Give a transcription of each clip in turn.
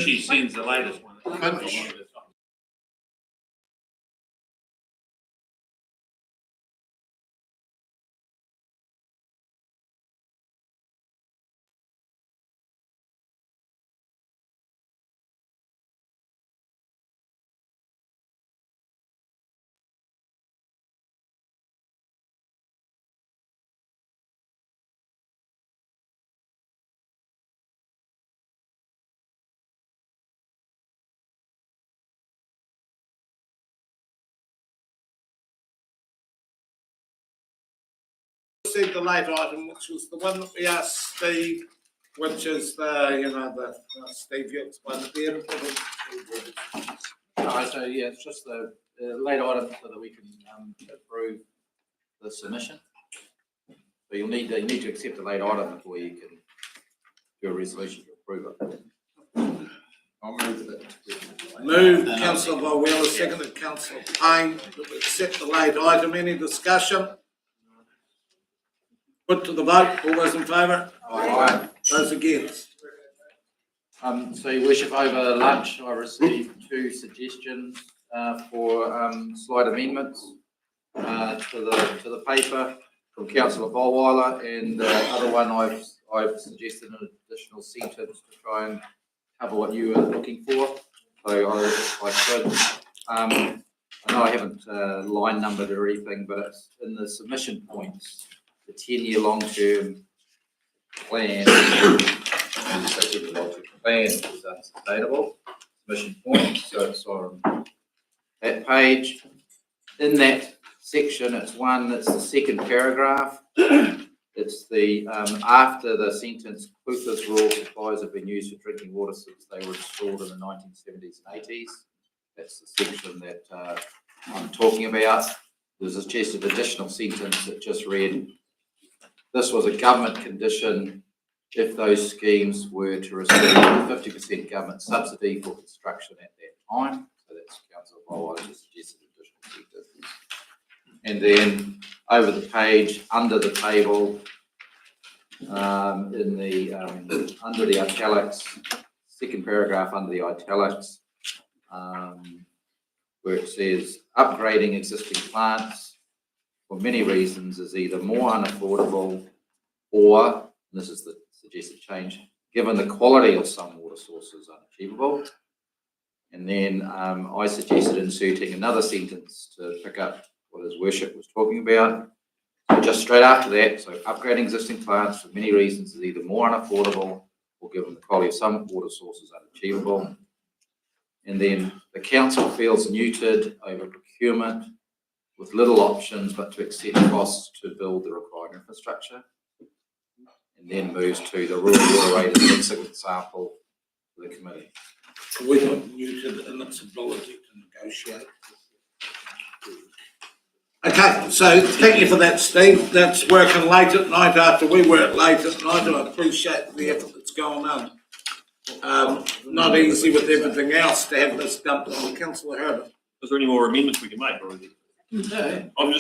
She sends the latest one. Said the late item, which was the one that we asked Steve, which is the Steve, you explained it there. So yeah, it's just the late item so that we can approve the submission. So you need to accept the late item before you can do a resolution to approve it. I'll move it. Move, Councillor Wheeler, seconded Councillor Payne, that we accept the late item. Any discussion? Put to the vote. All those in favour? Aye. Those against? So your worship, over lunch I received 2 suggestions for slight amendments to the paper from Councillor Bolweiler, and the other one I've suggested an additional sentence to try and cover what you were looking for. So I should. I know I haven't line numbered or anything, but it's in the submission points. The 10-year long-term plan, is unsustainable. Submission points. So it's on that page. In that section, it's the second paragraph. It's the after the sentence, Clutha's rural supplies have been used for drinking water since they were installed in the 1970s and 80s. That's the section that I'm talking about. There's a suggested additional sentence that just read, this was a government condition if those schemes were to receive a 50% government subsidy for construction at that time. So that's Councillor Bolweiler just suggested additional sentence. And then over the page, under the table, in the under the italics, second paragraph under the italics, where it says upgrading existing plants for many reasons is either more unaffordable or, and this is the suggested change, given the quality of some water sources unachievable. And then I suggested inserting another sentence to pick up what his worship was talking about. So just straight after that, so upgrading existing plants for many reasons is either more unaffordable or given the quality of some water sources unachievable. And then the council feels neutered over procurement with little options but to accept costs to build the required infrastructure. And then moves to the rural water rate as an excellent example for the committee. We're not neutered in its ability to negotiate. Okay, so thank you for that, Steve. That's working late at night after we work late at night, and I appreciate the effort that's going on. Not easy with everything else to have this dumped on Councillor Herbert. Is there any more amendments we can make, or is it? No.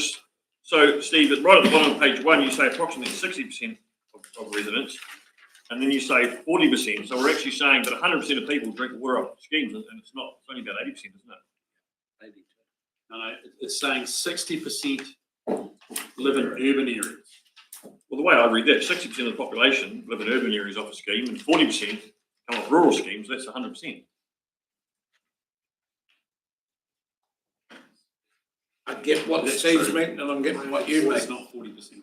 So Steve, right at the bottom of page 1, you say approximately 60% of residents, and then you say 40%. So we're actually saying that 100% of people drink water off schemes, and it's not. It's only about 80%, isn't it? 80%. No, it's saying 60% live in urban areas. Well, the way I read that, 60% of the population live in urban areas off a scheme, and 40% come off rural schemes. That's 100%. I get what Steve's meant, and I'm getting what you It's mean. not 40%.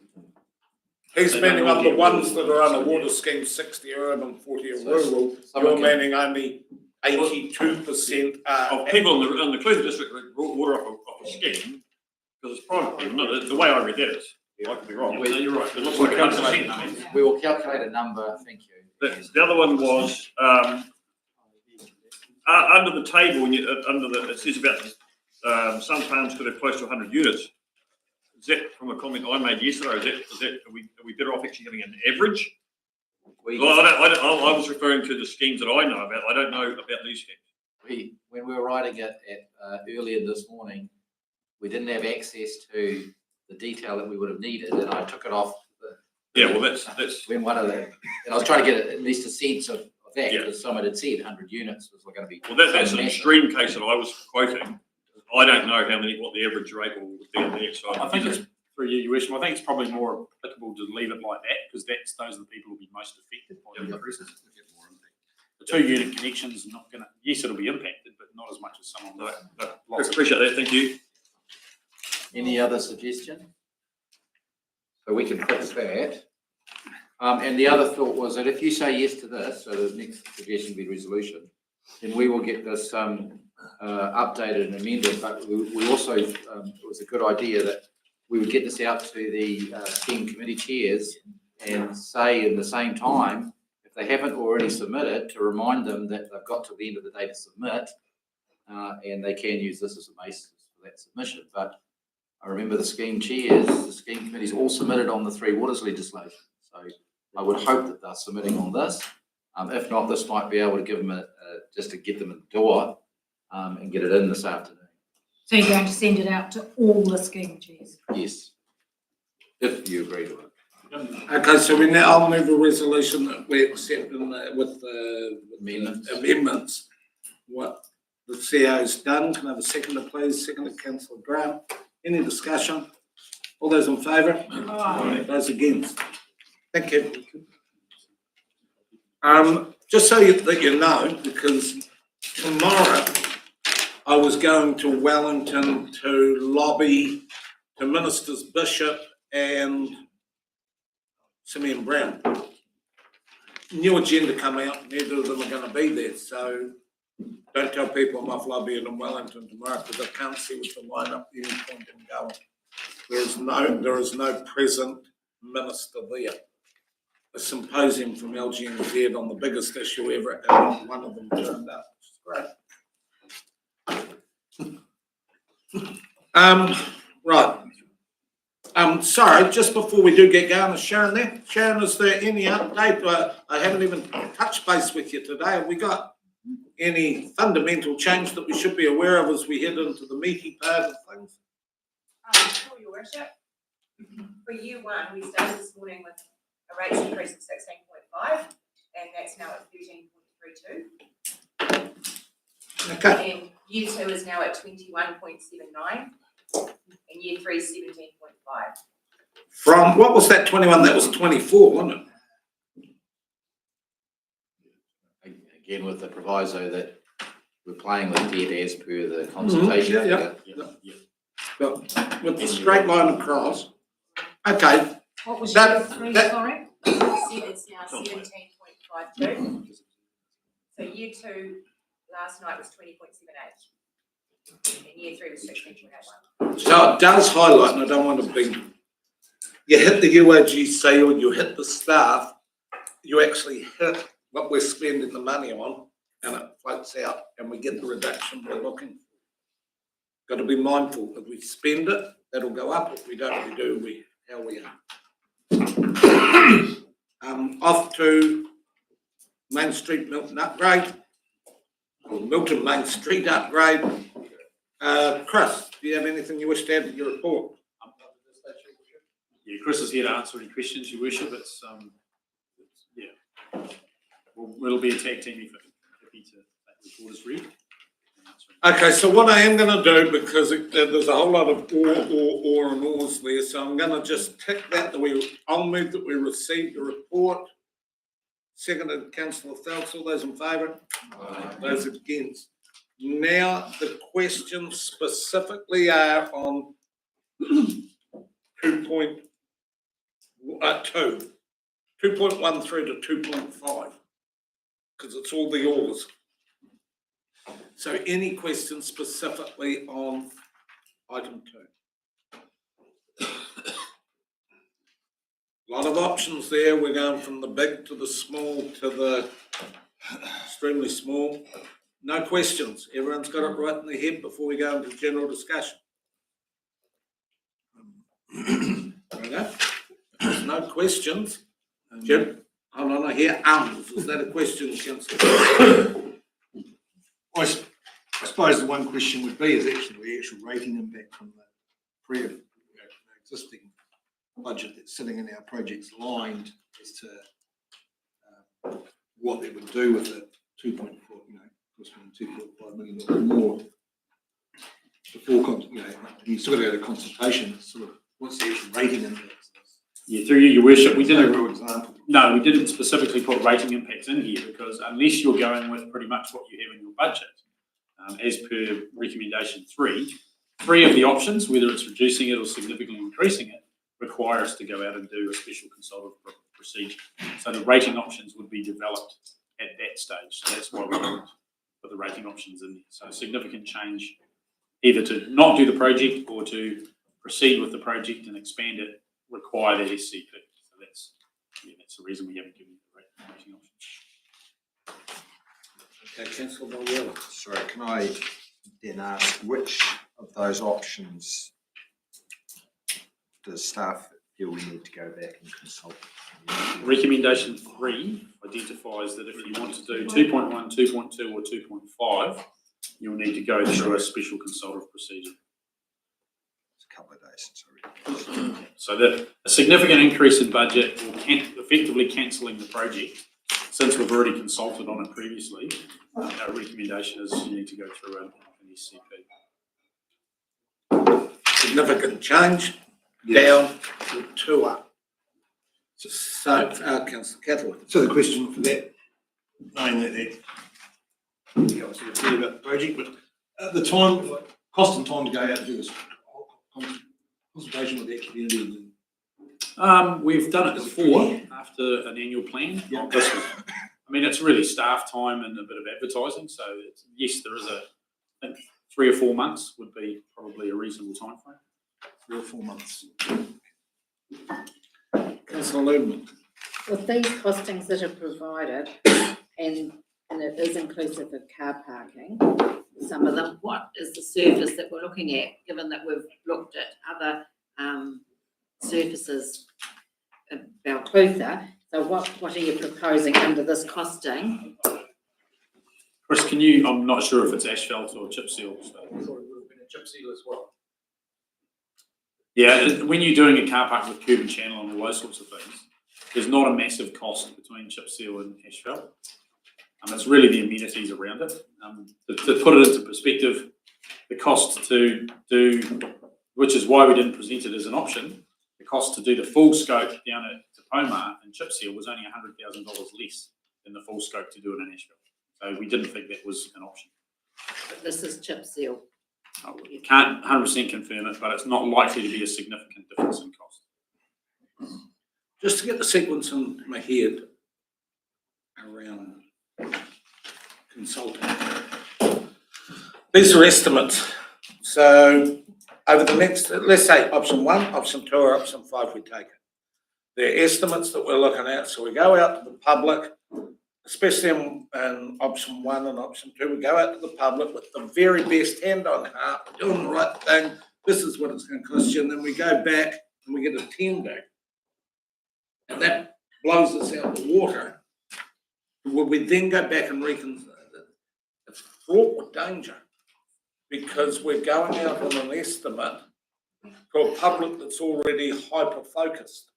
He's meaning on the ones that are on a water scheme, 60 urban, 40 are rural. You're meaning only 82% Of people in the Clutha district water off a scheme, because it's private people. No, the way I read that is, I could be wrong. No, you're right. It looks like 100%. We will calculate a number, thank you. The other one was under the table, when you, it says about some farms could have close to 100 units. Is that from a comment I made yesterday? Or are we better off actually having an average? I was referring to the schemes that I know about. I don't know about these schemes. When we were writing it earlier this morning, we didn't have access to the detail that we would have needed, and I took it off. Yeah, well, that's when one of the, and I was trying to get at least a sense of of that, Yeah. because someone had said 100 units was going to be. Well, that's an massive. extreme case that I was quoting. I don't know what the average rate will be on there, so. I think it's, through you, Wisham, I think it's probably more applicable to leave it like that, because those are the people who will be most affected by the increases. The 2-unit connection's not gonna, yes, it'll be impacted, but not as much as someone. No, I appreciate that, thank you. Any other suggestion? So we can fix that. And the other thought was that if you say yes to this, so the next suggestion would be resolution, then we will get this updated and amended. But we also, it was a good idea that we would get this out to the scheme committee chairs and say in the same time, if they haven't already submitted, to remind them that they've got till the end of the day to submit, and they can use this as a basis for that submission. But I remember the scheme chairs, the scheme committees all submitted on the Three Waters legislation. So I would hope that they're submitting on this. If not, this might be able to give them just to get them in the door and get it in this afternoon. So you're going to send it out to all the scheme chairs? Yes, if you agree to it. Okay, so we now, I'll move a resolution that we accept with the amendments. What the CO's done. Can I have a seconder, please? Seconder, Councillor Graham. Any discussion? All those in favour? Aye. Those against? Thank you. Just so that you know, because tomorrow I was going to Wellington to lobby to Ministers Bishop and Simeon Brown. New agenda come out, neither of them are going to be there, so don't tell people I'm off lobbying in Wellington tomorrow, because I can't see with the lineup any point in going. There is no present minister there. A symposium from LGNZ on the biggest issue ever, and not one of them turned up, which is great. Right. Sorry, just before we do get going, is Sharon there? Sharon, is there any update? I haven't even touched base with you today. Have we got any fundamental change that we should be aware of as we head into the meaty part of things? For your worship, for year one, we started this morning with a rates increase of 16.5, and that's now at 13.32. Okay. And year two is now at 21.79, and year three is 17.5. From, what was that 21? That was 24, wasn't it? Again, with the proviso that we're playing with debt as per the consultation. Yeah. But with the straight line across. Okay. What was That- year three, that- sorry? It's now 17.52. So year two last night was 20.78, and year three was 16.81. So it does highlight, and I don't want to be, you hit the UAGC or you hit the staff, you actually hit what we're spending the money on, and it floats out, and we get the reduction we're looking for. Got to be mindful, if we spend it, that'll go up. If we don't, we do, how we are. Off to Main Street Milton upgrade, or Milton Main Street upgrade. Chris, do you have anything you wish to add to your report? Yeah, Chris is here to answer any questions you wish of. It'll be a tag team effort. Happy to take the report as read. Okay, so what I am going to do, because there's a whole lot of or and ors there, so I'm going to just tick that I'll move that we received the report. Seconded, Councillor Phelps. All those in favour? Those against? Now, the questions specifically are on 2.13 to 2.5, because it's all the ors. So any questions specifically on item 2? A lot of options there. We're going from the big to the small to the extremely small. No questions. Everyone's got it right in their head before we go into general discussion. Okay. There's no questions. Jim, hold on, I hear ums. Is that a question, Councillor? I suppose the one question would be, is actually the actual rating impact from the existing budget that's sitting in our projects aligned as to what they would do with the 2.4, cost me 2.5 million or more. Before, you still got to go to consultation, it's sort of, what's the actual rating index? Yeah, through you, your worship, we No didn't, real example. no, we didn't specifically put rating impacts in here because unless you're going with pretty much what you have in your budget, as per recommendation 3 of the options, whether it's reducing it or significantly increasing it, require us to go out and do a special consultative procedure. So the rating options would be developed at that stage. So that's why we didn't put the rating options in there. So significant change, either to not do the project or to proceed with the project and expand it, require that SCP. So that's the reason we haven't given you the rating options. Okay, Councillor Mulwell. Sorry, can I then ask which of those options does staff feel we need to go back and consult? Recommendation 3 identifies that if you want to do 2.1, 2.2 or 2.5, you'll need to go through a special consultative procedure. It's a couple of days since I read it. So that a significant increase in budget will effectively cancelling the project. Since we've already consulted on it previously, our recommendation is you need to go through an SCP. Significant change, down to 2 up. So, Councillor Catherwood. So the question for that, knowing that, obviously it's really about the project, but at the time, cost and time to go out and do this consultation with the community. We've done it before after an annual plan. Yeah. This was, I mean, it's really staff time and a bit of advertising. So yes, there is I think 3 or 4 months would be probably a reasonable time frame. 3 or 4 months. Councillor Ludeman. With these costings that are provided, and it is inclusive of car parking, some of them, what is the surface that we're looking at, given that we've looked at other surfaces of Balclutha? So what are you proposing under this costing? Chris, can you, I'm not sure if it's asphalt or chip seal. So. Chip seal as well. Yeah, when you're doing a car park with curb and channel and all those sorts of things, there's not a massive cost between chip seal and asphalt. It's really the amenities around it. To put it into perspective, the cost to do, which is why we didn't present it as an option, the cost to do the full scope down at Tacoma and chip seal was only $100,000 less than the full scope to do it in asphalt. So we didn't think that was an option. But this is chip seal. You can't 100% confirm it, but it's not likely to be a significant difference in cost. Just to get the sequence in my head around consulting. These are estimates. So over the next, let's say option 1, option 2, or option 5, we take it. They're estimates that we're looking at. So we go out to the public, especially in option 1 and option 2, we go out to the public with the very best hand on heart, doing the right thing. This is what it's going to cost you. And then we go back and we get a tender. And that blows us out the water. Will we then go back and reconsider it? It's fraught with danger because we're going out on an estimate for a public that's already hyper-focused.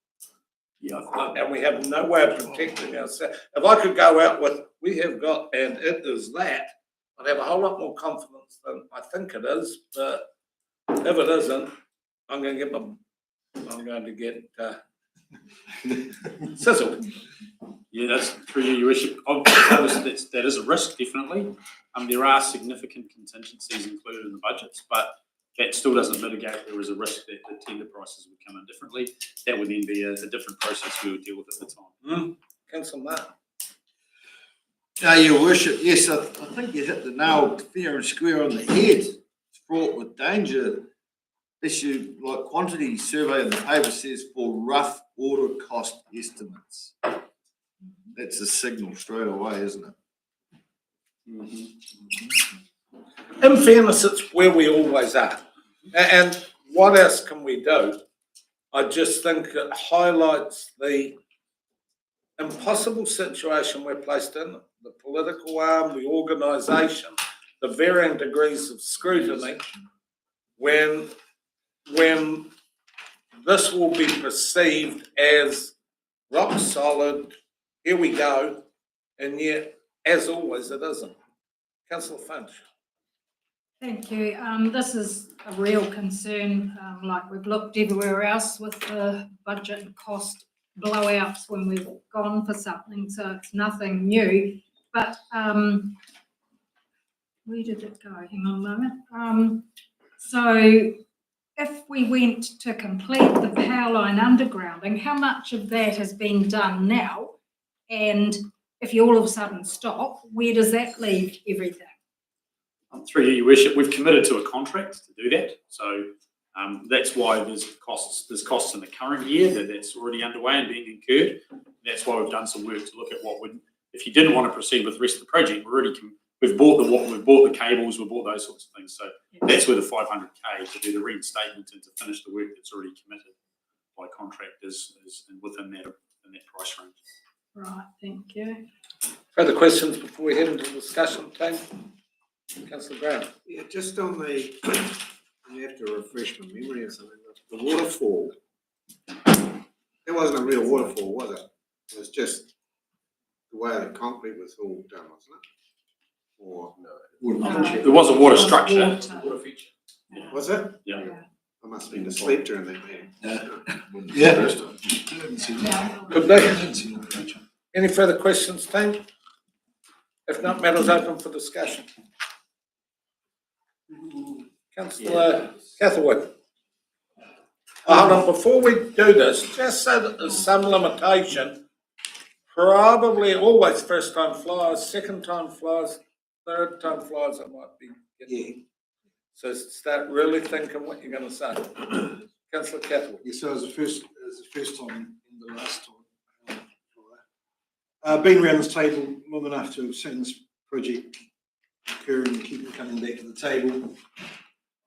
Yeah, And we have no way of protecting ourselves. If I could go out with, we have got, and it is that, I'd have a whole lot more confidence than I think it is, but if it isn't, I'm going to get sizzled. Yeah, that's through your issue. Obviously, that is a risk, definitely. There are significant contingencies included in the budgets, but that still doesn't mitigate there is a risk that the tender prices would come in differently. That would then be a different process we would deal with at the time. Councillor Martin. Your worship, yes, I think you hit the nail fair and square on the head. It's fraught with danger. Issue like quantity survey in the paper says for rough order cost estimates. That's a signal straight away, isn't it? In fairness, it's where we always are. And what else can we do? I just think it highlights the impossible situation we're placed in, the political arm, the organisation, the varying degrees of scrutiny, when this will be perceived as rock solid, here we go, and yet, as always, it isn't. Councillor Finch. Thank you. This is a real concern, like we've looked everywhere else with the budget and cost blowouts when we've gone for something, so it's nothing new. But where did it go? Hang on a moment. So if we went to complete the power line undergrounding, how much of that has been done now? And if you all of a sudden stop, where does that leave everything? Through you, Your Worship, we've committed to a contract to do that. So that's why there's costs in the current year that's already underway and being incurred. That's why we've done some work to look at what would, if you didn't want to proceed with the rest of the project, we've bought the cables, we've bought those sorts of things. So that's where the 500K to do the reinstatement and to finish the work that's already committed by contract is within that price range. Right, thank you. Further questions before we head into discussion time? Councillor Brown. Yeah, just on the, you have to refresh my memory or something, the waterfall. It wasn't a real waterfall, was it? It was just the way the concrete was all done, wasn't it? Or, No. There was a water structure. Water. Yeah. was it? Yeah. I must have been asleep during that meeting. Yeah. Good day. Any further questions, team? If not, matters open for discussion. Councillor Catherwood. Hold on, before we do this, just so that there's some limitation, probably always first time flyers, second time flyers, third time flyers, it might be. Yeah. So start really thinking what you're going to say. Councillor Catherwood. Yeah, so it was the first time in the last time. Been around this table long enough to have seen this project occur and keep it coming back to the table.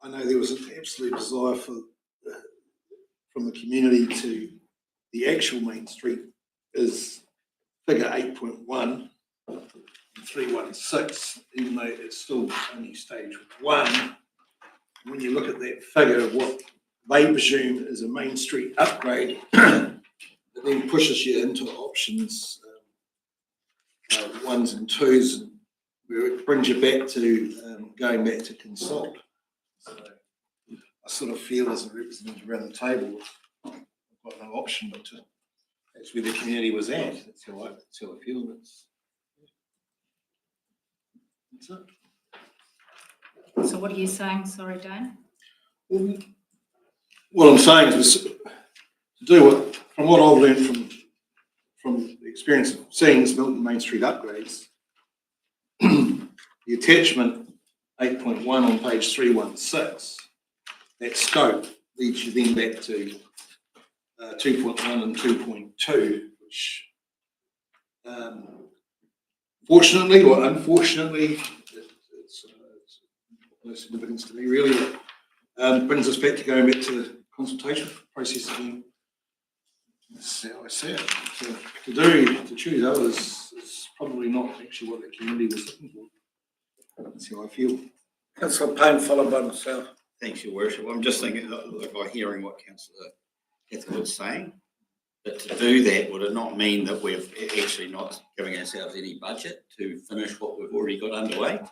I know there was an absolute desire from the community to the actual main street is figure 8.1 and 316, even though it's still only stage 1. When you look at that figure of what they presume is a main street upgrade, it then pushes you into options 1s and 2s, where it brings you back to going back to consult. So I sort of feel as a representative around the table, I've got no option but to, that's where the community was at. That's how I feel. That's it. So what are you saying? Sorry, Dane? Well, what I'm saying is to do what, from what I've learned from the experience of seeing this Milton Main Street upgrades, the attachment 8.1 on page 316, that scope leads you then back to 2.1 and 2.2, which fortunately or unfortunately, it's no significance to me really, brings us back to going back to the consultation process again. That's how I see it. To choose others is probably not actually what the community was looking for. That's how I feel. Councillor Payne, followed by myself. Thanks, Your Worship. I'm just thinking, by hearing what Councillor Catherwood's saying, that to do that, would it not mean that we're actually not giving ourselves any budget to finish what we've already got underway? I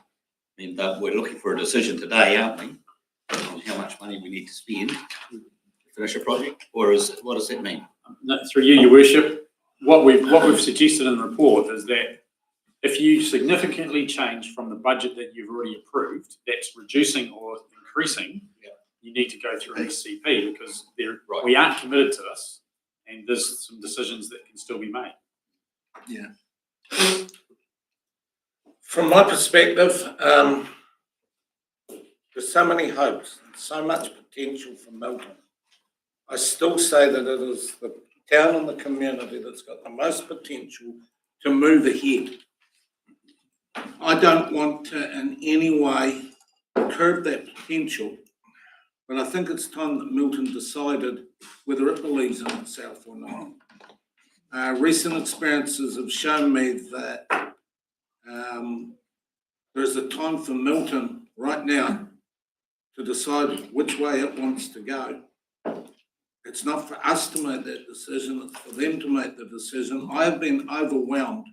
mean, we're looking for a decision today, aren't we, on how much money we need to spend to finish a project? Or what does that mean? No, through you, Your Worship, what we've suggested in the report is that if you significantly change from the budget that you've already approved, that's reducing or increasing, you need to go through an SCP because we aren't committed to this and there's some decisions that can still be made. Yeah. From my perspective, there's so many hopes, so much potential for Milton. I still say that it is the town and the community that's got the most potential to move ahead. I don't want to in any way curb that potential, but I think it's time that Milton decided whether it believes in itself or not. Recent experiences have shown me that there's a time for Milton right now to decide which way it wants to go. It's not for us to make that decision, it's for them to make the decision. I have been overwhelmed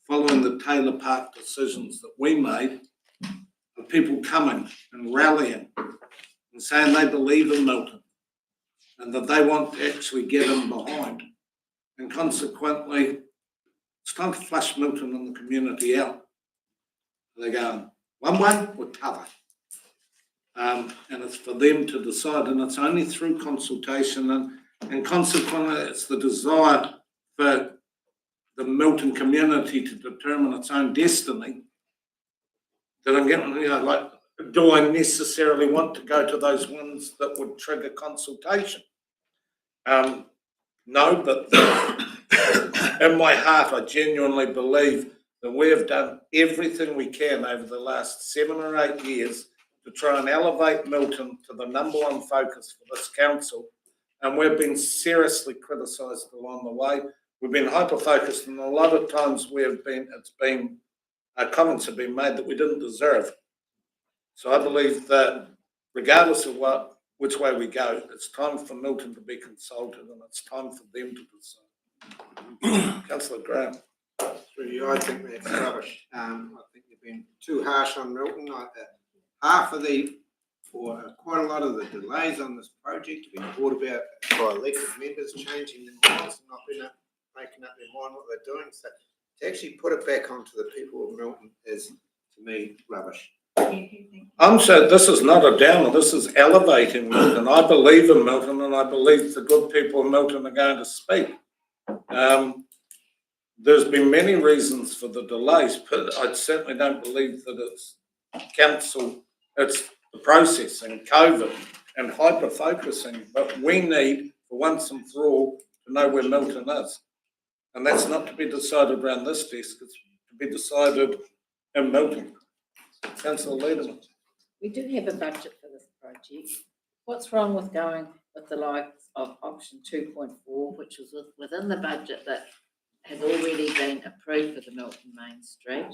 following the Taylor Park decisions that we made, of people coming and rallying and saying they believe in Milton and that they want to actually get in behind. And consequently, it's time to flush Milton and the community out. They're going one way or t'other. And it's for them to decide, and it's only through consultation, and consequently it's the desire for the Milton community to determine its own destiny that I'm getting, like, do I necessarily want to go to those ones that would trigger consultation? No, but in my heart, I genuinely believe that we have done everything we can over the last 7 or 8 years to try and elevate Milton to the number one focus for this council. And we've been seriously criticised along the way. We've been hyper-focused, and a lot of times comments have been made that we didn't deserve. So I believe that regardless of which way we go, it's time for Milton to be consulted, and it's time for them to decide. Councillor Graham. Through you, I think that's rubbish. I think you've been too harsh on Milton. Quite a lot of the delays on this project have been brought about by elected members changing their minds and not making up their mind what they're doing. So to actually put it back onto the people of Milton is, to me, rubbish. I'm saying this is not a downer, this is elevating Milton. I believe in Milton, and I believe the good people of Milton are going to speak. There's been many reasons for the delays, but I certainly don't believe that it's council, it's the process and COVID and hyper-focusing. But we need, for once and for all, to know where Milton is. And that's not to be decided around this desk, it's to be decided in Milton. Councillor Lederman. We do have a budget for this project. What's wrong with going with the likes of option 2.4, which was within the budget that has already been approved for the Milton Main Street,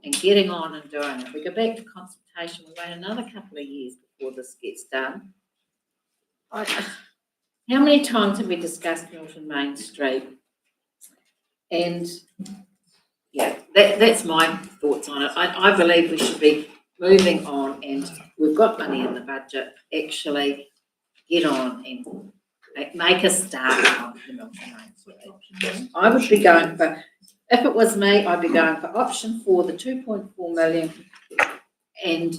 and getting on and doing it? We go back to consultation, we wait another couple of years before this gets done. How many times have we discussed Milton Main Street? And yeah, that's my thoughts on it. I believe we should be moving on, and we've got money in the budget. Actually, get on and make a start on the Milton Main Street. I would be going for, if it was me, I'd be going for option 4, the 2.4 million, and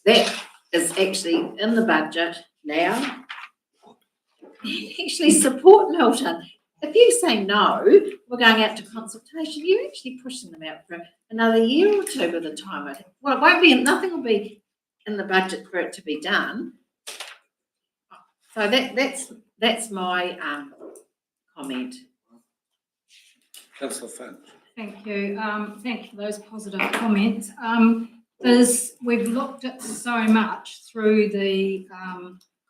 that is actually in the budget now. Actually support Milton. If you say no, we're going out to consultation, you're actually pushing them out for another year or two by the time it won't be, nothing will be in the budget for it to be done. So that's my comment. Councillor Finch. Thank you. Thank you for those positive comments. We've looked at so much through the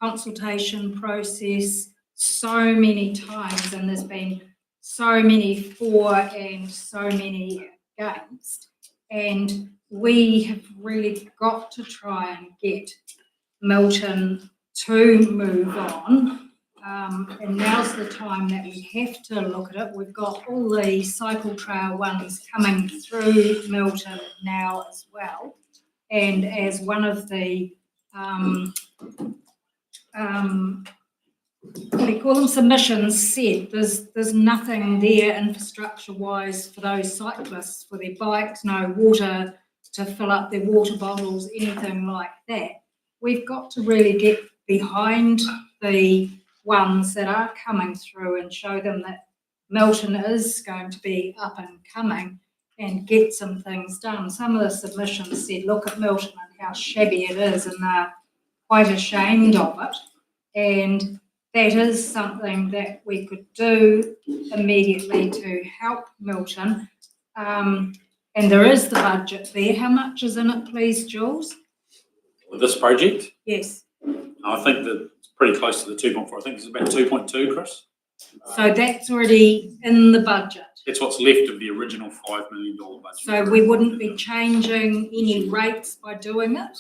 consultation process so many times, and there's been so many for and so many against, and we have really got to try and get Milton to move on, and now's the time that we have to look at it. We've got all the cycle trail ones coming through Milton now as well, and as one of the what do you call them, submissions said, there's nothing there infrastructure wise for those cyclists, for their bikes, no water to fill up their water bottles, anything like that. We've got to really get behind the ones that are coming through and show them that Milton is going to be up and coming, and get some things done. Some of the submissions said, look at Milton and how shabby it is, and they're quite ashamed of it. And that is something that we could do immediately to help Milton. And there is the budget there. How much is in it, please, Jules? With this project, Yes. I think that it's pretty close to the 2.4. I think it's about 2.2, Chris. So that's already in the budget. It's what's left of the original $5 million budget. So we wouldn't be changing any rates by doing it?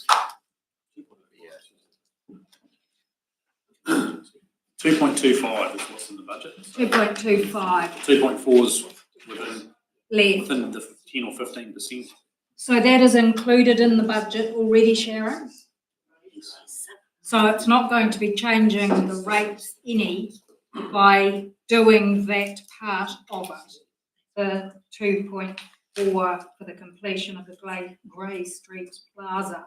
2.25 is what's in the budget. 2.25 2.4 is left. within the 10 or 15%. So that is included in the budget already, Sharon? So it's not going to be changing the rates any by doing that part of it, the 2.4 for the completion of the Grey Street Plaza,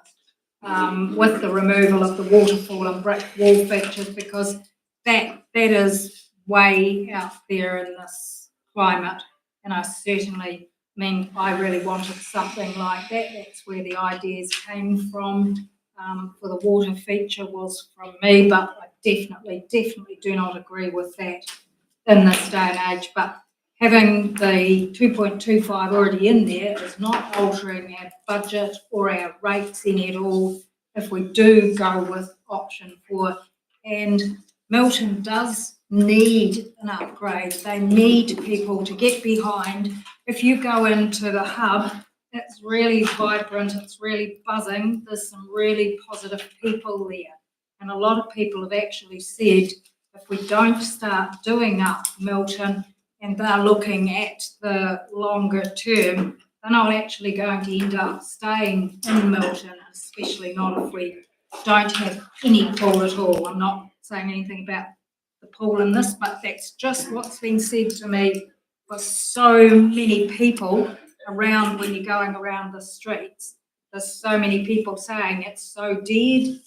with the removal of the waterfall and brick wall features, because that is way out there in this climate. And I certainly, I really wanted something like that. That's where the ideas came from. For the water feature was from me, but I definitely do not agree with that in this day and age. But having the 2.25 already in there is not altering our budget or our rates any at all if we do go with option 4. And Milton does need an upgrade. They need people to get behind. If you go into the hub, it's really vibrant, it's really buzzing, there's some really positive people there. And a lot of people have actually said, if we don't start doing up Milton and they're looking at the longer term, they're not actually going to end up staying in Milton, especially not if we don't have any pool at all. I'm not saying anything about the pool in this, but that's just what's been said to me for so many people around when you're going around the streets. There's so many people saying it's so dead,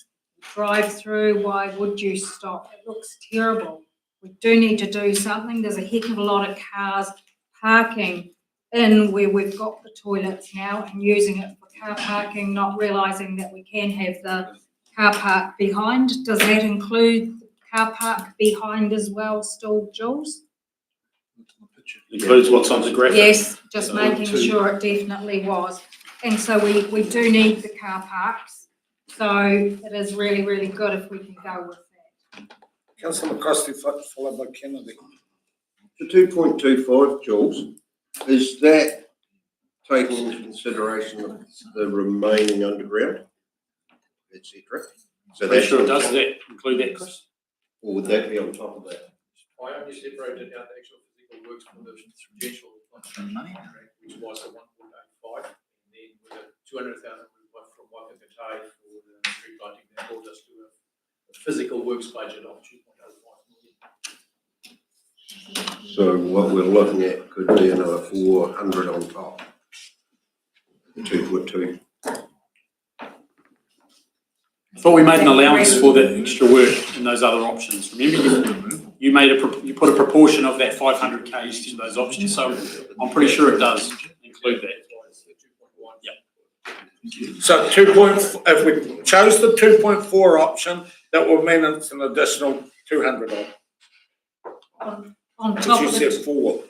drive through, why would you stop? It looks terrible. We do need to do something. There's a heck of a lot of cars parking in where we've got the toilets now and using it for car parking, not realising that we can have the car park behind. Does that include the car park behind as well still, Jules? Includes what's on the graphic. Yes, just making sure it definitely was. And so we do need the car parks. So it is really, really good if we can go with that. Councillor McCrosty, followed by Kennedy. The 2.25 joules, is that taking into consideration of the remaining underground, etc.? So Pretty sure it does. Does that include that, Chris? Or would that be on top of that? I only separated out the actual physical works from the potential which was a 1.85, and then with a 200,000 from Waikatai for the street lighting, that brought us to a physical works budget of 2.05 million. So what we're looking at could be another 400 on top. 2.2. I thought we made an allowance for the extra work in those other options. Remember, you put a proportion of that 500 Ks to those options, so I'm pretty sure it does include that. Yep. So if we chose the 2.4 option, that would mean it's an additional 200 On because top you of said the 4.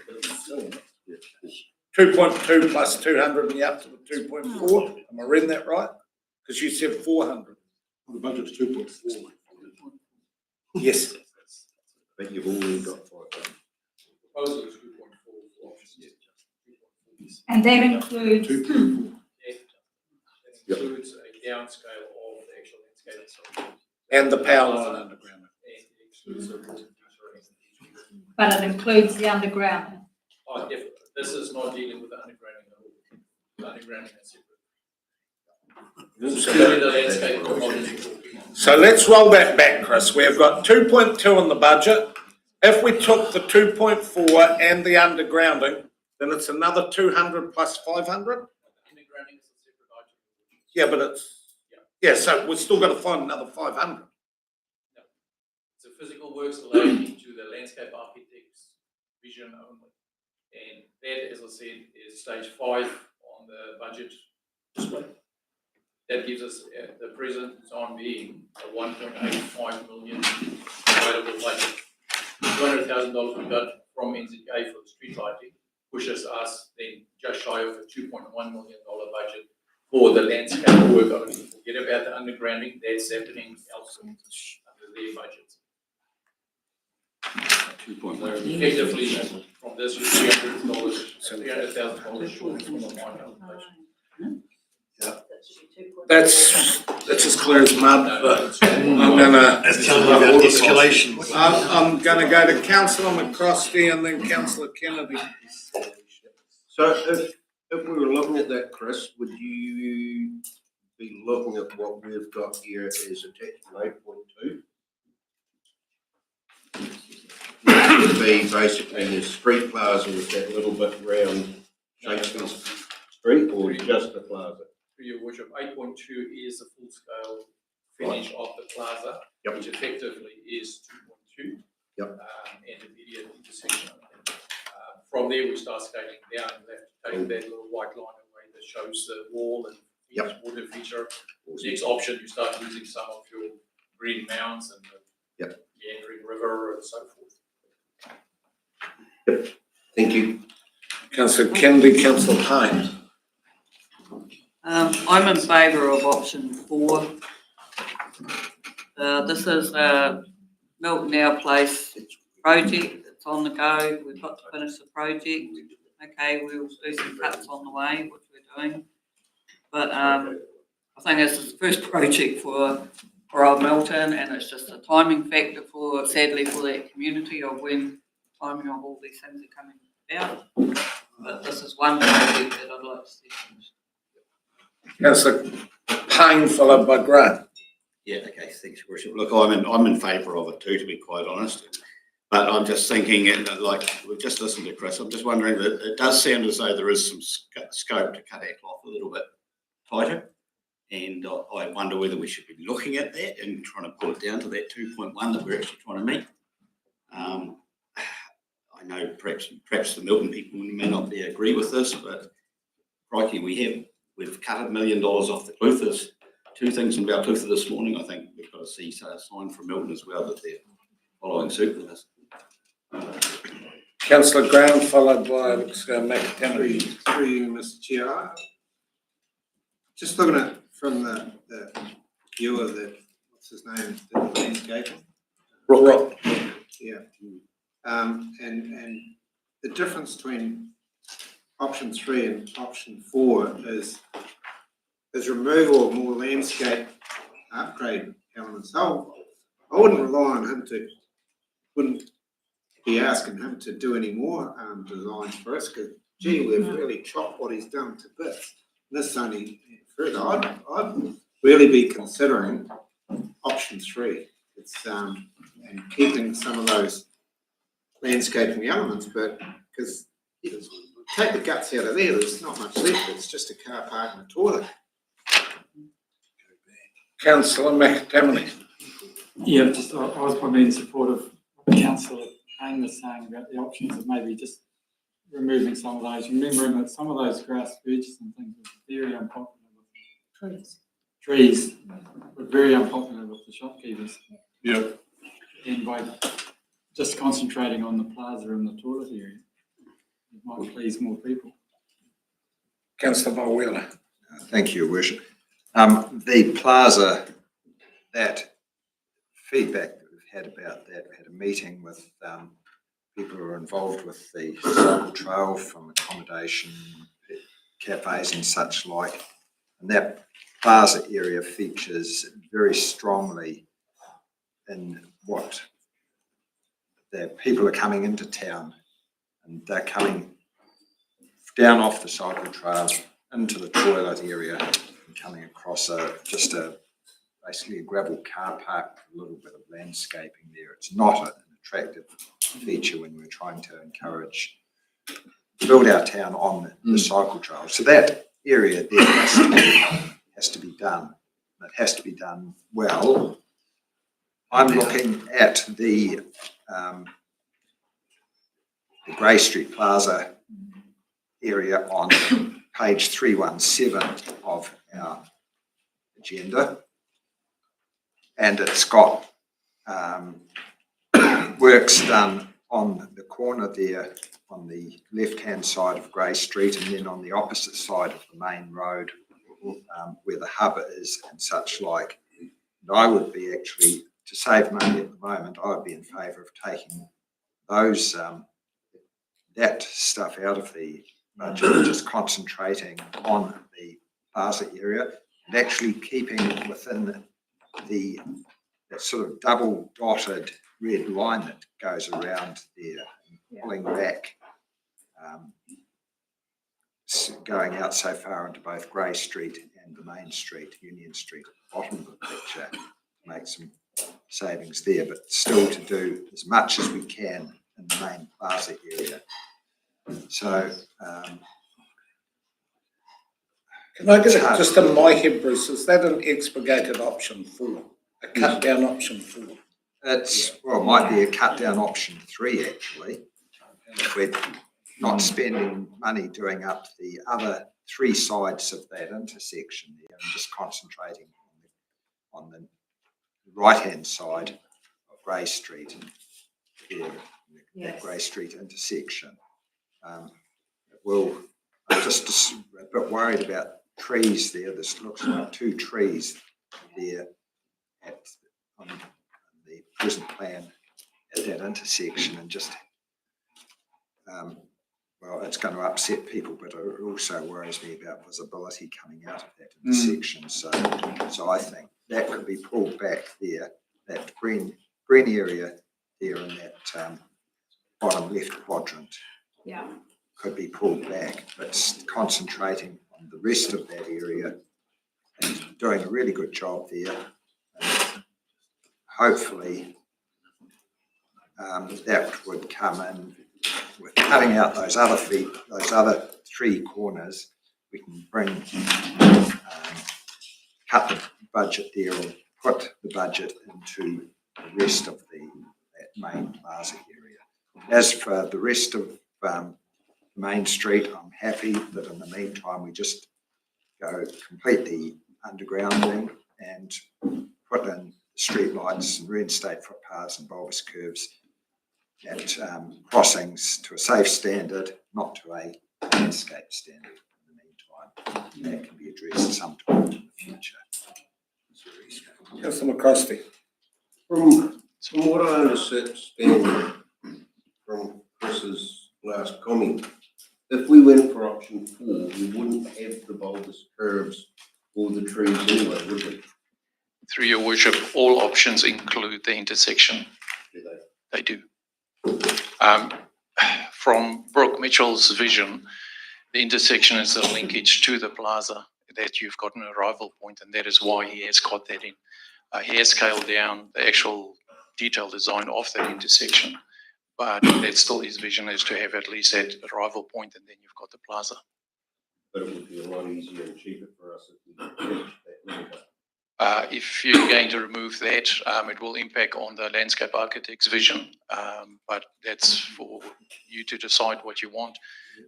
2.2 plus 200 and you're up to the 2.4. Am I reading that right? Because you said 400. The budget's 2.4. Yes. But you've already got 500. Proposal is 2.4 for options. and that includes 2.4. That includes a downscale of the actual landscape itself. And the power line underground. And it excludes the water. but it includes the underground. Oh, definitely. This is not dealing with the undergrounding at all. The undergrounding is separate. Purely the landscape component. So let's roll that back, Chris. We've got 2.2 in the budget. If we took the 2.4 and the undergrounding, then it's another 200 plus 500? Undergrounding is a separate item. Yeah, but it's, so we're still going to find another 500. So physical works allowed into the landscape architect's vision only. And that, as I said, is stage 5 on the budget display. That gives us, at the present time being, a 1.85 million available budget. $200,000 we got from NZK for the street lighting pushes us then just shy of a $2.1 million budget for the landscape work only. Forget about the undergrounding, that's happening elsewhere under their budgets. So effectively, from this, $300,000 short from the mine calculation. That's as clear as mud, but I'm gonna go to Councillor McCrosty and then Councillor Kennedy. So if If we were looking at that, Chris, would you be looking at what we've got here as attachment 8.2? Which would be basically the street plaza with that little bit round Shakespeare Street, or just the plaza? Through your worship, 8.2 is the full scale finish of the plaza, which effectively is 2.2. Yep. And immediate intersection. From there, we start scaling down, and have to take that little white line away that shows the wall and water feature. Next option, you start losing some of your green mounds and the meandering river and so forth. Thank you. Councillor Kennedy, Councillor Payne. I'm in favour of option 4. This is a Milton Hour Place project. It's on the go. We've got to finish the project. Okay, we'll do some cuts on the way, which we're doing. But I think this is the first project for Old Milton, and it's just a timing factor sadly for that community of when timing of all these things are coming about. But this is one project that I'd like to see finished. Councillor Payne, followed by Grant. Yeah, okay, thanks, Your Worship. Look, I'm in favour of it too, to be quite honest. But I'm just thinking, like, we've just listened to Chris, I'm just wondering that it does sound as though there is some scope to cut our cloth a little bit tighter. And I wonder whether we should be looking at that and trying to pull it down to that 2.1 that we're actually trying to meet. I know perhaps the Milton people may not agree with this, but crikey, we've cut $1 million off the Cluthers. 2 things in Balclutha this morning. I think we've got to see a sign from Milton as well that they're following suit with us. Councillor Graham, followed by McTammany. Through you, Mr. Chair. Just looking at from the view of the, what's his name, the landscaping. Rock. Yeah. And the difference between option 3 and option 4 is removal of more landscape upgrade elements. I wouldn't rely on him wouldn't be asking him to do any more designs for us, because gee, we've really chopped what he's done to bits. This only further, I'd really be considering option 3. It's and keeping some of those landscaping elements, but because take the guts out of there's not much left. It's just a car park and a toilet. Councillor McTammany. Yeah, just I was probably in support of what Councillor Payne was saying about the options of maybe just removing some of those, remembering that some of those grass bridges and things were very unpopular with trees were very unpopular with the shopkeepers. Yeah. And by just concentrating on the plaza and the toilet area, it might please more people. Councillor Mulwheeler. Thank you, Your Worship. The plaza, that feedback that we've had about that, we had a meeting with people who are involved with the cycle trail from accommodation, cafes and such like. And that plaza area features very strongly in what the people are coming into town, and they're coming down off the cycle trail into the toilet area and coming across basically a gravel car park with a little bit of landscaping there. It's not an attractive feature when we're trying to build our town on the cycle trail. So that area there has to be done. It has to be done well. I'm looking at the Grey Street Plaza area on page 317 of our agenda, and it's got works done on the corner there on the left-hand side of Grey Street, and then on the opposite side of the main road where the hub is and such like. And I would be actually, to save money at the moment, I would be in favour of taking those that stuff out of the budget and just concentrating on the plaza area and actually keeping within that sort of double dotted red line that goes around there and pulling back going out so far into both Grey Street and the main street, Union Street, bottom of the picture, to make some savings there, but still to do as much as we can in the main plaza area. So, Can I get it just in my head, Bruce, is that an expurgated option 4, a cut down option 4? it's, well, it might be a cut down option 3 actually. If we're not spending money doing up the other 3 sides of that intersection there and just concentrating on the right-hand side of Grey Street, there, that Grey Street intersection. I'm just a bit worried about trees there. This looks like 2 trees there on the present plan at that intersection, and just well, it's going to upset people, but it also worries me about visibility coming out of that intersection. So I think that could be pulled back there, that green area there in that bottom left quadrant. Yeah. Could be pulled back, but concentrating on the rest of that area and doing a really good job there. And hopefully that would come in with cutting out those other 3 corners. We can cut the budget there and put the budget into the rest of that main plaza area. As for the rest of Main Street, I'm happy that in the meantime we just go completely undergrounding and put in street lights and reinstate footpaths and bulbous curves at crossings to a safe standard, not to a landscape standard in the meantime. That can be addressed sometime in the future. Councillor McCrosty. From what I understand from Chris's last comment, if we went for option 4, we wouldn't have the bulbous curves or the trees anyway, would we? Through your worship, all options include the intersection. Do they? They do. From Brooke Mitchell's vision, the intersection is a linkage to the plaza that you've got an arrival point, and that is why he has got that in. He has scaled down the actual detailed design of that intersection, but that's still his vision, is to have at least that arrival point, and then you've got the plaza. But it would be a lot easier and cheaper for us if we did that later. If you're going to remove that, it will impact on the landscape architect's vision, but that's for you to decide what you want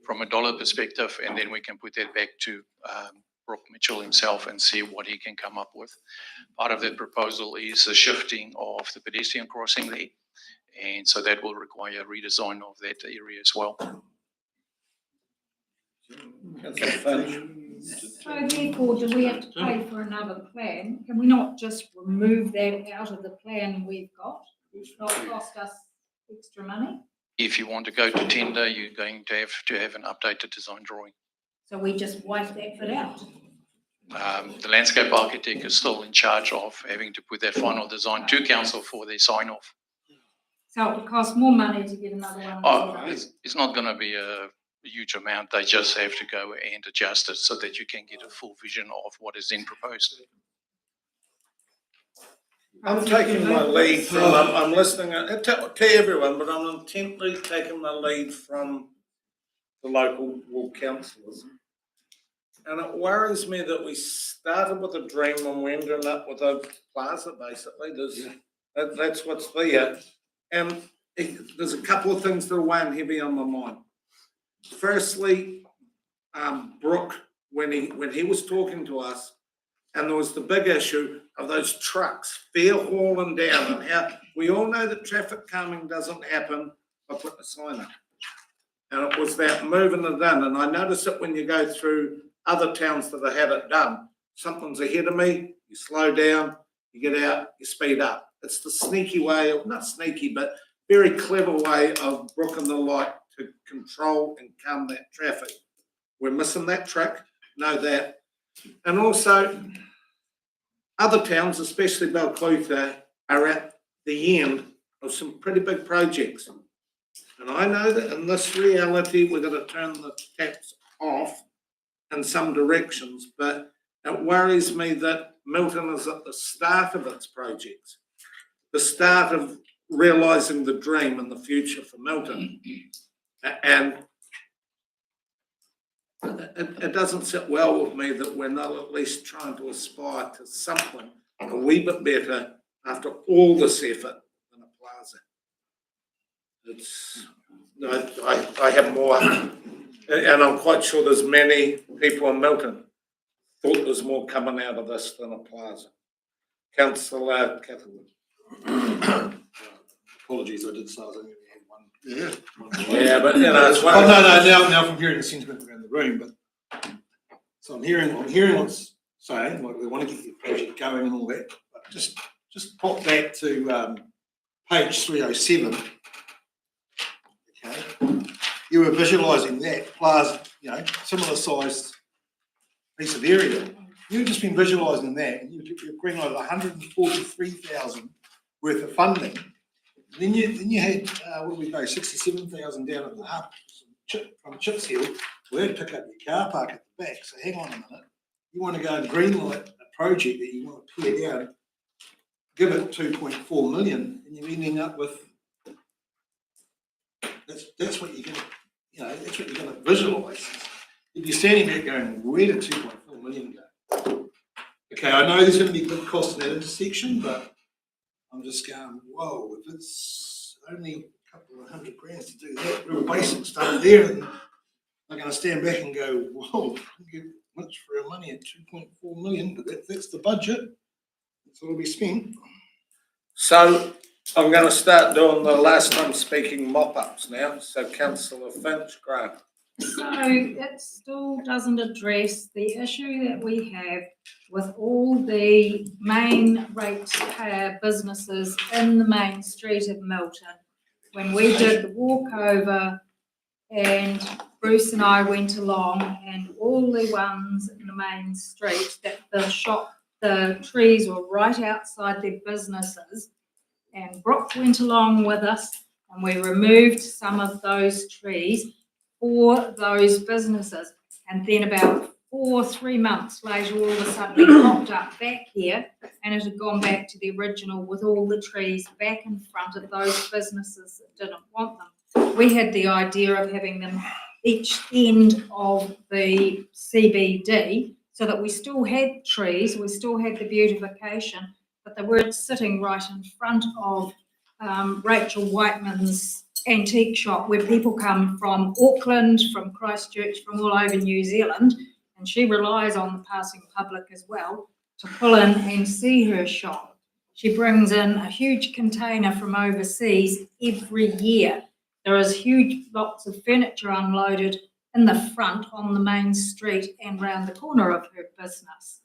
from a dollar perspective, and then we can put that back to Brooke Mitchell himself and see what he can come up with. Part of that proposal is the shifting of the pedestrian crossing there, and so that will require a redesign of that area as well. So therefore, do we have to pay for another plan? Can we not just remove that out of the plan we've got? It's not cost us extra money? If you want to go to tender, you're going to have an updated design drawing. So we just wipe that bit out? The landscape architect is still in charge of having to put that final design to council for their sign off. So it would cost more money to get another one? It's not going to be a huge amount. They just have to go and adjust it so that you can get a full vision of what is then proposed. I'm taking my lead from, I'm listening to everyone, but I'm intently taking my lead from the local ward councillors. And it worries me that we started with a dream and we ended up with a plaza, basically. That's what's there. And there's a couple of things that are weighing heavy on my mind. Firstly, Brooke, when he was talking to us, and there was the big issue of those trucks fair hauling down, and how we all know that traffic calming doesn't happen by putting a sign up. And it was that moving it in. And I notice it when you go through other towns that have had it done. Something's ahead of me, you slow down, you get out, you speed up. It's the sneaky way, not sneaky, but very clever way of brooking the light to control and calm that traffic. We're missing that trick, know that. And also, other towns, especially Balclutha, are at the end of some pretty big projects. And I know that in this reality, we're going to turn the taps off in some directions, but it worries me that Milton is at the start of its projects, the start of realising the dream and the future for Milton. And it doesn't sit well with me that we're not at least trying to aspire to something a wee bit better after all this effort in a plaza. It's, I have more, and I'm quite sure there's many people in Milton thought there's more coming out of this than a plaza. Councillor Catherwood. Apologies, I did say I was only Yeah. had one. Yeah, but you know, it's one. Oh, no, now from hearing the sentiment around the room, but so I'm hearing what's saying, like we want to get the project going and all that, but just pop back to page 307. Okay, you were visualising that plaza, you know, similar sized piece of area. You've just been visualising that, and you've greenlighted 143,000 worth of funding. Then you had what do we go, 67,000 down at the hub from Chips Hill. We had to pick up your car park at the back. So hang on a minute. You want to go and greenlight a project that you want to tear down, give it 2.4 million, and you're ending up with that's what you're going to, you know, that's what you're going to visualise. If you're standing there going, where did 2.4 million go? Okay, I know there's going to be good cost in that intersection, but I'm just going, whoa, if it's only a couple of $100 grand to do that real basic stuff there, and I'm going to stand back and go, whoa, I get much for our money at 2.4 million, but that's the budget. That's all we spent. So I'm going to start doing the last time speaking mop-ups now. So Councillor Finch, Grant. So it still doesn't address the issue that we have with all the main ratepayer businesses in the main street of Milton. When we did the walkover and Bruce and I went along, and all the ones in the main street that the trees were right outside their businesses, and Brooke went along with us and we removed some of those trees for those businesses. And then about 3 months later, all of a sudden it popped up back here, and it had gone back to the original with all the trees back in front of those businesses that didn't want them. We had the idea of having them each end of the CBD so that we still had trees, we still had the beautification, but they weren't sitting right in front of Rachel Whiteman's antique shop, where people come from Auckland, from Christchurch, from all over New Zealand, and she relies on the passing public as well to pull in and see her shop. She brings in a huge container from overseas every year. There is huge lots of furniture unloaded in the front on the main street and round the corner of her business.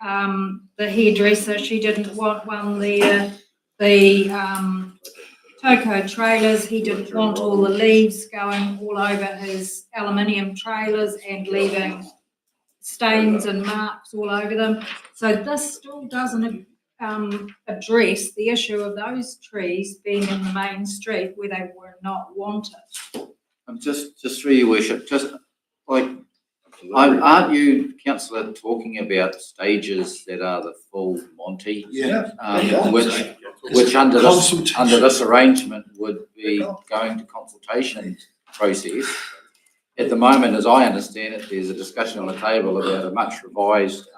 The hairdresser, she didn't want one there. The Toco trailers, he didn't want all the leaves going all over his aluminium trailers and leaving stains and marks all over them. So this still doesn't address the issue of those trees being in the main street where they were not wanted. Just through your worship, just like, aren't you, councillor, talking about stages that are the full Monty? Yeah. Which under this arrangement would be going to consultation process. At the moment, as I understand it, there's a discussion on the table about a much revised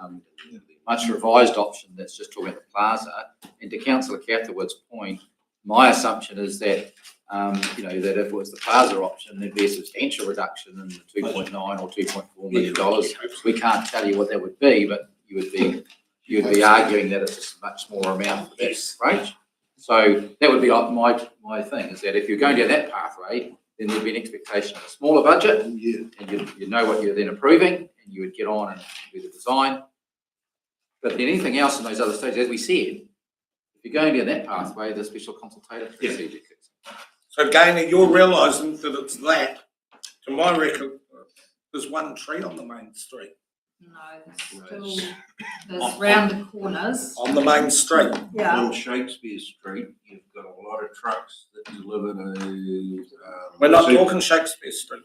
option that's just talking about the plaza. And to Councillor Catherwood's point, my assumption is that that if it was the plaza option, there'd be a substantial reduction in the 2.9 or $2.4 million. We can't tell you what that would be, but you would be arguing that it's a much smaller amount for that range. So that would be my thing, is that if you're going down that pathway, then there'd be an expectation of a smaller budget, and you know what you're then approving, and you would get on and do the design. But then anything else in those other stages, as we said, if you're going down that pathway, the special consultative procedure kicks in. So Gaynor, you're realising that it's that. To my record, there's one tree on the main street. No, there's round the corners. On the main street. Yeah. On Shakespeare Street, you've got a lot of trucks that deliver to. We're not talking Shakespeare Street.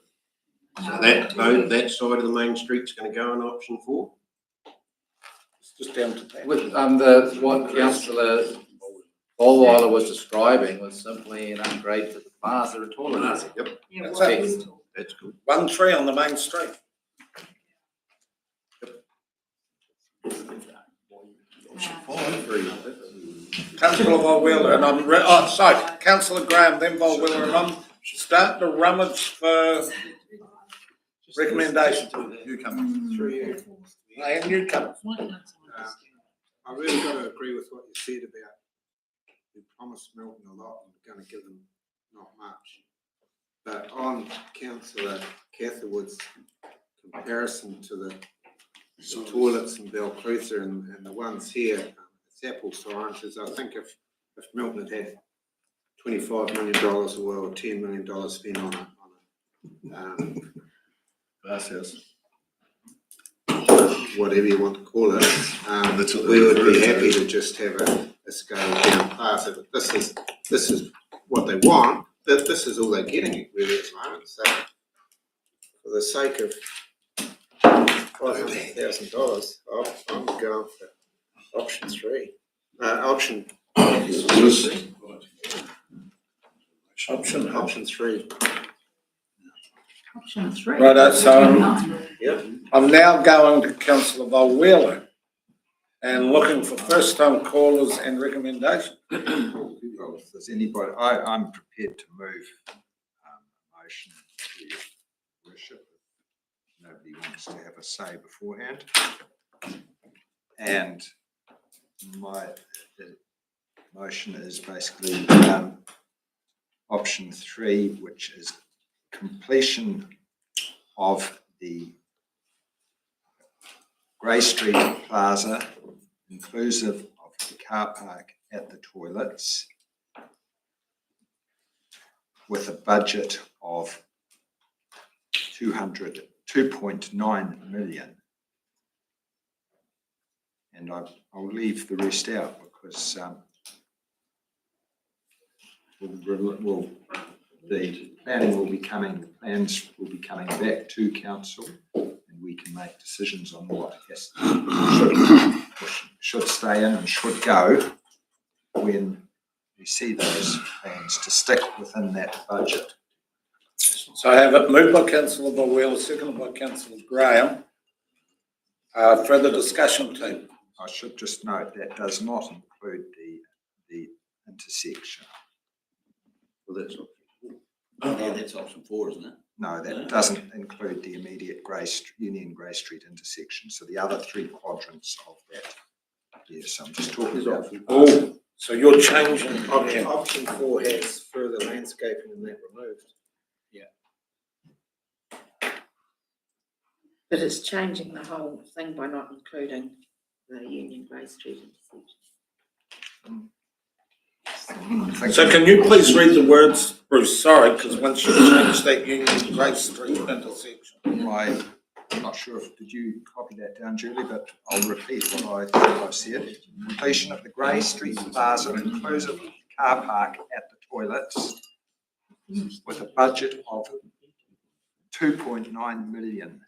So that road, that side of the main street's gonna go in option 4? It's just down to that. With, what councillor Bolweiler was describing was simply an upgrade to the plaza and toilets. Yep, Yeah, That's what it. is tall? that's good. 1 tree on the main street. Councillor Volwiller, and Councillor Graham, then Volwiller, and I'm starting to rummage for recommendations. Through you. And newcomers. I really got to agree with what you said about we promised Milton a lot and we're going to give them not much. But on councillor Catherwood's comparison to the toilets in Belcruitha and the ones here, it's apples to oranges. I think if Milton had $25 million or $10 million spent on it, Glass house. whatever you want to call it, we would be happy to just have a scaled down plaza. But this is what they want. This is all they're getting really at the moment. So for the sake of $500,000, I'm going for option 3. Option 3. Option 3. Option 3. Right, so Yep. I'm now going to Councillor Volwiller and looking for first-time callers and recommendations. Well, if there's anybody, I'm prepared to move a motion to worship. Nobody wants to have a say beforehand. And my motion is basically option 3, which is completion of the Grey Street Plaza, inclusive of the car park at the toilets, with a budget of 2.9 million. And I'll leave the rest out because the plans will be coming back to council, and we can make decisions on what should stay in and should go when we see those plans to stick within that budget. So I have it moved by Councillor Volwiller, seconded by Councillor Graham. Further discussion, team. I should just note that does not include the intersection. Well, that's option 4, isn't it? No, that doesn't include the immediate Union Grey Street intersection. So the other 3 quadrants of that. Yes, I'm just talking about. Oh, so you're changing. Okay. Option 4 has further landscaping and that removed. But it's changing the whole thing by not including the Union Grey Street intersection. So can you please read the words, Bruce? Sorry, because once you change that Union Grey Street intersection. I'm not sure did you copy that down, Julie, but I'll repeat what I've said. Completion of the Grey Street Plaza, inclusive car park at the toilets, with a budget of $2.9 million.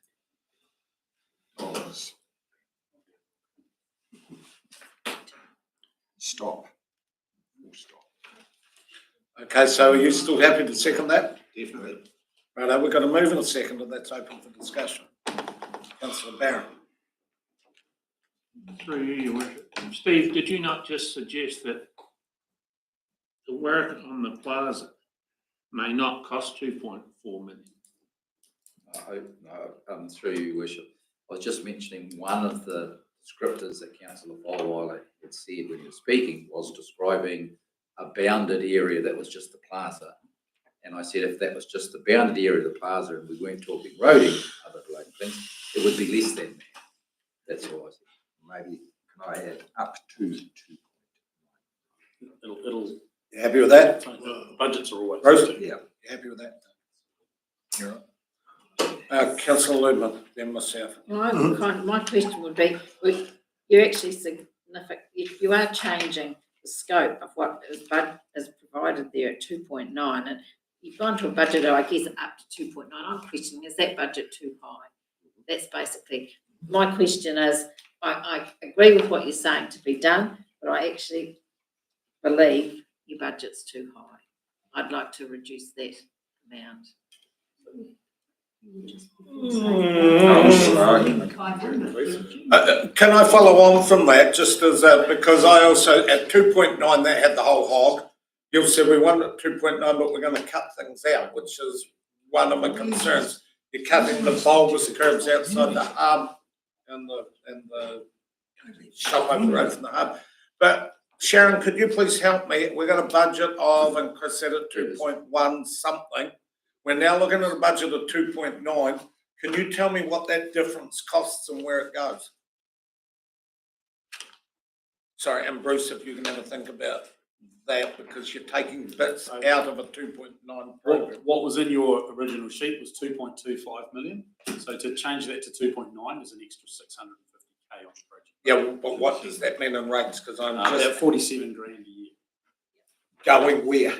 Stop. Full stop. Okay, so are you still happy to second that? Definitely. Right, we've got a move and a second, and that's open for discussion. Councillor Barron. Through you, Your Worship. Steve, did you not just suggest that the work on the plaza may not cost 2.4 million? No, through you, Your Worship. I was just mentioning one of the descriptors that Councillor Bolweiler had said when he was speaking was describing a bounded area that was just the plaza. And I said if that was just the bounded area of the plaza and we weren't talking roading, other related things, it would be less than that. That's all I said. Maybe can I add up to 2? It'll. You happy with that? Budgets are always. Bruce? Yeah. You happy with that? You're right. Councillor Ludman, then myself. My question would be, you're actually significant, you are changing the scope of what is provided there at 2.9, and you've gone to a budget of, I guess, up to 2.9. I'm questioning, is that budget too high? That's basically, my question is, I agree with what you're saying to be done, but I actually believe your budget's too high. I'd like to reduce that amount. Can I follow on from that, just as, because I also, at 2.9, that had the whole hog. You said we want at 2.9, but we're gonna cut things out, which is one of my concerns. You're cutting the bulbous curves outside the hub and the shop over the road from the hub. But Sharon, could you please help me? We've got a budget of, and Chris said at 2.1 something. We're now looking at a budget of 2.9. Can you tell me what that difference costs and where it goes? Sorry, and Bruce, if you can have a think about that, because you're taking bits out of a 2.9 program. What was in your original sheet was 2.25 million. So to change that to 2.9 is an extra 650K on the project. Yeah, but what does that mean in rates? Because I'm About just 47 grand a year. going where?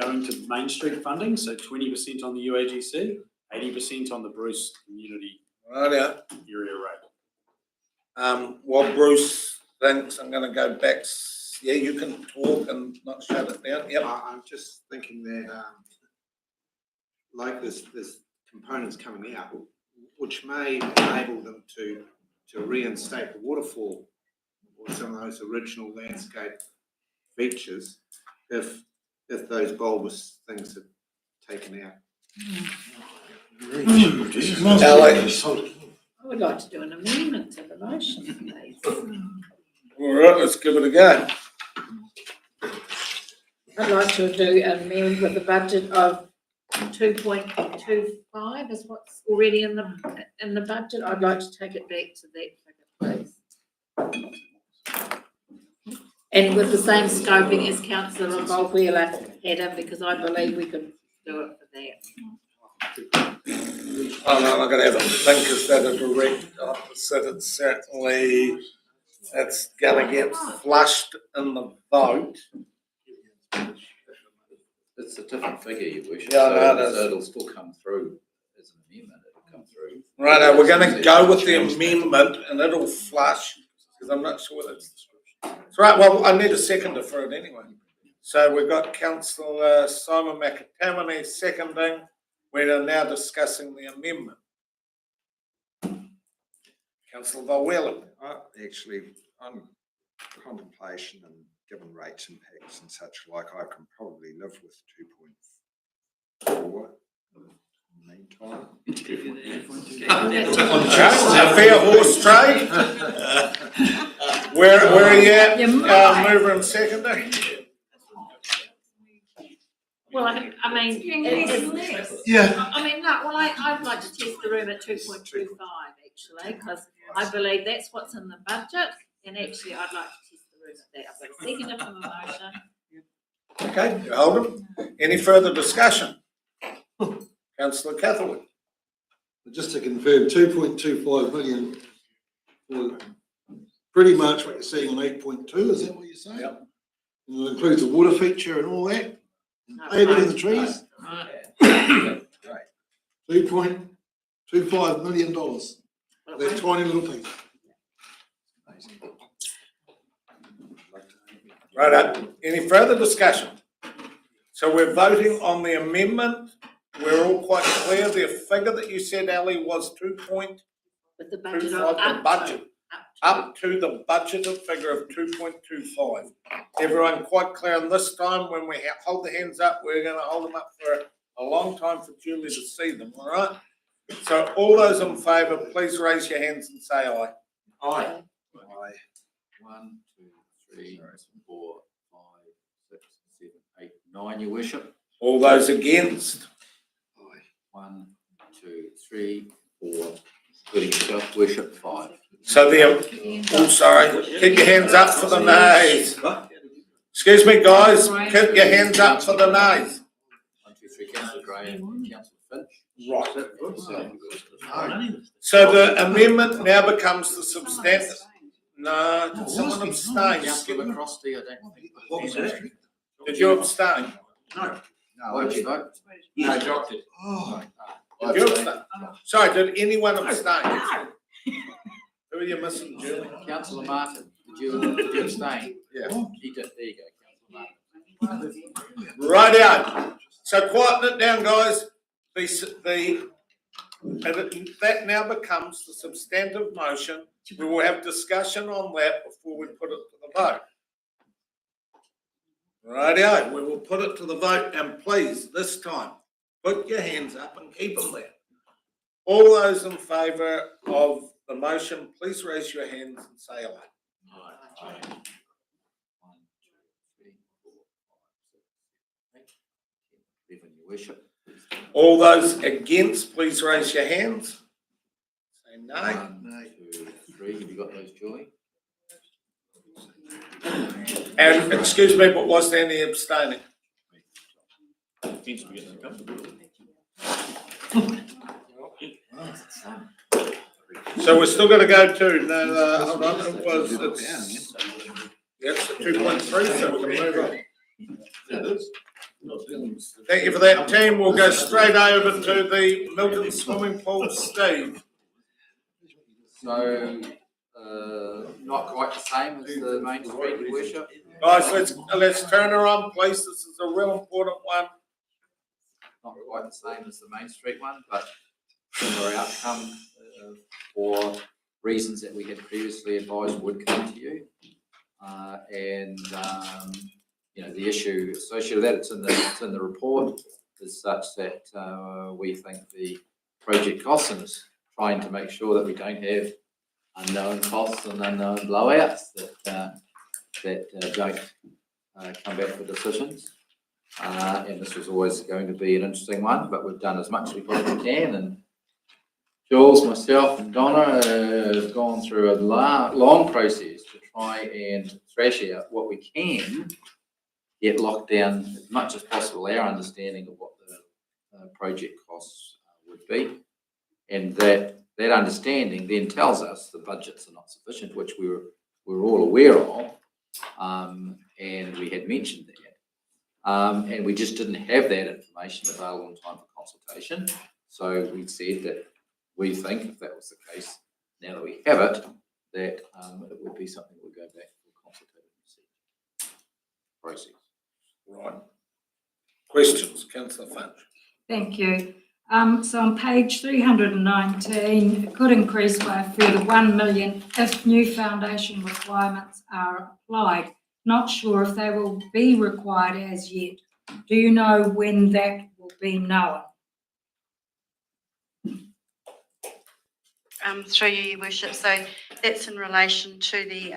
Going to Main Street funding, so 20% on the UAGC, 80% on the Bruce Community Right out. Area Rate. What Bruce thinks, I'm gonna go back. Yeah, you can talk and not shut it down. Yep. I'm just thinking that, like there's components coming out, which may enable them to reinstate the waterfall or some of those original landscape features if those bulbous things are taken out. I would like to do an amendment to the motion, please. All right, let's give it a go. I'd like to do an amendment with a budget of 2.25 is what's already in the budget. I'd like to take it back to that figure, please. And with the same scoping as Councillor Bolt-Wheeler had in, because I believe we could do it for that. Oh, no, I'm gonna have a think, is that a direct opposite? It's certainly, it's gonna get flushed in the vote. It's a different figure, Your Worship. Yeah, no, it is. So it'll still come through as an amendment, it'll come through. Right, we're gonna go with the amendment and it'll flush, because I'm not sure that's. Right, well, I need a seconder for it anyway. So we've got Councillor Simon McAtamaney seconding. We are now discussing the amendment. Councillor Bolt-Wheeler. Actually, on contemplation and given rates impacts and such like, I can probably live with 2.4 in the meantime. A fair horse trade. Where are you at, mover and seconder? Well, I mean, Yeah. I mean, no, well, I'd like to test the room at 2.25 actually, because I believe that's what's in the budget, and actually I'd like to test the room at that. I've got a second for the motion. Okay, hold them. Any further discussion? Councillor Catherwood. Just to confirm, 2.25 million for pretty much what you're seeing on 8.2, is that what you're saying? Yep. And it includes the water feature and all that? Paving in the trees? $2.25 million. That tiny little piece. Right, any further discussion? So we're voting on the amendment. We're all quite clear. The figure that you said, Ali, was 2.25, With the budget the budget, up to the budgeted figure of 2.25. Everyone quite clear? And this time, when we hold the hands up, we're going to hold them up for a long time for Julie to see them, all right? So all those in favour, please raise your hands and say aye. Aye. Aye. 1, 2, 3, 4, 5, 6, 7, 8, 9, Your Worship. All those against? 1, 2, 3, 4, including yourself, Worship, 5. So oh, sorry, keep your hands up for the nays. Excuse me, guys, keep your hands up for the nays. 1, 2, 3, Councillor Graham, Councillor Finch. Right. So the amendment now becomes the substantive. No, did someone abstain? Councillor Crossty, I don't think. What was that? Did you abstain? No. What did you vote? Yes. dropped it. Oh. I Did you abstained. abstain? Sorry, did anyone abstain? Who are you missing, Julie? Councillor Martin, did you abstain? Yeah. He did, there you go, Councillor Martin. Rightio. So quieten it down, guys. That now becomes the substantive motion. We will have discussion on that before we put it to the vote. Rightio, we will put it to the vote, and please, this time, put your hands up and keep them there. All those in favour of the motion, please raise your hands and say aye. Aye. 1, 2, 3, 4, 5, 6, 7, 8, 11, your worship. All those against, please raise your hands. Say no. 1, 2, 3, have you got those, Julie? And excuse me, but was there any abstaining? Seems to be getting uncomfortable. So we're still going to go to, no, hold on, it's 2.3, so we can move on. Thank you for that, team. We'll go straight over to the Milton swimming pool. Steve. So, not quite the same as the main street, your worship. Guys, let's turn her on, please. This is a real important one. Not quite the same as the Main Street one, but similar outcome for reasons that we had previously advised would come to you. You know, the issue associated with that, it's in the report, is such that we think the project costs, and is trying to make sure that we don't have unknown costs and unknown blowouts that don't come back for decisions. And this was always going to be an interesting one, but we've done as much as we possibly can. And Jules, myself, and Donna have gone through a long process to try and thrash out what we can get locked down as much as possible, our understanding of what the project costs would be. And that understanding then tells us the budgets are not sufficient, which we were all aware of, and we had mentioned that. And we just didn't have that information available in time for consultation. So we said that we think, if that was the case, now that we have it, that it would be something we'll go back to consultative process. Right. Questions, Councillor Funch? Thank you. So on page 319, it could increase by a further 1 million if new foundation requirements are applied. Not sure if they will be required as yet. Do you know when that will be known? Through you, Your Worship. So that's in relation to the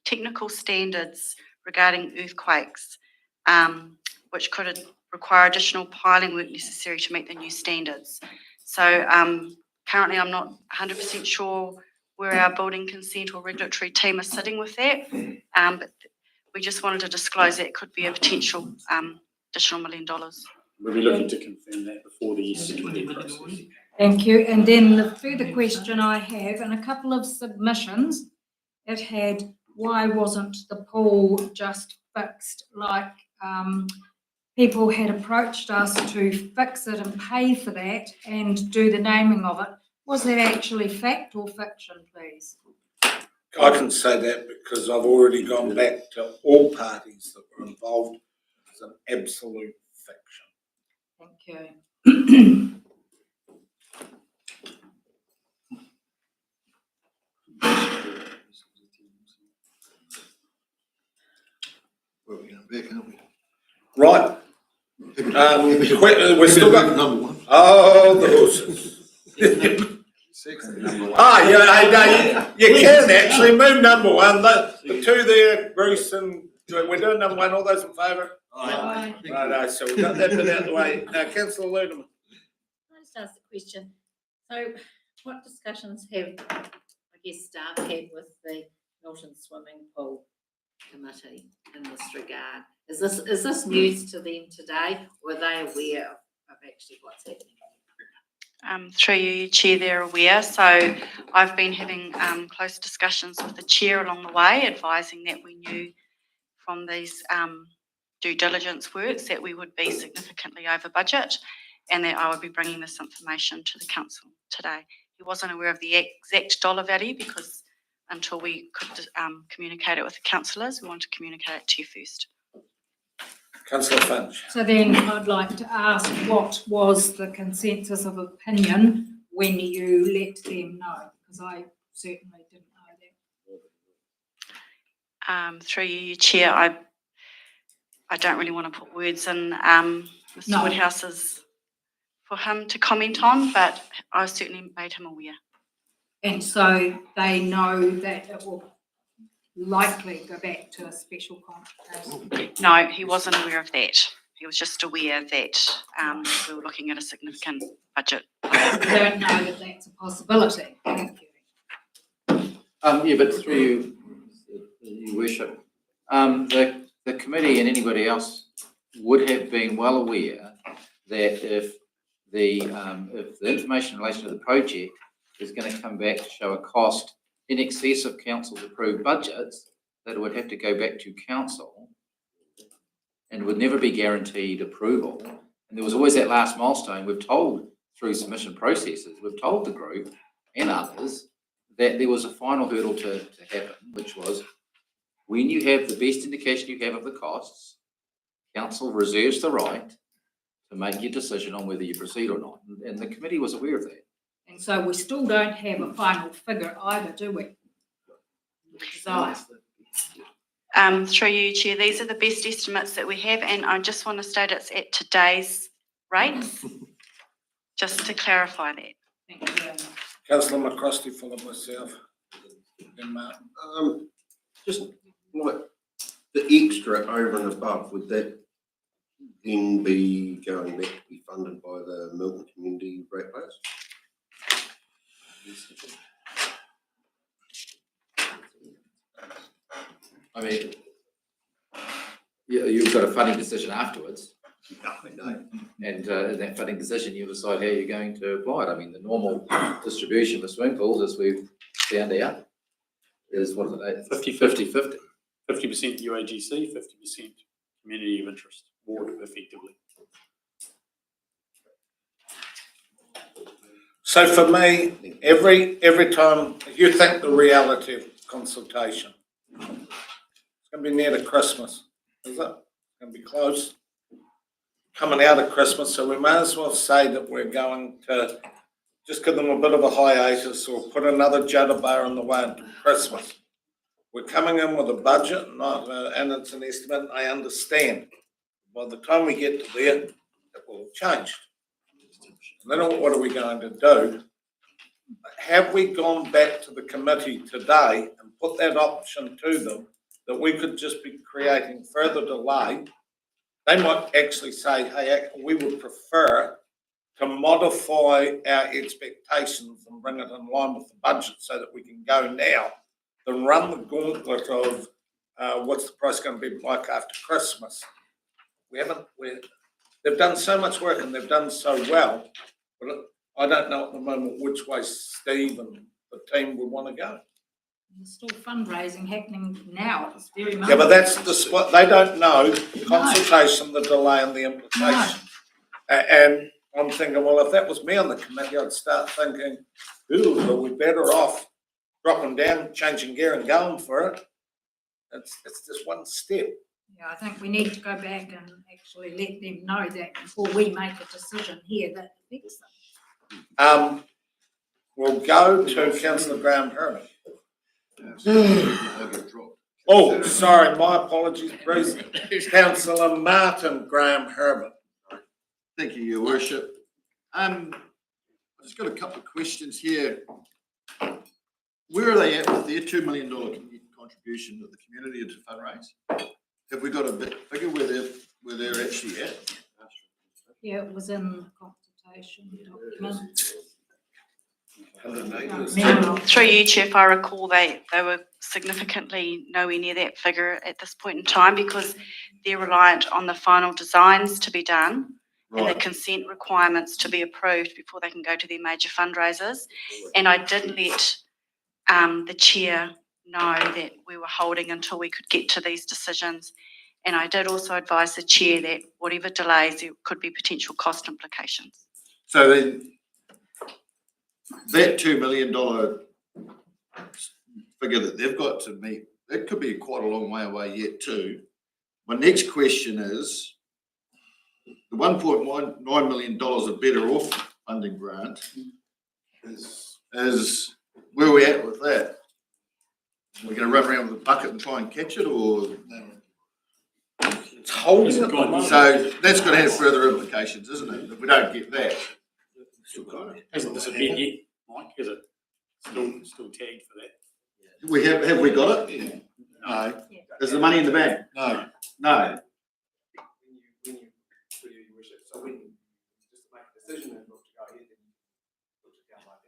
technical standards regarding earthquakes, which could require additional piling work necessary to meet the new standards. So currently I'm not 100% sure where our building consent or regulatory team is sitting with that, but we just wanted to disclose that could be a potential additional $1 million. We'll be looking to confirm that before the SC20 process. Thank you. And then the further question I have, in a couple of submissions, it had, why wasn't the pool just fixed? Like people had approached us to fix it and pay for that and do the naming of it. Was that actually fact or fiction, please? I can say that because I've already gone back to all parties that were involved. It's an absolute fiction. Thank you. Well, we're going back, aren't we? Right. We're still got number one. Oh, the horses. You can actually move number one. The two there, Bruce and we're doing number one. All those in favour? Aye. Right, so we've got that bit out of the way. Now, Councillor Ludeman. Can I just ask the question? So what discussions have, I guess, staff had with the Milton Swimming Pool Committee in this regard? Is this news to them today, or are they aware of actually what's happening? Through you, Chair, they're aware. So I've been having close discussions with the Chair along the way, advising that we knew from these due diligence works, that we would be significantly over budget and that I would be bringing this information to the council today. He wasn't aware of the exact dollar value because until we could communicate it with the councillors, we want to communicate it to you first. Councillor Finch. So then I'd like to ask, what was the consensus of opinion when you let them know? Because I certainly didn't know that. Through you, Chair, I don't really want to put words in Mr. No. Woodhouse's for him to comment on, but I certainly made him aware. And so they know that it will likely go back to a special consultation. No, he wasn't aware of that. He was just aware that we were looking at a significant budget. You don't know that that's a possibility. Thank you. Yeah, but through you, Worship, the committee and anybody else would have been well aware that if the information in relation to the project is going to come back to show a cost in excess of council's approved budgets, that it would have to go back to council and would never be guaranteed approval. And there was always that last milestone. We've told through submission processes, we've told the group and others that there was a final hurdle to happen, which was when you have the best indication you have of the costs, council reserves the right to make your decision on whether you proceed or not. And the committee was aware of that. And so we still don't have a final figure either, do we? Desire. Through you, Chair, these are the best estimates that we have, and I just want to state it's at today's rates, just to clarify that. Thank you very much. Councillor McCrosty, followed myself. Then Mark. Just like the extra over and above, would that then be going back to be funded by the Milton Community ratepayers? I mean, you've got a funding decision afterwards. And in that funding decision, you decide how you're going to apply it. I mean, the normal distribution for swimming pools, as we've found out, is what is it? 50-50. 50% UAGC, 50% community of interest, ward effectively. So for me, every time you think the reality of consultation, it's going to be near to Christmas, is it? It's going to be close. Coming out of Christmas, so we may as well say that we're going to just give them a bit of a hiatus or put another judder in the way until Christmas. We're coming in with a budget, and it's an estimate, I understand. By the time we get to there, it will have changed. And then what are we going to do? Have we gone back to the committee today and put that option to them that we could just be creating further delay? They might actually say, hey, we would prefer to modify our expectations and bring it in line with the budget so that we can go now than run the gauntlet of what's the price going to be like after Christmas. They've done so much work and they've done so well, but I don't know at the moment which way Steve and the team would want to go. There's still fundraising happening now. It's very much. Yeah, but that's what they don't know, the consultation, the delay and the implication. And I'm thinking, well, if that was me on the committee, I'd start thinking, ooh, are we better off dropping down, changing gear and going for it? It's just one step. Yeah, I think we need to go back and actually let them know that before we make a decision here that affects them. We'll go to Councillor Graham Herman. Oh, sorry, my apologies, Bruce. Councillor Martin Graham Herbert. Thank you, Your Worship. I've just got a couple of questions here. Where are they at with their $2 million contribution to the community to fundraise? Have we got a bit figure where they're actually at? Yeah, it was in the consultation document. Through you, Chair, if I recall, they were significantly nowhere near that figure at this point in time because they're reliant on the final designs to be done and the consent requirements to be approved before they can go to their major fundraisers. And I did let the Chair know that we were holding until we could get to these decisions. And I did also advise the chair that whatever delays, there could be potential cost implications. So then, that $2 million figure that they've got to meet, that could be quite a long way away yet too. My next question is, the $1.9 million of Better Off funding grant is where are we at with that? We're going to run around with a bucket and try and catch it, or? It's holding at the moment. So that's going to have further implications, isn't it? If we don't get that. Hasn't disappeared yet, Mike, is it? Still tagged for that. Have we got it? No. Is the money in the bank? No. No. So when, just to make a decision and look to go ahead and look to go like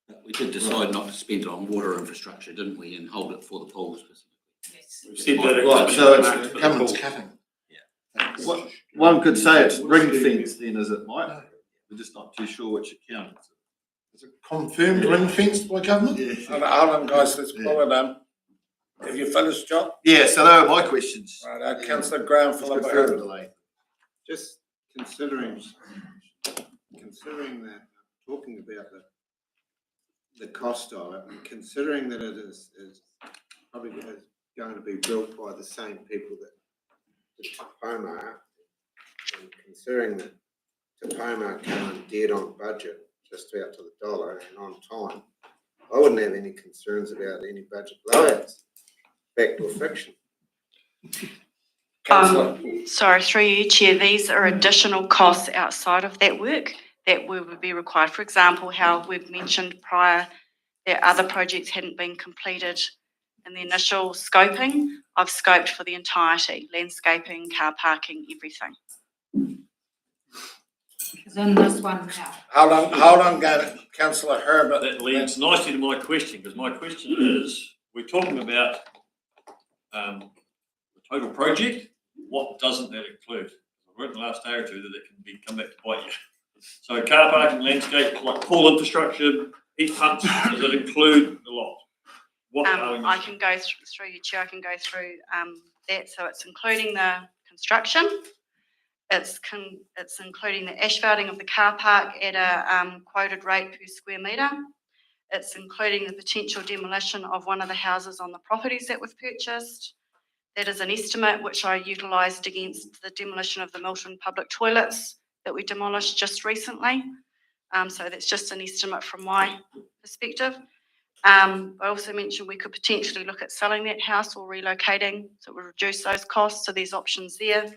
that. We did decide not to spend it on water infrastructure, didn't we, and hold it for the pool specifically. We've said that. Right, so it's for the Government's pool. cutting. One could say it's ring fence then, is it, Mike? We're just not too sure which account it's in. Is it confirmed ring fenced by government? Yeah. Hold on, guys, let's pull it on. Have you finished, John? Yeah, so they were my questions. Right, councillor Graham, Just follow got by further her. delay. Just considering that, talking about the cost of it, and considering that it is probably going to be built by the same people that the Tacoma are, and considering that Tacoma came in dead on budget, just about to the dollar and on time, I wouldn't have any concerns about any budget blowouts, fact or fiction. Sorry, through you, Chair, these are additional costs outside of that work that would be required. For example, how we've mentioned prior that other projects hadn't been completed in the initial scoping. I've scoped for the entirety, landscaping, car parking, everything. Is in this one now. Hold on, councillor Herbert. That leads nicely to my question, because my question is, we're talking about the total project. What doesn't that include? I've heard in the last day or two that it can come back to bite you. So car parking, landscape, like pool infrastructure, heat pumps, does it include a lot? What are we I can go through you, Chair, I can go through that. So it's including the construction. It's including the asphalting of the car park at a quoted rate per square metre. It's including the potential demolition of one of the houses on the properties that we've purchased. That is an estimate which I utilised against the demolition of the Milton public toilets that we demolished just recently. So that's just an estimate from my perspective. I also mentioned we could potentially look at selling that house or relocating, so it would reduce those costs. So there's options there.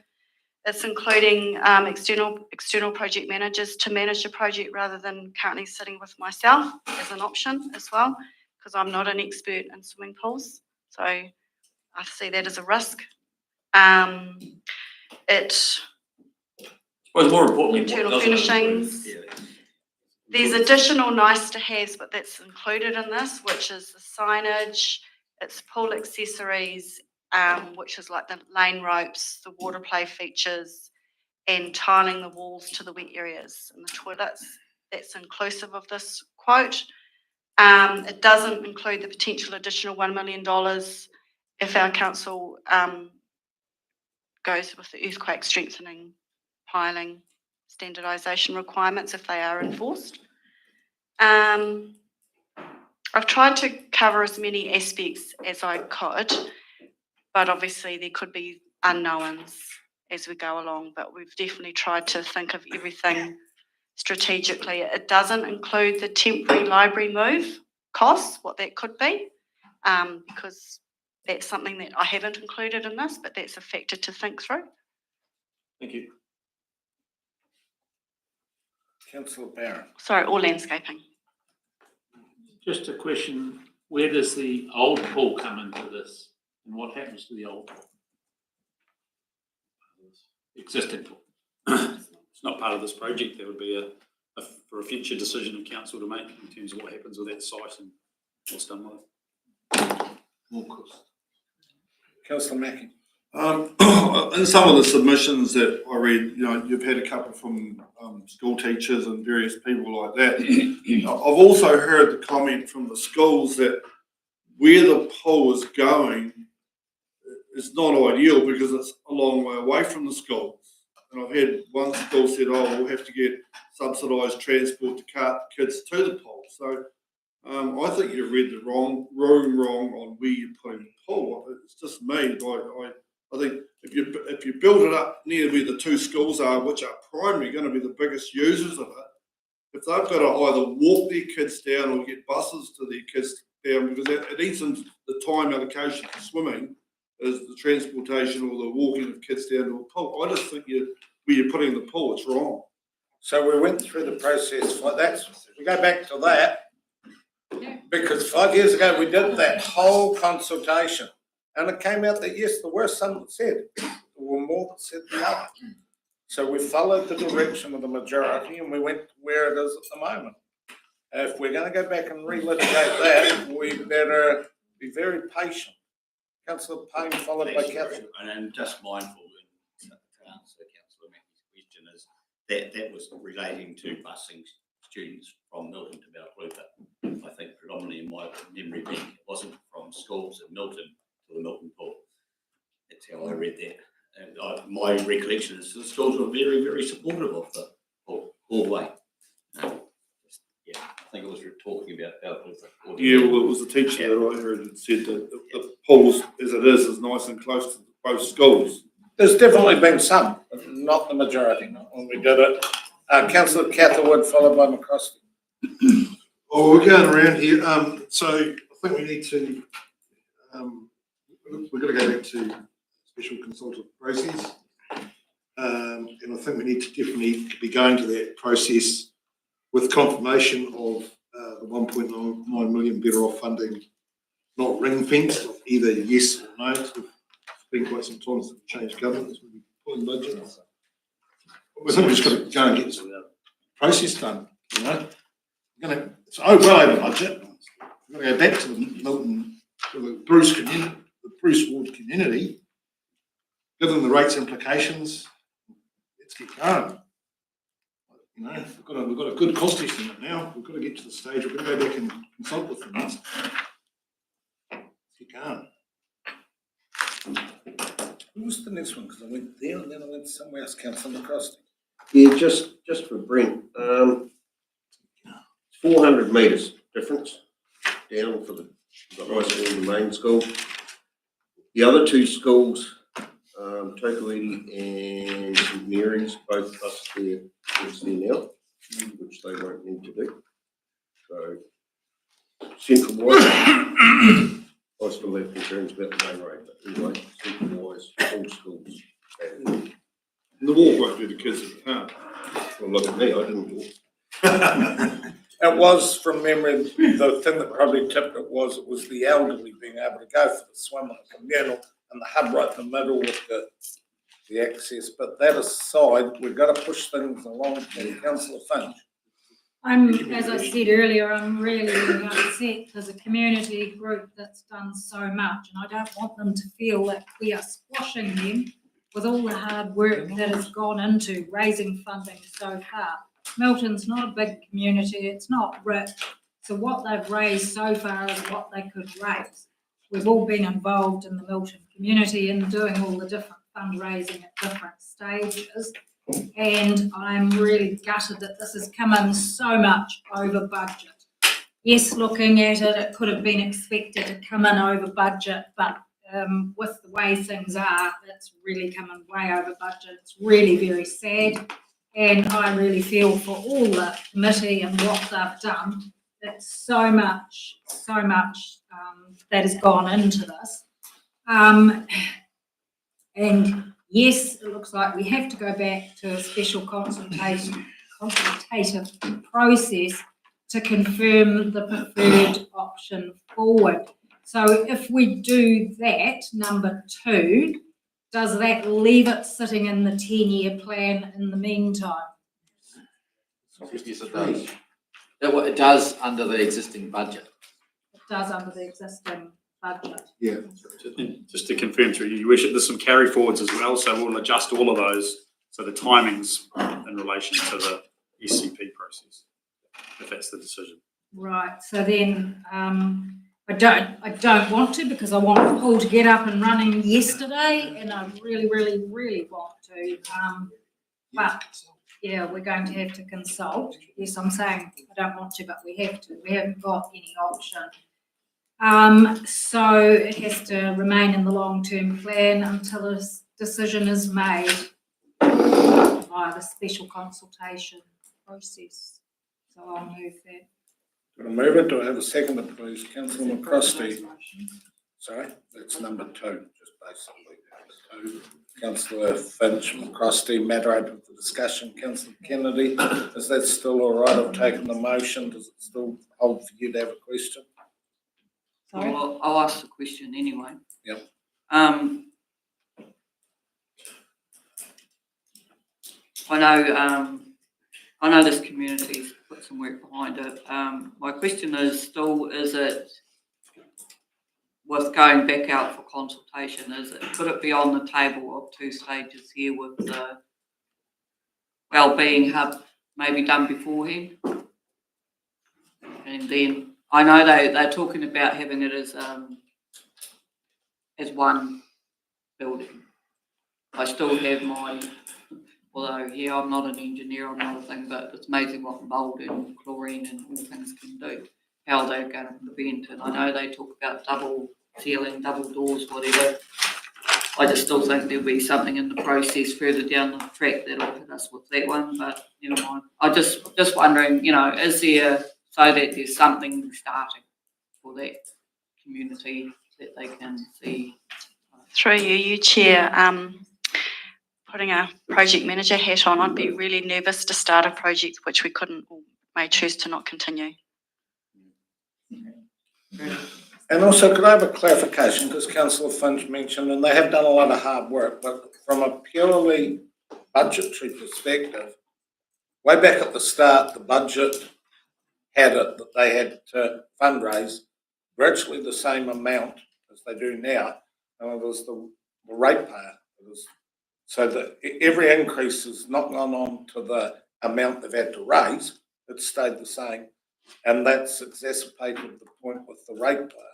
It's including external project managers to manage the project rather than currently sitting with myself as an option as well, because I'm not an expert in swimming pools. So I see that as a risk. more importantly, Internal furnishings. There's additional nice to haves, but that's included in this, which is the signage, it's pool accessories, which is like the lane ropes, the water play features, and tiling the walls to the wet areas and the toilets. That's inclusive of this quote. It doesn't include the potential additional $1 million if our council goes with the earthquake strengthening, piling, standardisation requirements if they are enforced. I've tried to cover as many aspects as I could, but obviously there could be unknowns as we go along, but we've definitely tried to think of everything strategically. It doesn't include the temporary library move costs, what that could be, because that's something that I haven't included in this, but that's a factor to think through. Thank you. Councillor Barron. Sorry, or landscaping. Just a question, where does the old pool come into this? And what happens to the old pool? Existing pool. It's not part of this project. There would be for a future decision of council to make in terms of what happens with that site and what's done with it. More cost. Councillor Mackie. In some of the submissions that I read, you've had a couple from school teachers and various people like that. I've also heard the comment from the schools that where the pool is going is not ideal because it's a long way away from the schools. And I've had one school said, oh, we'll have to get subsidised transport to cart kids to the pool. So I think you've read the room wrong on where you're putting the pool. It's just me. I think if you build it up near where the two schools are, which are primarily going to be the biggest users of it, if they've got to either walk their kids down or get buses to their kids down, because it eats into the time allocation for swimming, is the transportation or the walking of kids down to a pool. I just think where you're putting the pool, it's wrong. So we went through the process for that. We go back to that. Because 5 years ago, we did that whole consultation and it came out that yes, there were some that said, there were more that said the other. So we followed the direction of the majority and we went where it is at the moment. If we're going to go back and relitigate that, we better be very patient. Councillor Payne, followed by Councillor. And I'm just mindful to answer Councillor Mackey's question is that was relating to busing students from Milton to Mount Clutha. I think predominantly in my memory being it wasn't from schools in Milton to the Milton pool. That's how I read that. And my recollection is the schools were very, very supportive of the pool all the way. Yeah, I think it was talking about Mount Clutha. Yeah, well, it was the teacher that I heard that said that the pools, as it is nice and close to both schools. There's definitely been some, but not the majority when we did it. Councillor Catherwood, followed by McCroskey. Oh, we're going around here. So I think we need to, we've got to go back to special consultative process. And I think we need to definitely be going to that process with confirmation of the 1.9 million better off funding, not ring fenced, either yes or no. It's been quite some time since we changed governments, we'll be pulling budgets. I think we've just got to go and get the process done, you know. It's well over budget. We've got to go back to the Milton, to the Bruce community, the Bruce Ward community, give them the rates implications. Let's get going. You know, we've got a good cost estimate now. We've got to get to the stage. We're going to go back and consult with them. Let's get going. Who was the next one? Because I went there and then I went somewhere else. Councillor McCroskey. Yeah, just for Brent, 400 metres difference down for the high school and the main school. The other two schools, Tokoedi and St Mary's, both bus their kids there now, which they won't need to do. So central wise, I still have concerns about the main road, but anyway, central wise, all schools. And the walk won't do the kids at the car. Well, look at me, I didn't walk. It was, from memory, the thing that probably tipped it was the elderly being able to go for the swim and the communal and the hub right in the middle with the access. But that aside, we've got to push things along. Councillor Finch. As I said earlier, I'm really upset. There's a community group that's done so much and I don't want them to feel that we are squashing them with all the hard work that has gone into raising funding so far. Milton's not a big community, it's not rich. So what they've raised so far is what they could raise. We've all been involved in the Milton community in doing all the different fundraising at different stages. And I'm really gutted that this has come in so much over budget. Yes, looking at it, it could have been expected to come in over budget, but with the way things are, it's really coming way over budget. It's really very sad. And I really feel for all the committee and what they've done. It's so much that has gone into this. And yes, it looks like we have to go back to a special consultative process to confirm the preferred option forward. So if we do that, number 2, does that leave it sitting in the 10-year plan in the meantime? Yes, it does. It does under the existing budget. It does under the existing budget. Yeah. Just to confirm through you, wish there's some carry forwards as well, so we'll adjust all of those. So the timings in relation to the SCP process, if that's the decision. Right, so then, I don't want to because I want the pool to get up and running yesterday, and I really, really, really want to. But yeah, we're going to have to consult. Yes, I'm saying I don't want to, but we have to. We haven't got any option. So it has to remain in the long-term plan until a decision is made via the special consultation process. So I'll move that. Got to move it. Do I have a second, please? Councillor McCrosty. Sorry, that's number 2, just basically. 2. Councillor Finch, McCrosty, moderator of the discussion. Councillor Kennedy, is that still all right? I've taken the motion. Does it still hold for you to have a question? Sorry? Well, I'll ask the question anyway. Yep. I know this community's put some work behind it. My question is still, is it with going back out for consultation, could it be on the table of 2 stages here with the wellbeing hub maybe done beforehand? And then I know they're talking about having it as one building. I still have my, although yeah, I'm not an engineer on another thing, but it's amazing what mould and chlorine and all things can do, how they're going to prevent it. I know they talk about double ceiling, double doors, whatever. I just still think there'll be something in the process further down the track that'll hit us with that one, but never mind. I just wondering, is there, so that there's something starting for that community that they can see. Through you, Chair, putting a project manager hat on, I'd be really nervous to start a project which we couldn't or may choose to not continue. And also, could I have a clarification, because Councillor Finch mentioned, and they have done a lot of hard work, but from a purely budgetary perspective, way back at the start, the budget had it that they had to fundraise virtually the same amount as they do now, and it was the ratepayer. So that every increase has not gone on to the amount they've had to raise, it's stayed the same, and that's exacerbated the point with the ratepayer.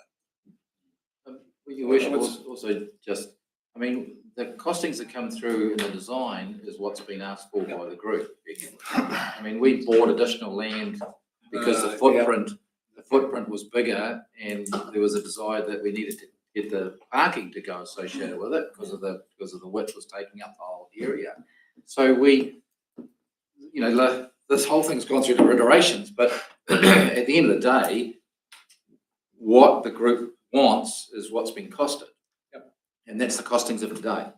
Your worship, also just, I mean, the costings that come through in the design is what's been asked for by the group. I mean, we bought additional land because the footprint was bigger, and there was a desire that we needed to get the parking to go associated with it because of the width was taking up the whole area. So we, this whole thing's gone through different iterations, but at the end of the day, what the group wants is what's been costed. Yep. And that's the costings of today.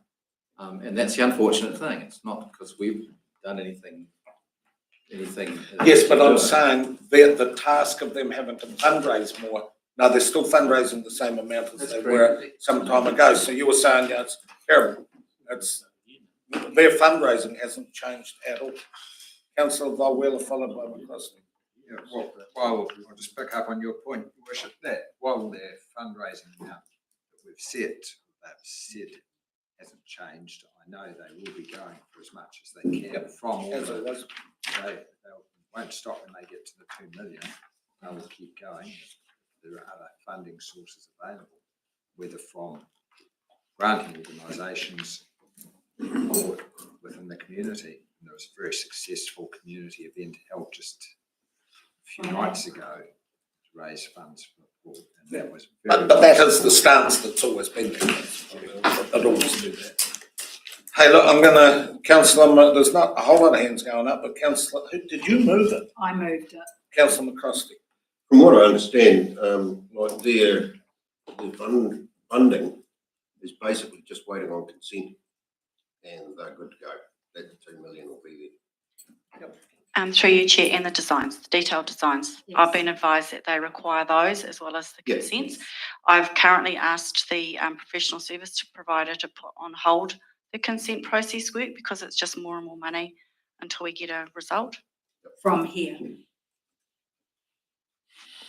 And that's the unfortunate thing. It's not because we've done anything. Yes, but I'm saying the task of them having to fundraise more. No, they're still fundraising the same amount as they were some time ago. So you were saying, yeah, it's terrible. Their fundraising hasn't changed at all. Councillor Volwiller, followed by McCroskey. Yeah, well, I'll just pick up on your point, Your Worship, that while their fundraising amount that they've said hasn't changed, I know they will be going for as much as they can from all they won't stop when they get to the 2 million. They will keep going. There are other funding sources available, whether from granting organisations or within the community. And there was a very successful community event held just a few nights ago to raise funds for the poor, and that was very but that is the stance that's always been there. I'd always do that. Hey, look, I'm going to, Councillor, there's not a whole lot of hands going up, but Councillor, did you move it? I moved it. Councillor McCrosky. From what I understand, like their funding is basically just waiting on consent, and they're good to go. That 2 million will be there. Yep. Through you, Chair, and the designs, the detailed designs. Yes. I've been advised that they require those as well as the consents. Yes. I've currently asked the professional service provider to put on hold the consent process work because it's just more and more money until we get a result. From here.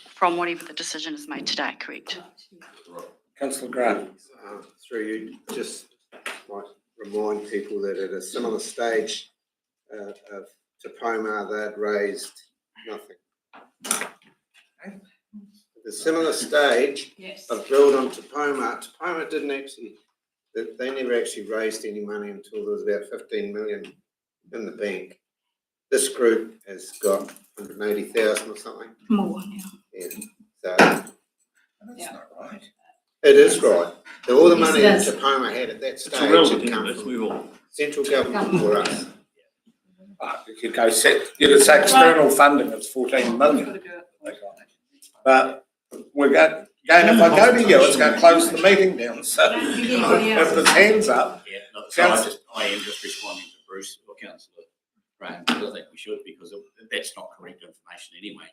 From whatever the decision is made today, correct? Councillor Grant. Through you, just might remind people that at a similar stage of Topoma, they'd raised nothing. the similar stage Yes. of build on Tupoma. Tupoma didn't actually, they never actually raised any money until there was about 15 million in the bank. This group has got 180,000 or something. More now. Yeah, so That's not right. it is right. All the Yes, money it that is. Tupoma had at that It's stage irrelevant, had isn't it? come Let's from move on. central government or us. You could go you'd say external funding, it's 14 million. But we're going, again, if I go to you, it's going to close the meeting down, so if there's hands up. Yeah, no, so I am just responding to Bruce or Councillor Graham, because I think we should, because that's not correct information anyway.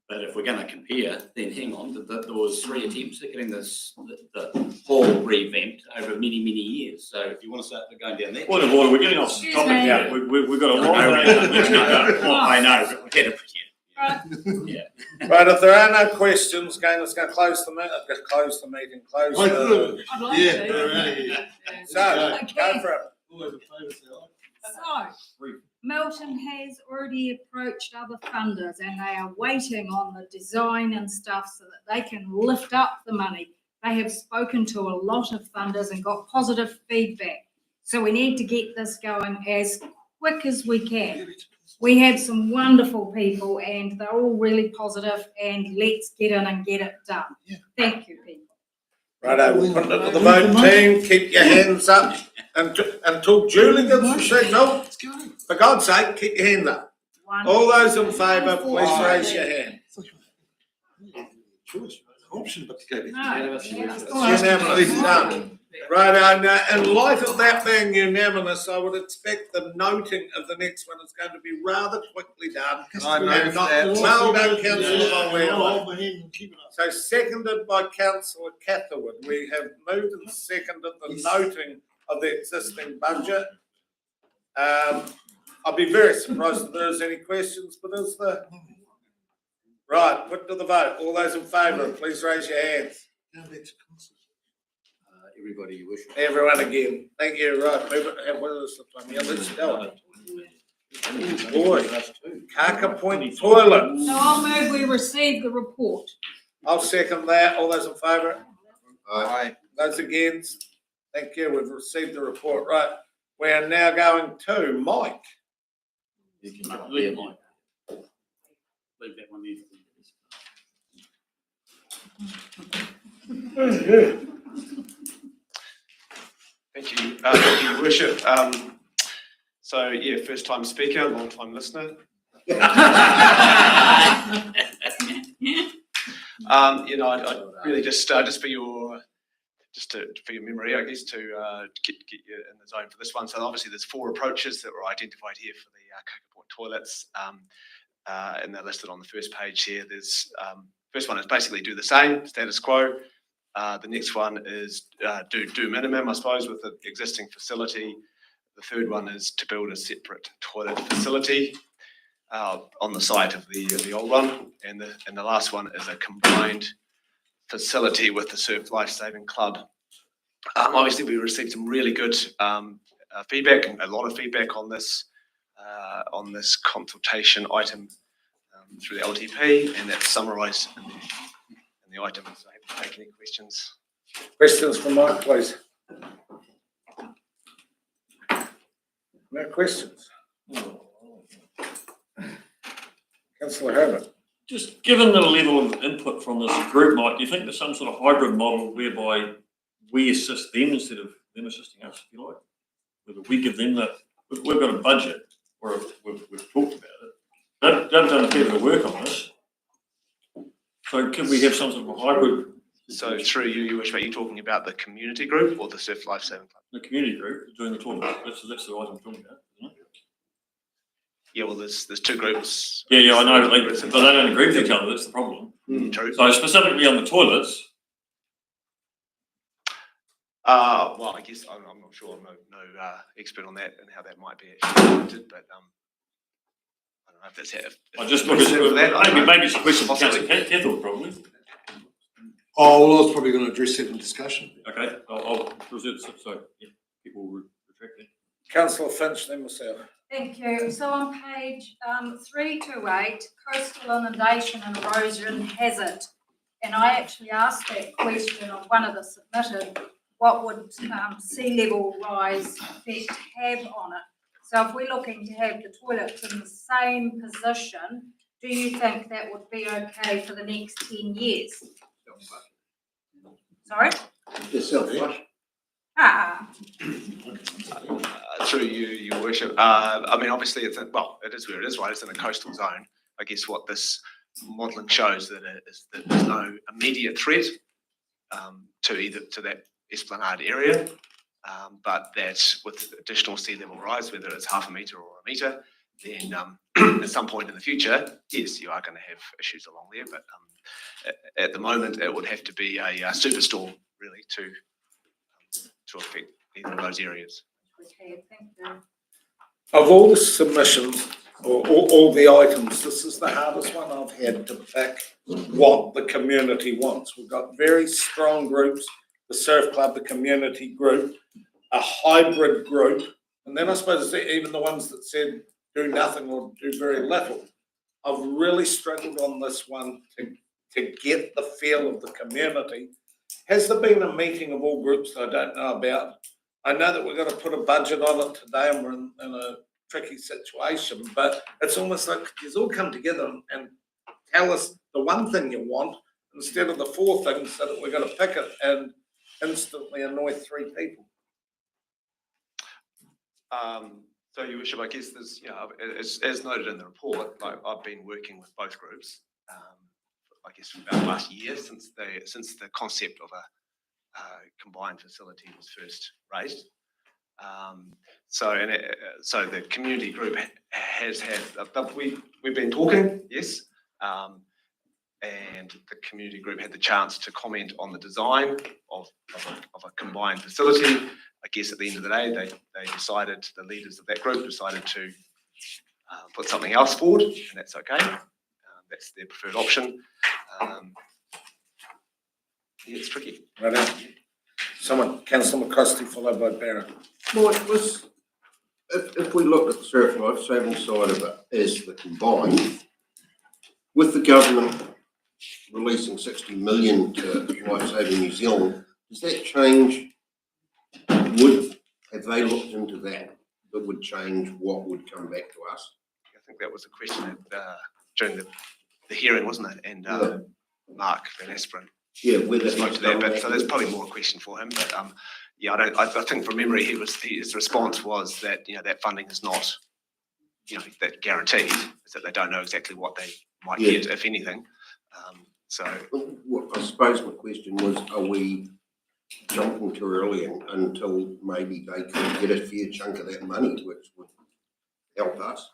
But if we're going to compare, then hang on, there was 3 attempts at getting the hall revamped over many, many years. So if you want to start going down there. Point of order, we're getting off the topic now. We've got a lot of. I know, but we're headed for you. Yeah. Right, if there are no questions, again, it's going to close the meeting, close the meeting, close the. I'd like Yeah, to. we're out of here. So, Okay. go for it. Always a favour, Sally. So, Milton has already approached other funders and they are waiting on the design and stuff so that they can lift up the money. They have spoken to a lot of funders and got positive feedback. So we need to get this going as quick as we can. We have some wonderful people and they're all really positive and let's get in and get it done. Thank you, people. Righto, we'll put it to the vote team, keep your hands up until Julie gives the signal. For God's sake, keep your hands up. All those in favour, please raise your hand. Choice, option, but to go. It's unanimous, done. Right, in light of that being unanimous, I would expect the noting of the next one is going to be rather quickly done. I know And not- that. Well done, councillor Mulwell. I'll hold my hand and keep it up. So seconded by councillor Catherwood. We have moved and seconded the noting of the existing budget. I'll be very surprised if there's any questions, but is there? Right, put to the vote. All those in favour, please raise your hands. Everybody you wish. Everyone again. Thank you. Right, move it. Have one of this. Yeah, let's go. Boy, Kaka Point toilet. So I'll move we receive the report. I'll second that. All those in favour? Aye. Those against? Thank you. We've received the report. Right. We are now going to Mike. You can leave that one there. Thank you, Your Worship. So, yeah, first time speaker, long time listener. I really just for your memory, I guess, to get you in the zone for this one. So obviously there's 4 approaches that were identified here for the Kaka Point toilets, and they're listed on the first page here. There's first one is basically do the same, status quo. The next one is do minimum, I suppose, with the existing facility. The third one is to build a separate toilet facility on the site of the old one, and the last one is a combined facility with the Surf Lifesaving Club. Obviously, we received some really good feedback, a lot of feedback on this consultation item through the LTP, and that's summarised in the item. So happy to take any questions. Questions from Mike, please. No questions. Councillor Herbert. Just given the level of input from this group, Mike, do you think there's some sort of hybrid model whereby we assist them instead of them assisting us, if you like? Whether we give them we've got a budget, or we've talked about it. They've done a fair bit of work on this. So could we have some sort of a hybrid? So through you, Your Worship, are you talking about the community group or the Surf Lifesaving Club? The community group doing the toilet. That's the item I'm talking about, isn't it? Yeah, well, there's 2 groups. Yeah, I know, but they don't agree with each other. That's the problem. True. So specifically on the toilets. Well, I guess I'm not sure. I'm no expert on that and how that might be actually implemented, but I don't know if that's how. I just look at maybe it's a question for Councillor Cathal, probably. Oh, well, I was probably going to address that in discussion. Okay, I'll reserve it, so yeah, people will retract that. Councillor Finch, then myself. Thank you. So on page 328, coastal inundation and erosion hazard and I actually asked that question of one of the submitted, what would sea level rise effect have on it? So if we're looking to have the toilets in the same position, do you think that would be okay for the next 10 years? Sorry? Yourself, Through you, your worship, I mean, obviously, it is where it is, right? It's in a coastal zone. I guess what this modelling shows that is that there's no immediate threat to that esplanade area, but that with additional sea level rise, whether it's half a metre or a metre, then at some point in the future, yes, you are going to have issues along there. But at the moment, it would have to be a superstorm really to affect either of those areas. Okay, thank you. Of all the submissions, or all the items, this is the hardest one I've had to pick what the community wants. We've got very strong groups, the surf club, the community group, a hybrid group, and then I suppose even the ones that said do nothing or do very little. I've really struggled on this one to get the feel of the community. Has there been a meeting of all groups that I don't know about? I know that we're going to put a budget on it today and we're in a tricky situation, but it's almost like you all come together and tell us the one thing you want instead of the four things, so that we're going to pick it and instantly annoy three people. So, Your Worship, I guess there's, as noted in the report, like I've been working with both groups, I guess for about last year since the concept of a combined facility was first raised. So the community group has had, we've been talking, yes, and the community group had the chance to comment on the design of a combined facility. I guess at the end of the day, they decided, the leaders of that group decided to put something else forward, and that's okay. That's their preferred option. It's tricky. Right now, Councillor McCosty, followed by Barron. Well, if we look at the surf life saving side of it as the combined, with the government releasing 60 million to Life Saving New Zealand, does that change? Have they looked into that would change what would come back to us? I think that was a question during the hearing, wasn't it? And Mark Van Asperen spoke to that, but so there's probably more a question for him. But I think from memory, his response was that that funding is not that guaranteed. Is that they don't know exactly what they might get, if anything. I suppose my question was, are we jumping too early until maybe they could get a fair chunk of that money, which would help us?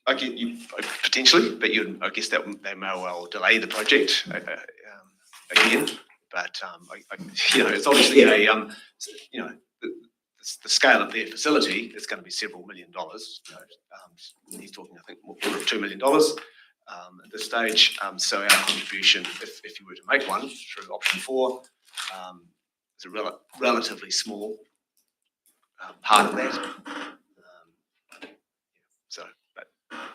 I get you potentially, but I guess that they may well delay the project again. But it's obviously the scale of their facility is going to be several $1 million. He's talking, I think, more than $2 million at this stage. So our contribution, if you were to make one through option 4, is a relatively small part of that.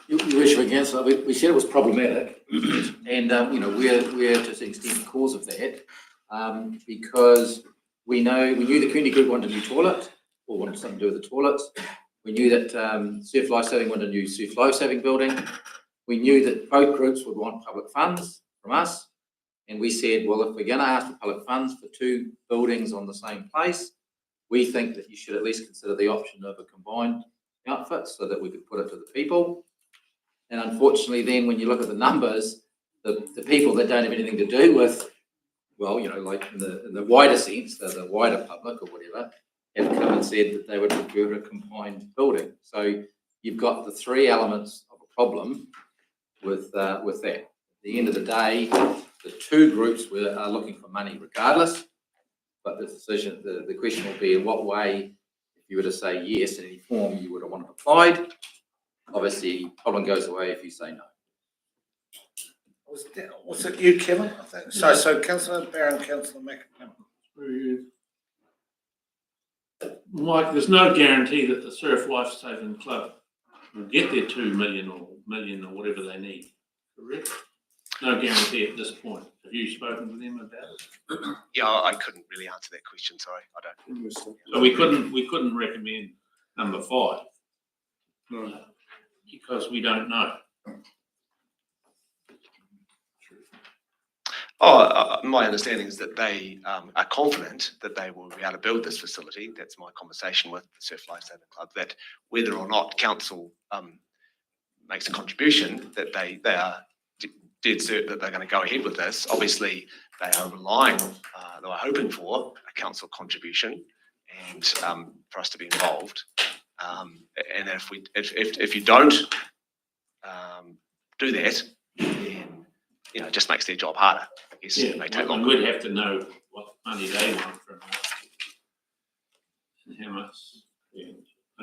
Your Worship, again, so we said it was problematic, and we're to an extent the cause of that, because we knew the community group wanted a new toilet, or wanted something to do with the toilets. We knew that Surf Life Saving wanted a new Surf Life Saving building. We knew that both groups would want public funds from us, and we said, well, if we're going to ask for public funds for 2 buildings on the same place, we think that you should at least consider the option of a combined outfit so that we could put it to the people. And unfortunately, then when you look at the numbers, the people that don't have anything to do with, well, like in the wider sense, the wider public or whatever, have come and said that they would prefer a combined building. So you've got the 3 elements of a problem with that. At the end of the day, the 2 groups are looking for money regardless, but the decision, the question will be in what way, if you were to say yes in any form, you would have wanted applied. Obviously, problem goes away if you say no. Was it you, Kevin? I think so. Councillor Barron, Councillor McIntyre. Mike, there's no guarantee that the Surf Life Saving Club will get their 2 million or million or whatever they need, correct? No guarantee at this point. Have you spoken to them about it? Yeah, I couldn't really answer that question, sorry, I don't. So we couldn't recommend number 5. No. Because we don't know. My understanding is that they are confident that they will be able to build this facility. That's my conversation with the Surf Lifesaving Club, that whether or not council makes a contribution, that they are dead certain that they're going to go ahead with this. Obviously, they are relying, they are hoping for a council contribution and for us to be involved. And if you don't do that, then it just makes their job harder. I guess it may take longer. We'd have to know what money they want from us and how much. Yeah.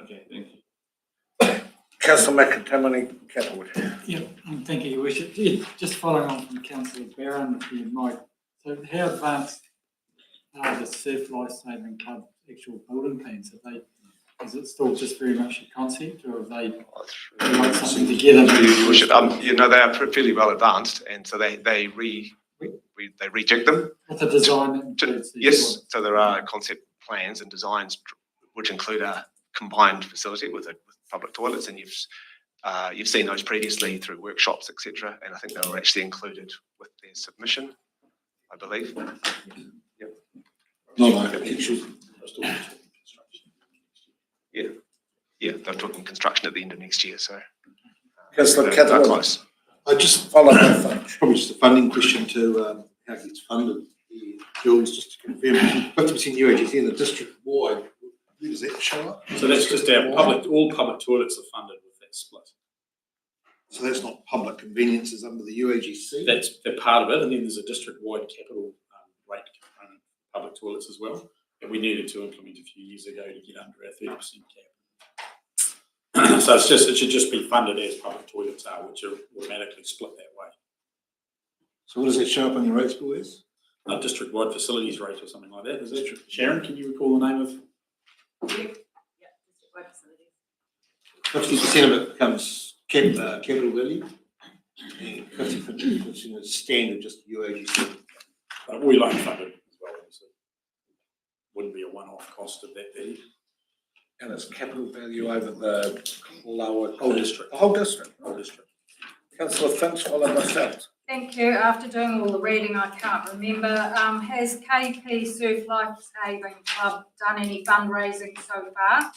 Okay, thank you. Councillor McIntyre, Catherwood. Yeah, thank you, Your Worship. Yeah, just following on from Councillor Barron, if you might. So how advanced are the Surf Lifesaving Club actual building plans? Is it still just very much a concept, or have they put something together? Your Worship, they are fairly well advanced, and so they reject them. With the design? Yes, so there are concept plans and designs which include a combined facility with public toilets, and you've seen those previously through workshops, etc. And I think they were actually included with their submission, I believe. Yep. Not architectural. Yeah, they're talking construction at the end of next year, so. Councillor they're Catherwood. close. I just Follow that. probably just a funding question to how it gets funded. Jules, just to confirm, 50% UAGC in the district wide, where does that show up? So that's just all public toilets are funded with that split. So that's not public conveniences under the UAGC? They're part of it, and then there's a district-wide capital rate component for public toilets as well, that we needed to implement a few years ago to get under our 30% cap. So it should just be funded as public toilets are, which are automatically split that way. So what does that show up on your rates bill as? A district-wide facilities rate or something like that, is it? Sharon, can you recall the name of? District-wide facilities. 50% of it becomes capital value, and 50% is standard, just UAGC. We loan funded as well, so wouldn't be a one-off cost of that value. And it's capital value over the lower. Whole district. The whole district. Whole district. Councillor Finch, followed by Felt. Thank you. After doing all the reading, I can't remember. Has KP Surf Lifesaving Club done any fundraising so far?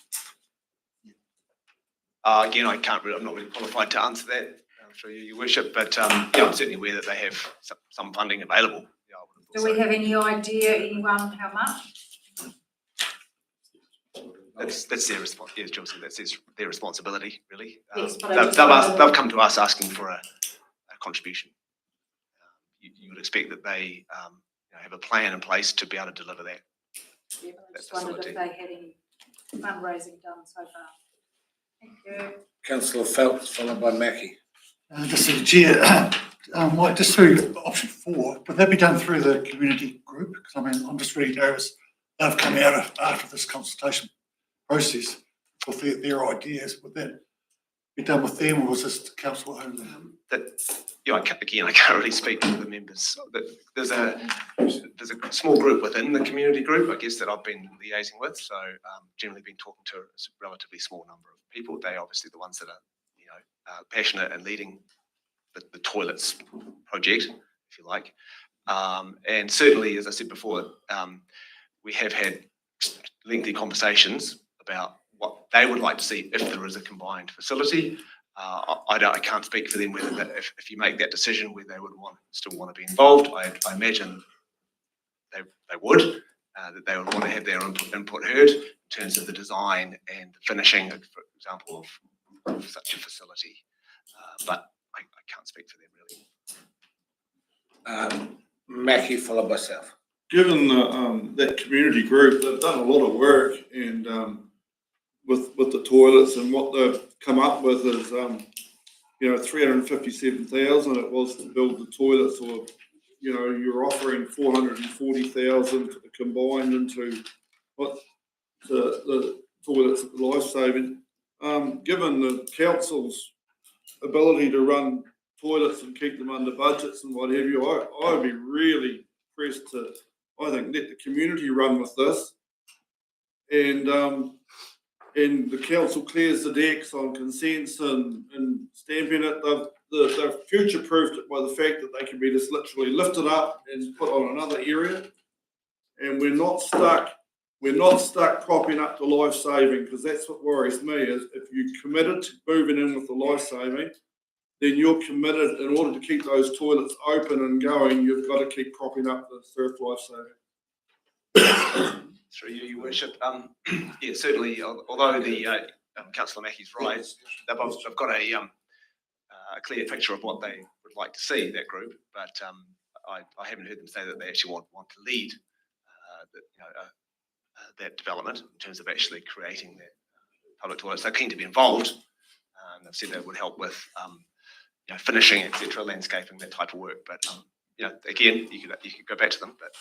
Again, I'm not really qualified to answer that for you, Your Worship, but I'm certainly aware that they have some funding available. Do we have any idea, anyone, how much? That's their response. Yes, Johnson, that's their responsibility, really. Yes, they've come to us asking for a contribution. You would expect that they have a plan in place to be able to deliver that. Yeah, I just wondered if they had any fundraising done so far. Thank you. Councillor Phelps, followed by Mackie. Just through the chair, just through option 4, would that be done through the community group? Because I mean, I'm just really nervous. They've come out after this consultation process with their ideas. Would that be done with them, or was this council only? I can't really speak to the members. There's a small group within the community group, I guess, that I've been liaising with. So generally been talking to a relatively small number of people. They obviously the ones that are passionate and leading the toilets project, if you like. And certainly, as I said before, we have had lengthy conversations about what they would like to see if there is a combined facility. I can't speak for them whether if you make that decision whether they would still want to be involved. I imagine they would, that they would want to have their input heard in terms of the design and the finishing, for example, of such a facility. But I can't speak for them really. Mackie, followed by South. Given that community group, they've done a lot of work, and with the toilets, and what they've come up with is 357,000 it was to build the toilets, or you're offering 440,000 combined into what the toilets at the Lifesaving. Given the council's ability to run toilets and keep them under budgets and what have you, I would be really pressed to, I think, let the community run with this. And the council clears the decks on consents and stamping it. They've future-proofed it by the fact that they can be just literally lifted up and put on another area. And we're not stuck propping up the life-saving, because that's what worries me, is if you're committed to moving in with the life-saving, then you're committed, in order to keep those toilets open and going, you've got to keep propping up the surf life-saving. Through you, Your Worship. Yeah, certainly, although the Councillor Mackey's right, they've got a clear picture of what they would like to see, that group, but I haven't heard them say that they actually want to lead that development in terms of actually creating that public toilets. They're keen to be involved. They've said they would help with finishing, etc., landscaping, that type of work. But again, you could go back to them. But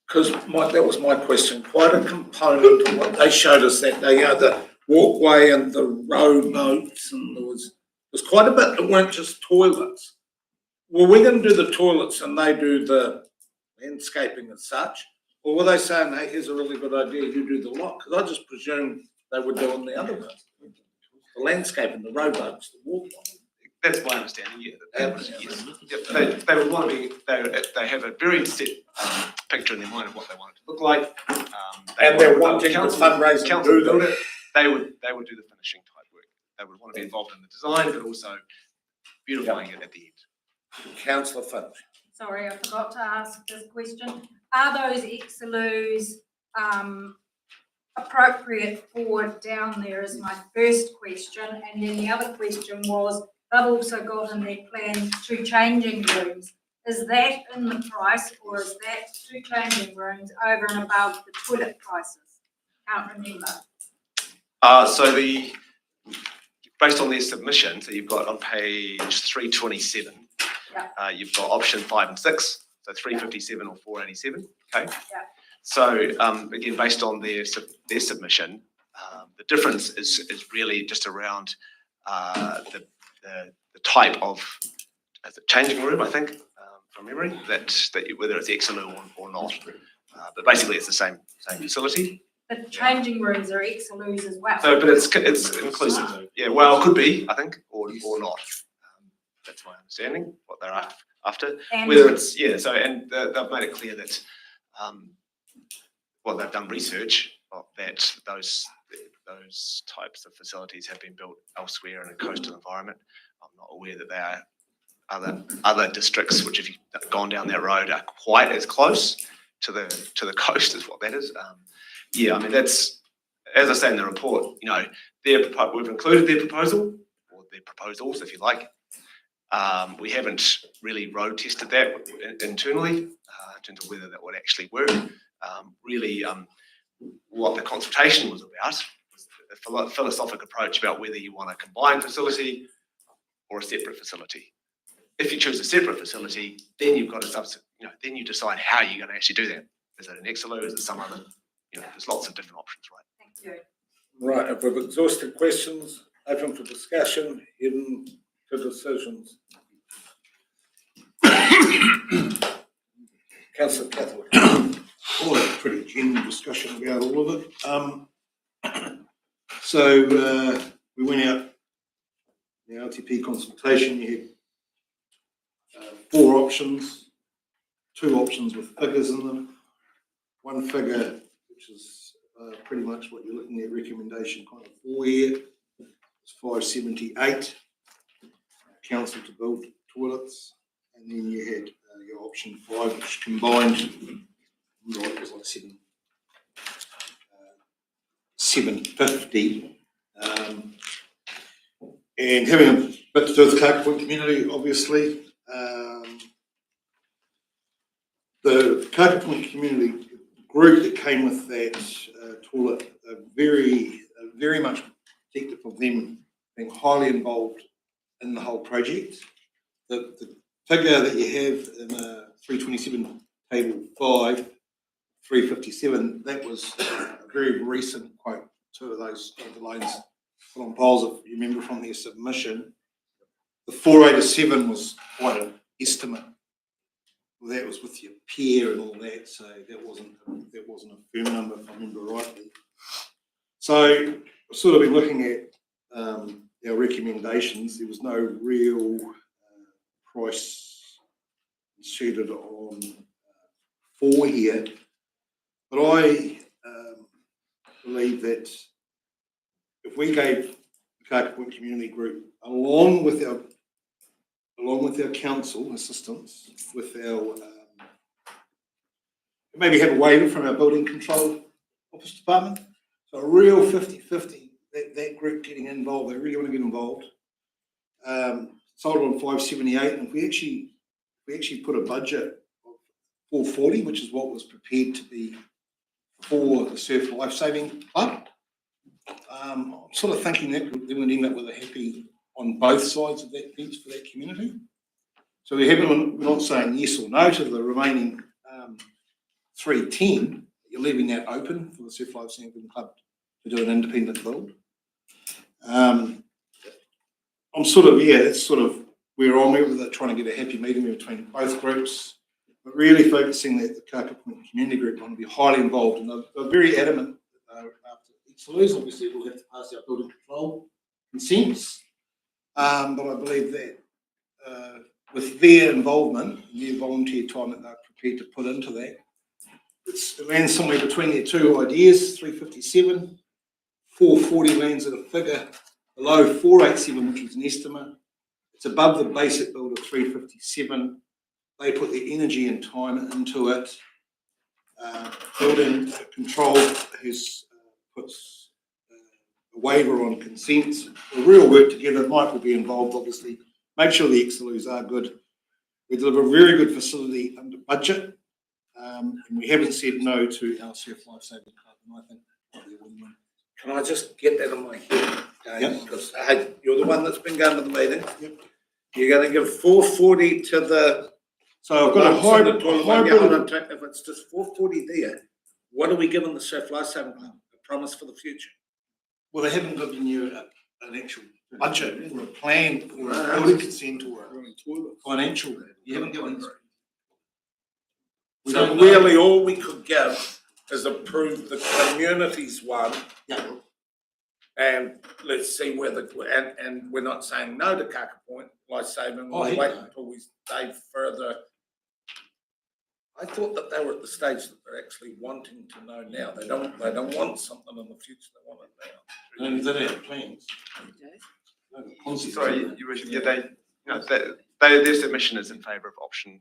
Because that was my question, quite a component of what they showed us that day, the walkway and the rowboats, and there was quite a bit that weren't just toilets. Were we going to do the toilets and they do the landscaping and such? Or were they saying, hey, here's a really good idea, you do the lot? Because I just presumed they were doing the other bit, the landscaping, the rowboats, the walkway. that's my understanding, yeah. Yes. Yep, they would want to be, they have a very set picture in their mind of what they want it to look like. And they're wanting to fundraise and do that. They would do the finishing type work. They would want to be involved in the design, but also beautifying it at the end. Councillor Finch. Sorry, I forgot to ask this question. Are those Exeloos appropriate for down there is my first question. And then the other question was, they've also got in their plan 2 changing rooms. Is that in the price, or is that 2 changing rooms over and above the toilet prices? Can't remember. So based on their submission, so you've got on page 327, you've got option 5 and 6, so 357 or 487. Okay. Yeah. So again, based on their submission, the difference is really just around the type of changing room, I think, from memory, that whether it's Exeloo or not. But basically, it's the same facility. The changing rooms are Exeloos as well. So, but it's inclusive. Yeah, well, it could be, I think, or not. That's my understanding, what they're after. And whether it's, so, and they've made it clear that, they've done research of that those types of facilities have been built elsewhere in a coastal environment. I'm not aware that there are other districts which, if you've gone down that road, are quite as close to the coast as what that is. I mean, that's, as I say in the report, we've included their proposal, or their proposals, if you like. We haven't really road tested that internally in terms of whether that would actually work. What the consultation was about was a philosophical approach about whether you want a combined facility or a separate facility. If you choose a separate facility, then you've got to then you decide how you're going to actually do that. Is it an Exeloo? Is it some other? There's lots of different options, right? Thank you. Right, if we've exhausted questions, open for discussion, even to decisions. Councillor Cathwood. All a pretty general discussion about all of it. So we went out, the LTP consultation, you had 4 options, 2 options with figures in them. One figure, which is pretty much what you're looking at, recommendation kind of 4 here, is 578. Council to build toilets, and then you had your option 5, which combined, it was like 750. And having a bit to do with the Kaka Point community, obviously. The Kaka Point community group that came with that toilet, very much protective of them being highly involved in the whole project. The figure that you have in 327 table 5, 357, that was a very recent quote. 2 of those standalones put on piles, if you remember from their submission. The 487 was quite an estimate. Well, that was with your peer and all that, so that wasn't a firm number if I remember rightly. So I've sort of been looking at our recommendations. There was no real price inserted on 4 here, but I believe that if we gave the Kakapo Community Group, along with our council assistance, with our maybe have a waiver from our building control office department, so a real 50-50, that group getting involved, they really want to get involved. Sold on 578, and if we actually put a budget of 440, which is what was prepared to be for the Surf Lifesaving Club, I'm sort of thinking that they would end up with a happy on both sides of that fence for that community. So we're not saying yes or no to the remaining 310. You're leaving that open for the Surf Lifesaving Club to do an independent build. I'm sort of, that's sort of where I'm at with it, trying to get a happy medium between both groups, but really focusing that the Kakapo Community Group want to be highly involved, and they're very adamant that after Exelu's, obviously we'll have to pass our building control consents, but I believe that with their involvement and their volunteer time that they're prepared to put into that, it lands somewhere between their two ideas, 357, 440 lands at a figure below 487, which was an estimate. It's above the basic build of 357. They put their energy and time into it. Building control has puts a waiver on consents. The real work together. Mike will be involved, obviously. Make sure the Exelu's are good. We deliver a very good facility under budget, and we haven't said no to our Surf Lifesaving Club, and I think probably a win-win. Can I just get that in my head? Okay? Because you're the one that's been going to the meeting. Yep. You're going to give 440 to the. So I've got a hybrid. If it's just 440 there, what are we giving the Surf Lifesaving Club? A promise for the future? Well, they haven't given you an actual budget or a plan or a building consent or a financial. You haven't given. So really, all we could give is approve the community's one. Yeah. And let's see where and we're not saying no to Kakapo Lifesaving. We'll wait until we stay further. I thought that they were at the stage that they're actually wanting to know now. They don't want something in the future. They want it now. And they don't have plans. Sorry, their submission is in favour of option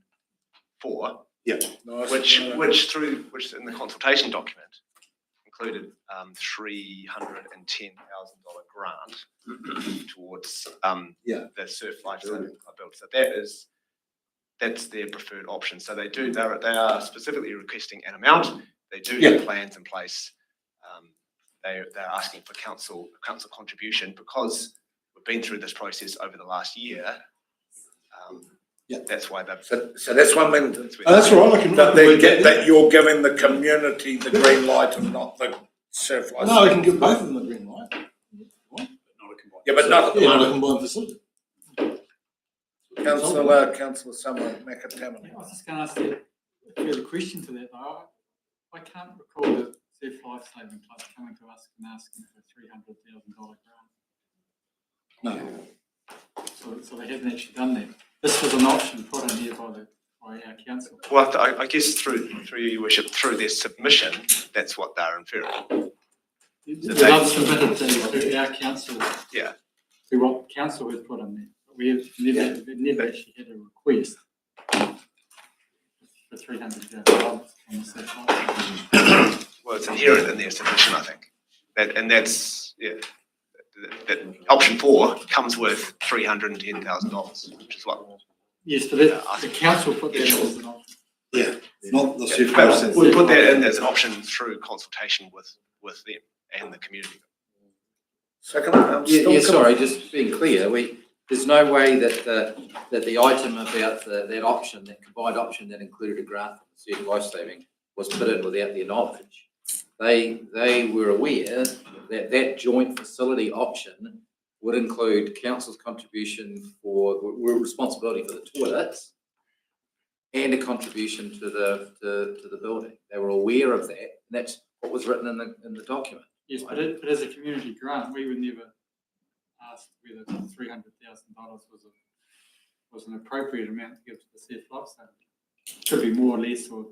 4. Yeah. Which in the consultation document included $310,000 grant towards the Surf Lifesaving Club build. So that's their preferred option. So they are specifically requesting an amount. They do have plans in place. They're asking for council contribution because we've been through this process over the last year. That's why they've. So that's one thing. That's right. That you're giving the community the green light and not the Surf Lifesaving. No, I can give both of them the green light. Yeah, but not a combined facility. Councillor Summer Macataman. I was just going to ask you a further question to that though. I can't recall the Surf Lifesaving Club coming to us and asking for a $300,000 grant. No. So they haven't actually done that. This was an option put in here by our council. Well, I guess through your worship, through their submission, that's what they're inferring. They've submitted to our council. Yeah. To what council has put in there. We have never actually had a request for $300,000 on the Surf Lifesaving. Well, it's inherent in their submission, I think. That option 4 comes with $310,000, which is what. Yes, but the council put that in as an option. Yeah, not the Surf But Lifesaving. we put that in as an option through consultation with them and the community. Sorry, just being clear, there's no way that the item about that option, that combined option that included a grant for Surf Lifesaving was put in without their knowledge. They were aware that joint facility option would include council's contribution for, responsibility for the toilets and a contribution to the building. They were aware of that, and that's what was written in the document. Yes, but as a community grant, we were never asked whether $300,000 was an appropriate amount to give to the Surf Lifestyle. Could be more or less, or.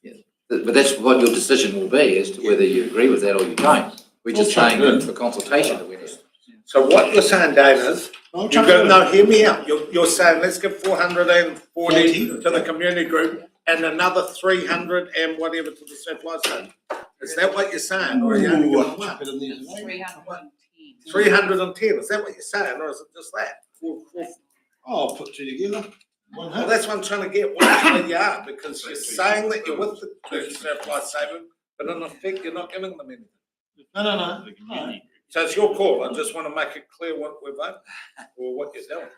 Yeah. But that's what your decision will be as to whether you agree with that or you don't. We're just saying for consultation that we need. So what you're saying, Dave, is, you've got, no, hear me out. You're saying let's give 440 to the community group and another 300 and whatever to the Surf Lifestyle. Is that what you're saying? Or are you only giving one? 310, is that what you're saying, or is it just that? I'll put two together. Well, that's what I'm trying to get, where you are, because you're saying that you're with the Surf Lifestyle, but in effect, you're not giving them anything. No. So it's your call. I just want to make it clear what we're voting or what you're doing.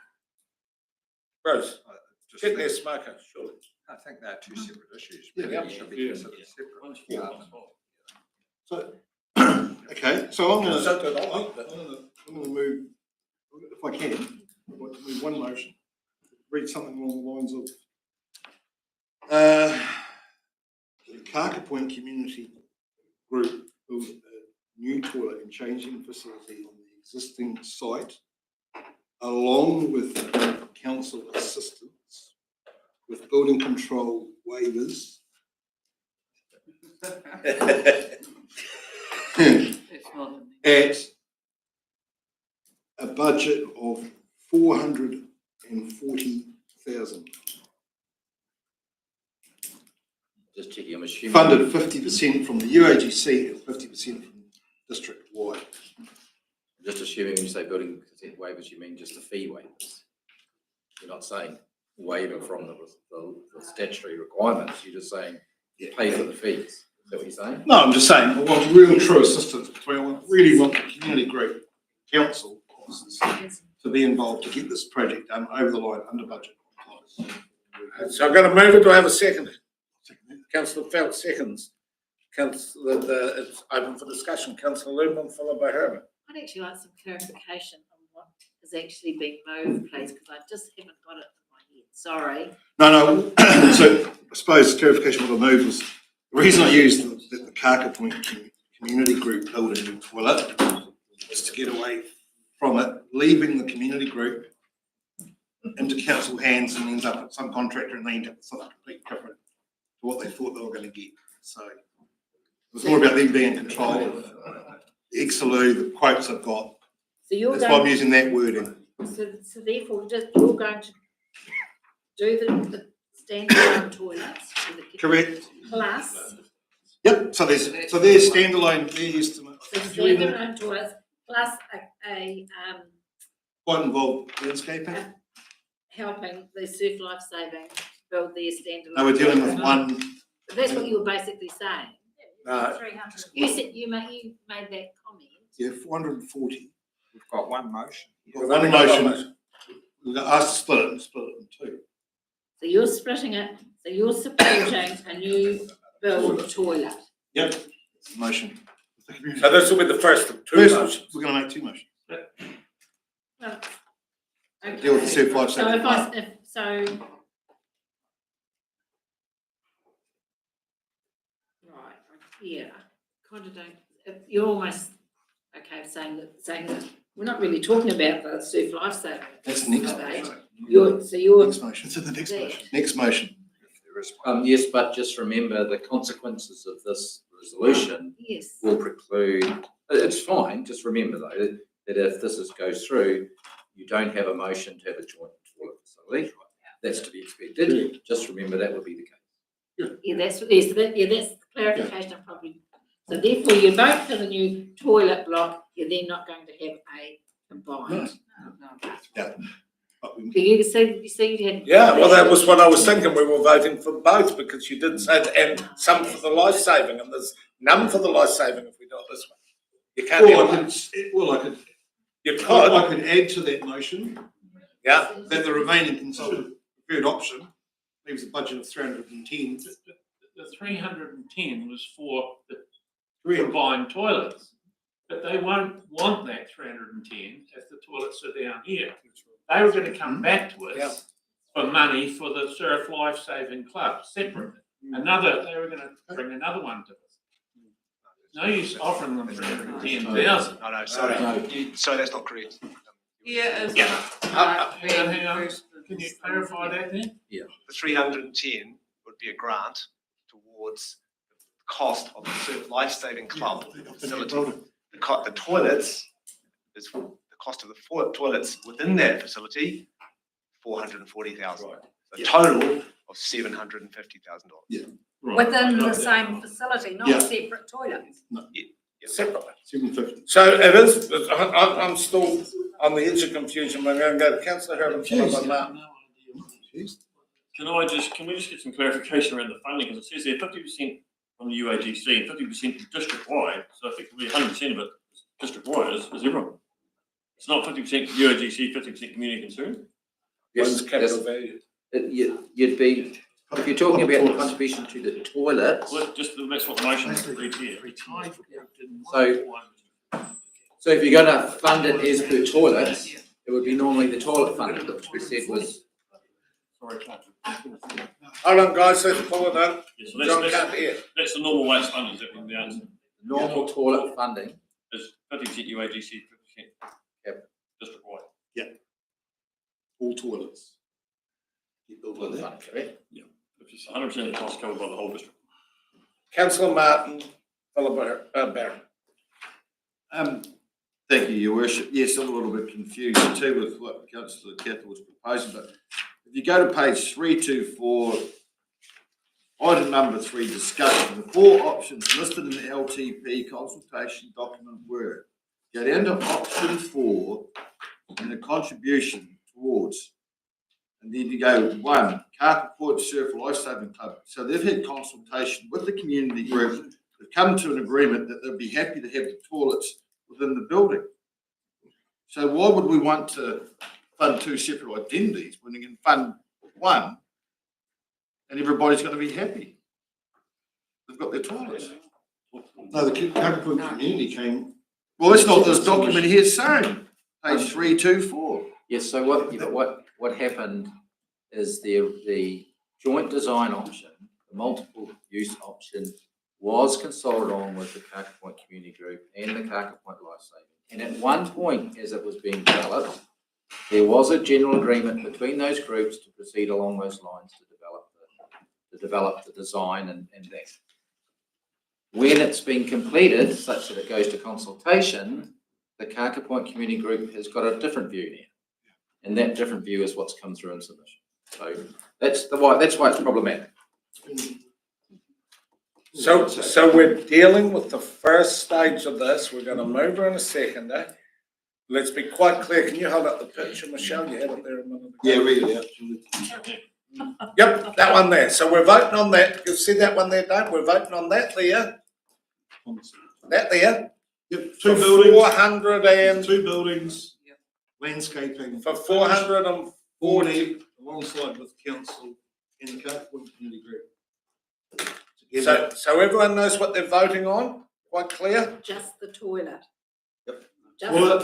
Bruce, get there, smoker, surely. I think they're two separate issues. Yeah. Really should be considered separate. So, okay, so I'm gonna move, if I can, move one motion, read something along the lines of, the Kaka Point Community Group build a new toilet and changing facility on the existing site, along with council assistance, with building control waivers. At a budget of 440,000. Just checking, I'm assuming. Funded 50% from the UAGC and 50% from district wide. Just assuming when you say building consent waivers, you mean just the fee waivers. You're not saying waiver from the statutory requirements, you're just saying pay for the fees. Is that what you're saying? No, I'm just saying, I want real true assistance between, I really want the community group, council officers to be involved to get this project done over the line, under budget. So I'm going to move it. Do I have a second? Councillor Felt seconds. Councillor, it's open for discussion. Councillor Lumen, followed by Herbert. I'd actually like some clarification on what is actually being moved, please, because I just haven't got it in my head. Sorry. No, so I suppose clarification what I moved was, the reason I used the Kaka Point Community Group build a new toilet was to get away from it, leaving the community group into council hands and ends up at some contractor and they end up with something completely different to what they thought they were going to get. So it was more about them being in control of the Exelou, the quotes I've got. So you're That's why I'm using that wording. So therefore, you're going to do the standalone toilets with the Correct. plus. Yep. So there's standalone, their estimate. So standalone toilets plus a Quite involved landscaping. helping the Surf Life Saving build their standalone. No, we're dealing with one. But that's what you were basically saying. No. You said you made that comment. Yeah, 440. We've got one motion. We've got one motion. We've got asked to split it in two. So you're splitting it, so you're supporting a new build toilet. Yep. Motion. So this will be the first of two motions. We're going to make two motions. Well, okay. Deal with the Surf Life So Saving. Right, yeah, kind of don't, you're almost, okay, saying that we're not really talking about the Surf Life Saving. That's the next stage. motion. You're Next motion. So the next motion. Next motion. Yes, but just remember the consequences of this resolution Yes. will preclude, it's fine, just remember though, that if this goes through, you don't have a motion to have a joint toilet facility. That's to be expected. Just remember that will be the case. Yeah, that's the clarification of probably. So therefore, you vote for the new toilet block, you're then not going to have a combined. Yeah. You said you had. Yeah, well, that was what I was thinking. We were voting for both because you did say that, and some for the life saving, and there's none for the life saving if we do it this way. You can't. I could add to that motion. Yeah. That the remaining consultant preferred option leaves a budget of 310. The 310 was for the combined toilets. but they won't want that 310 if the toilets are down here. They were going to come back to us for money for the Surf Life Saving Club separate. They were going to bring another one to us. No use offering them 310,000. No, sorry. Sorry, that's not correct. Here is. Hang on. Can you clarify that then? Yeah. The 310 would be a grant towards the cost of the Surf Life Saving Club facility. The toilets is the cost of the toilets within that facility, $440,000. A total of $750,000. Yeah. Within the same facility, not separate toilets. Separate. 750. So it is, I'm still on the edge of confusion. We're going to go to councillor Herman. Can we just get some clarification around the funding, because it says there 50% from the UAGC and 50% district wide, so effectively 100% of it district wide is everyone. It's not 50% UAGC, 50% community concern. Yes, capital value. You'd be, if you're talking about the contribution to the toilets. Well, just that's what the motion reads here. So if you're going to fund it as per toilets, it would be normally the toilet funding, which we said was. Hold on, guys, let's pull it up. Yes, John can't hear. That's the normal waste funding, is that the answer? Normal toilet funding is 50% UAGC, 50% district wide. Yeah. All toilets. Correct? Yeah. 100% of the cost covered by the whole district. Councillor Martin, followed by Barron. Thank you, Your Worship. Yes, I'm a little bit confused too with what Councillor Cathal was proposing, but if you go to page 324, item number 3, discussion, the 4 options listed in the LTP consultation document were, go down to option 4 and the contribution towards, and then you go 1, Carport Surf Life Saving Club. So they've had consultation with the community group, they've come to an agreement that they'd be happy to have the toilets within the building. So why would we want to fund 2 separate identities when you can fund 1 and everybody's going to be happy? They've got their toilets. No, the Capricorn community came. Well, that's not this document here saying, page 324. Yes, so what happened is the joint design option, the multiple use option, was consulted on with the Kaka Point Community Group and the Kaka Point Lifesaving. And at one point, as it was being developed, there was a general agreement between those groups to proceed along those lines to develop the design and that. When it's been completed, such that it goes to consultation, the Kaka Point Community Group has got a different view now. And that different view is what's come through in submission. So that's why it's problematic. So we're dealing with the first stage of this. We're going to move her in a second. Let's be quite clear. Can you hold up the picture, Michelle? You had it there a minute ago. Yeah, read it out. Yep, that one there. So we're voting on that. You see that one there, don't? We're voting on that there. That there. Yep, 2 buildings. 400 and 2 buildings. Landscaping. For 440 alongside with council and the Capricorn community group. So everyone knows what they're voting on? Quite clear? Just the toilet. Yep.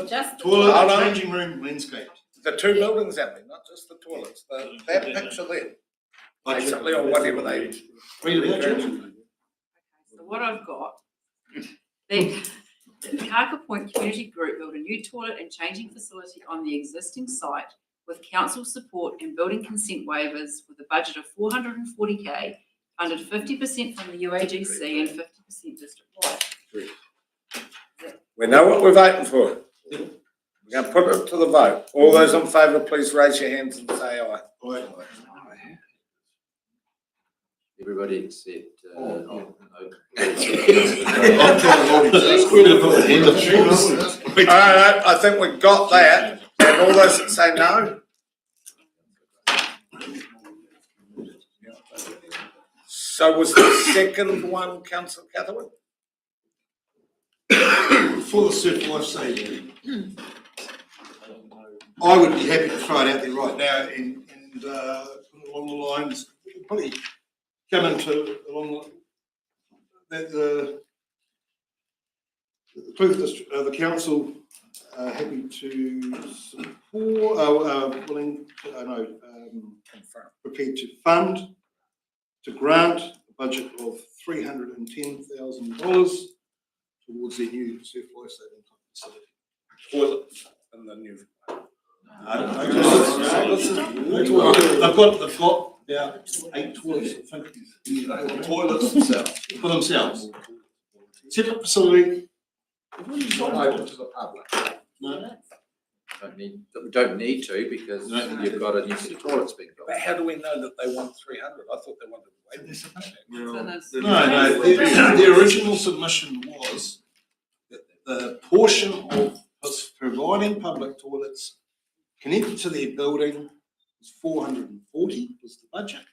Just the Toilet, changing room, landscape. The 2 buildings, Emily, not just the toilets. That picture there. Basically, or whatever they. So what I've got, the Kaka Point Community Group built a new toilet and changing facility on the existing site with council support and building consent waivers with a budget of $440K, funded 50% from the UAGC and 50% district-wide. We know what we're voting for. We're going to put it to the vote. All those in favour, please raise your hands and say aye. Aye. Everybody except. All right, I think we've got that. And all those that say no? So was the second one, Councillor Catherine? For the Surf Life Saving, I would be happy to throw it out there right now and put it along the lines, probably come into along that The council happy to support, willing, prepared to fund, to grant a budget of $310,000 towards their new surf life saving club facility. Toilets in the new. They've got about 8 toilets, I think. Toilets themselves. For themselves. Separate facility. Not open to the public. No. Don't need to because you've got a new set of toilets being built. But how do we know that they want 300? I thought they wanted way more. No, the original submission was that the portion of us providing public toilets connected to their building was 440 was the budget.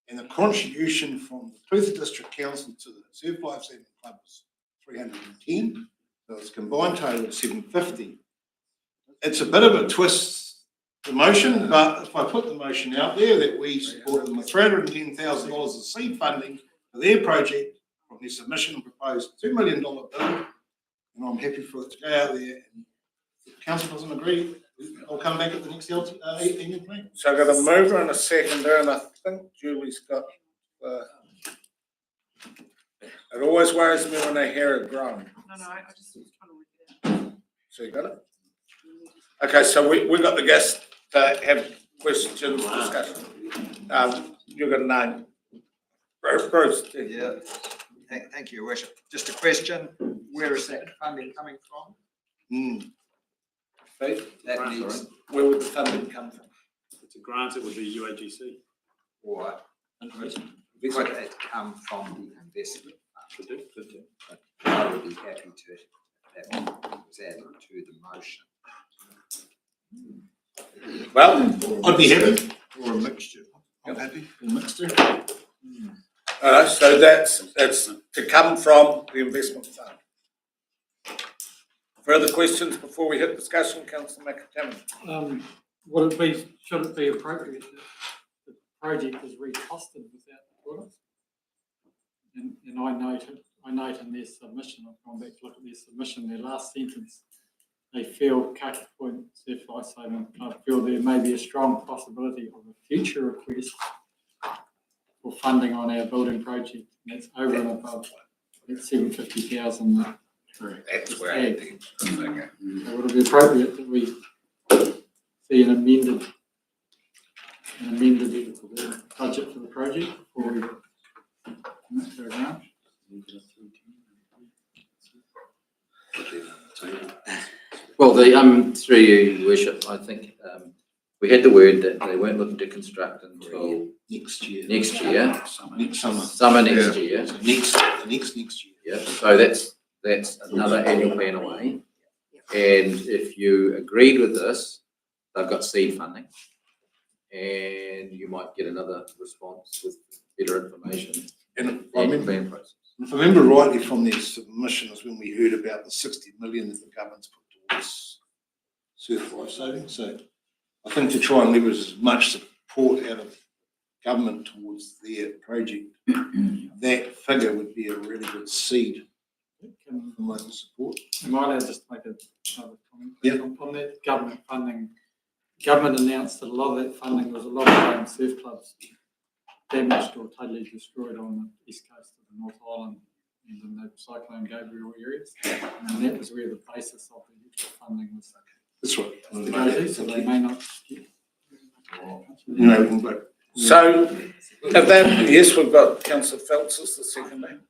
And the contribution from the Clutha District Council to the Surf Life Saving Club was 310. So it's combined total of 750. It's a bit of a twist, the motion, but if I put the motion out there that we support them with $310,000 of seed funding for their project from their submission and proposed $2 million bill, and I'm happy for it to go out there. And if the council doesn't agree, I'll come back at the next annual plan. So I've got a mover and a seconder, and I think Julie's got. It always worries me when I hear it groan. No, I just was trying to work it out. So you got it? Okay, so we got the guests to have questions, discussion. You've got a name. Bruce. Yeah, thank you, Your Worship. Just a question, where is that funding coming from? That needs, where would the funding come from? It's a grant, it would be UAGC. or could it come from the investment? Could do. I would be happy to have that was added to the motion. Well, I'd be happy. Or a mixture. I'm happy, a mixture. So that's to come from the investment fund. Further questions before we hit discussion, Councillor McAtaman? Should it be appropriate that the project is recosted without the toilets? And I note in their submission, I've gone back to look at their submission, their last sentence, they feel Kaka Point Surf Life Saving Club feel there may be a strong possibility of a future request for funding on our building project. And that's over and above that $750,000. Correct. That's where I think. So would it be appropriate that we see an amended budget for the project before we commit to a grant? Well, through you, Your Worship, I think we had the word that they weren't looking to construct until next year. Next summer. Summer Next year. Next year. Yeah. So that's another annual plan away. And if you agreed with this, they've got seed funding, and you might get another response with better information. And I plan process. If I remember rightly from their submissions when we heard about the 60 million that the government's put towards surf life saving. So I think to try and leverage as much support out of government towards their project, that figure would be a really good seed for local support. Am I allowed just to make another comment? Yeah. On that government funding, government announced that a lot of that funding was a lot of surf clubs damaged or totally destroyed on the east coast of the North Island and in the Cyclone Gabriel areas. And that was where the basis of the extra funding was. That's right. To go to, so they may not get. So, if that, yes, we've got Councillor Phelps as the second name.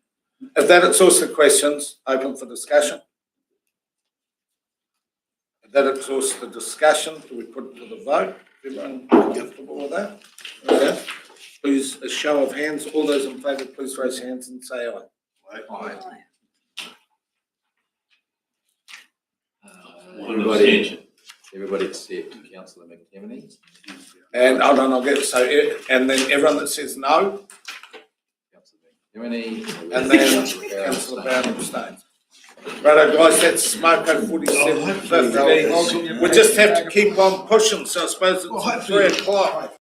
If that exhausts the questions, open for discussion. If that exhausts the discussion, do we put it to the vote? Everyone comfortable with that? Okay. Please, a show of hands. All those in favour, please raise hands and say aye. Aye. Everybody except Councillor McTeminey. And hold on, I'll get and then everyone that says no. McTeminey. And then Councillor Brown abstains. Righto, guys, that's Smoko 4750. We just have to keep on pushing, so I suppose it's 3 o'clock.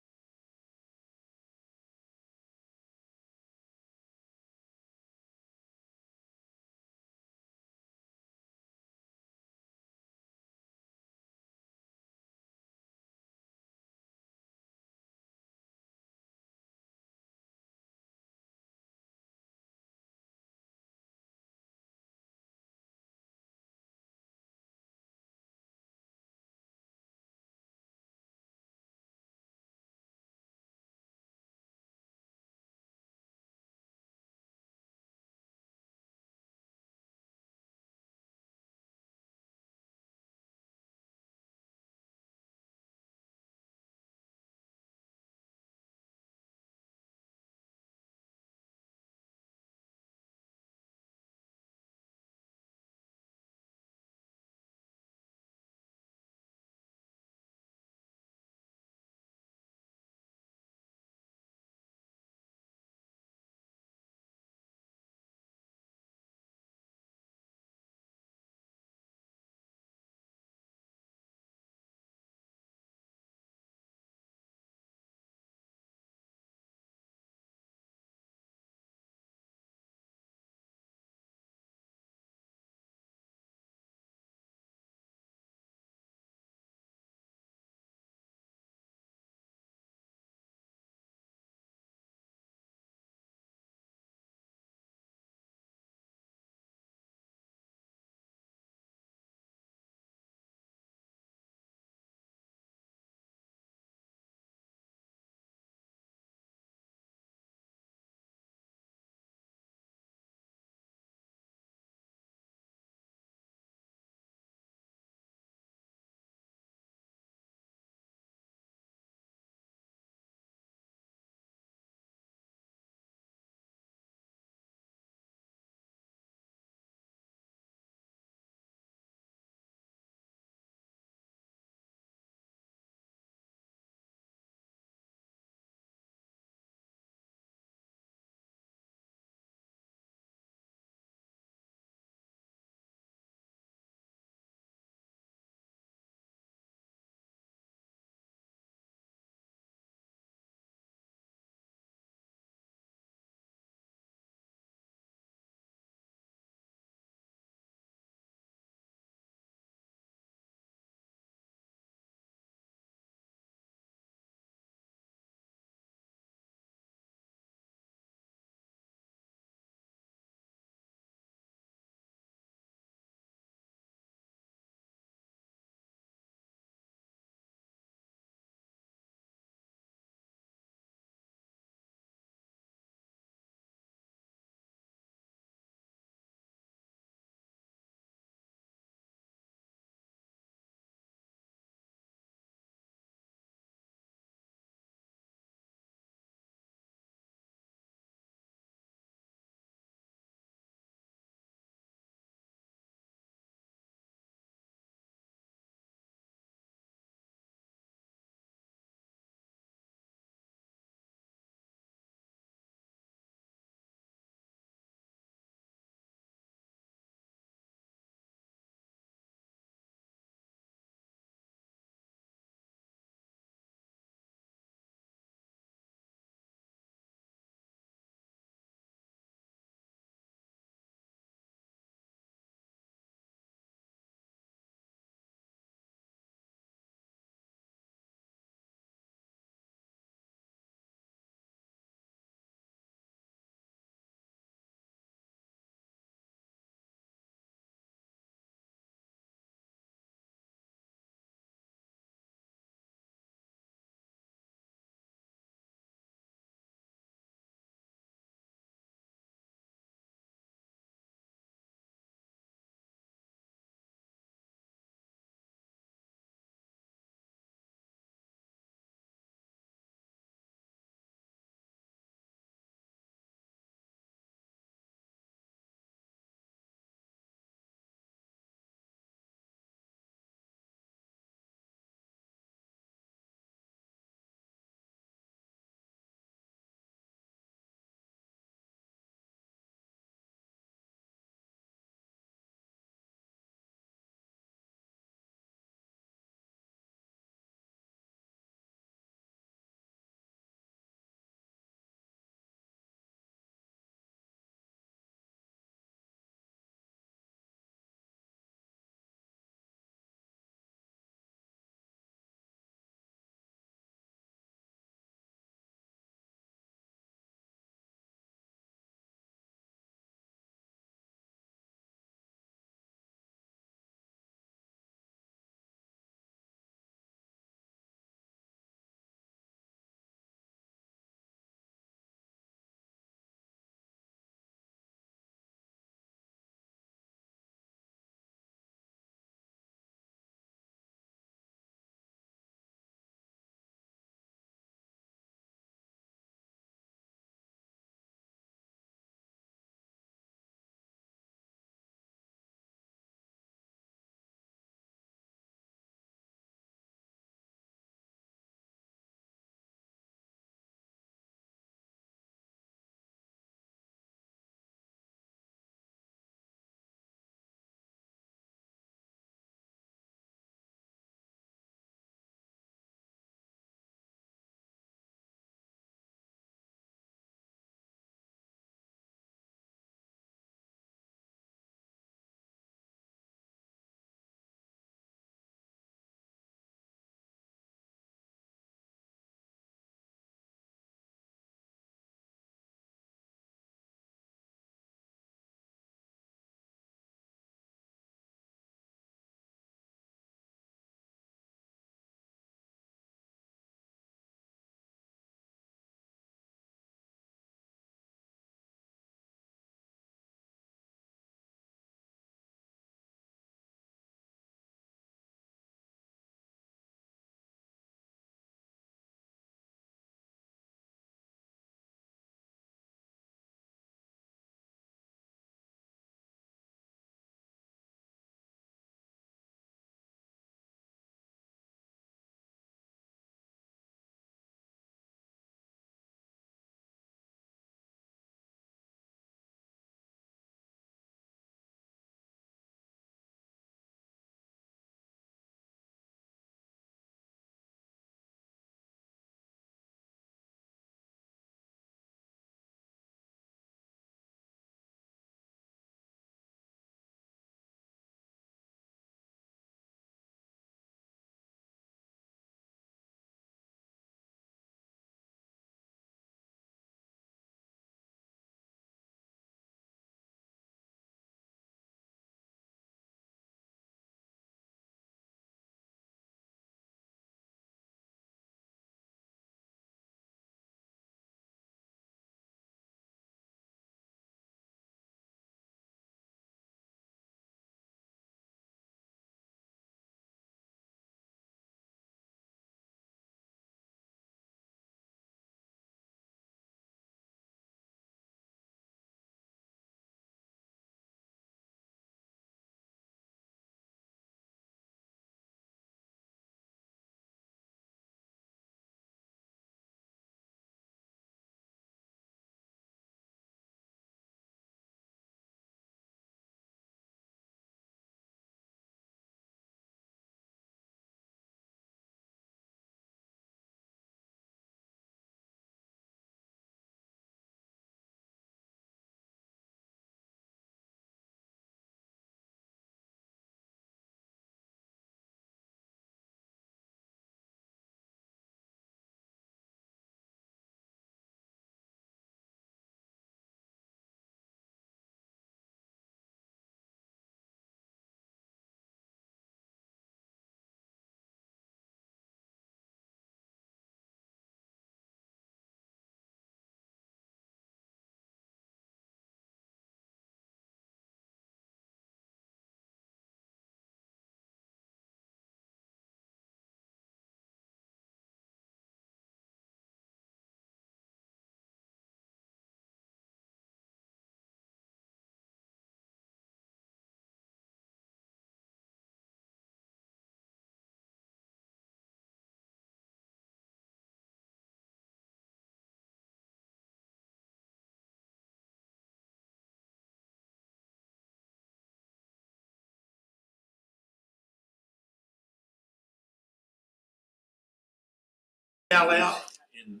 Yell out. in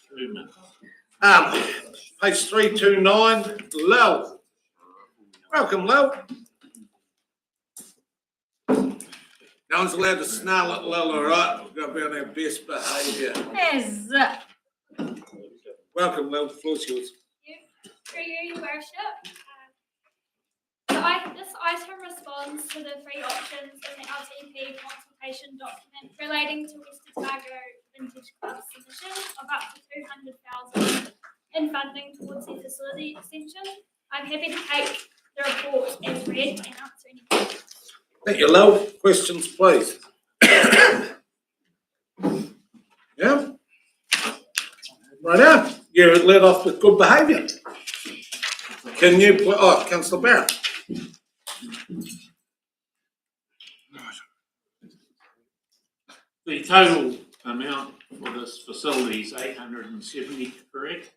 2 minutes. Page 329, Lil. Welcome, Lil. No one's allowed to snarl at Lil, all right? We've got to be on our best behaviour. Yes. Welcome, Lil. The floor's yours. Through you, Your Worship. This item responds to the three options in the LTP consultation document relating to West Otago Vintage Club submission of up to 200,000 in funding towards the facility extension. I'm happy to take the report as read and answer any questions. Thank you, Lil. Questions, please. Yeah? Right now, you're led off with good behaviour. Can you, Councillor Barrett. The total amount for this facility is 870, correct?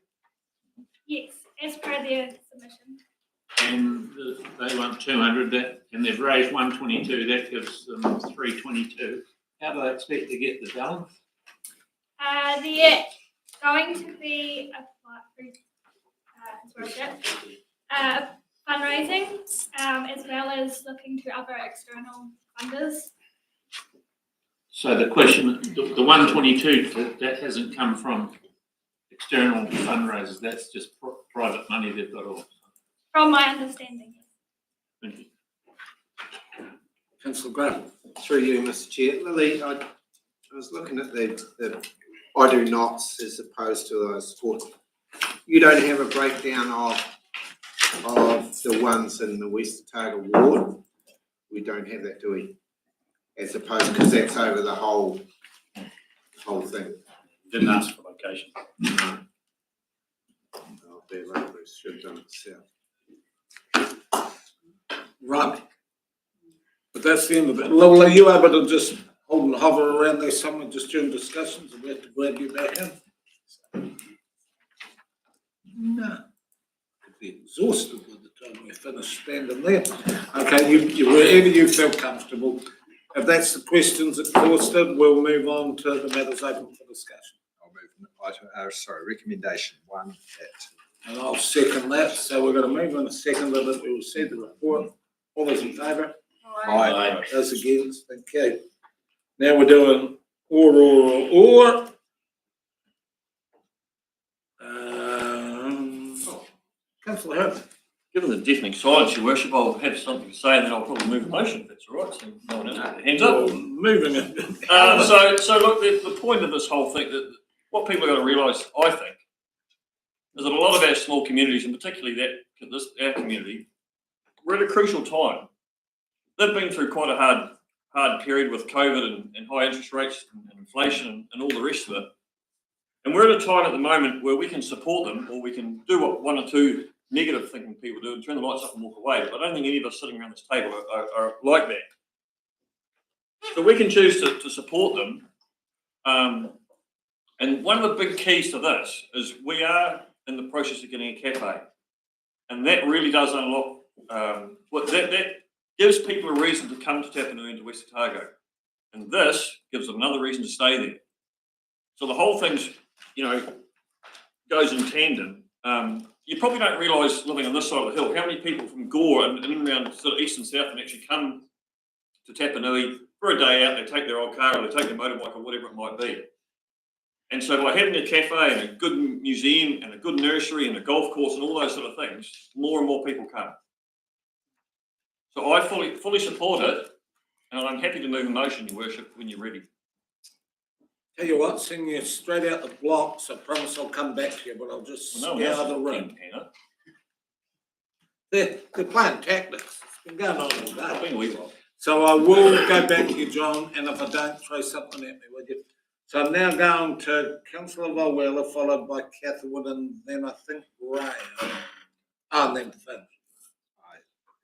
Yes, as per their submission. And they want 200, and they've raised 122, that gives them 322. How do they expect to get the balance? They're going to be fundraising, as well as looking to other external funders. So the question, the 122, that hasn't come from external fundraisers, that's just private money they've got all. From my understanding, yes. Thank you. Councillor Graham. Through you, Mr. Chair. Lily, I was looking at the I do nots as opposed to those sports. You don't have a breakdown of the ones in the West Otago ward. We don't have that, do we? As opposed, because that's over the whole thing. Didn't ask for location. No. Oh, their labourers should have done it south. Right. But that's the end of it. Lil, are you able to just hold and hover around there somewhere just during discussions and we have to grab you back in? No. Could be exhausted by the time we finish standing there. Okay, you wherever you feel comfortable. If that's the questions exhausted, we'll move on to the matters open for discussion. I'll move, recommendation 1 that. And I'll second that. So we're going to move on a second that we will see the report. All those in favour? Aye. Those against? Okay. Now we're doing or. Councillor Hurd. Given the deafening silence, Your Worship, I'll have something to say and then I'll probably move a motion if that's all right. So no one else put their hands up. Moving it. So look, the point of this whole thing, that what people are going to realise, I think, is that a lot of our small communities, and particularly our community, we're at a crucial time. They've been through quite a hard period with COVID and high interest rates and inflation and all the rest of it. And we're at a time at the moment where we can support them, or we can do what one or two negative thinking people do and turn the lights off and walk away. But I don't think any of us sitting around this table are like that. So we can choose to support them. And one of the big keys to this is we are in the process of getting a cafe. And that really does unlock, that gives people a reason to come to Tapanui and to West Otago. And this gives them another reason to stay there. So the whole thing's, goes in tandem. You probably don't realise, living on this side of the hill, how many people from Gore and in around sort of east and south can actually come to Tapanui for a day out. They take their old car or they take their motorbike or whatever it might be. And so by having a cafe and a good museum and a good nursery and a golf course and all those sort of things, more and more people come. So I fully support it, and I'm happy to move a motion, Your Worship, when you're ready. Tell you what, send you straight out the blocks. I promise I'll come back to you, but I'll just scour the room. They're playing tactics. It's been going on all day. So I will go back to you, John, and if I don't, throw something at me, will you? So I'm now going to Councillor Valwela, followed by Catherwood, and then I think Graham. And then Finn. I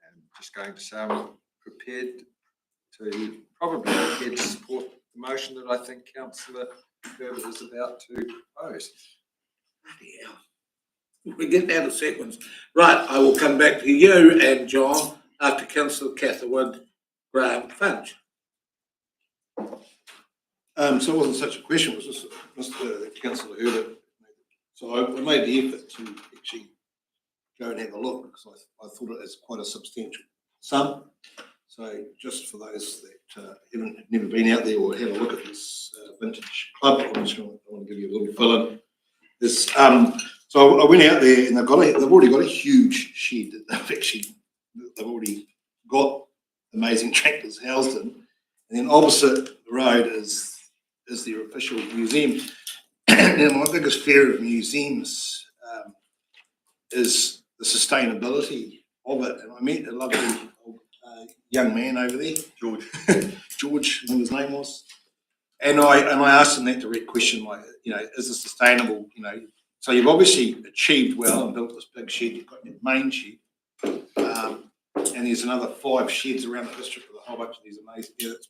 am just going to say I'm prepared to support the motion that I think Councillor Herbert is about to propose. Bloody hell. We get out of sequence. Right, I will come back to you and John after Councillor Catherwood, Graham, Finch. So it wasn't such a question, it was just Mr. Councillor Herbert. So I made the effort to actually go and have a look, because I thought it was quite a substantial sum. So just for those that haven't never been out there or had a look at this vintage club, I want to give you a little fill in. This, so I went out there and they've already got a huge shed that they've already got amazing tractors housed in. And then opposite the road is their official museum. Now, my biggest fear of museums is the sustainability of it. And I met a lovely young man over there, George, I think his name was. And I asked him that direct question, like, is it sustainable? So you've obviously achieved well and built this big shed. You've got your main shed, and there's another 5 sheds around the district with a whole bunch of these amazing. Yeah, it's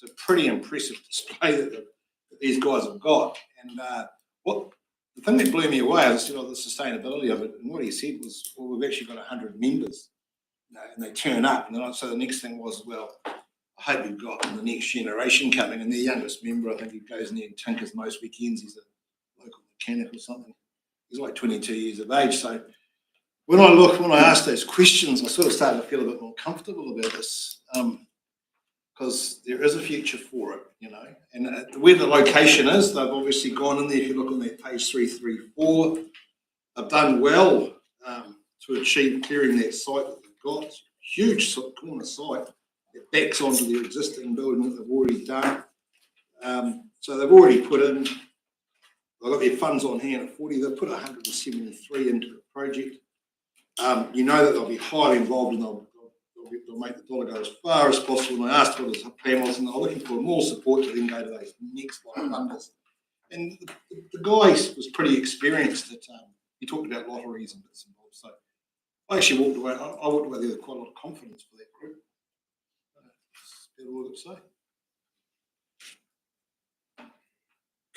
a pretty impressive display that these guys have got. And the thing that blew me away was the sustainability of it. And what he said was, well, we've actually got 100 members, and they turn up. And then so the next thing was, well, I hope you've got the next generation coming. And their youngest member, I think he goes in there and tinkers most weekends. He's a local mechanic or something. He's like 22 years of age. So when I asked those questions, I sort of started to feel a bit more comfortable about this, because there is a future for it, And where the location is, they've obviously gone in there. If you look on that page 334, they've done well to achieve clearing that site that they've got. It's a huge corner site that backs onto their existing building that they've already done. So they've already put in, they've got their funds on hand at 40. They've put 173 into the project. That they'll be highly involved and they'll make the dollar go as far as possible. And I asked what his plan was, and they're looking for more support to then go to those next line of funders. And the guy was pretty experienced at, he talked about lotteries and bits and bobs. So I actually walked away, I walked away there with quite a lot of confidence for that group. That's all I could say.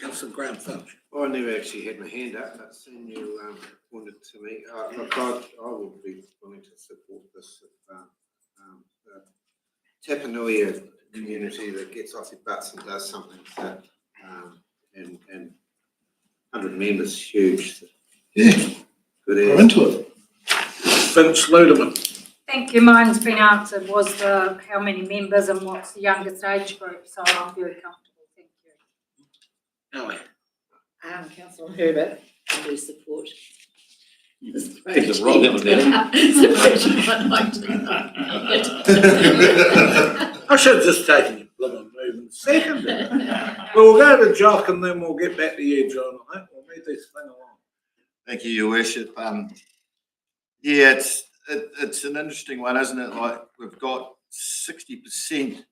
Councillor Graham Finch. I never actually had my hand up, but seeing you pointed to me, look, I would be willing to support this. Tapanuia community that gets off their butts and does something that, and 100 members, huge. Yeah, good. I'm into it. Finch Ludeman. Thank you. Mine's been answered. Was the how many members and what's the youngest age group? So I'm very comfortable. Thank you. Ellie. Councillor Herbert, I do support this It's a wrong one there. I should have just taken your blooming move in second. Well, we'll go to Jock and then we'll get back to you, John. I think we'll move this thing along. Thank you, Your Worship. Yeah, it's an interesting one, isn't it? Like, we've got 60%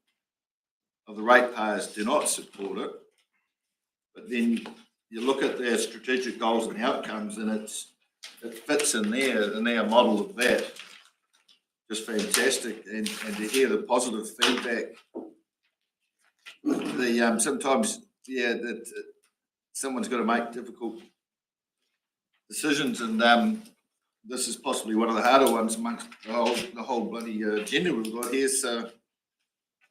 of the ratepayers do not support it, but then you look at their strategic goals and outcomes, and it fits in their model of that. Just fantastic, and to hear the positive feedback. Sometimes, that someone's got to make difficult decisions, and this is possibly one of the harder ones amongst the whole bloody agenda we've got here. So,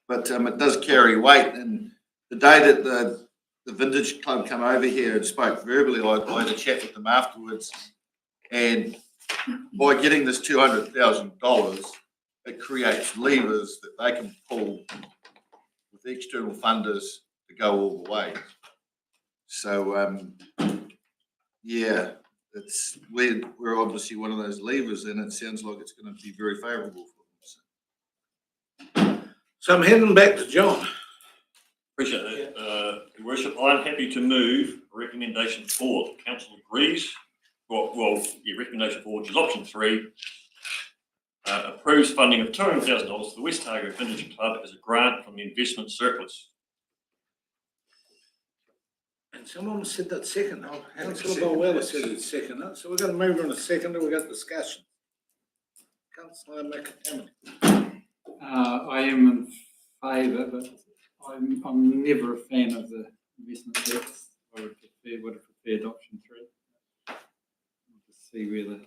but it does carry weight. And the day that the Vintage Club come over here and spoke verbally, I had a chat with them afterwards, and by getting this $200,000, it creates levers that they can pull with external funders to go all the way. So, we're obviously one of those levers, and it sounds like it's going to be very favourable for them. So I'm heading back to John. Appreciate that. Your Worship, I'm happy to move recommendation 4. The council agrees. Recommendation 4, which is option 3, approves funding of $200,000 to the West Targo Vintage Club as a grant from the investment surplus. And someone said that second. Oh, Councillor Bolwell said it's second. So we're going to move on a second, and we've got discussion. Councillor McAmmon. I am in favour, but I'm never a fan of the investment tax. I would have preferred option 3. We'll just see where the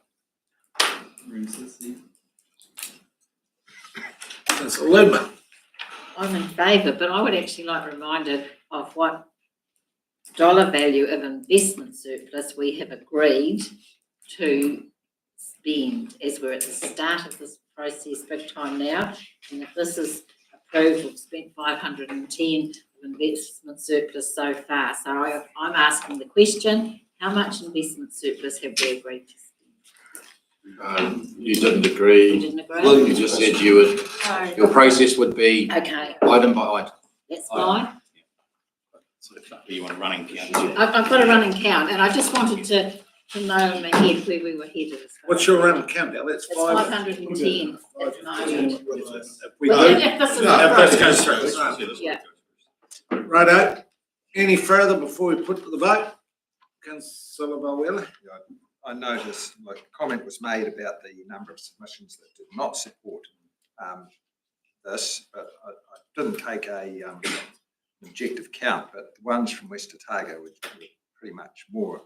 room sits there. Councillor Ludeman. I'm in favour, but I would actually like reminded of of what dollar value of investment surplus we have agreed to spend, as we're at the start of this process big time now. And if this is approved, we've spent 510 of investment surplus so far. So I'm asking the question, how much investment surplus have we agreed to spend? You didn't agree. You didn't agree? You just said you would, your process would be Okay, item by item. that's fine. You want a running count? I've got a running count, and I just wanted to know in my head where we were headed. What's your running count now? That's It's 510. 510 at the moment. If we Well, do, if this is if this approved. goes through. Yeah. Righto. Any further before we put to the vote? Councillor Bowell. I noticed, like, a comment was made about the number of submissions that did not support this, but I didn't take an objective count, but the ones from West Otago were pretty much more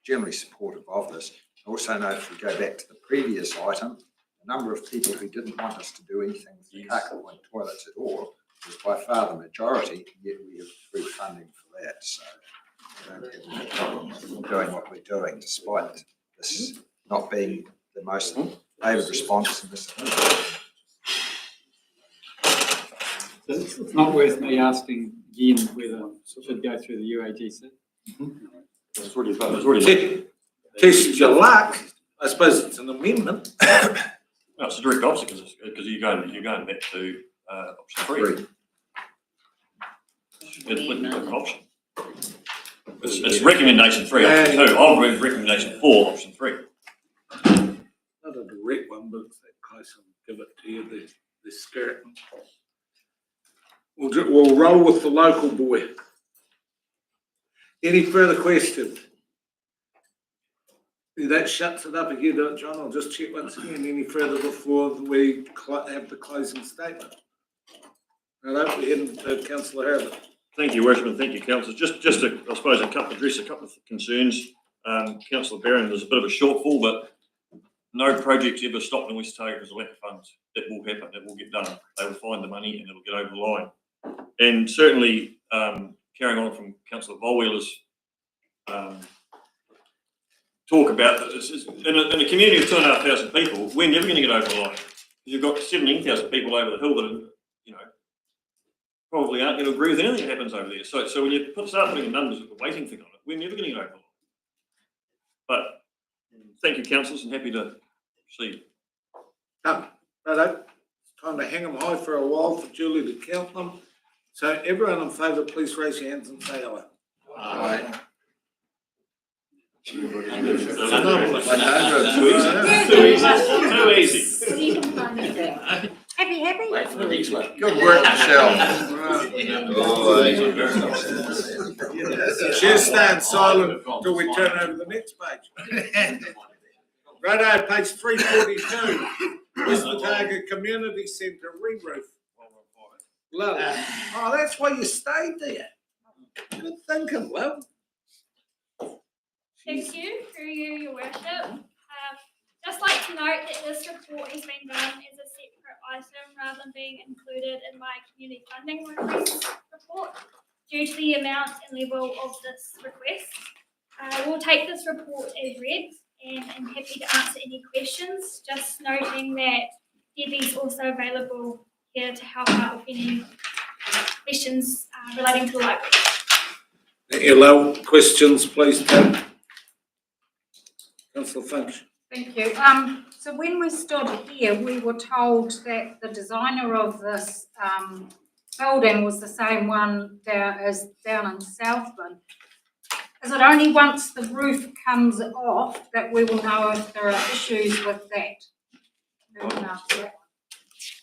generally supportive of this. I also know if we go back to the previous item, the number of people who didn't want us to do anything with the Kaka Point toilets at all was by far the majority, yet we have free funding for that. So I don't have any problem with doing what we're doing, despite this not being the most favoured response in this. It's not worth me asking again whether it should go through the UAGC. It's already. Test your luck. I suppose it's an amendment. No, it's a direct opposite because you're going back to option 3. It's option. It's recommendation 3, option 2. I'll move recommendation 4, option 3. Not a direct one, but it's that close. I'll give it to you, the spirit. We'll roll with the local boy. Any further questions? That shuts it up again, John. I'll just check once again. Any further before we have the closing statement? Hello, we're heading to Councillor Harrison. Thank you, Worshipman. Thank you, councillors. Just to, I suppose, address a couple of concerns. Councillor Barron, there's a bit of a shortfall, but no project's ever stopped in West Otago because of lack of funds. That will happen. That will get done. They will find the money and it'll get over the line. And certainly, carrying on from Councillor Bolweller's talk about this, in a community of 2,500 people, we're never going to get over the line. You've got 17,000 people over the hill that, probably aren't going to agree with anything that happens over there. So when you start putting numbers with the weighting thing on it, we're never going to get over the line. But thank you, councillors, and happy to proceed. Righto. It's time to hang them high for a while for Julie to count them. So everyone in favour, please raise your hands and say hello. Aye. Too easy. Happy? Wait for the next one. Good work, Michelle. She'll stand silent until we turn over the next page. Righto, page 342. West Otago Community Centre re-roof. Love. Oh, that's why you stayed there. Good thinking, love. Thank you, through you, your worship. Just like to note that this report has been done as a separate item rather than being included in my community funding request report due to the amount and level of this request. We'll take this report as read and I'm happy to answer any questions, just noting that Debbie's also available here to help out with any questions relating to the library. Any allow questions, please, Tim. Councillor Finch. Thank you. So when we stood here, we were told that the designer of this building was the same one as down in Southland. Is it only once the roof comes off that we will know if there are issues with that? Who can answer that?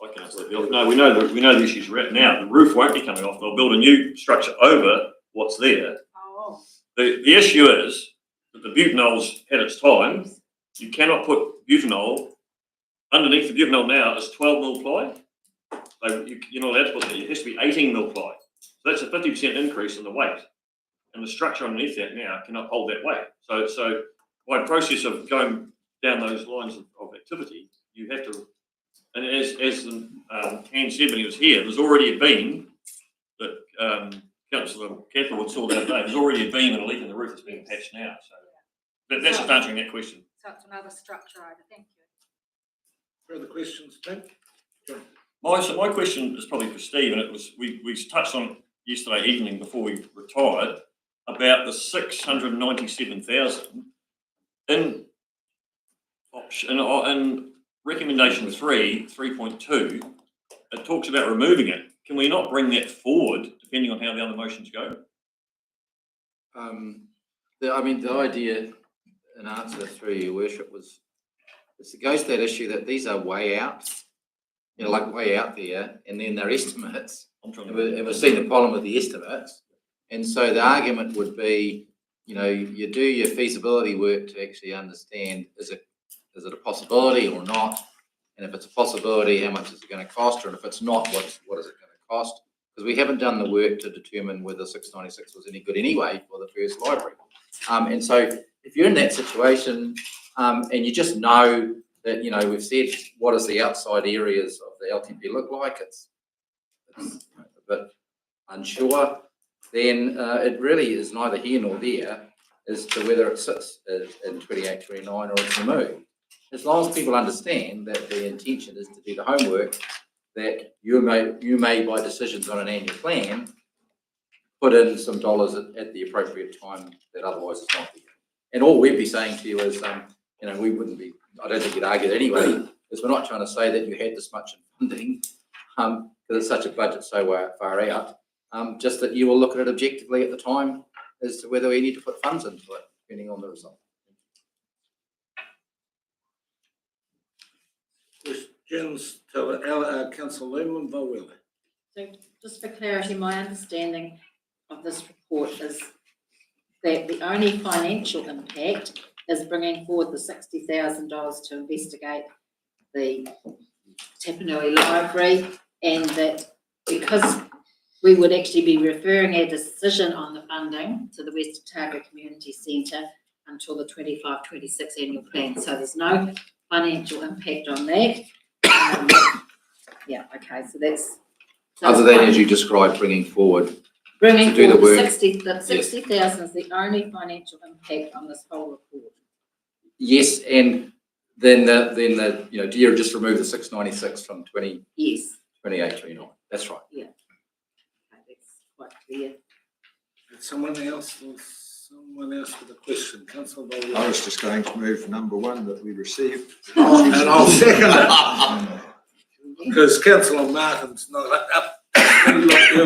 I can answer that, Bill. No, we know the issues right now. The roof won't be coming off. They'll build a new structure over what's there. Oh. The issue is that the butanol's had its time. You cannot put butanol underneath the butanol now is 12 mil ply. So you're not allowed to put that. It has to be 18 mil ply. So that's a 50% increase in the weight. And the structure underneath that now cannot hold that weight. So by process of going down those lines of activity, you have to, and as Anne said when he was here, there's already been that Councillor Cathal would saw the other day, there's already a beam and a leak in the roof that's being patched now, so that's just answering that question. So it's another structure over, thank you. Further questions, Tim? My question is probably for Steve, and it was, we touched on it yesterday evening before we retired, about the 697,000 in option, in recommendation 3.2, it talks about removing it. Can we not bring that forward, depending on how the other motions go? The idea, in answer through your worship, was it goes to that issue that these are way out, like way out there, and then they're estimates. And we've seen the problem with the estimates. And so the argument would be, you do your feasibility work to actually understand, is it a possibility or not? And if it's a possibility, how much is it going to cost? And if it's not, what is it going to cost? Because we haven't done the work to determine whether 696 was any good anyway for the first library. And so if you're in that situation, and you just know that, we've said, what does the outside areas of the LTP look like? It's a bit unsure. Then it really is neither here nor there as to whether it sits in 28, 29 or it's removed. As long as people understand that the intention is to do the homework, that you may by decisions on an annual plan, put in some dollars at the appropriate time that otherwise is not there. And all we'd be saying to you is, we wouldn't be, I don't think you'd argue it anyway, because we're not trying to say that you had this much in funding, because it's such a budget so far out, just that you will look at it objectively at the time as to whether we need to put funds into it, depending on the result. Questions to Councillor Lumen, Vowell. So just for clarity, my understanding of this report is that the only financial impact is bringing forward the $60,000 to investigate the Tapanui Library, and that because we would actually be referring our decision on the funding to the West Otago Community Centre until the 25-26 annual plan. So there's no financial impact on that. Okay, so that's... Other than, as you described, bringing forward Bringing to do the forward work. 60,000 is the only financial impact on this whole report. Yes, and then the do you just remove the 696 from 20? Yes. 28, 29. That's right. Yeah. Okay, that's quite clear. Someone else with a question, Councillor Vowell. I was just going to move number 1 that we received. And I'll second it. Because Councillor Martin's not up.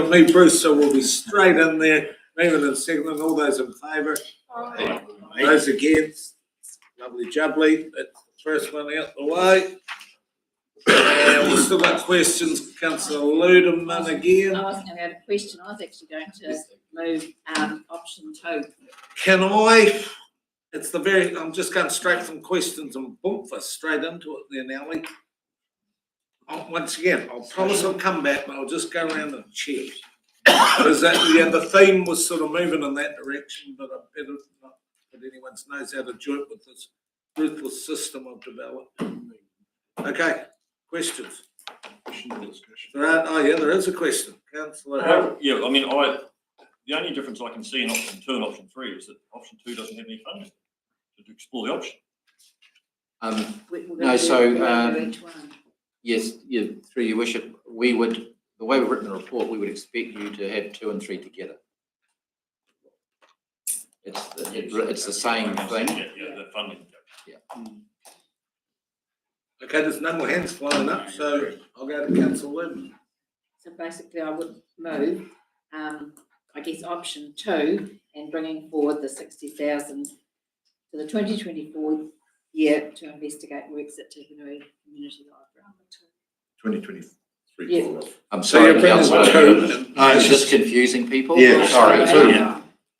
Me, Bruce, so we'll be straight in there, moving and seconding. All those in favour? Aye. Those against? Lovely jubbly. That's the first one out the way. And we've still got questions. Councillor Ludeman again. I wasn't going to have a question. I was actually going to move option 2. Can I? I'm just going straight from questions and boom, straight into it there, Nelly. Once again, I'll promise I'll come back, but I'll just go around and check. Because the theme was sort of moving in that direction, but I better not that anyone knows how to do it with this ruthless system I've developed. Okay, questions? There is a question. Councillor. The only difference I can see in option 2 and option 3 is that option 2 doesn't have any funding to explore the option. Yes, through your worship, the way we've written the report, we would expect you to have 2 and 3 together. It's the same thing. Yeah, the funding. Yeah. Okay, there's no more hands flying up, so I'll go to Councillor Lumen. So basically, I would move, option 2 and bringing forward the 60,000 to the 2024 year to investigate works at Tapanui Community Library. 2023. Yeah. I'm sorry, Councillor. It's just confusing people. Yeah, sorry.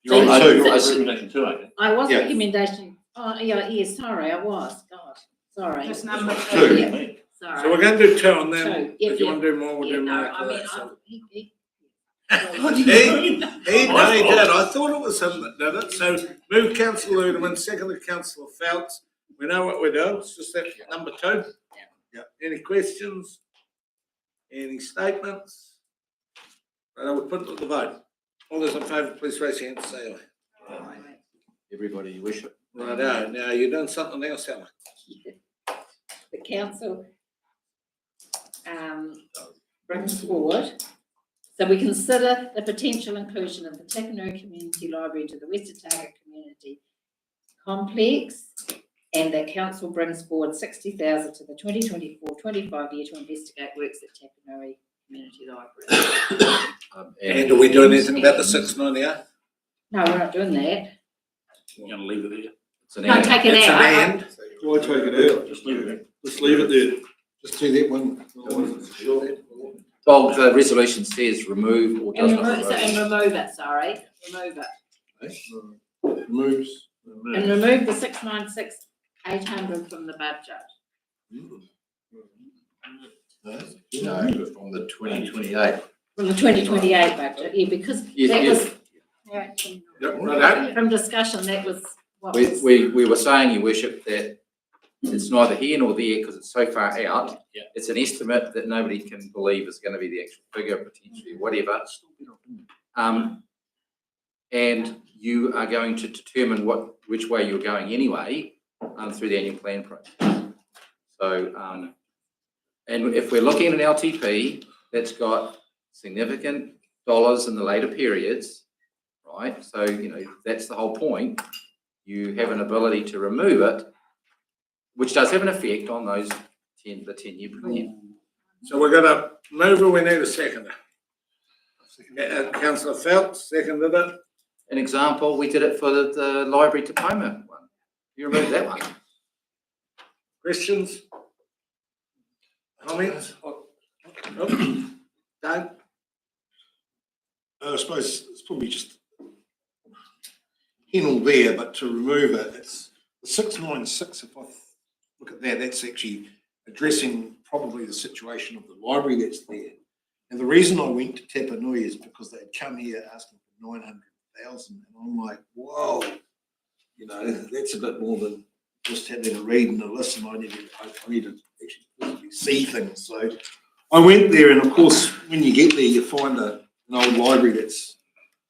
You're on 2. Recommendation 2, aren't you? I was recommendation. Oh, yeah, sorry, I was. God, sorry. Just number 2. Yeah, sorry. So we're going to do 2 on them. 2. If you want to do more, we'll do more. He did. I thought it was him that did it. So move Councillor Ludeman, second Councillor Phelps. We know what we're doing. It's just that number 2. Yeah. Any questions? Any statements? Right, I would put it to the vote. All those in favour, please raise your hand and say aye. Everybody you wish it. Righto, now you're doing something else, Alan. The council brings forward, so we consider the potential inclusion of the Takanui Community Library into the West Otago Community Complex, and that council brings forward 60,000 to the 2024-25 year to investigate works at Takanui Community Library. And are we doing anything about the 698? No, we're not doing that. We're gonna leave it there. It's an No, take it It's out. an and. Why take it out? Just leave it there. Just leave it there. Just do that one. Well, the resolution says remove or does not remove. Remove it, sorry, remove it. Moves. And remove the 696,800 from the budget. No, from the 2028. From the 2028 budget, yeah, because Yes, that yes. was, from discussion, that was what was. We were saying, Your Worship, that it's neither here nor there because it's so far out. Yeah. It's an estimate that nobody can believe is going to be the actual figure, potentially, whatever. And you are going to determine which way you're going anyway through the annual plan process. So, and if we're looking at an LTP that's got significant dollars in the later periods, right? So, that's the whole point. You have an ability to remove it, which does have an effect on those the 10-year plan. So we're gonna move it, we need a seconder. Councillor Phelps seconded it. An example, we did it for the library Tupoma one. You removed that one. Questions? Comments? Nope. Dave? I suppose it's probably just all there, but to remove it, it's the 696. If I look at that, that's actually addressing probably the situation of the library that's there. And the reason I went to Tapanui is because they'd come here asking for 900,000, and I'm like, whoa, that's a bit more than just having a read and a listen. I need to actually physically see things. So I went there, and of course, when you get there, you find an old library that's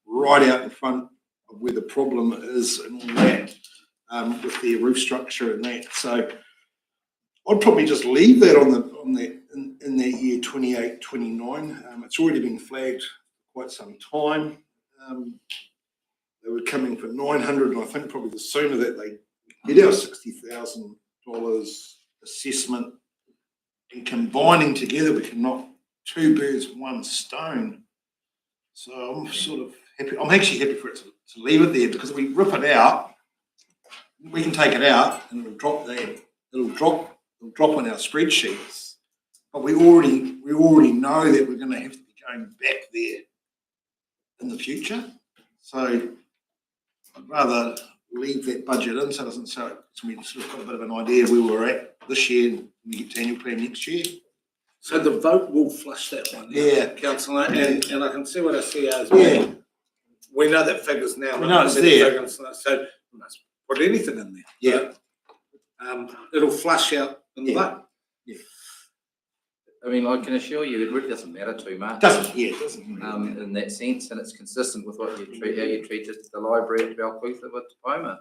right out in front of where the problem is and all that, with their roof structure and that. So I'd probably just leave that in the year 28, 29. It's already been flagged for quite some time. They were coming for 900, and I think probably the sooner that they get our $60,000 assessment and combining together, we can knock two birds with one stone. So I'm sort of happy. I'm actually happy for it to leave it there, because if we rip it out, we can take it out and it'll drop there. It'll drop on our spreadsheets. But we already know that we're going to have to be going back there in the future. So I'd rather leave that budget in so we sort of got a bit of an idea of where we're at this year and we get to annual plan next year. So the vote will flush that one. Yeah. Councillor, and I can see what I see as Yeah. We know that figure's now. We know it's there. So we must put anything in there. Yeah. It'll flush out in the vote. Yeah. I mean, I can assure you, it really doesn't matter too much. It doesn't. In that sense, and it's consistent with how you treated the library at Balclutha with Tupoma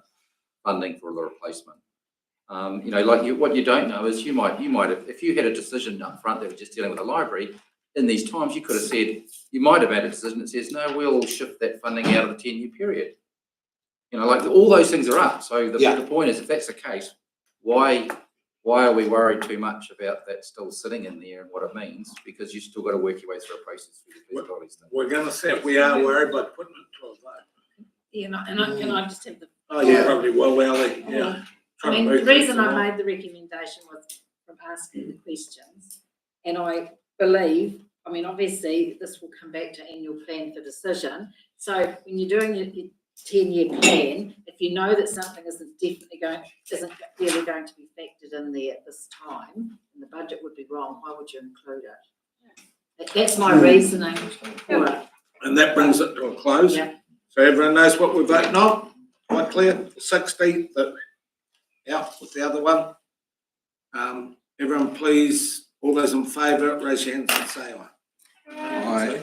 funding for the replacement. What you don't know is you might have, if you had a decision up front that was just dealing with the library, in these times you could have said, you might have made a decision that says, no, we'll shift that funding out of the 10-year period. All those things are up. So the point is, if that's the case, why are we worried too much about that still sitting in there and what it means? Because you've still got to work your way through a process. We're going to say we are worried by putting it to a vote. Yeah, and I just have the. Oh, yeah, probably well, yeah. I mean, the reason I made the recommendation was from asking the questions, and I believe, obviously, this will come back to annual plan for decision. So when you're doing your 10-year plan, if you know that something isn't really going to be factored in there at this time, and the budget would be wrong, why would you include it? That's my reasoning for it. And that brings it to a close. Yeah. So everyone knows what we're voting on. Quite clear. 60, with the other one. Everyone, please, all those in favour, raise your hands and say aye. Aye.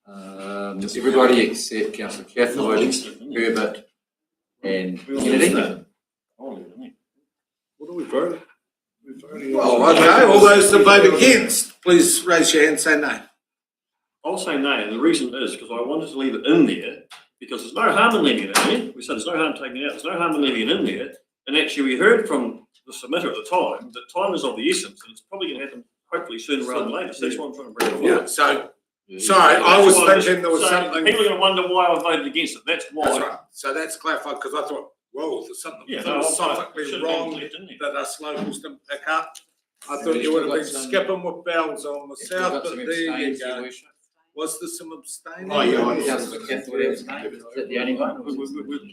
Everybody except Councillor Cathwood, Herbert and Kennedy. What are we voting? We're voting. Well, okay, all those that vote against, please raise your hand and say no. I'll say no, and the reason is because I wanted to leave it in there, because there's no harm in leaving it in there. We said there's no harm taking it out, there's no harm in leaving it in there. And actually, we heard from the submitter at the time that time is of the essence, and it's probably going to happen hopefully sooner rather than later. So that's why I'm trying to bring it forward. Yeah, so, sorry, I was thinking there was So something. people are going to wonder why I voted against it. That's why. That's right. So that's clarified, because I thought, whoa, there's something Yeah, no, philosophically should've wrong been left in there. that us locals didn't pick up. I thought you would have been skipping with bells on myself, but there you go. Was there some abstaining? Oh, yeah, Councillor Cathwood abstained. Is that the only one?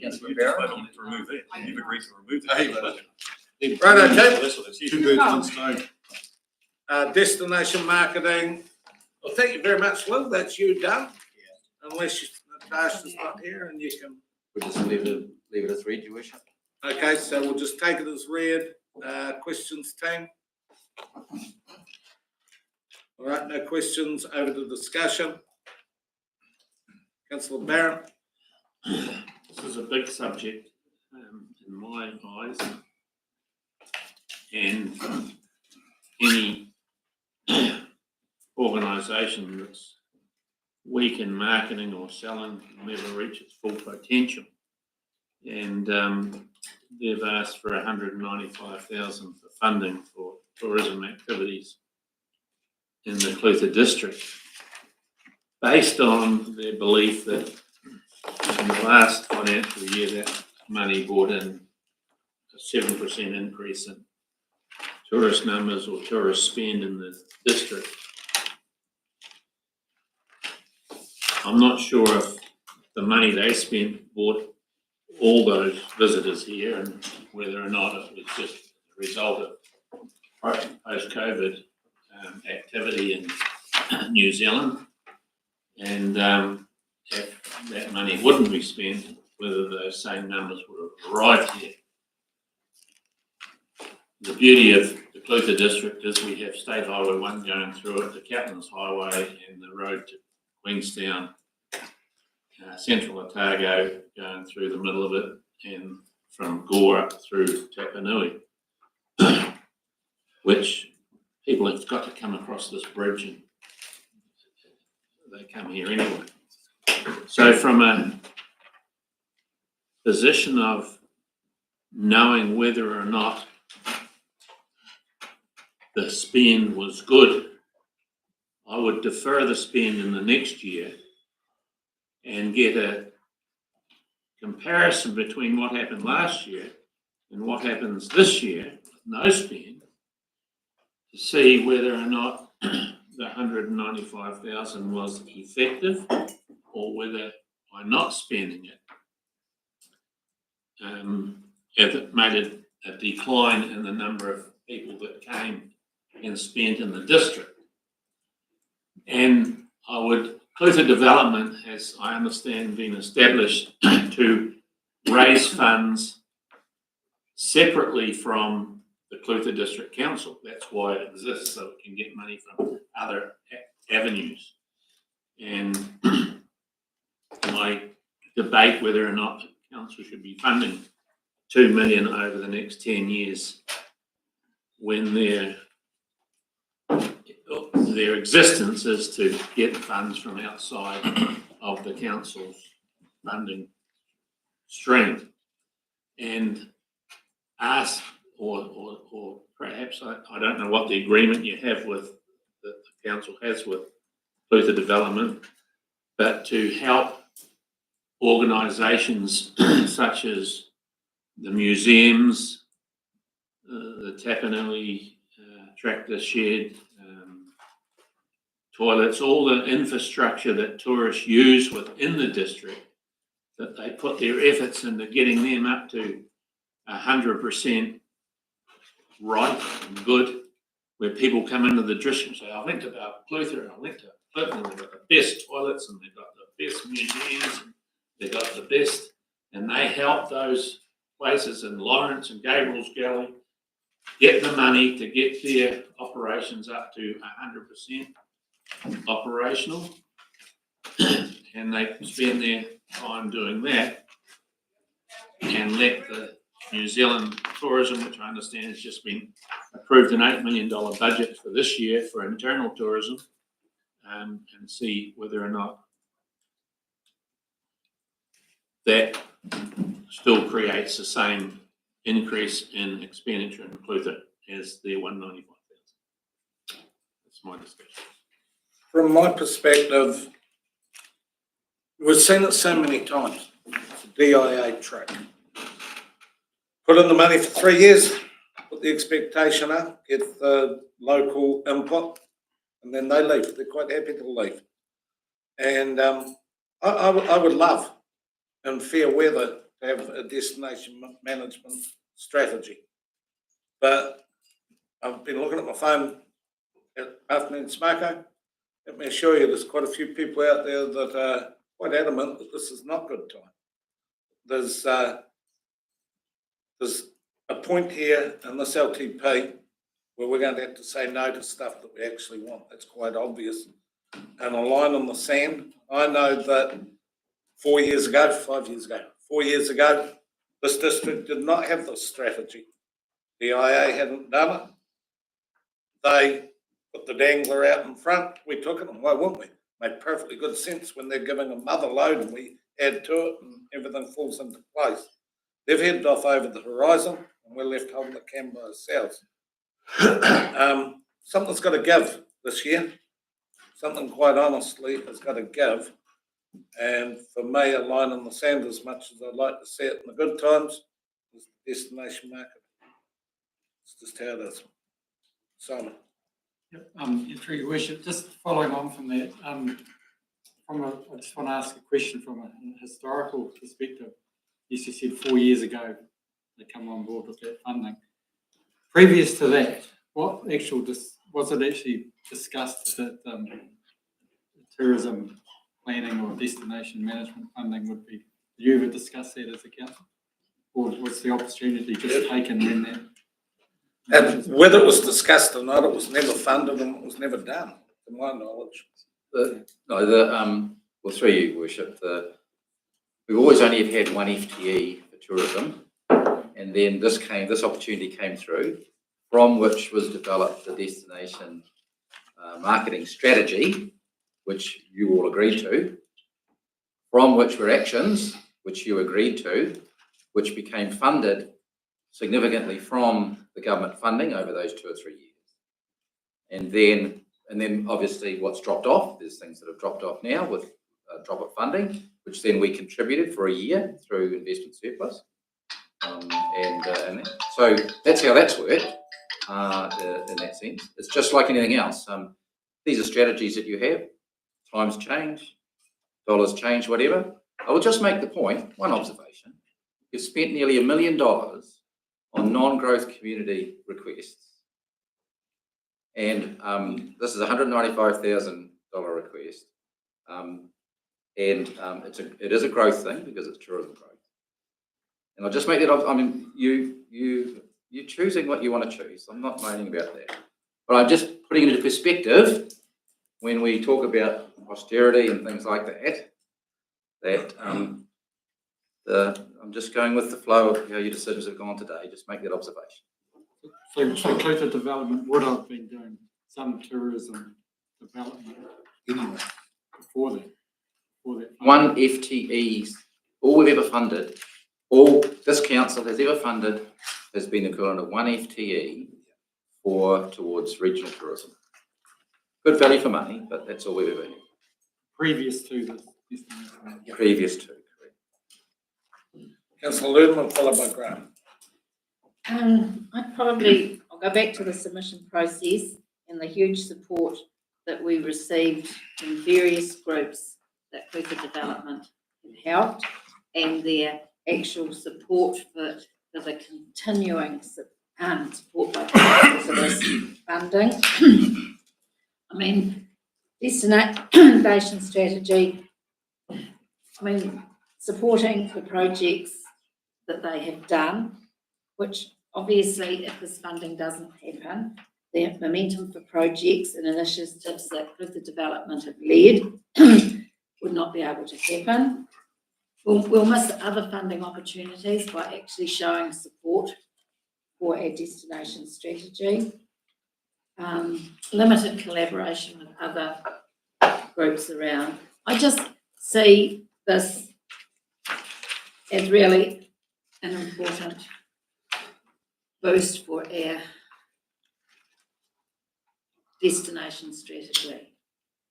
Councillor Barrett? To remove that. You've agreed to remove that. Right, okay. That's what it's here. Two birds, one stone. Destination marketing. Well, thank you very much, Lou. That's you done. Unless Natasha's not here and you can. We'll just leave it as read, your worship. Okay, so we'll just take it as read. Questions, team? All right, no questions. Over to discussion. Councillor Barrett. This is a big subject in my eyes. And any organisation that's weak in marketing or selling will never reach its full potential. And they've asked for 195,000 for funding for tourism activities in the Clutha district, based on their belief that in the last financial year that money brought in a 7% increase in tourist numbers or tourist spend in the district. I'm not sure if the money they spent brought all those visitors here and whether or not it was just a result of post-COVID activity in New Zealand, and if that money wouldn't be spent, whether those same numbers would have arrived here. The beauty of the Clutha district is we have State Highway 1 going through it, the Captain's Highway and the road to Queenstown, Central Otago going through the middle of it, and from Gore up through Tapanui, which people have got to come across this bridge and they come here anyway. So from a position of knowing whether or not the spend was good, I would defer the spend in the next year and get a comparison between what happened last year and what happens this year with no spend, to see whether or not the 195,000 was effective or whether by not spending it, if it made a decline in the number of people that came and spent in the district. And Clutha Development has, I understand, been established to raise funds separately from the Clutha District Council. That's why it exists, so it can get money from other avenues. And I debate whether or not the council should be funding 2 million over the next 10 years when their existence is to get funds from outside of the council's funding stream, and ask, or perhaps I don't know what the agreement you have with the council has with Clutha Development, but to help organisations such as the museums, the Tapanui tractor shed, toilets, all the infrastructure that tourists use within the district, that they put their efforts into getting them up to 100% right and good, where people come into the district and say, I went to Clutha and I went to Clutha and they've got the best toilets and they've got the best museums and they've got the best, and they help those places in Lawrence and Gabriel's Gully get the money to get their operations up to 100% operational. and they spend their time doing that, and let the New Zealand tourism, which I understand has just been approved an $8 million budget for this year for internal tourism, and see whether or not that still creates the same increase in expenditure in Clutha as the 195,000. That's my discussion. From my perspective, we've seen it so many times. It's a DIA track. Put in the money for 3 years, put the expectation up, get the local input, and then they leave. They're quite happy to leave. And I would love, in fair weather, to have a destination management strategy. But I've been looking at my phone at afternoon smoko. Let me assure you, there's quite a few people out there that are quite adamant that this is not good time. There's a point here in this LTP where we're going to have to say no to stuff that we actually want. That's quite obvious. And a line in the sand, I know that 4 years ago, 5 years ago, 4 years ago, this district did not have this strategy. The IA hadn't done it. They put the dangler out in front. We took it, and why wouldn't we? Made perfectly good sense when they're giving a mother load and we add to it and everything falls into place. They've headed off over the horizon and we're left holding the camera ourselves. Something's got to give this year. Something quite honestly has got to give. And for me, a line in the sand, as much as I'd like to see it in the good times, is the destination market. It's just how it is. Simon. Through your worship, just following on from that, I just want to ask a question from a historical perspective. Yes, you said 4 years ago they come on board with that funding. Previous to that, was it actually discussed that tourism planning or destination management funding would be? Did you ever discuss that as a council, or was the opportunity just taken when that? And whether it was discussed or not, it was never funded and it was never done, to my knowledge. Well, through you, Worship, we've always only had one FTE for tourism, and then this opportunity came through, from which was developed the destination marketing strategy, which you all agreed to, from which were actions, which you agreed to, which became funded significantly from the government funding over those 2 or 3 years. And then obviously what's dropped off, there's things that have dropped off now with drop of funding, which then we contributed for a year through investment surplus. So that's how that's worked in that sense. It's just like anything else. These are strategies that you have. Times change, dollars change, whatever. I will just make the point, one observation. You've spent nearly $1 million on non-growth community requests. And this is a $195,000 request. It is a growth thing because it's tourism growth. And I'll just make that, I mean, you're choosing what you want to choose. I'm not moaning about that. But I'm just putting it into perspective when we talk about austerity and things like that, I'm just going with the flow of how your decisions have gone today. Just make that observation. So Clutha Development would have been doing some tourism development anyway before that. One FTE, all we've ever funded, all this council has ever funded has been the equivalent of one FTE towards regional tourism. Good value for money, but that's all we've ever had. Previous to this. Previous to, correct. Councillor Ludeman, followed by Graham. I'll go back to the submission process and the huge support that we received from various groups that Clutha Development have helped, and their actual support for the continuing support by council for this funding. I mean, destination strategy, supporting the projects that they have done, which obviously if this funding doesn't happen, the momentum for projects and initiatives that Clutha Development have led would not be able to happen. We'll miss other funding opportunities by actually showing support for our destination strategy. Limited collaboration with other groups around. I just see this as really an important boost for our destination strategy.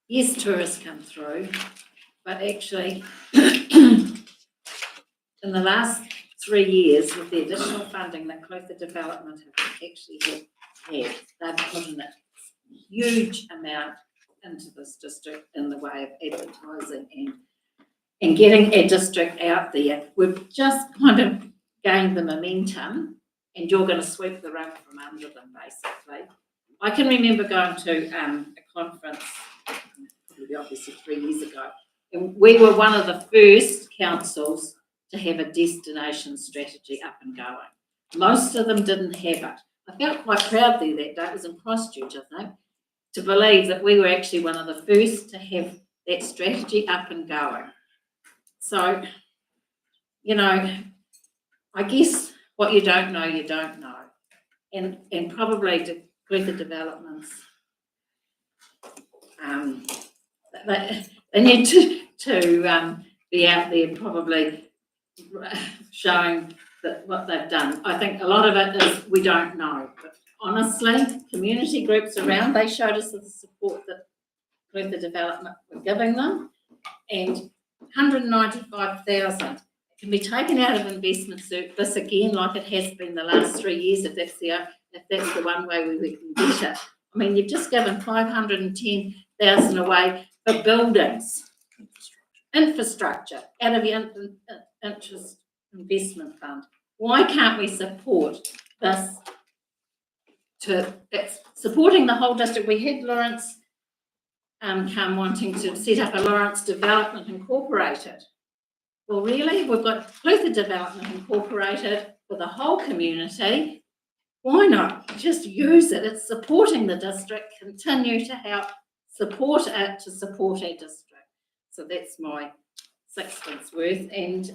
Yes, tourists come through, but actually in the last 3 years, with the additional funding that Clotha Development have actually had, they've put in a huge amount into this district in the way of advertising and getting our district out there. We've just kind of gained the momentum, and you're going to sweep the rug from under them, basically. I can remember going to a conference, probably obviously 3 years ago, and we were one of the first councils to have a destination strategy up and going. Most of them didn't have it. I felt quite proud there that day, it was in Christchurch, I think, to believe that we were actually one of the first to have that strategy up and going. So, you know, I guess what you don't know, you don't know. And probably to Clotha Developments, they need to be out there probably showing that what they've done. I think a lot of it is we don't know, but honestly, community groups around, they showed us the support that Clotha Development were giving them, and 195,000 can be taken out of investment surplus again, like it has been the last 3 years, if that's the one way we can get it. I mean, you've just given 510,000 away for buildings, infrastructure out of your interest investment fund. Why can't we support this? It's supporting the whole district. We had Lawrence come wanting to set up a Lawrence Development Incorporated. Well, really, we've got Clotha Development Incorporated for the whole community. Why not just use it? It's supporting the district. Continue to help support it to support our district. So that's my sixpence worth. And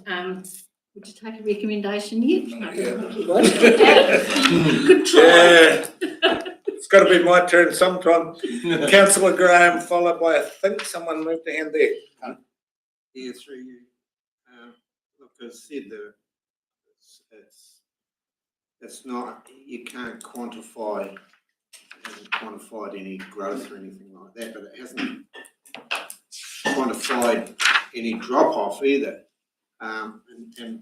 would you take a recommendation yet? I don't think you would. Good try. Yeah. It's got to be my turn sometime. Councillor Graham, followed by, I think someone moved a hand there. Yeah, through you. Look, as I said, it's not, you can't quantify, it hasn't quantified any growth or anything like that, but it hasn't quantified any drop off either. And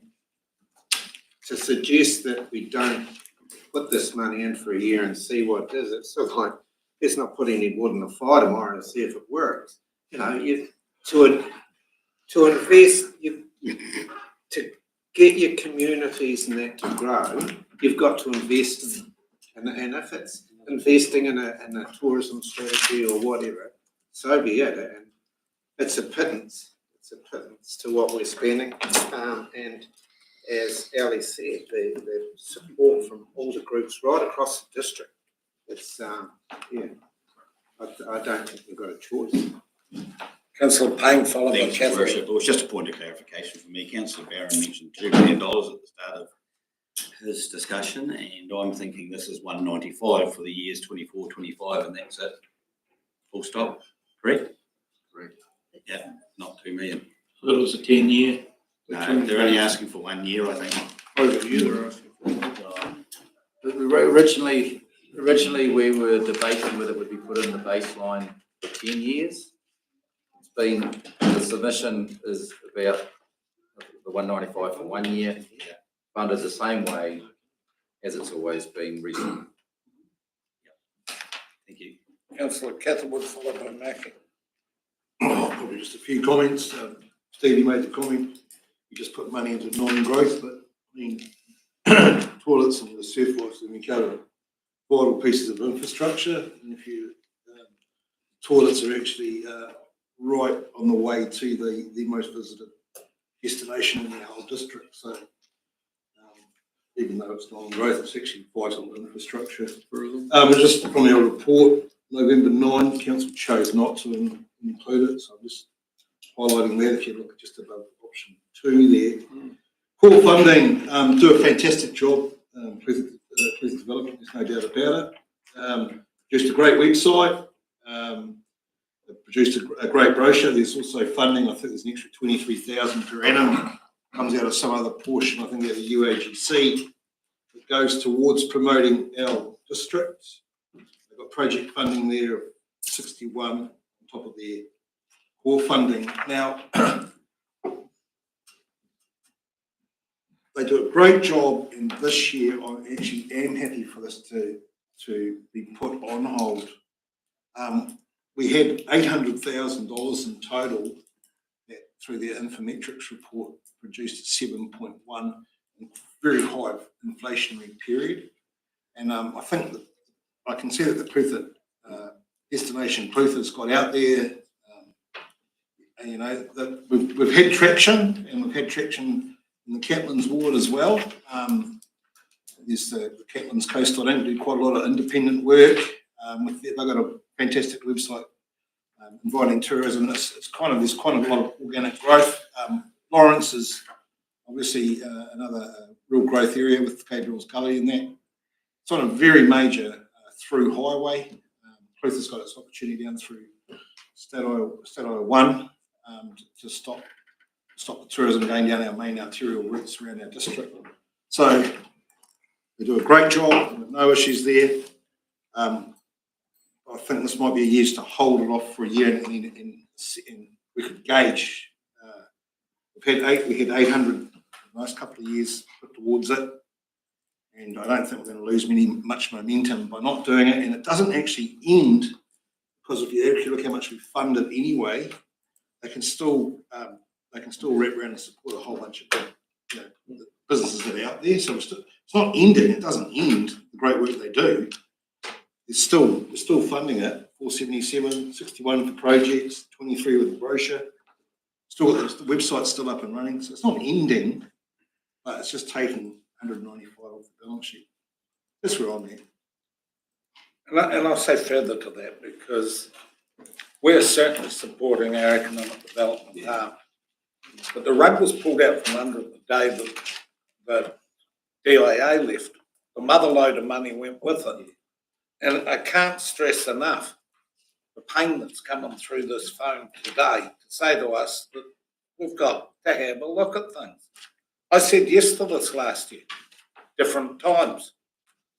to suggest that we don't put this money in for a year and see what it does, it's sort of like, let's not put any wood in the fire tomorrow and see if it works. You know, to invest, to get your communities and that to grow, you've got to invest in them. And if it's investing in a tourism strategy or whatever, so be it. And it's a pittance. It's a pittance to what we're spending. And as Ali said, the support from all the groups right across the district, it's, yeah, I don't think we've got a choice. Councillor Payne, followed by Thanks, Your Worship. It was just a point of clarification for me. Councillor Barron mentioned $2 million at the start of his discussion, and I'm thinking this is 195 for the years 24, 25, and that's it. Full stop. Correct? Correct. Yeah, not 2 million. So it was a 10-year. No, they're only asking for 1 year, I think. Over a year they're asking for. Originally, we were debating whether it would be put in the baseline for 10 years. It's been, the submission is about the 195 for 1 year, funded the same way as it's always been recently. Thank you. Councillor Catherwood, followed by Mackie. Probably just a few comments. Stevie made the comment, you just put money into non-growth, but I mean, toilets and the surf and we cover vital pieces of infrastructure. And if you, toilets are actually right on the way to the most visited destination in the whole district. So even though it's non-growth, it's actually vital infrastructure. Just from our report, November 9, council chose not to include it. So I'm just highlighting that if you look just above option 2 there. Core funding do a fantastic job. Pleasant Development, there's no doubt about it. Produced a great website. Produced a great brochure. There's also funding. I think there's an extra 23,000 per annum. Comes out of some other portion. I think out of the UAGC. It goes towards promoting our district. They've got project funding there of 61 on top of their core funding. Now, they do a great job, and this year I actually am happy for this to be put on hold. We had $800,000 in total that through their Infometrics report produced 7.1 in very high inflationary period. And I think that I can see that the Clutha, Destination Clutha's got out there. And, you know, that we've had traction, and we've had traction in the Catlins ward as well. There's the Catlins Coast, I think, do quite a lot of independent work. They've got a fantastic website inviting tourism. There's quite a lot of organic growth. Lawrence is obviously another real growth area with Gabriel's Gully in that. It's on a very major through highway. Clutha's got its opportunity down through State Highway 1 to stop the tourism going down our main arterial routes around our district. So they do a great job, no issues there. I think this might be a year to hold it off for a year, and we could gauge. We had 800 the last couple of years put towards it, and I don't think we're going to lose much momentum by not doing it. And it doesn't actually end, because if you actually look how much we funded anyway, they can still wrap around and support a whole bunch of the businesses that are out there. So it's not ending. It doesn't end the great work they do. We're still funding it. 477, 61 for projects, 23 with the brochure. Still, the website's still up and running, so it's not ending, but it's just taking 195 off the balance sheet. That's where I'm at. And I'll say further to that, because we're certainly supporting our economic development arm. But the rug was pulled out from under it the day that the DIA left. The mother load of money went with it. And I can't stress enough the pain that's coming through this phone today to say to us that we've got to have a look at things. I said yes to this last year, different times.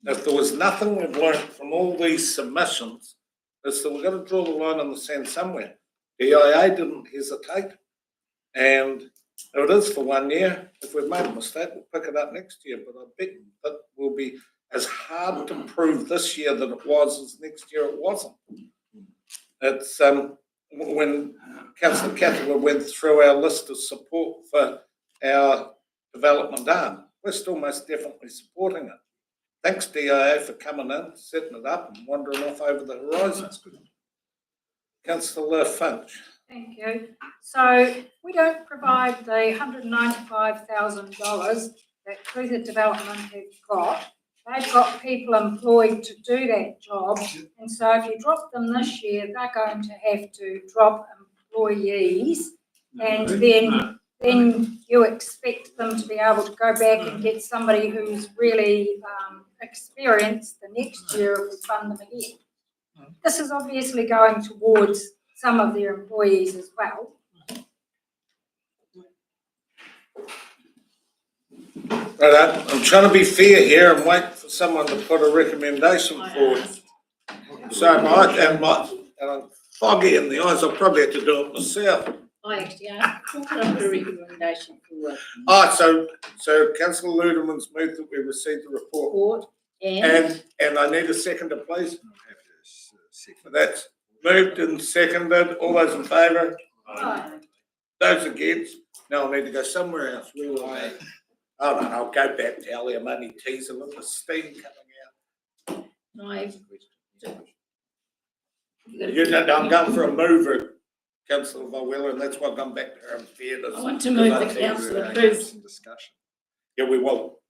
If there was nothing we've learned from all these submissions, it's that we've got to draw the line in the sand somewhere. DIA didn't hesitate, and it is for 1 year. If we've made a mistake, we'll pick it up next year, but I bet that will be as hard to prove this year that it was as next year it wasn't. It's when Councillor Cathcart went through our list of support for our development arm, we're still most definitely supporting it. Thanks DIA for coming in, setting it up and wandering off over the horizon. That's good. Councillor Finch. Thank you. So we don't provide the $195,000 that Clutha Development have got. They've got people employed to do that job, and so if you drop them this year, they're going to have to drop employees, and then you expect them to be able to go back and get somebody who's really experienced the next year if we fund them again. This is obviously going towards some of their employees as well. Right, I'm trying to be fair here and wait for someone to put a recommendation forward. So and I'm foggy in the eyes, I'll probably have to do it myself. I actually asked for a recommendation forward. So Councillor Ludeman's moved that we received the report. And I need a seconder, please. That's moved and seconded. All those in favour? Aye. Those against? No, I need to go somewhere else. Where will I? Oh no, I'll go back to Ellie. I'm only teasing with the steam coming out. I'm going for a mover, Councillor Vowella, and that's why I've gone back to her in fairness. I want to move the council approves. Yeah, we will.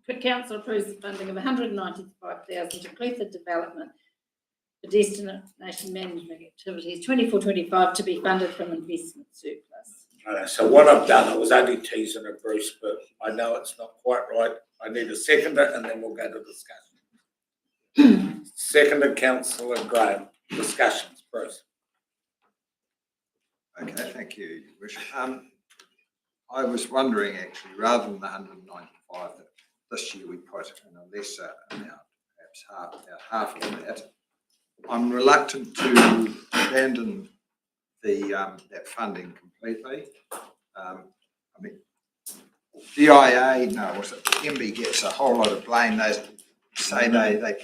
The council approves the funding of $195,000 to Clutha Development for destination management activities 24-25 to be funded from investment surplus. So what I've done, I was only teasing it, Bruce, but I know it's not quite right. I need a seconder and then we'll go to discussion. Seconded, councillor Graham. Discussions, Bruce. Okay, thank you, Your Worship. I was wondering actually, rather than the 195 that this year we put in a lesser amount, perhaps about half of that, I'm reluctant to abandon the that funding completely. I mean, DIA, no, what's it? MB gets a whole lot of blame. They say they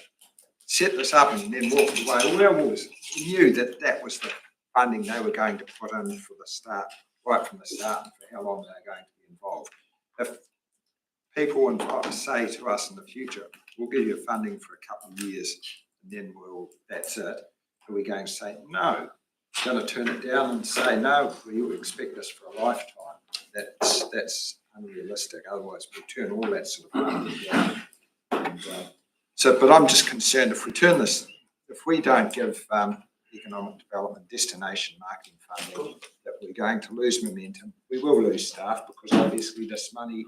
set this up and then walked away. We always knew that that was the funding they were going to put in for the start, right from the start, and for how long they were going to be involved. If people say to us in the future, we'll give you funding for a couple of years and then that's it, are we going to say no? We're going to turn it down and say no, we expect this for a lifetime. That's unrealistic. Otherwise, we turn all that sort of funding down. And, but I'm just concerned if we turn this, if we don't give economic development destination marketing funding, that we're going to lose momentum. We will lose staff because obviously this money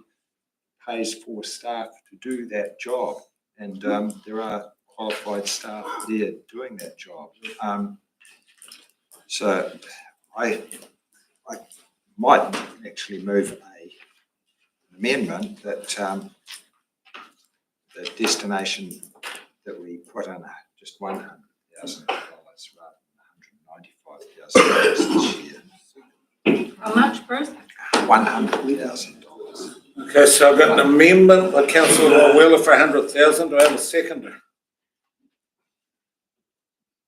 pays for staff to do that job, and there are qualified staff there doing that job. So I might actually move an amendment that the destination that we put in just $100,000 rather than $195,000 this year. How much, Bruce? $100,000. Okay, so I've got an amendment by councillor Wheeler for 100,000. Do I have a seconder?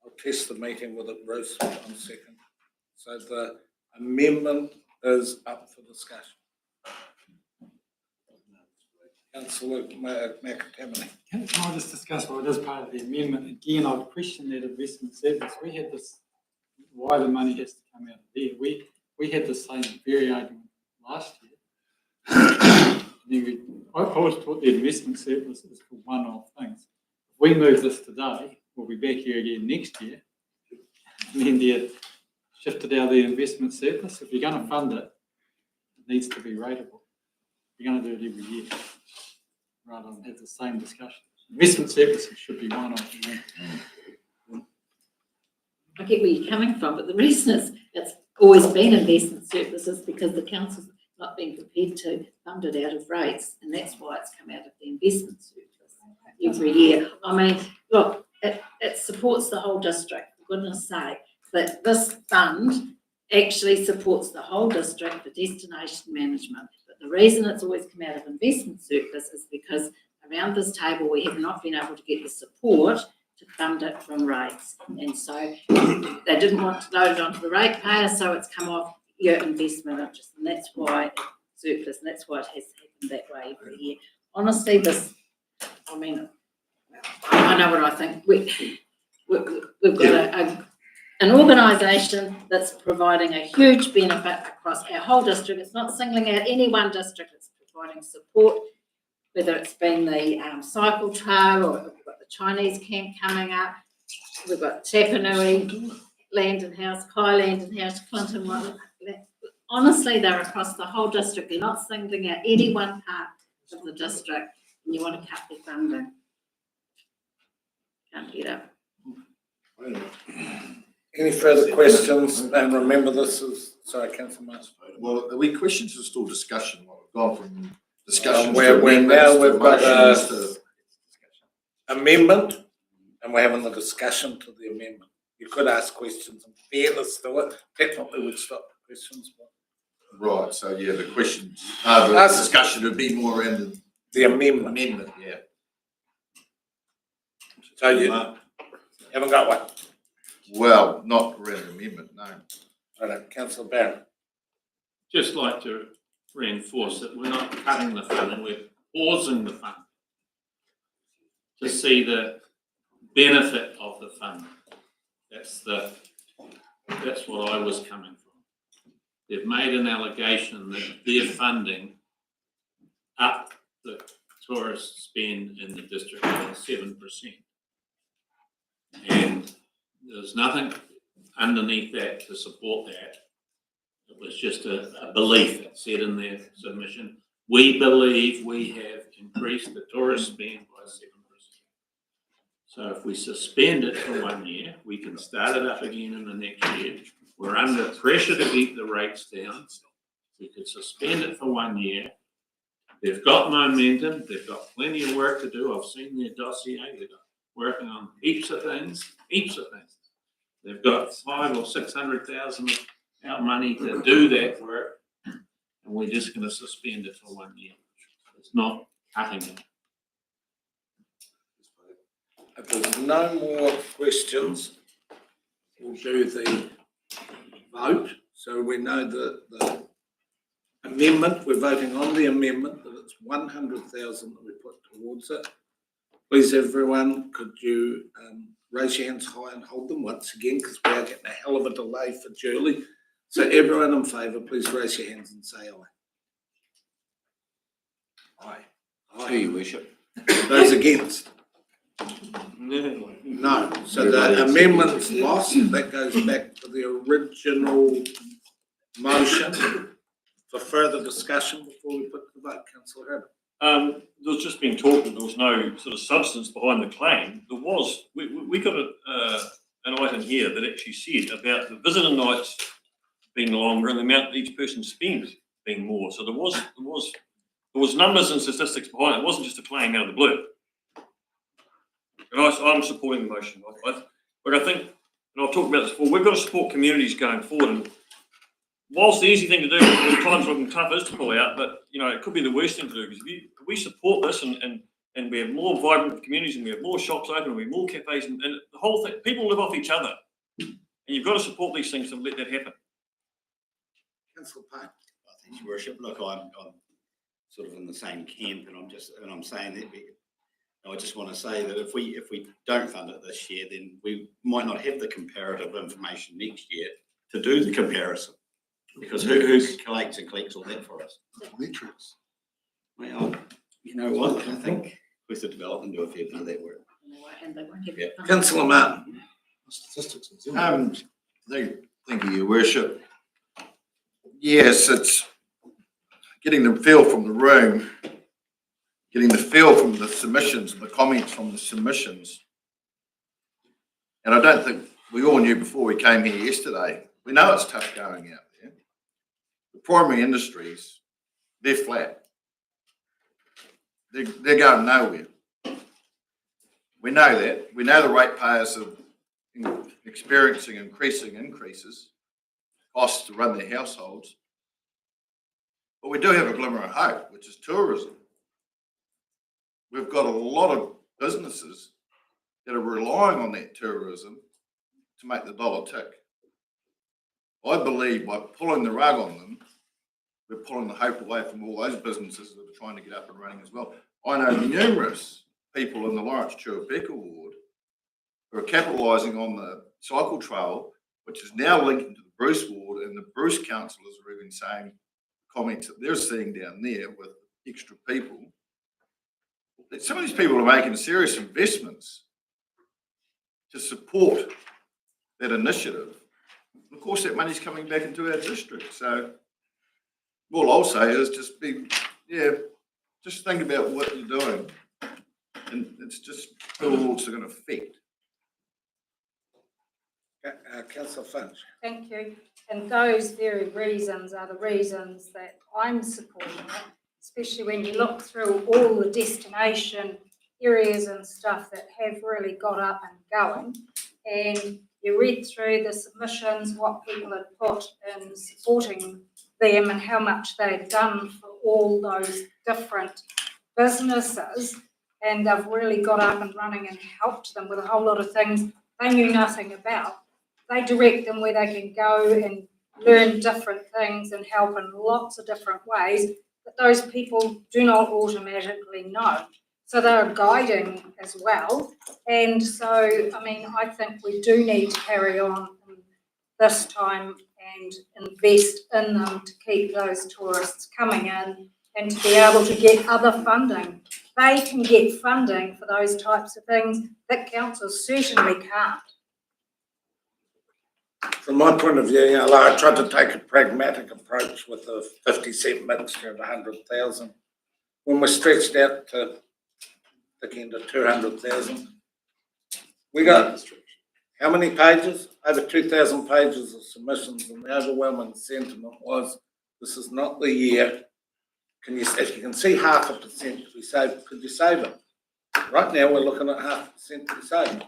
I'll test the meeting with it, Bruce. 1 second. So the amendment is up for discussion. Councillor McAtamaney. Can I just discuss what is part of the amendment? Again, I've questioned that investment service. We had this, why the money has to come out of there. We had the same very argument last year. I always thought the investment surplus is for one-off things. If we move this today, we'll be back here again next year. And then they're shifted out of the investment surplus. If you're going to fund it, it needs to be rateable. You're going to do it every year, rather than have the same discussion. Investment services should be one-off. I get where you're coming from, but the reason it's always been investment surpluses because the council's not been prepared to fund it out of rates, and that's why it's come out of the investment surplus every year. I mean, look, it supports the whole district, for goodness sake, but this fund actually supports the whole district for destination management. But the reason it's always come out of investment surplus is because around this table we have not been able to get the support to fund it from rates, and so they didn't want to load it onto the ratepayer, so it's come off your investment interest, and that's why it's surplus, and that's why it has happened that way every year. Honestly, I mean, I know what I think. We've got an organisation that's providing a huge benefit across our whole district. It's not singling out any one district, it's providing support, whether it's been the cycle trail or we've got the Chinese camp coming up, we've got Tapanui, Landon House, Kai Landon House, Clinton one. Honestly, they're across the whole district. They're not singling out any one part of the district, and you want to cut their funding. Can't get up. Any further questions? And remember, this is, sorry, Councillor Martin. Well, are we questions or still discussion? We've gone from discussion where now we've got an amendment, and we're having the discussion to the amendment. You could ask questions in fairness to it. Technically, we'd stop the questions. Right, so yeah, the questions, the discussion would be more around the amendment. Amendment, yeah. So you haven't got one? Well, not around the amendment, no. Right, Councillor Barron. Just like to reinforce that we're not cutting the funding, we're pausing the funding to see the benefit of the funding. That's what I was coming from. They've made an allegation that their funding up the tourist spend in the district by 7%. And There's nothing underneath that to support that. It was just a belief that said in their submission, we believe we have increased the tourist spend by 7%. So if we suspend it for 1 year, we can start it up again in the next year. We're under pressure to keep the rates down. We could suspend it for 1 year. They've got momentum. They've got plenty of work to do. I've seen their dossier. They're working on heaps of things. They've got 500,000 or 600,000 our money to do that work, and we're just going to suspend it for 1 year. It's not cutting it. If there's no more questions, we'll do the vote. So we know that the amendment, we're voting on the amendment, that it's 100,000 that we put towards it. Please, everyone, could you raise your hands high and hold them once again, because we are getting a hell of a delay for Julie. So everyone in favour, please raise your hands and say aye. Aye. To your worship. Those against? No. So the amendment's lost. That goes back to the original motion for further discussion before we put the vote. Councillor Herbert. There was just been talk that there was no sort of substance behind the claim. There was. We got an item here that actually said about the visitor nights being longer and the amount that each person spent being more. So there was numbers and statistics behind it. It wasn't just a claim out of the blue. And I'm supporting the motion. But I think, and I've talked about this before, we've got to support communities going forward. And whilst the easy thing to do at times looking tough is to pull out, but it could be the worst thing to do, because if we support this and we have more vibrant communities and we have more shops open and we have more cafes and the whole thing, people live off each other. And you've got to support these things to let that happen. Councillor Payne. Thank you, Worship. Look, I'm sort of in the same camp, and I'm saying that I just want to say that if we don't fund it this year, then we might not have the comparative information next year to do the comparison, because who collects and collects all that for us? Metrics. Well, you know what? I think with the development, do a fair bit of that work. And they won't have. Yeah. Councillor Martin. Statistics. Thank you, Your Worship. Yes, it's getting the feel from the room, getting the feel from the submissions, the comments from the submissions. And I don't think we all knew before we came here yesterday. We know it's tough going out there. The primary industries, they're flat. They're going nowhere. We know that. We know the ratepayers are experiencing increases, costs to run their households. But we do have a glimmer of hope, which is tourism. We've got a lot of businesses that are relying on that tourism to make the dollar tick. I believe by pulling the rug on them, we're pulling the hope away from all those businesses that are trying to get up and running as well. I know numerous people in the Lawrence Churbecca ward who are capitalising on the cycle trail, which is now linked into the Bruce ward, and the Bruce councillors are even saying comments that they're seeing down there with extra people. Some of these people are making serious investments to support that initiative. Of course, that money's coming back into our district. So all I'll say is just think about what you're doing. And it's just who it's going to affect. Councillor Finch. Thank you. And those very reasons are the reasons that I'm supporting it, especially when you look through all the destination areas and stuff that have really got up and going, and you read through the submissions, what people had put in supporting them and how much they've done for all those different businesses, and they've really got up and running and helped them with a whole lot of things they knew nothing about. They direct them where they can go and learn different things and help in lots of different ways that those people do not automatically know. So they're guiding as well. And so, I think we do need to carry on this time and invest in them to keep those tourists coming in and to be able to get other funding. They can get funding for those types of things that councils certainly can't. From my point of view, you know, like I tried to take a pragmatic approach with a 50-cent mixture of 100,000. When we're stretched out to the end of 200,000, we got how many pages? Over 2,000 pages of submissions, and the overwhelming sentiment was, this is not the year. If you can see 0.5% to be saved, could you save it? Right now, we're looking at 0.5% to be saved.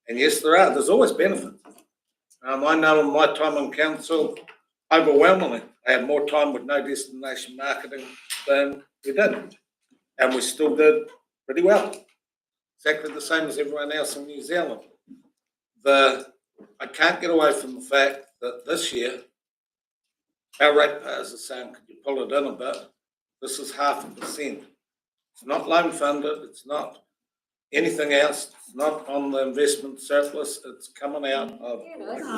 And yes, there's always benefits. I know in my time on council, overwhelmingly, I had more time with no destination marketing than we did. And we still did pretty well. Exactly the same as everyone else in New Zealand. I can't get away from the fact that this year, our ratepayers are saying, could you pull it in a bit? This is 0.5%. It's not loan funded, it's not anything else, it's not on the investment surplus, it's coming out of.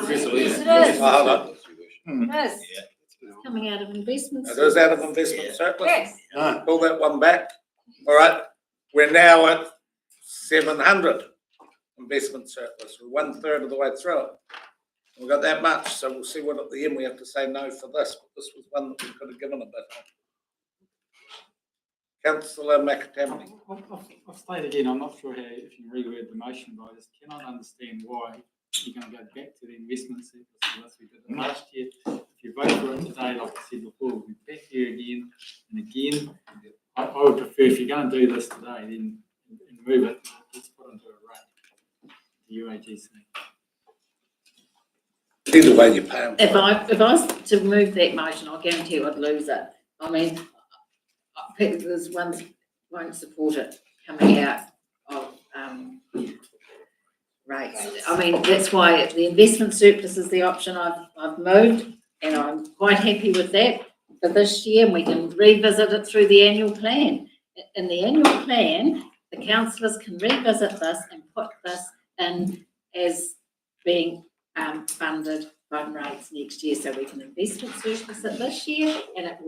It is. Hold on. It is. It's coming out of investments. It is out of investment surplus. Yes. Pull that one back. All right, we're now at 700 investment surplus. We're 1/3 of the way through it. We've got that much, so we'll see what at the end we have to say no for this. But this was one that we could have given a bit on. Councillor McAtamney. I'll state again, I'm not sure how, if you can reword the motion, but I just cannot understand why you're going to go back to the investment surplus as we did it last year. If you vote for it today, like I said before, we'll be back here again and again. I would prefer, if you're going to do this today, then and move it, let's put into a rate, the UAGC. Either way, you pay them. If I was to move that motion, I guarantee I'd lose it. I mean, there's ones won't support it coming out of rates. I mean, that's why the investment surplus is the option I've moved, and I'm quite happy with that for this year. And we can revisit it through the annual plan. In the annual plan, the councillors can revisit this and put this in as being funded fund rates next year, so we can investment surplus it this year, and it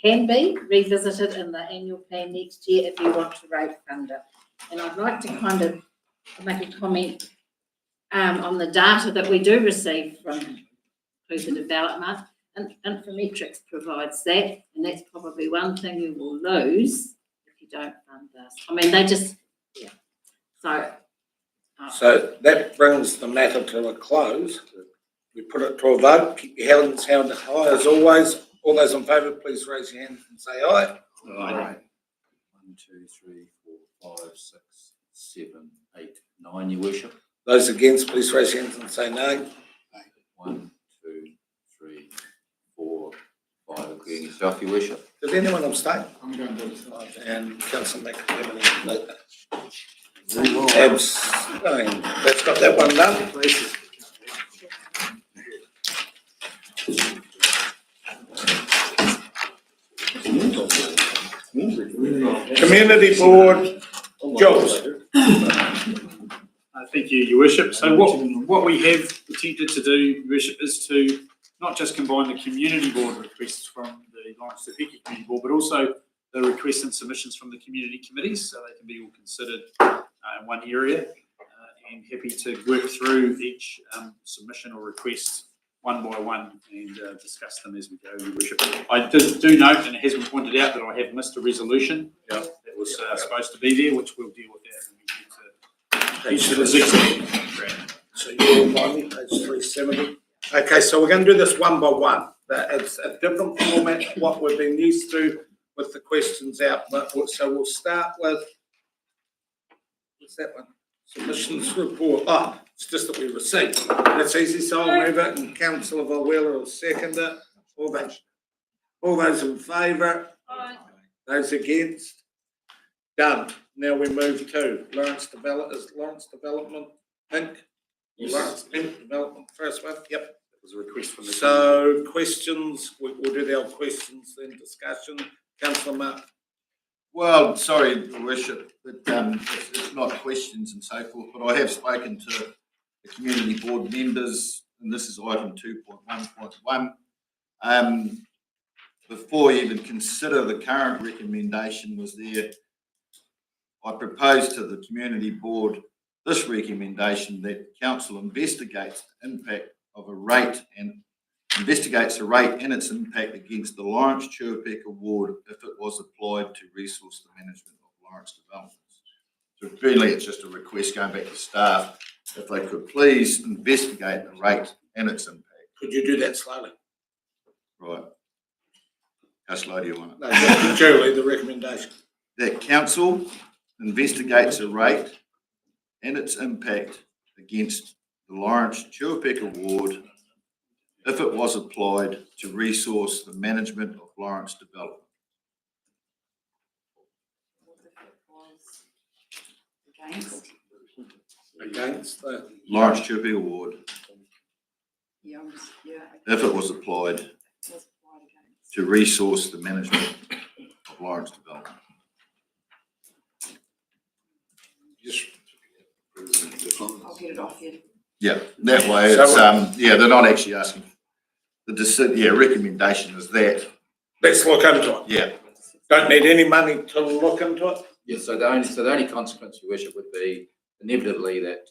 can be revisited in the annual plan next year if you want to rate fund it. And I'd like to kind of make a comment on the data that we do receive from inclusive development, and Infometrics provides that, and that's probably one thing you will lose if you don't fund this. I mean, they just, yeah. So that brings the matter to a close. We put it to a vote. Keep your hands held high as always. All those in favour, please raise your hand and say aye. Aye. 1, 2, 3, 4, 5, 6, 7, 8, 9, Your Worship. Those against, please raise your hands and say no. 1, 2, 3, 4, 5, including yourself, Your Worship. Did anyone abstain? I'm going to do it. And Councillor McAtamney. Abstain. That's got that one done. Community board, jobs. Thank you, Your Worship. So what we have attempted to do, Your Worship, is to not just combine the community board requests from the Lawrence Tupeki Community Board, but also the requests and submissions from the community committees, so they can be all considered in one area. And happy to work through each submission or request one by one and discuss them as we go, Your Worship. I do note, and it has been pointed out, that I have missed a resolution that was supposed to be there, which we'll deal with that when we get to the executive. So you're on page 370. Okay, so we're going to do this one by one. It's a different format to what we've been used to with the questions out. But so we'll start with, what's that one? Submissions report. Oh, it's just that we received. That's easy, so I'll move it, and Councillor Valwela will second it. All those in favour? Aye. Those against? Done. Now we move to Lawrence Development Inc. Yes. Lawrence Inc. Development, first one. Yep. That was a request from the. So questions, we'll do the old questions, then discussion. Councillor Mark. Well, sorry, Your Worship, but it's not questions and so forth, but I have spoken to the community board members, and this is item 2.1.1. Before you even consider the current recommendation was there, I proposed to the community board this recommendation that council investigates the impact of a rate and investigates the rate and its impact against the Lawrence Churpeka ward if it was applied to resource the management of Lawrence developments. So really, it's just a request going back to staff, if they could please investigate the rate and its impact. Could you do that slowly? Right. How slow do you want it? No, just generally the recommendation. That council investigates the rate and its impact against the Lawrence Churpeka ward if it was applied to resource the management of Lawrence development. Against the Lawrence Churpeka ward Yeah, if it was applied to resource the management of Lawrence development. I'll get it off you. Yeah, that way it's, they're not actually asking. Recommendation is that. Let's look into it. Yeah. Don't need any money to look into it. Yeah, so the only consequence, Your Worship, would be inevitably that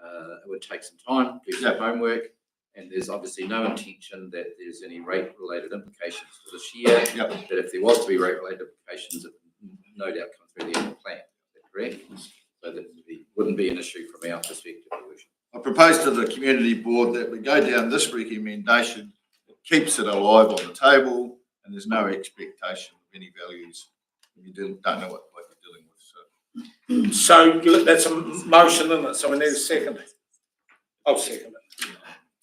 it would take some time to do some homework, and there's obviously no intention that there's any rate-related implications for this year. Yep. But if there was to be rate-related implications, it would no doubt come through the annual plan. Is that correct? So that wouldn't be an issue from our perspective, Your Worship. I propose to the community board that we go down this recommendation. It keeps it alive on the table, and there's no expectation of any values. You don't know what you're dealing with. So that's a motion, isn't it? So we need a second. I'll second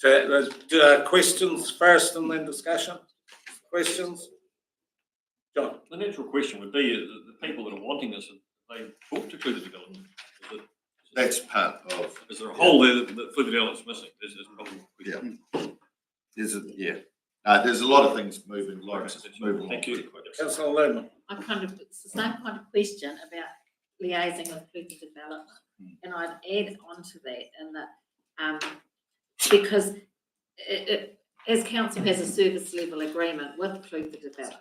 it. Questions first and then discussion? Questions? John? The natural question would be, the people that are wanting this, they talk to Clutha Development. That's part of. Is there a hole there that Clutha Development's missing? There's probably a question. There's a lot of things moving. Lawrence, it's moving. Thank you. Councillor Lehman. It's the same kind of question about liaising with Clutha Development. And I'd add on to that in that, because as council has a service level agreement with Clutha Development,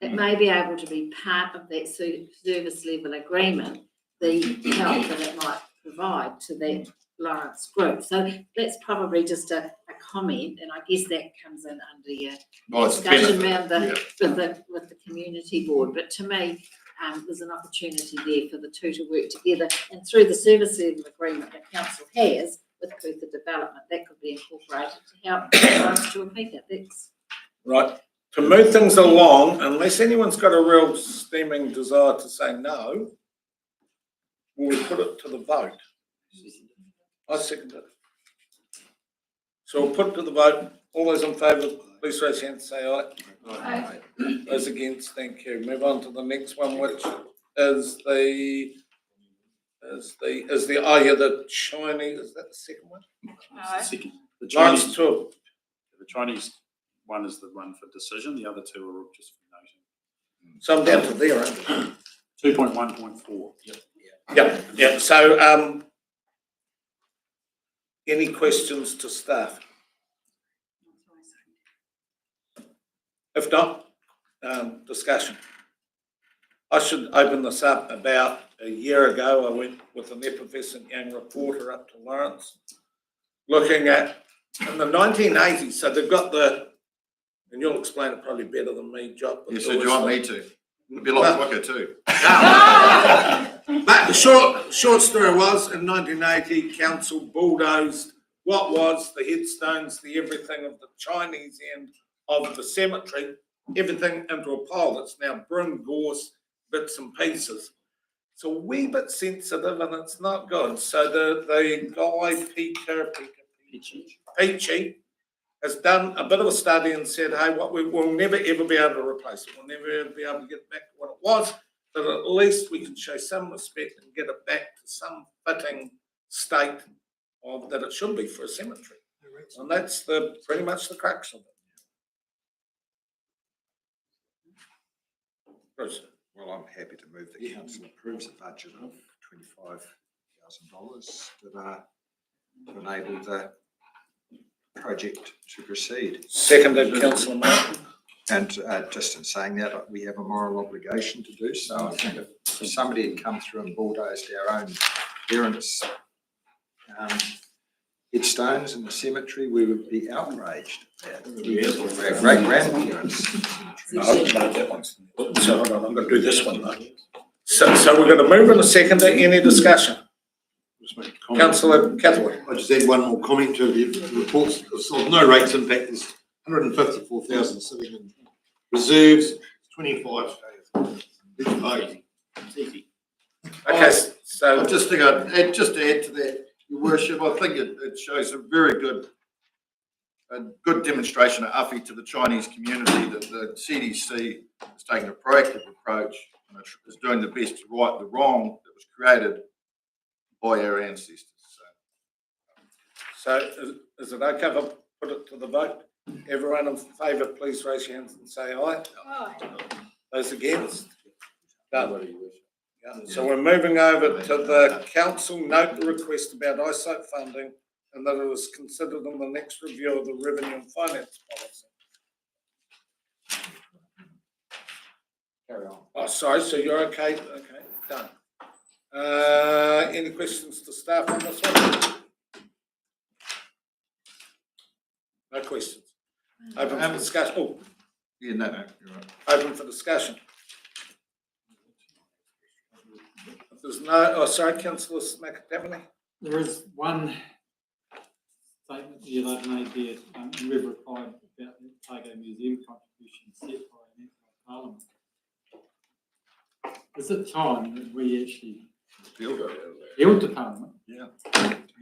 it may be able to be part of that service level agreement, the help that it might provide to that Lawrence group. So that's probably just a comment, and I guess that comes in under your discussion around with the community board. But to me, there's an opportunity there for the two to work together, and through the service level agreement that council has with Clutha Development, that could be incorporated to help Lawrence to repeat it. That's right. To move things along, unless anyone's got a real steaming desire to say no, will we put it to the vote? I second it. So we'll put it to the vote. All those in favour, please raise your hand and say aye. Aye. Those against, thank you. Move on to the next one, which is the the Chinese, is that the second one? Second. The Lawrence Chinese, tour. the Chinese one is the one for decision. The other two are just for noting. So I'm down to there, aren't 2.1.4. Yep. Yeah. So, any questions to staff? If not, discussion. I should open this up. About a year ago, I went with an effervescent young reporter up to Lawrence, looking at in the 1980s. So they've got and you'll explain it probably better than me, Job. You said you want me to. It'd be a lot quicker too. But the short story was, in 1980, council bulldozed what was the headstones, the everything of the Chinese end of the cemetery, everything into a pile that's now broom, gorse, bits and pieces. It's a wee bit sensitive and it's not good. So the guy, Peachy, has done a bit of a study and said, hey, what we will never ever be able to replace it. We'll never ever be able to get it back to what it was, but at least we can show some respect and get it back to some fitting state of that it should be for a cemetery. And that's pretty much the crux of it. Bruce. Well, I'm happy to move the council approves a budget of $25,000 to enable the project to proceed. Seconded, Councillor Martin. And just in saying that, we have a moral obligation to do so. I think if somebody had come through and bulldozed our own parents' headstones in the cemetery, we would be outraged at that. Our great grandparents. So hold on, I'm gonna do this one though. So we're gonna move in a second. Any discussion? Just make a comment. Councillor Cathaway. I just add one more comment to the reports. So no rates impact, there's 154,000 sitting in reserves, 25. It's easy. Okay, so I just think I'd just to add to that, Your Worship, I think it shows a very good demonstration of awhi to the Chinese community that the CDC is taking a proactive approach and is doing the best to right the wrong that was created by our ancestors. So is it okay if I put it to the vote? Everyone in favour, please raise your hands and say aye. Aye. Those against? Done. Yeah. So we're moving over to the council note the request about ISOP funding and that it is considered in the next review of the revenue and finance policy. Carry on. Oh, sorry, so you're okay? Okay, done. Any questions to staff on this one? No questions. Open for discussion. Oh, Yeah, no, you're right. open for discussion. If there's no, oh, sorry, Councillor McAtamaney. There is one statement here that I've made there, and we've replied about the Otago Museum contribution set by an act of Parliament. Is it time that we actually appeal to Parliament? Yeah.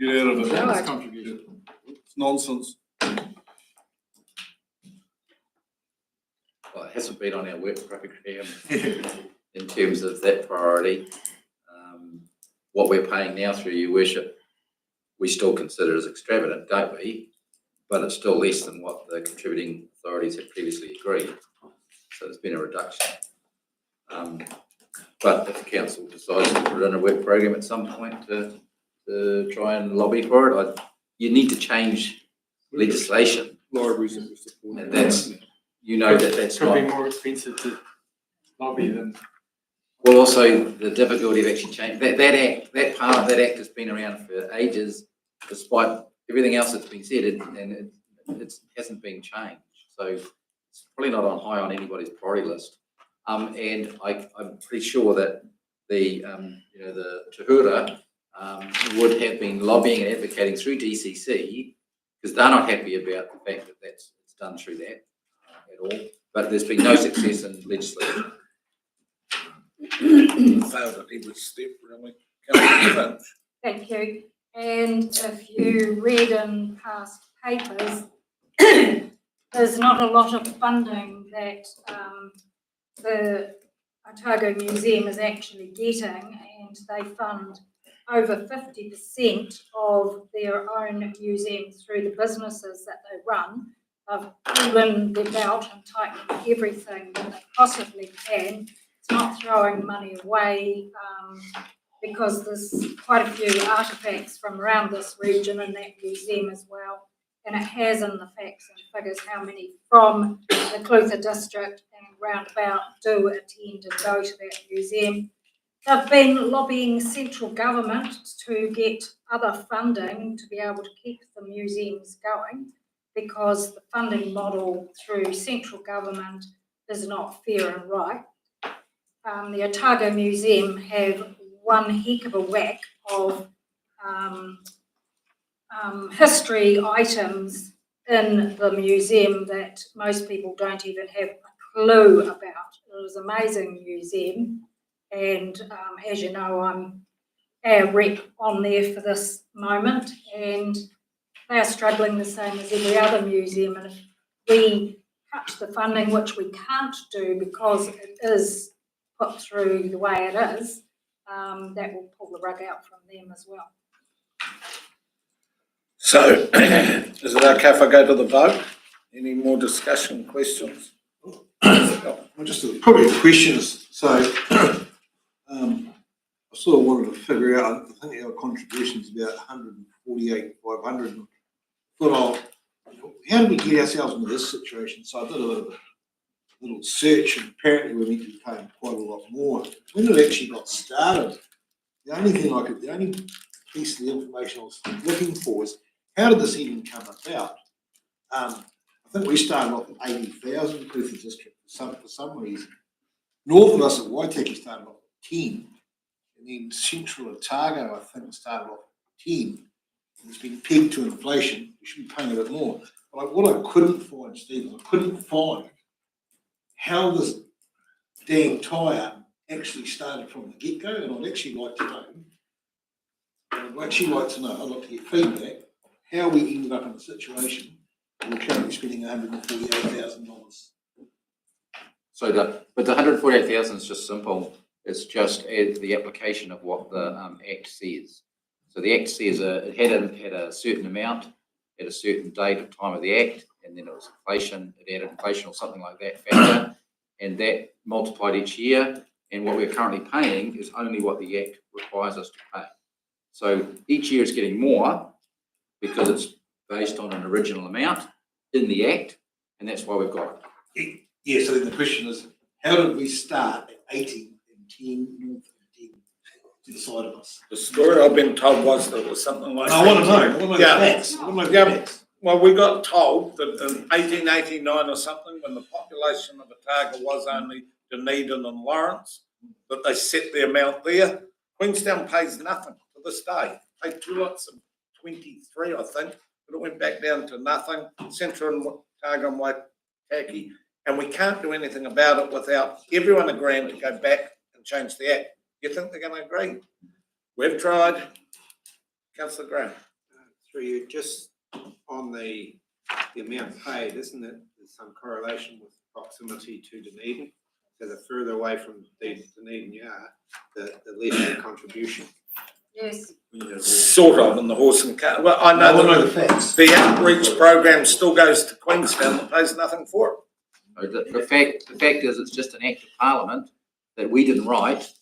Get out of it. That contribution. It's nonsense. Well, it hasn't been on our work program in terms of that priority. What we're paying now through Your Worship, we still consider as extravagant, don't we? But it's still less than what the contributing authorities had previously agreed. So there's been a reduction. But if the council decides to put it in a work program at some point to try and lobby for it, you need to change legislation. Libraries and that's, you know, that's Could not. be more expensive to lobby than. Well, also the difficulty of actually changing that part of that act has been around for ages, despite everything else that's been said, and it hasn't been changed. So it's probably not on high on anybody's priority list. And I'm pretty sure that the Tuhura would have been lobbying and advocating through DCC because they're not happy about the fact that it's done through that at all. But there's been no success in legislation. Failed at every step, really. Thank you. And if you read in past papers, there's not a lot of funding that the Otago Museum is actually getting, and they fund over 50% of their own museum through the businesses that they run. They've pulled their belt and tightened everything that they possibly can. It's not throwing money away because there's quite a few artefacts from around this region in that museum as well. And it has in the facts and figures how many from the Clutha district and roundabout do attend and go to that museum. They've been lobbying central government to get other funding to be able to keep the museums going because the funding model through central government is not fair and right. The Otago Museum have one heck of a whack of history items in the museum that most people don't even have a clue about. It was an amazing museum, and as you know, I'm a rep on there for this moment, and they are struggling the same as every other museum. And if we cut the funding, which we can't do because it is put through the way it is, that will pull the rug out from them as well. So, is it okay if I go to the vote? Any more discussion, questions? Just probably a question. So, I sort of wanted to figure out, I think our contribution is about 148,500. Thought, how did we get ourselves into this situation? So I did a little search, and apparently we're meant to be paying quite a lot more. When it actually got started, the only piece of the information I was looking for is how did this even come about? I think we started off at 80,000 Clutha District for some reason. North of us at Waitaki started off at 10, and then Central Otago, I think, started off at 10. And it's been pegged to inflation. We should be paying a bit more. But what I couldn't find, Steve, I couldn't find how this dang tie-up actually started from the get-go, and I'd actually like to know. I'd like to get feedback, how we ended up in a situation where we're currently spending $148,000. So but the 148,000 is just simple. It's just the application of what the Act says. So the Act says it had a certain amount at a certain date of time of the Act, and then it was inflation, it added inflation or something like that factor, and that multiplied each year, and what we're currently paying is only what the Act requires us to pay. So each year is getting more because it's based on an original amount in the Act, and that's why we've got it. Yeah, so then the question is, how did we start at 80 and 10 north and 10 to the side of us? The story I've been told was that it was something like. I want to know the facts. I want to know the facts. Well, we got told that in 1889 or something, when the population of Otago was only Dunedin and Lawrence, that they set the amount there. Queenstown pays nothing to this day. Paid 2 lots of 23, I think, but it went back down to nothing. Central and Otago and Waitaki, and we can't do anything about it without everyone agreeing to go back and change the Act. You think they're going to agree? We've tried. Councillor Graham. Through you, just on the amount paid, isn't it, there's some correlation with proximity to Dunedin? So the further away from Dunedin you are, the less the contribution. Yes. Sort of, in the horse and cart. Well, I know the facts. The outreach program still goes to Queenstown that pays nothing for it. The fact is, it's just an Act of Parliament that we didn't write,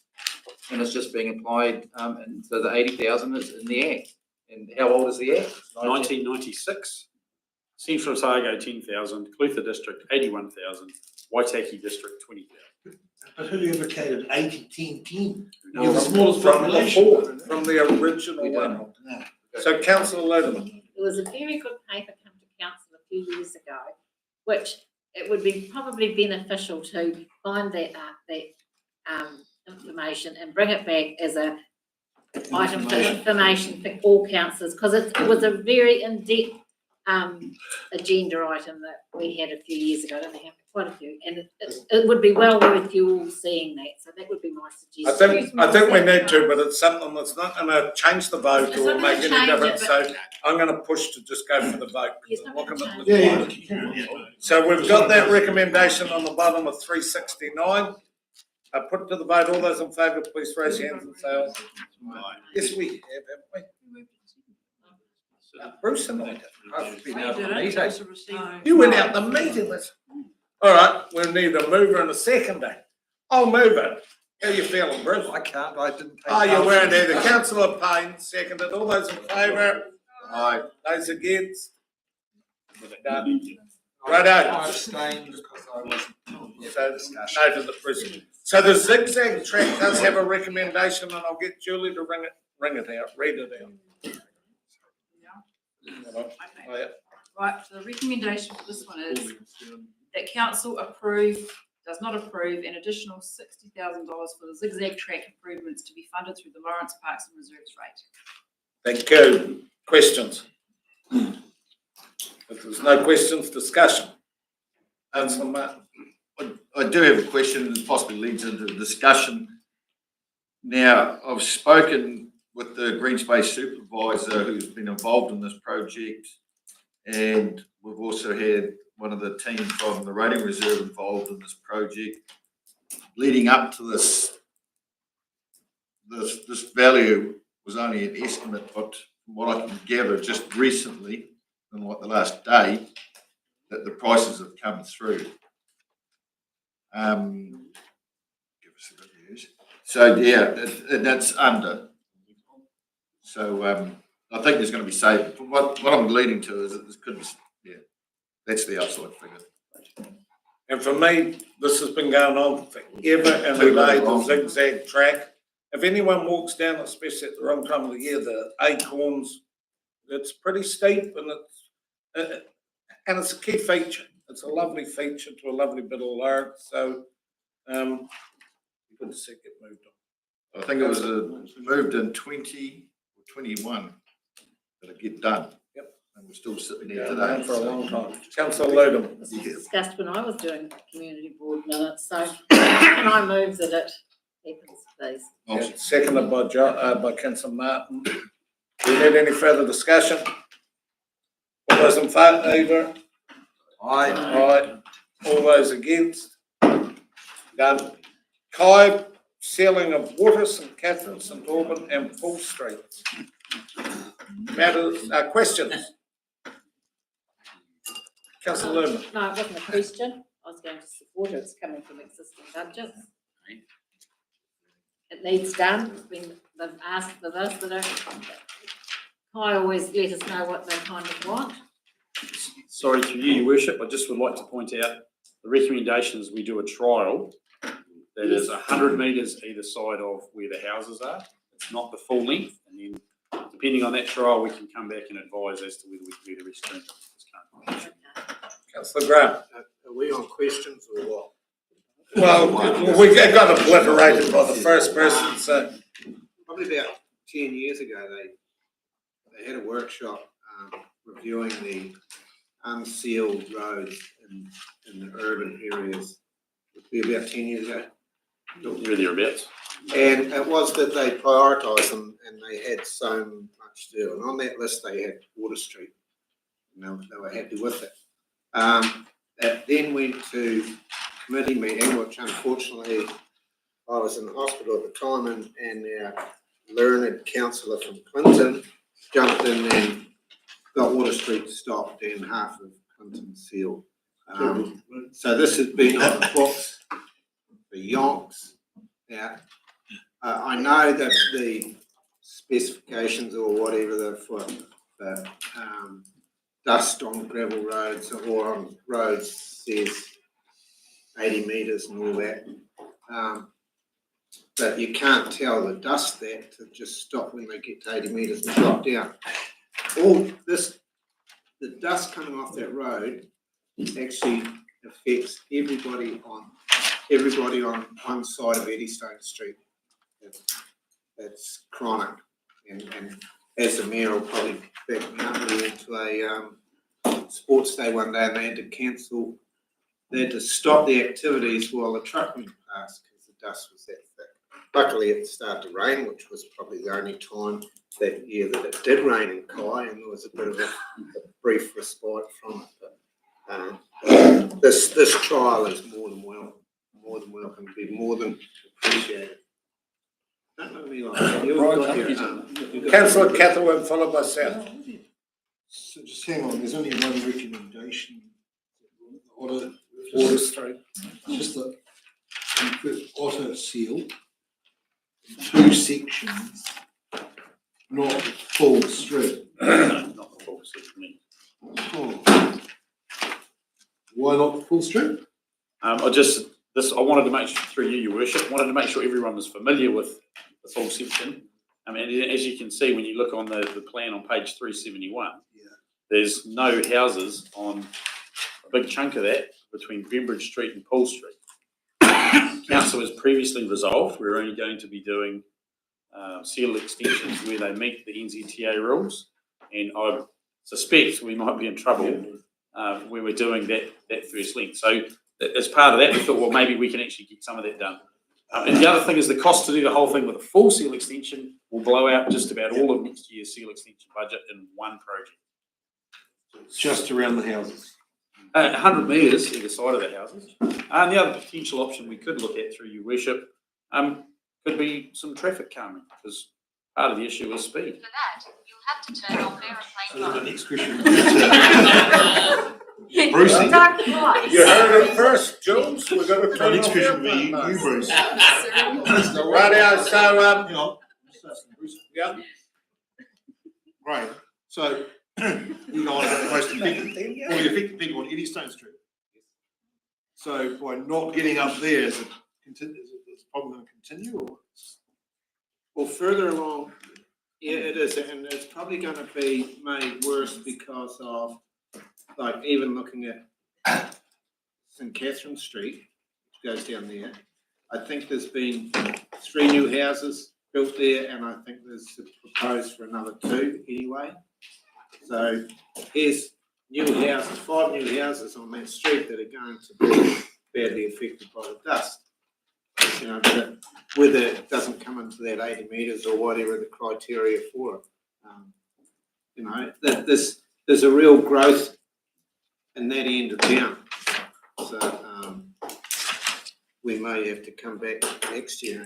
and it's just being applied, and so the 80,000 is in the Act. And how old is the Act? 1996. Central Otago 10,000, Clutha District 81,000, Waitaki District 20,000. But who advocated 80, 10, 10? No, You're the smallest from population. From the original one. So Councillor Lederman. There was a very good paper come to council a few years ago, which it would be probably beneficial to find that information and bring it back as a item for information for all councillors, because it was a very in-depth agenda item that we had a few years ago. I don't have quite a few, and it would be well worth you all seeing that. So that would be my suggestion. I think we need to, but it's something that's not going to change the vote It's or not make gonna any change difference. it, So I'm going to push to just go for the vote. It's not Look gonna at it. change Yeah. So we've got that recommendation on the bottom of 369. I put it to the vote. All those in favour, please raise your hands and say aye. Yes, we have, haven't we? Bruce and I. You went out the meeting. All right, we'll need a mover and a seconder. I'll move it. How you feeling, Bruce? I can't, I didn't. Oh, you weren't either. Councillor Payne seconded. All those in favour? Aye. Those against? Done. Righto. I abstained because I wasn't. So, noted the president. So the zigzag track does have a recommendation, and I'll get Julie to ring it out, read it out. Okay. Right, so the recommendation for this one is that council does not approve an additional $60,000 for the zigzag track improvements to be funded through the Lawrence Parks and Reserves rate. Thank you. Questions? If there's no questions, discussion. Councillor Martin. I do have a question that possibly leads into discussion. Now, I've spoken with the green space supervisor who's been involved in this project, and we've also had one of the team from the Rating Reserve involved in this project. Leading up to this value was only an estimate, but from what I can gather just recently, in like the last day, that the prices have come through. Give us the good news. So yeah, that's under. So I think there's going to be savings. What I'm leading to is that this could be, that's the upside figure. And for me, this has been going on forever and a day, the zigzag track. If anyone walks down, especially at the wrong time of the year, the acorns It's pretty steep and it's a key feature. It's a lovely feature to a lovely bit of land, so, good to see it get moved on. I think it was moved in 20 or 21 that it get done. Yep. And we're still sitting Yeah, there today. for a long time. Councillor Logan. This was discussed when I was doing community board minutes, so can I move that it happens, please? Yeah, seconded by Councillor Martin. Do you need any further discussion? All those in favour? Aye. Aye. All those against? Done. Kai, sealing of water, St Catherine, St Auburn and Full Street. Matters, questions? Councillor Lerman. No, it wasn't a question. I was going to support it. It's coming from existing budgets. It needs done. It's been, they've asked for this, they don't. Kai always let us know what they kind of want. Sorry, through you, Your Worship, I just would like to point out the recommendations, we do a trial that is 100 metres either side of where the houses are. It's not the full length, and then depending on that trial, we can come back and advise as to whether we can do the rest of this. Councillor Graham. Are we on questions or what? Well, we got obliterated by the first person, so. Probably about 10 years ago, they had a workshop reviewing the unsealed roads in the urban areas. It would be about 10 years ago. Where thereabouts. And it was that they prioritised them and they had so much to do. And on that list, they had Water Street. And they were happy with it. It then went to committee meeting, which unfortunately I was in hospital at the time, and our learned councillor from Clinton jumped in and got Water Street stopped and half of Clinton sealed. So this has been on the books for yonks. Now, I know that the specifications or whatever for the dust on gravel roads or on roads says 80 metres and all that. But you can't tell the dust that to just stop when they get to 80 metres and drop down. All this, the dust coming off that road actually affects everybody on one side of Eddystone Street. That's chronic, and as the mayor will probably back me up, we went to a sports day one day and they had to cancel. They had to stop the activities while the truck went past because the dust was that thick. Luckily, it started to rain, which was probably the only time that year that it did rain in Kai, and there was a bit of a brief respite from it. But this trial is more than welcome, be more than appreciated. Don't know me like that. Councillor Catherine, followed by South. So just hang on, there's only one recommendation. Water Street. Just that you put auto seal in 2 sections, not the full street. Not the full street. Oh. Why not the full street? I wanted to make sure, through you, Your Worship, wanted to make sure everyone was familiar with the full section. And as you can see, when you look on the plan on page 371, there's no houses on a big chunk of that between Bembridge Street and Paul Street. Council has previously resolved we're only going to be doing seal extensions where they meet the NZTA rules, and I suspect we might be in trouble where we're doing that first link. So as part of that, we thought, well, maybe we can actually get some of that done. And the other thing is the cost to do the whole thing with a full seal extension will blow out just about all of next year's seal extension budget in one project. Just around the houses. 100 metres either side of the houses. And the other potential option we could look at, through Your Worship, could be some traffic calming, because part of the issue is speed. For that, you'll have to turn off aeroplane mode. The next question. Brucey. Twice. You heard it first, Jules. We're going to turn The next off question will be airplane you, Bruce. Rightio, so, Hang on. yeah. Right, so you know about the most effective people on Eddystone Street. So by not getting up there, is the problem going to continue, or? Well, further along Yeah, it is, and it's probably gonna be made worse because of, like, even looking at St Catherine Street, which goes down there. I think there's been 3 new houses built there, and I think there's proposed for another 2 anyway. So here's new houses, 5 new houses on that street that are going to be badly affected by the dust. You know, but whether it doesn't come into that 80 metres or whatever the criteria for it. You know, that there's a real growth in that end of town. So we may have to come back next year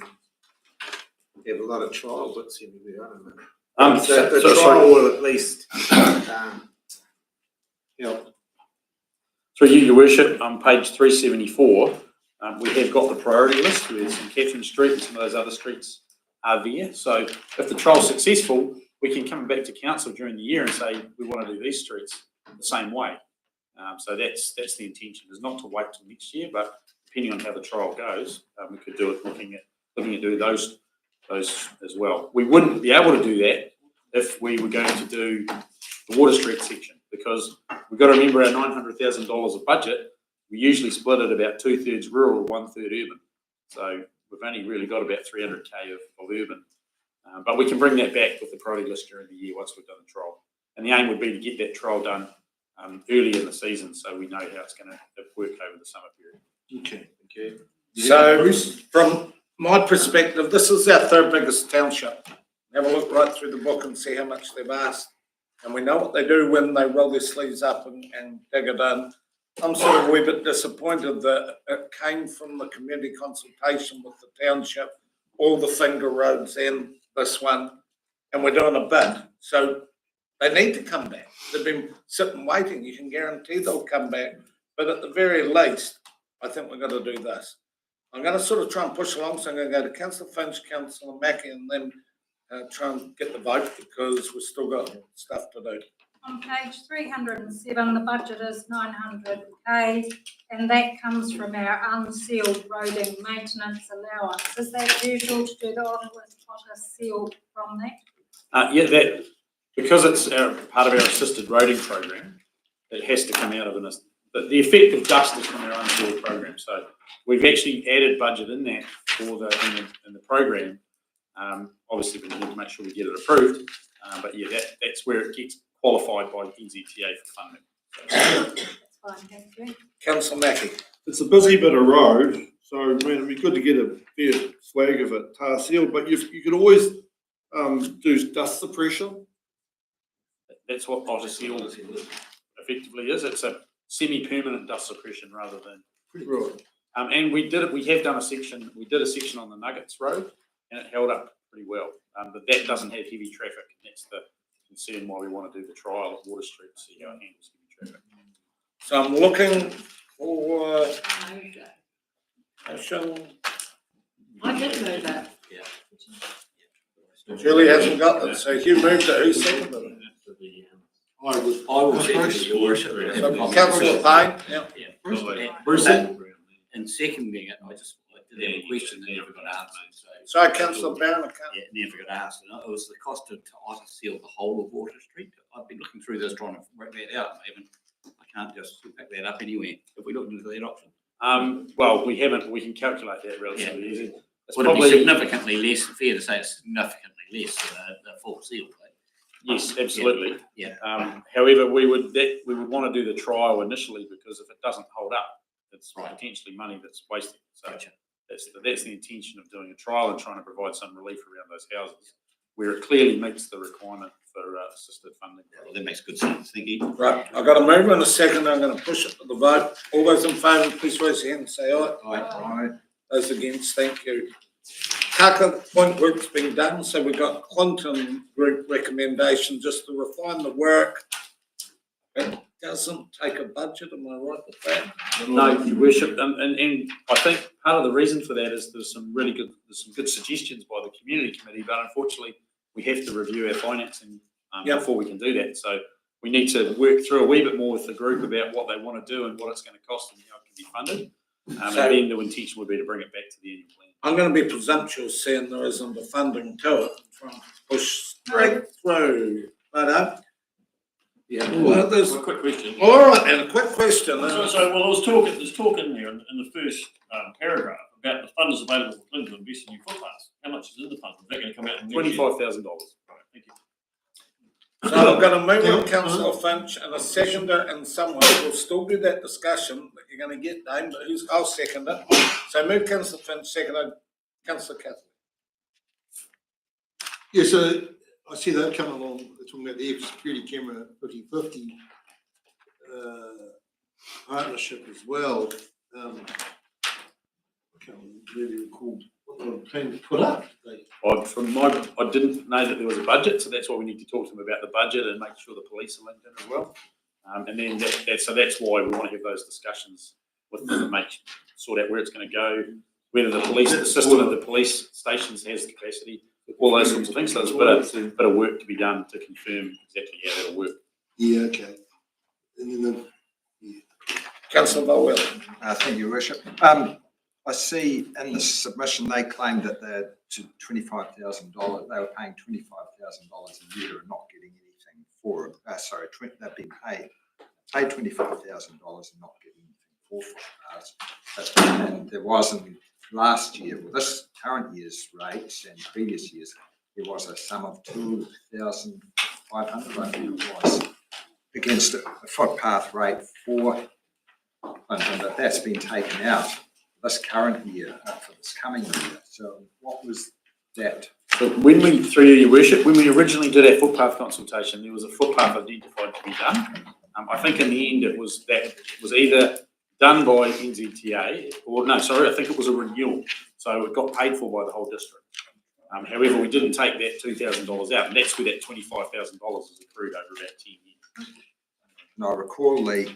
and have a lot of trial bits everywhere, I don't know. The trial will at least help. Through you, your worship, on page 374, we have got the priority list where St Catherine Street and some of those other streets are there. So if the trial's successful, we can come back to council during the year and say we want to do these streets the same way. So that's the intention, is not to wait till next year, but depending on how the trial goes, we could do it looking at doing those as well. We wouldn't be able to do that if we were going to do the Water Street section, because we've got to remember our $900,000 of budget, we usually split it about 2/3 rural, 1/3 urban. So we've only really got about 300K of urban. But we can bring that back with the priority list during the year once we've done the trial. And the aim would be to get that trial done early in the season, so we know how it's going to work over the summer period. Okay. So from my perspective, this is our 3rd biggest township. Have a look right through the book and see how much they've asked. And we know what they do when they roll their sleeves up and dig it in. I'm sort of a wee bit disappointed that it came from the community consultation with the township, all the finger roads and this one, and we're doing a bid. So they need to come back. They've been sitting waiting. You can guarantee they'll come back. But at the very least, I think we're going to do this. I'm going to sort of try and push along. So I'm going to go to Councillor Finch, Councillor Mackie, and then try and get the vote because we've still got stuff to do. On page 307, the budget is 900K, and that comes from our unsealed roading maintenance allowance. Is that usual to do the Ottawa sealed from that? Yeah, that because it's part of our assisted roading program, it has to come out of the effect of dust is from our unsealed program. So we've actually added budget in that for in the program. Obviously, we need to make sure we get it approved. But yeah, that's where it gets qualified by NZTA for funding. That's fine, thank you. Councillor Mackie. It's a busy bit of road, so I mean, it'd be good to get a fair swag of it tar sealed, but you could always do dust suppression. That's what potter seal effectively is. It's a semi-permanent dust suppression rather than. Right. And we have done a section. We did a section on the Nuggets Road, and it held up pretty well. But that doesn't have heavy traffic, and that's the concern why we want to do the trial at Water Street to see how it handles heavy traffic. So I'm looking for motion. I did know that. Julie hasn't got it, so Hugh moved it. Who seconded it? I will second your worship. So Councillor Payne, yeah. Bruce, in seconding it, I did have a question that never got answered. Sorry, Councillor Barron, I can't. Yeah, never got asked. It was the cost to ice seal the whole of Water Street. I've been looking through this trying to work that out. I can't just pick that up anywhere. Have we looked into that option? Well, we haven't. We can calculate that relatively easy. It's Would it be significantly less? Fair to say it's significantly less than a full seal, right? Yes, absolutely. Yeah. However, we would want to do the trial initially because if it doesn't hold up, it's potentially money that's wasted. So that's the intention of doing a trial and trying to provide some relief around those houses where it clearly meets the requirement for assisted funding. Well, that makes good sense. Thank you. Right, I've got a mover and a second. I'm going to push it to the vote. All those in favour, please raise your hand and say aye. Aye. Those against, thank you. Kaka Point work's been done, so we've got Clinton Group recommendation just to refine the work. It doesn't take a budget, am I right with that? No, Your Worship, and I think part of the reason for that is there's some good suggestions by the community committee, but unfortunately we have to review our financing before we can do that. So we need to work through a wee bit more with the group about what they want to do and what it's going to cost and how it can be funded. And then the intention would be to bring it back to the annual plan. I'm gonna be presumptuous saying there isn't the funding to it, and try and push straight through, but, yeah, well, there's, One quick question. all right, and a quick question. Well, there's talk in there in the first paragraph about the funds available for Clinton to invest in new footpaths. How much is in the fund? Is that going to come out in next year? $25,000. Right, thank you. So I'm gonna move on councillor Finch and a seconder and someone, we'll still do that discussion that you're gonna get, Dame, but I'll second it. So move councillor Finch, seconded councillor Catholic. Yeah, so I see that coming along, they're talking about the security camera 50/50 partnership as well. I can't really recall what they were planning to put up. I didn't know that there was a budget, so that's why we need to talk to them about the budget and make sure the police are linked in as well. And then that's why we want to have those discussions with them and sort out where it's going to go, whether the system of the police stations has the capacity, all those sorts of things. So there's a bit of work to be done to confirm exactly how that'll work. Yeah, okay. And then Councillor Vowell. Thank you, Worship. I see in the submission, they claimed that they're to $25,000, they were paying $25,000 a year and not getting anything for it. They've been paid $25,000 and not getting anything for footpaths. And there wasn't last year, well, this current year's rates and previous years, there was a sum of $2,500, I think it was, against a footpath rate for Clinton, but that's been taken out this current year, for this coming year. So what was that? So through your worship, when we originally did our footpath consultation, there was a footpath identified to be done. I think in the end it was either done by NZTA I think it was a renewal. So it got paid for by the whole district. However, we didn't take that $2,000 out, and that's where that $25,000 is accrued over about 10 years. And I recall the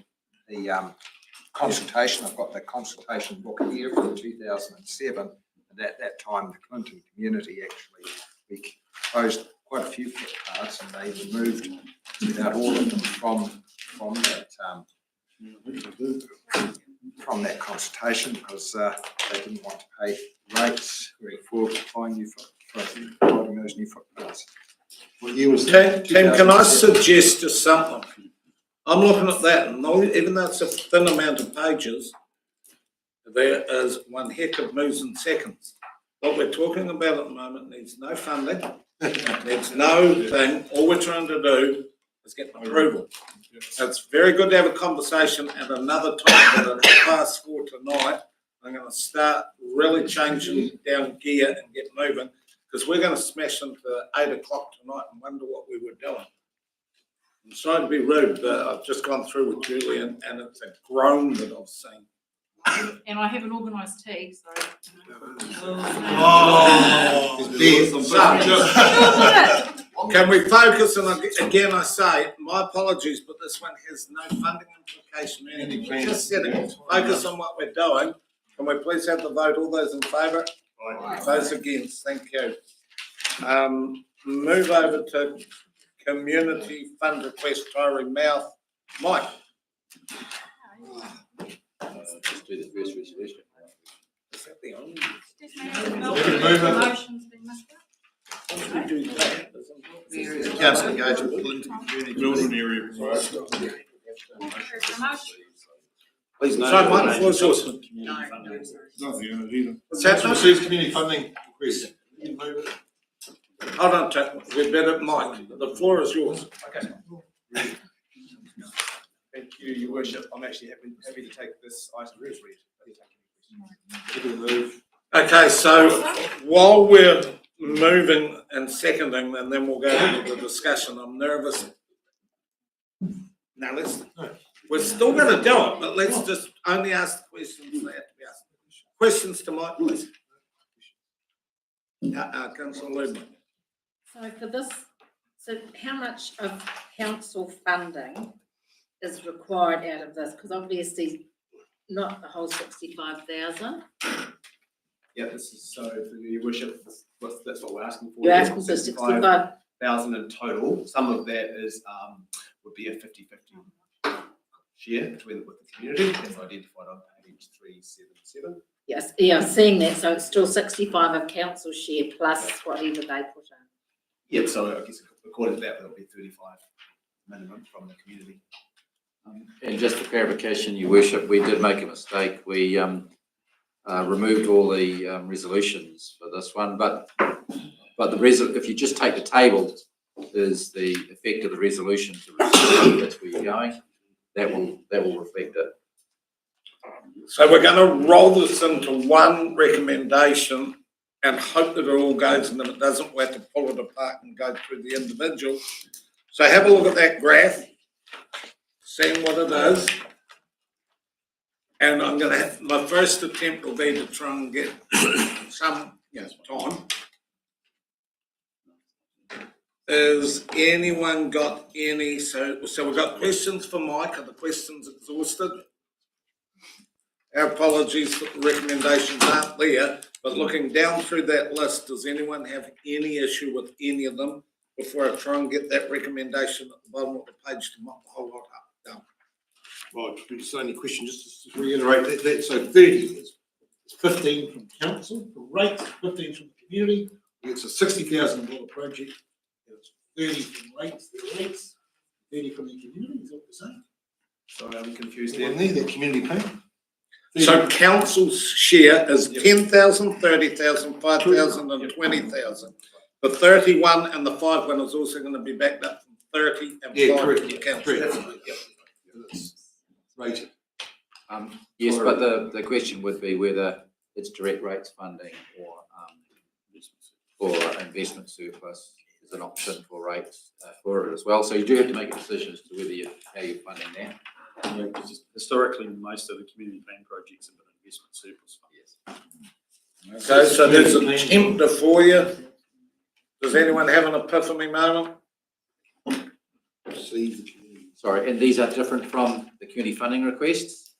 consultation, I've got the consultation book here from 2007, and at that time the Clinton community we closed quite a few footpaths and they removed about all of them from that consultation because they didn't want to pay rates for providing those new footpaths. What year was that? Tim, can I suggest just something? I'm looking at that, and even though it's a thin amount of pages, there is one heck of moves and seconds. What we're talking about at the moment needs no funding, needs no thing. All we're trying to do is get approval. It's very good to have a conversation at another time, but at 4:30 tonight, I'm going to start really changing down gear and get moving, because we're going to smash into 8 o'clock tonight and wonder what we were doing. I'm sorry to be rude, but I've just gone through with Julian and it's a groan that I've seen. And I haven't organised tea, so. Can we focus, and again I say, my apologies, but this one has no funding implication or anything. We're just sitting, focus on what we're doing. Can we please have the vote? All those in favour? Those against, thank you. Move over to community fund request, Tyree Mouth. Mike. Just do the first resolution. Is that the only? Motion's been missed out. We do that, Council engagement, Clinton community. Building area. Please no. So Mike, what's yours? Not the unit either. Council receives community funding request. Hold on, we're better, Mike. The floor is yours. Okay. Thank you, Your Worship. I'm actually happy to take this item as read. Okay, so while we're moving and seconding, and then we'll go into the discussion, I'm nervous. Now we're still going to do it, but let's just only ask the questions that have to be asked. Questions to Mike, please. Councillor Ludman. So for this, so how much of council funding is required out of this? Because obviously not the whole 65,000. Yeah, this is so for Your Worship. That's what we're asking for. You're asking for 65,000 in total. Some of that is would be a 50-50 share with the community. That's identified on .377. Yes, yeah, seeing that, so it's still 65 of council share plus whatever they put in. Yeah, so I guess according to that, that'll be 35 minimum from the community. And just for clarification, Your Worship, we did make a mistake. We removed all the resolutions for this one, but if you just take the table, is the effect of the resolution to resolve, that's where you're going. That will reflect it. So we're going to roll this into one recommendation and hope that it all goes, and if it doesn't, we'll have to pull it apart and go through the individual. So have a look at that graph, seeing what it is. And I'm going to have, my first attempt will be to try and get some time. Has anyone got any, so we've got questions for Mike. Are the questions exhausted? Our apologies that the recommendations aren't there, but looking down through that list, does anyone have any issue with any of them before I try and get that recommendation at the bottom of the page to mop the whole lot up? Done. Right, just only question, just to reiterate that, so 30 is 15 from council, for rates, 15 from the community, it's a $60,000 project, it's 30 from rates, 30 from the community, is that what you're saying? Sorry, I'm confused there. there. The community pay? So council's share is 10,000, 30,000, 5,000 and 20,000. The 31 and the 5 one is also going to be backed up from 30 and 5 from the council. Rated. Yes, but the question would be whether it's direct rates funding or investment surplus is an option for rates for it as well. So you do have to make a decision as to whether how you're funding that. Yeah, because just historically, most of the community plan projects have been investment surplus funds. Okay, so there's a tempter for you. Does anyone have an epiphany moment? Sorry, and these are different from the community funding requests.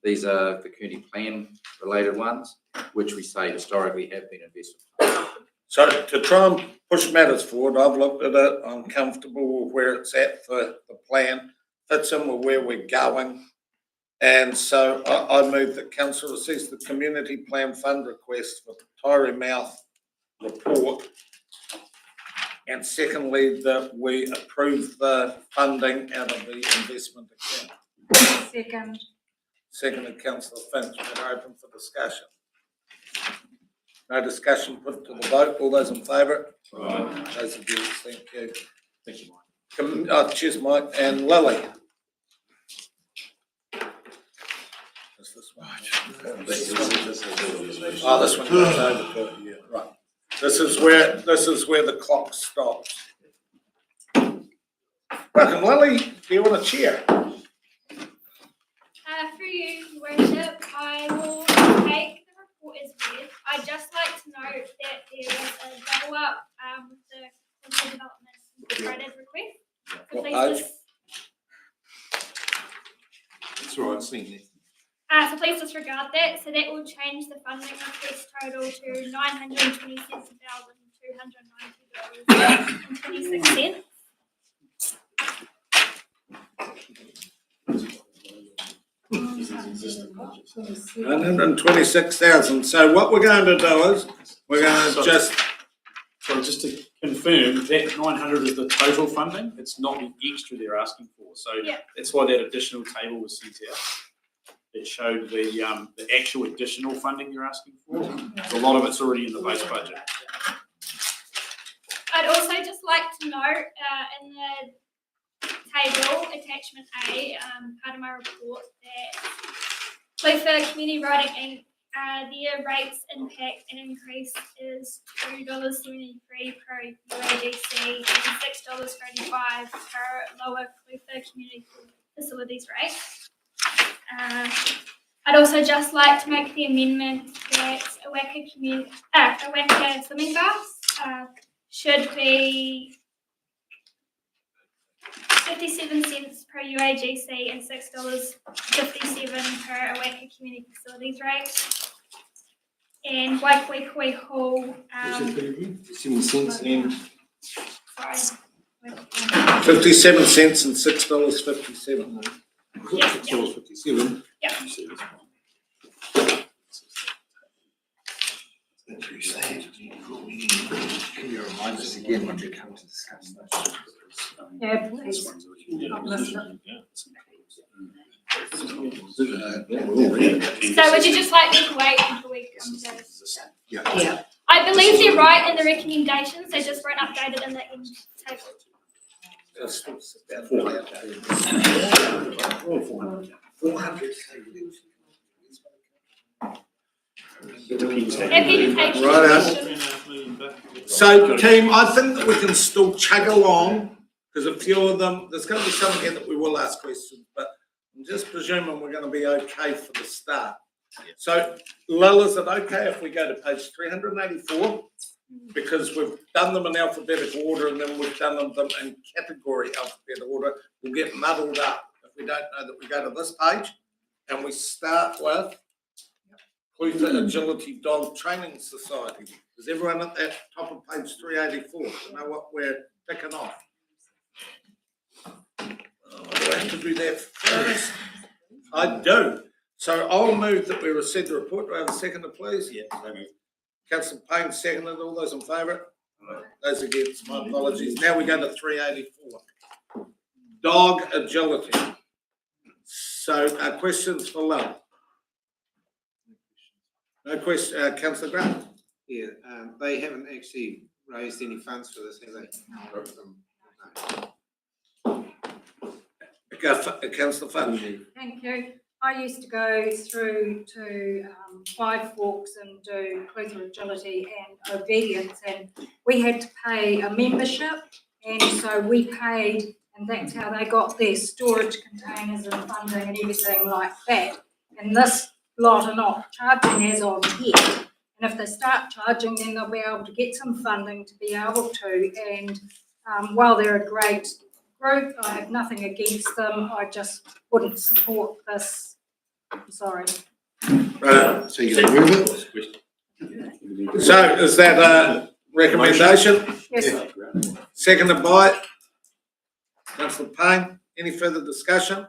These are the community plan related ones, which we say historically have been investment. So to try and push matters forward, I've looked at it, I'm comfortable with where it's at for the plan, fits in with where we're going. And so I move that council receives the community plan fund request for the Tyree Mouth report. And secondly, that we approve the funding out of the investment account. Second. Seconded, councillor Finch. Matter open for discussion. No discussion, put to the vote. All those in favour? Right. Those against, thank you. Thank you, Mike. Cheers, Mike. And Lily. Is this one? Oh, this one goes over to, yeah, right. This is where the clock stops. Welcome, Lily. Do you want a chair? Through you, Your Worship, I will take the report as read. I'd just like to note that there was a double up with the development incorporated request. So please That's all right, seeing that. so please disregard that. So that will change the funding request total to $927,290.26. $126,000. So what we're going to do is we're going to just to confirm that 900 is the total funding. It's not the extra they're asking for. So that's why that additional table was sent out. It showed the actual additional funding you're asking for. A lot of it's already in the base budget. I'd also just like to note in the table, attachment A, part of my report, that for community riding Inc., the rates impact and increase is $2.73 per UADC and $6.35 per lower Clutha community facilities rate. I'd also just like to make the amendment that a Waka swimming baths should be 57 cents per UAGC and $6.57 per Awaka community facilities rate. And Waikoi Hall, 7 cents and 57 cents and $6.57. Yeah. $6.57. Yeah. Can you remind us again when we come to discuss that? Yeah, please. I've missed it. So would you just like me to wait until we come to? Yeah. I believe they're right in the recommendations, they just weren't updated in the end table. So team, I think that we can still chug along, because a few of them, there's going to be some here that we will ask questions, but I'm just presuming we're going to be okay for the start. So Lil, is it okay if we go to page 384? Because we've done them in alphabetical order and then we've done them in category alphabetical order. We'll get muddled up if we don't know that we go to this page and we start with Clutha Agility Dog Training Society. Is everyone at that top of page 384 to know what we're picking off? Do I have to do that first? I do. So I'll move that we receive the report. Do I have a seconder, please? Yeah, I move. Councillor Payne seconded. All those in favour? Those against, my apologies. Now we go to 384. Dog agility. So questions for Lil? No question, Councillor Grant? Yeah, they haven't actually raised any funds for this, have they? Councillor Fudge. Thank you. I used to go through to Five Forks and do Clutha Agility and Obedience, and we had to pay a membership, and so we paid, and that's how they got their storage containers and funding and everything like that. And this lot are not charging as of yet. And if they start charging, then they'll be able to get some funding to be able to. And while they're a great group, I have nothing against them. I just wouldn't support this. I'm sorry. So you're going to move it? So is that a recommendation? Yes. Seconded by Councillor Payne. Any further discussion?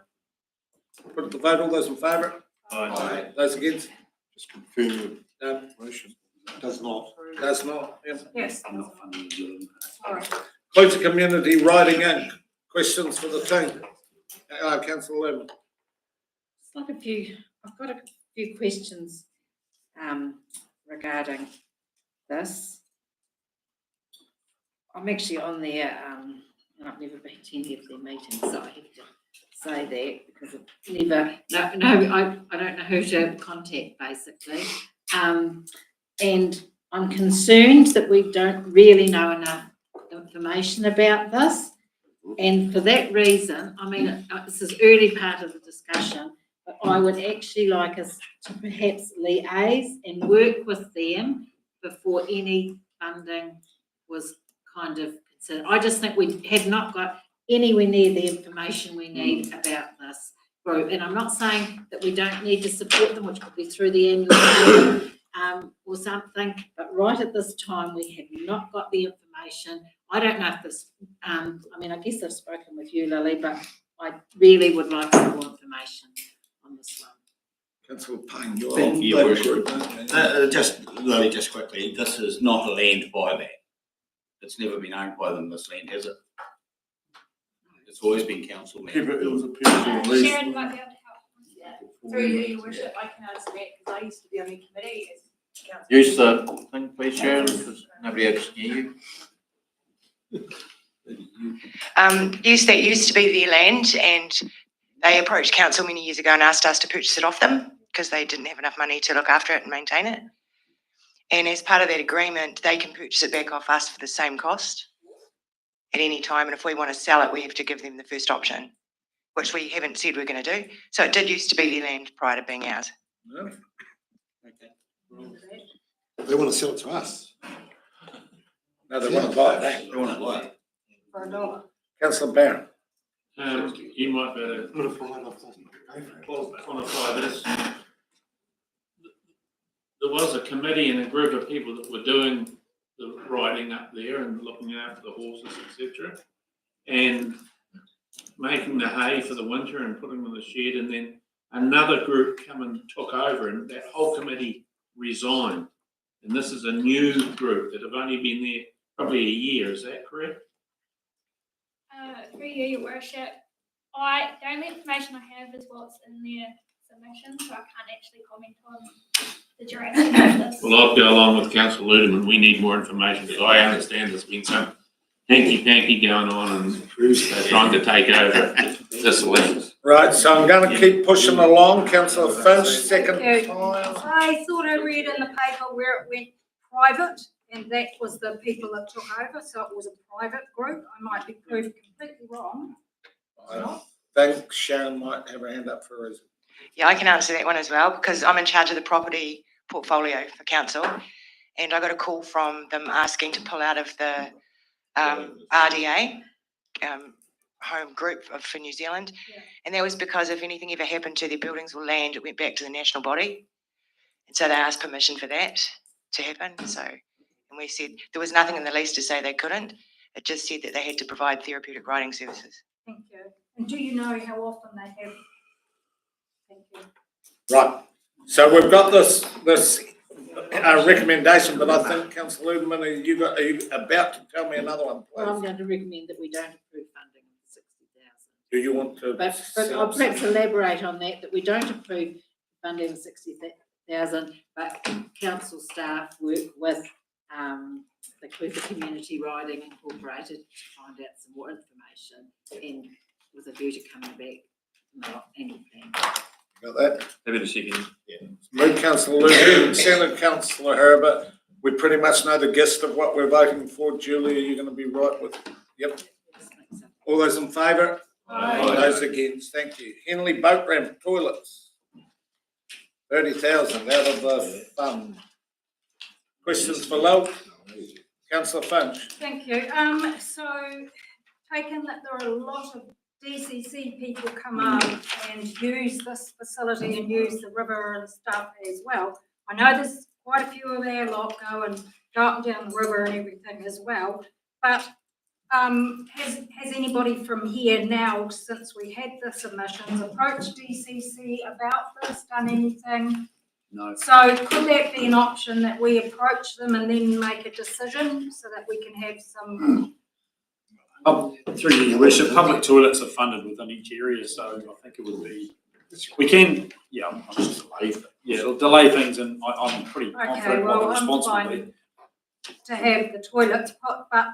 Put it to vote. All those in favour? Aye. Those against? Just confirm the motion. Does not. Does not. Yes. Sorry. Clutha Community Riding Inc. Questions for the team? Councillor Lehman. I've got a few questions regarding this. I'm actually on their, and I've never been to any of their meetings, so I have to say that because I've I don't know who to contact basically. And I'm concerned that we don't really know enough information about this. And for that reason, I mean, this is early part of the discussion, but I would actually like us to perhaps liaise and work with them before any funding was kind of considered. I just think we have not got anywhere near the information we need about this group. And I'm not saying that we don't need to support them, which could be through the annual meeting or something, but right at this time, we have not got the information. I don't know if this, I mean, I guess I've spoken with you, Lily, but I really would like some more information on this one. Councillor Payne, Thank you, Your Worship. Lily, just quickly, this is not a land buyback. It's never been owned by them, this land, has it? It's always been council land. It was a people lease. Sharon might be able to help. Through you, Your Worship, I can answer that because I used to be on the committee as council. Use the thing, please, Sharon, because nobody else can hear you. That used to be their land, and they approached council many years ago and asked us to purchase it off them because they didn't have enough money to look after it and maintain it. And as part of that agreement, they can purchase it back off us for the same cost at any time. And if we want to sell it, we have to give them the first option, which we haven't said we're going to do. So it did used to be their land prior to being ours. No. They want to sell it to us. No, they want to buy it back. They want to buy it. For $1. Councillor Barron. You might better quantify this. There was a committee and a group of people that were doing the riding up there and looking after the horses, etc., and making the hay for the winter and putting them in the shed, and then another group come and took over, and that whole committee resigned. And this is a new group that have only been there probably a year, is that correct? Through you, your worship, the only information I have is what's in their submission, so I can't actually comment on the duration of this. Well, I'll go along with Councillor Ludeman. We need more information because I understand there's been some hanky-panky going on and they're trying to take over this land. Right, so I'm going to keep pushing along. Councillor Finch, second Thank you. time. I thought I read in the paper where it went private, and that was the people that took over, so it was a private group. I might be proved completely wrong. I think Sharon might have her hand up for a reason. Yeah, I can answer that one as well because I'm in charge of the property portfolio for council, and I got a call from them asking to pull out of the RDA home group for New Zealand, and that was because if anything ever happened to their buildings or land, it went back to the national body, and so they asked permission for that to happen. So, and we said there was nothing in the lease to say they couldn't. It just said that they had to provide therapeutic writing services. Thank you. And do you know how often they have? Thank you. Right, so we've got this recommendation, but I think Councillor Ludeman, are you about to tell me another one, Well, I'm please? going to recommend that we don't approve funding of 60,000. Do you want to? But I'll perhaps elaborate on that we don't approve funding of 60,000, but council staff work with the Community Riding Incorporated to find out some more information and with a view to coming back, not any plan. Got that? Maybe a second. Move Councillor Ludeman, second Councillor Herbert. We pretty much know the gist of what we're voting for. Julie, are you going to be right with? Yep. All those in favour? Aye. All those against? Thank you. Henley boat ramp toilets. 30,000 out of the fund. Questions for Lowell? Councillor Finch. Thank you. So taken that there are a lot of DCC people come up and use this facility and use the river and stuff as well. I know there's quite a few of their lot go up and down the river and everything as well. But has anybody from here now, since we had the submissions, approached DCC about this, done anything? No. So could that be an option that we approach them and then make a decision so that we can have some? Through your worship, public toilets are funded within each area, so I think it would be, we can, I'm just it'll delay things, and I'm pretty confident what the I'm response will fine be. to have the toilets put, but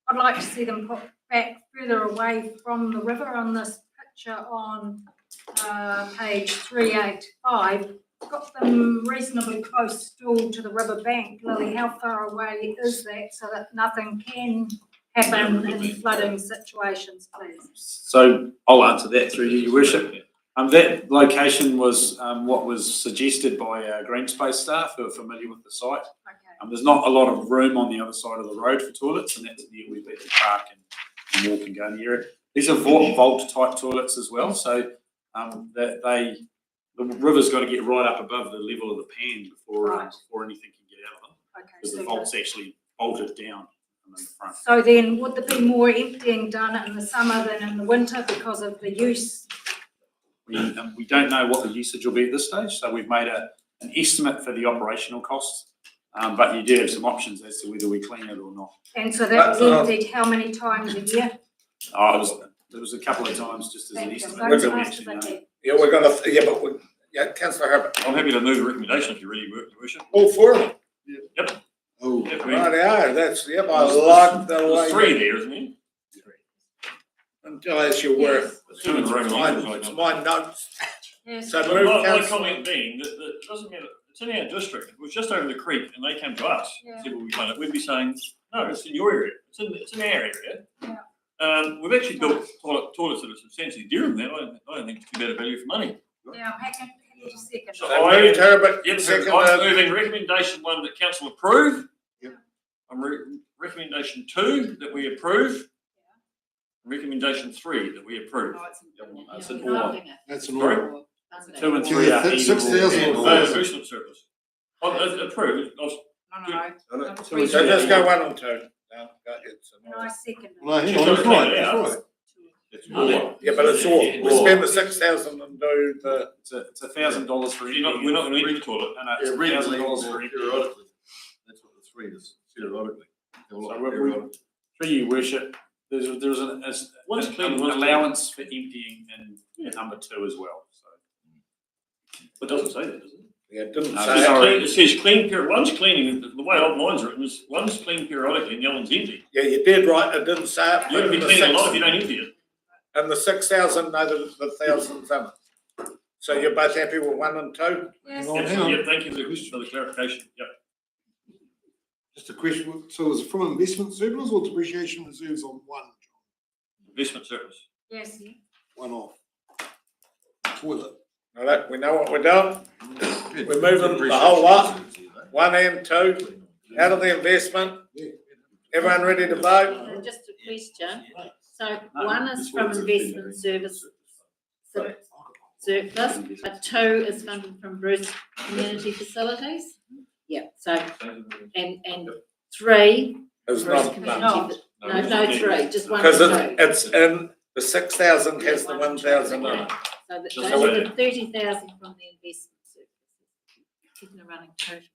I'd like to see them put back further away from the river. On this picture on page 385, got them reasonably close still to the river bank. Lily, how far away is that so that nothing can happen in flooding situations, please? So I'll answer that through your worship. That location was what was suggested by our green space staff who are familiar with the site. There's not a lot of room on the other side of the road for toilets, and that's near where people park and walk and go in the area. These are vault type toilets as well, so the river's got to get right up above the level of the pan before anything can get out of them. Because the vault's actually bolted down in the front. So then would there be more emptying done in the summer than in the winter because of the use? We don't know what the usage will be at this stage, so we've made an estimate for the operational costs, but you do have some options as to whether we clean it or not. And so that was emptied how many times a year? There was a couple of times just as an estimate. Those most of it. Yeah, we're going to, Councillor Herbert. I'm happy to move a recommendation if you really worship. All four of them? Yep. Oh, Yep, right, that's, I like the way. There's three there, isn't there? Until as your worth. Two in the room. It's my notes. Yes. So So move my councillor. comment being that it doesn't matter, it's in our district, it was just over the creek and they came to us, and said, well, we find it, we'd be saying, no, it's in your area, it's in our area. We've actually built toilets that are substantially dearer than that, I don't think it's too bad a value for money. Yeah, I'm happy to second. So So moved Herbert, Yep, second. I'm moving recommendation 1 that council approve. Yep. Recommendation 2 that we approve. Recommendation 3 that we approve. That's an or. That's an Sorry? order. 2 and 3 are either or. 6,000 or Additional surplus. Approved. So just go 1 and 2. No, go ahead. And I second. No, hang on, that's right, that's right. Yeah, but it's all, we spend the 6,000 and do the. It's $1,000 for We're not going to empty the toilet. No, it's $1,000 for empty. Periodically. That's what the three is, periodically. So through your worship, there's One's an clean, one's allowance for emptying in number 2 as well, so. It doesn't say that, does it? Yeah, it didn't No, say. sorry. It says clean one's cleaning, the way mine's written is one's clean periodically and the other one's empty. Yeah, you did right, it didn't say it. You're going to be but cleaning a the lot if you don't empty it. And the 6,000, no, the 1,000's in it. So you're both happy with 1 and 2? Yes. Yeah, thank you for the clarification. Yep. Just a question, so is it from investment surplus or depreciation reserves on one? Investment surplus. Yes. One off. Toilet. All right, we know what we're doing. We're moving the whole lot, 1 and 2, out of the investment. Everyone ready to vote? Just a question. So 1 is from investment service surplus, but 2 is funded from Bruce Community Facilities? Yeah, so, and 3. It's Bruce not Community done. No, 3, just 1 Because and 2. it's in, the 6,000 has the 1,000 in it. So So those are the 30,000 from the investment surplus. Keeping a running total.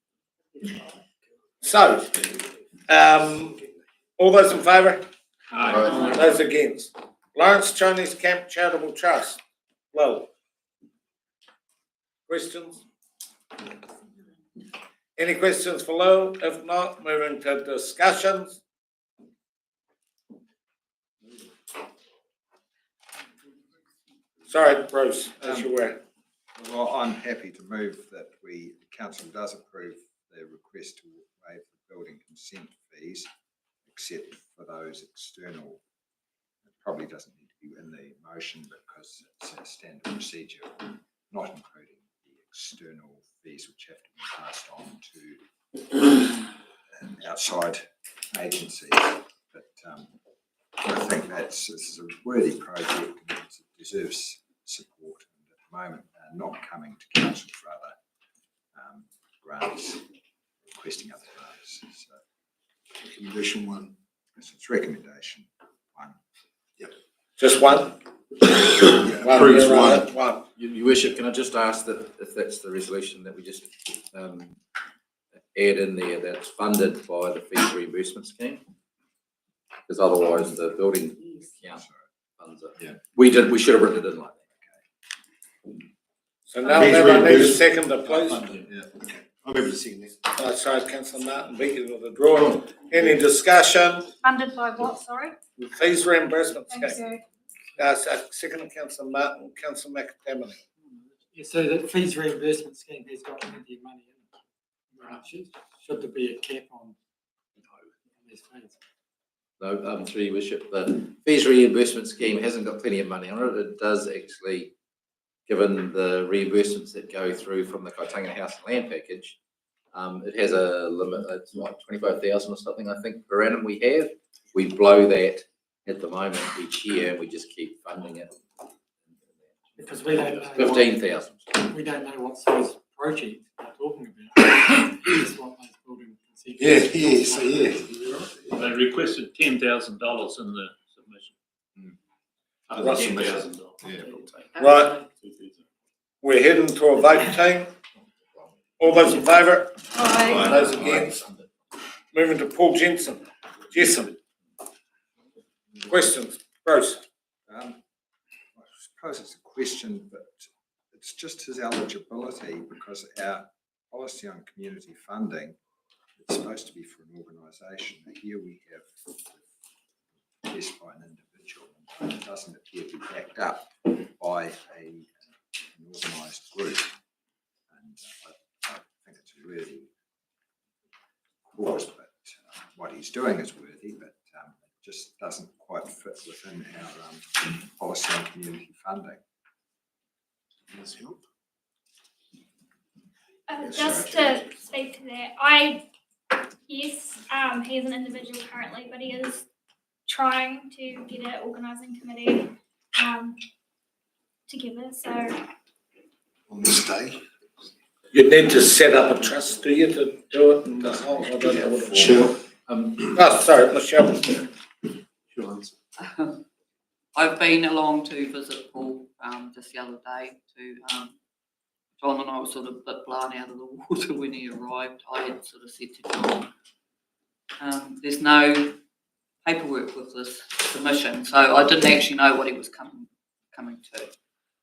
So, all those in favour? Aye. Those against? Lawrence Chinese Camp Charitable Trust. Lil. Questions? Any questions for Lil? If not, moving to discussions. Sorry, Bruce, as you were. Well, I'm happy to move that the council does approve the request to waive the building consent fees, except for those external. It probably doesn't need to be in the motion because it's a standard procedure, not including the external fees which have to be passed on to outside agencies. But I think this is a worthy project and it deserves support. And at the moment, not coming to council for other grants, requesting other grants. So, Recommendation 1. it's recommendation 1. Yep. Just 1? Approves One. 1. Your worship, can I just ask that if that's the resolution that we just add in there, that's funded by the fees reimbursement scheme? Because otherwise the building council funds it. Yeah. We should have written it in like that. So now everyone needs a seconder, please. Yeah. I'm able to see this. Sorry, Councillor Martin beat you to the draw. Any discussion? Funded by what, sorry? Fees reimbursement Thank scheme. you. Second, Councillor Martin, Councillor McTamaney. Yeah, so the fees reimbursement scheme has got plenty of money in it. Should there be a cap on these fees? No, through your worship, the fees reimbursement scheme hasn't got plenty of money on it. It does actually, given the reimbursements that go through from the Kaitanga House and Land Package, it has a limit, it's like 25,000 or something, I think, per annum we have. We blow that at the moment each year and we just keep funding it. Because we don't know. 15,000. We don't know what size project they're talking about. Just what those building consent. They requested $10,000 in the submission. $10,000. Right. We're heading to a vote, team. All those in favour? Aye. Those against? Moving to Paul Jensen. Questions? Bruce? I suppose it's a question, but it's just his eligibility because our policy on community funding, it's supposed to be for an organisation. Here we have request by an individual and it doesn't appear to be backed up by an organised group. And I think it's a worthy cause, but what he's doing is worthy, but it just doesn't quite fit within our policy on community funding. Just to speak to that, yes, he is an individual currently, but he is trying to get an organising committee together, so. On this day. You need to set up a trust, do you, to do it in the whole, I don't know what it's. Sure. Sorry, Michelle. Sure answer. I've been along to visit Paul, just the other day to, John and I were sort of a bit blown out of the water when he arrived. I had sort of said to John, there's no paperwork with this submission, so I didn't actually know what he was coming to.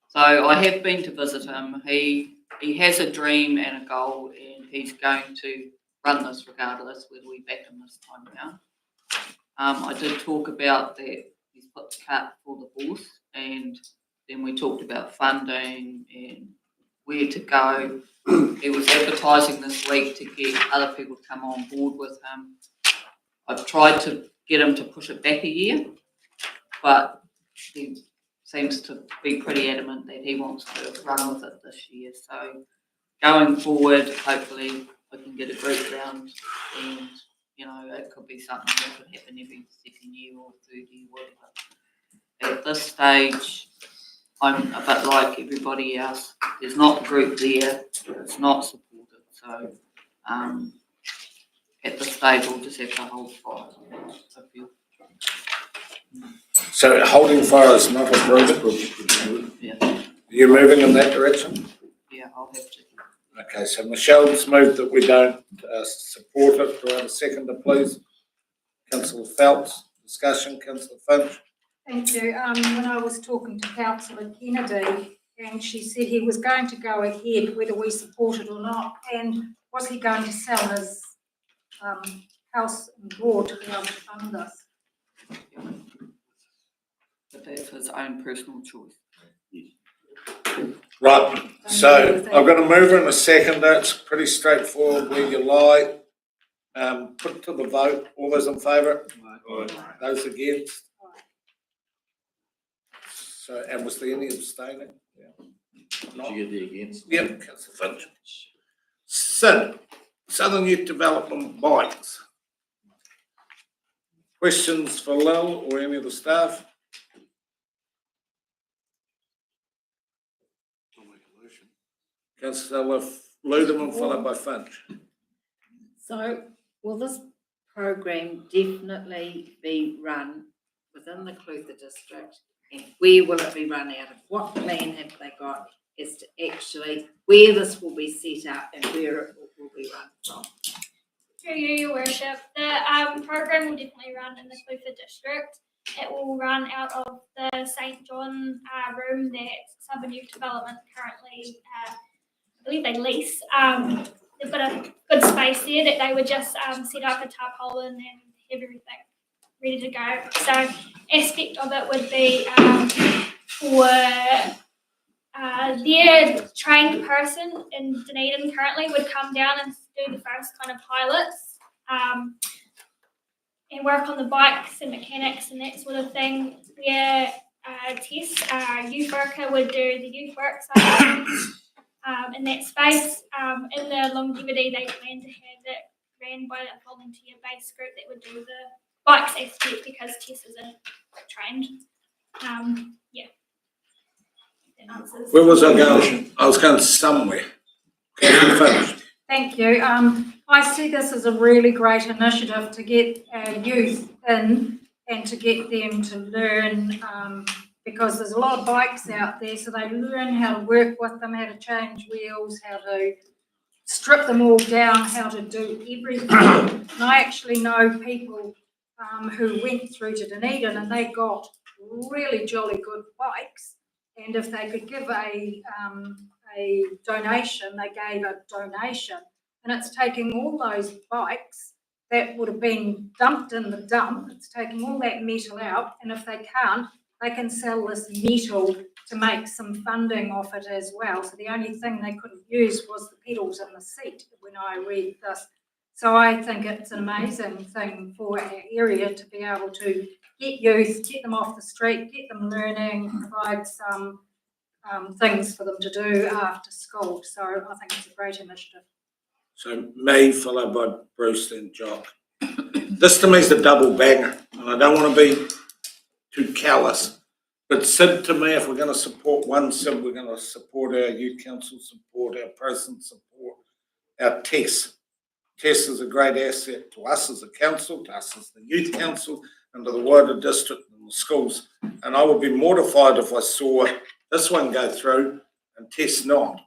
So I have been to visit him. He has a dream and a goal, and he's going to run this regardless whether we back him this time around. I did talk about that he's put the cart before the horse, and then we talked about funding and where to go. He was advertising this week to get other people to come on board with him. I've tried to get him to push it back a year, but he seems to be pretty adamant that he wants to run with it this year. So going forward, hopefully I can get a group round, and it could be something that could happen every second year or third year, whatever. At this stage, I'm a bit like everybody else. There's not a group there. It's not supported. So at this stage, we'll just have to hold fire. I feel. So holding fire is not approved? Yeah. Are you moving in that direction? Yeah, I'll have to. Okay, so Michelle's moved that we don't support it. Do I have a seconder, please? Councillor Phelps, discussion. Councillor Finch. Thank you. When I was talking to Councillor Kennedy, and she said he was going to go ahead whether we support it or not, and was he going to sell his house and board to be able to fund this? But that's his own personal choice. Right, so I've got a mover and a seconder. It's pretty straightforward where you lie. Put it to the vote. All those in favour? Those against? So, and was there any abstaining? Did you get the against? Yep, Councillor Finch. So, Southern Youth Development bikes. Questions for Lil or any of the staff? Councillor Ludeman, followed by Finch. So will this program definitely be run within the Clutha district? And where will it be run out of? What plan have they got as to actually where this will be set up and where it will be run from? Through you, Your Worship, the program will definitely run in the Clutha district. It will run out of the St John room that Southern Youth Development currently, I believe they lease. They've got a good space there that they would just set up a tarpaulin and have everything ready to go. So aspect of it would be for their trained person in Dunedin currently would come down and do the first kind of pilots and work on the bikes and mechanics and that sort of thing. Where Tess, youth worker, would do the youth work side of things in that space. In the longevity, they plan to have it ran by a volunteer-based group that would do the bikes aspect because Tess isn't trained. Yeah. That answers. Where was I going? I was going somewhere. Thank you. I see this as a really great initiative to get youth in and to get them to learn because there's a lot of bikes out there, so they learn how to work with them, how to change wheels, how to strip them all down, how to do everything. And I actually know people who went through to Dunedin and they got really jolly good bikes, and if they could give a donation, they gave a donation, and it's taking all those bikes that would have been dumped in the dump, it's taking all that metal out, and if they can't, they can sell this metal to make some funding off it as well. So the only thing they couldn't use was the pedals and the seat when I read this. So I think it's an amazing thing for our area to be able to get youth, get them off the street, get them learning, provide some things for them to do after school. So I think it's a great initiative. So me, followed by Bruce and Jock. This to me is a double banger, and I don't want to be too callous, but Sid, to me, if we're going to support one Sid, we're going to support our youth council, support our person, support our Tess. Tess is a great asset to us as a council, to us as the youth council, and to the wider district and the schools. And I would be mortified if I saw this one go through and Tess not.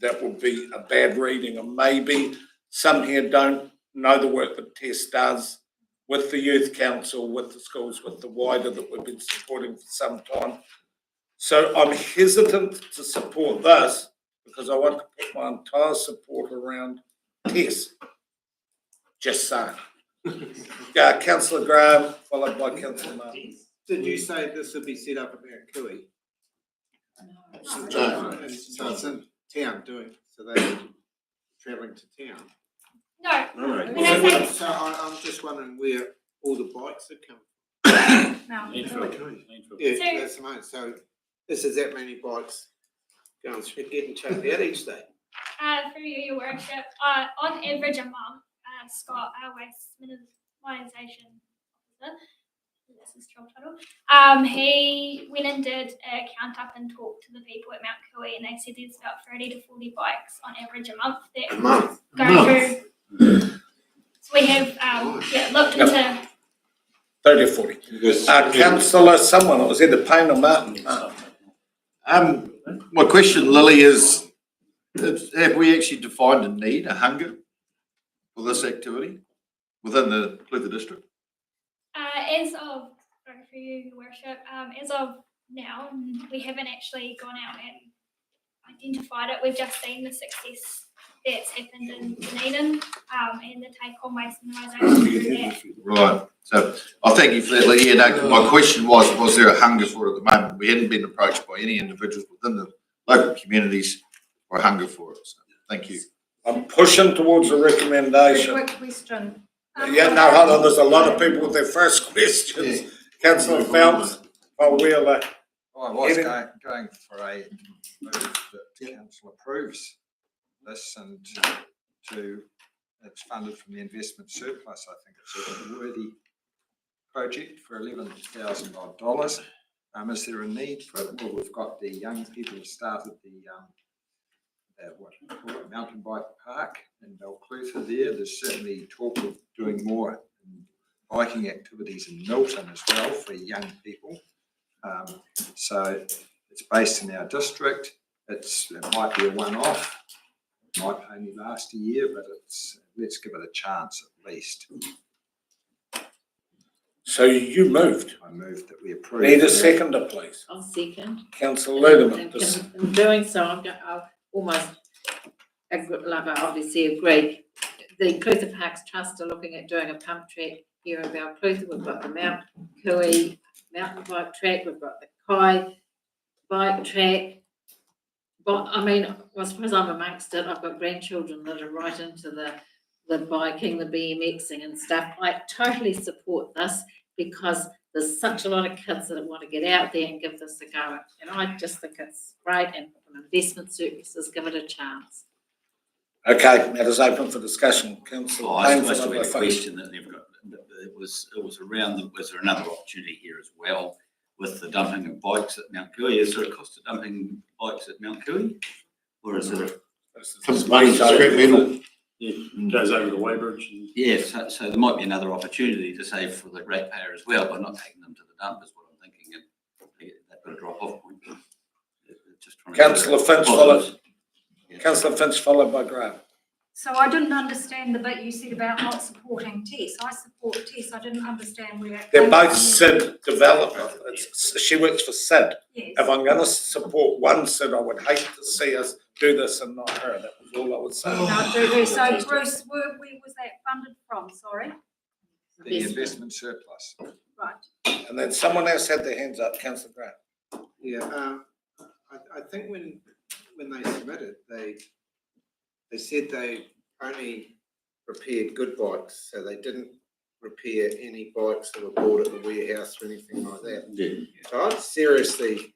That would be a bad reading, and maybe some here don't know the work that Tess does with the youth council, with the schools, with the wider that we've been supporting for some time. So I'm hesitant to support this because I want to put my entire support around Tess. Just saying. Councillor Graham, followed by Councillor Martin. Did you say this would be set up at Mount Cooey? No. So it's in town doing, so they're travelling to town? No. No. When I say So I'm just wondering where all the bikes have come from. Yeah, So- that's the moment. So this is that many bikes going through, getting chucked out each day? through you, your worship, on average a month, Scott, our waste minimisation officer, this is his job title, he went and did a count up and talked to the people at Mount Cooey, and they said there's about 30 to 40 bikes on average a month that go through. So we have looked into 30 or 40. Councillor, someone, or was it the Payne or Martin? My question, Lily, is have we actually defined a need, a hunger for this activity within the Clutha district? as of, sorry for you, your worship, as of now, we haven't actually gone out and identified it. We've just seen the success that's happened in Dunedin, and the take-home waste minimisation through that. Right. So I thank you for that, Lily. My question was there a hunger for it at the moment? We hadn't been approached by any individuals within the local communities for a hunger for it. So thank you. I'm pushing towards a recommendation. Quick question. Yeah, no, hold on, there's a lot of people with their first questions. Councillor Phelps, Wheeler. I was going for a move that council approves this and it's funded from the investment surplus. I think it's a worthy project for $11,000 odd. Is there a need for it? Well, we've got the young people who started the mountain bike park in Belclutha there. There's certainly talk of doing more biking activities in Milton as well for young people. So it's based in our district. It might be a one-off. It might only last a year, but let's give it a chance at least. So you moved. I moved that we approve. Need a seconder, please. I'll second. Councillor Ludeman. In doing so, I'll almost, I obviously agree. The Clutha Parks Trust are looking at doing a pump track here in Belclutha. We've got the Mount Cooey mountain bike track, we've got the Kai bike track. But I mean, I suppose I'm amongst it. I've got grandchildren that are right into the biking, the BMXing and stuff. I totally support this because there's such a lot of kids that want to get out there and give this a go. And I just think it's great, and from investment services, give it a chance. Okay, matters open for discussion. Councillor I Payne, suppose followed we by had a Phillips. question that they've got, it was around, was there another opportunity here as well with the dumping of bikes at Mount Cooey? Is there a cost of dumping bikes at Mount Cooey? Or is it Goes over the weighbridge. Yes, so there might be another opportunity to save for the ratepayer as well by not taking them to the dump is what I'm thinking, and they get that bit of drop-off point. Just trying to- Councillor Finch, followed. Councillor Finch, followed by Graham. So I didn't understand the bit you said about not supporting Tess. I support Tess. I didn't understand where that They're came both from. SID developer. She works for SID. Yes. If I'm going to support one SID, I would hate to see us do this and not her. That was all I would say. No, do. So Bruce, where was that funded from? Sorry. The investment surplus. Right. And then someone else had their hands up, Councillor Graham. Yeah, I think when they submitted, they said they only repaired good bikes, so they didn't repair any bikes that were bought at the warehouse or anything like that. Yeah. So I'd seriously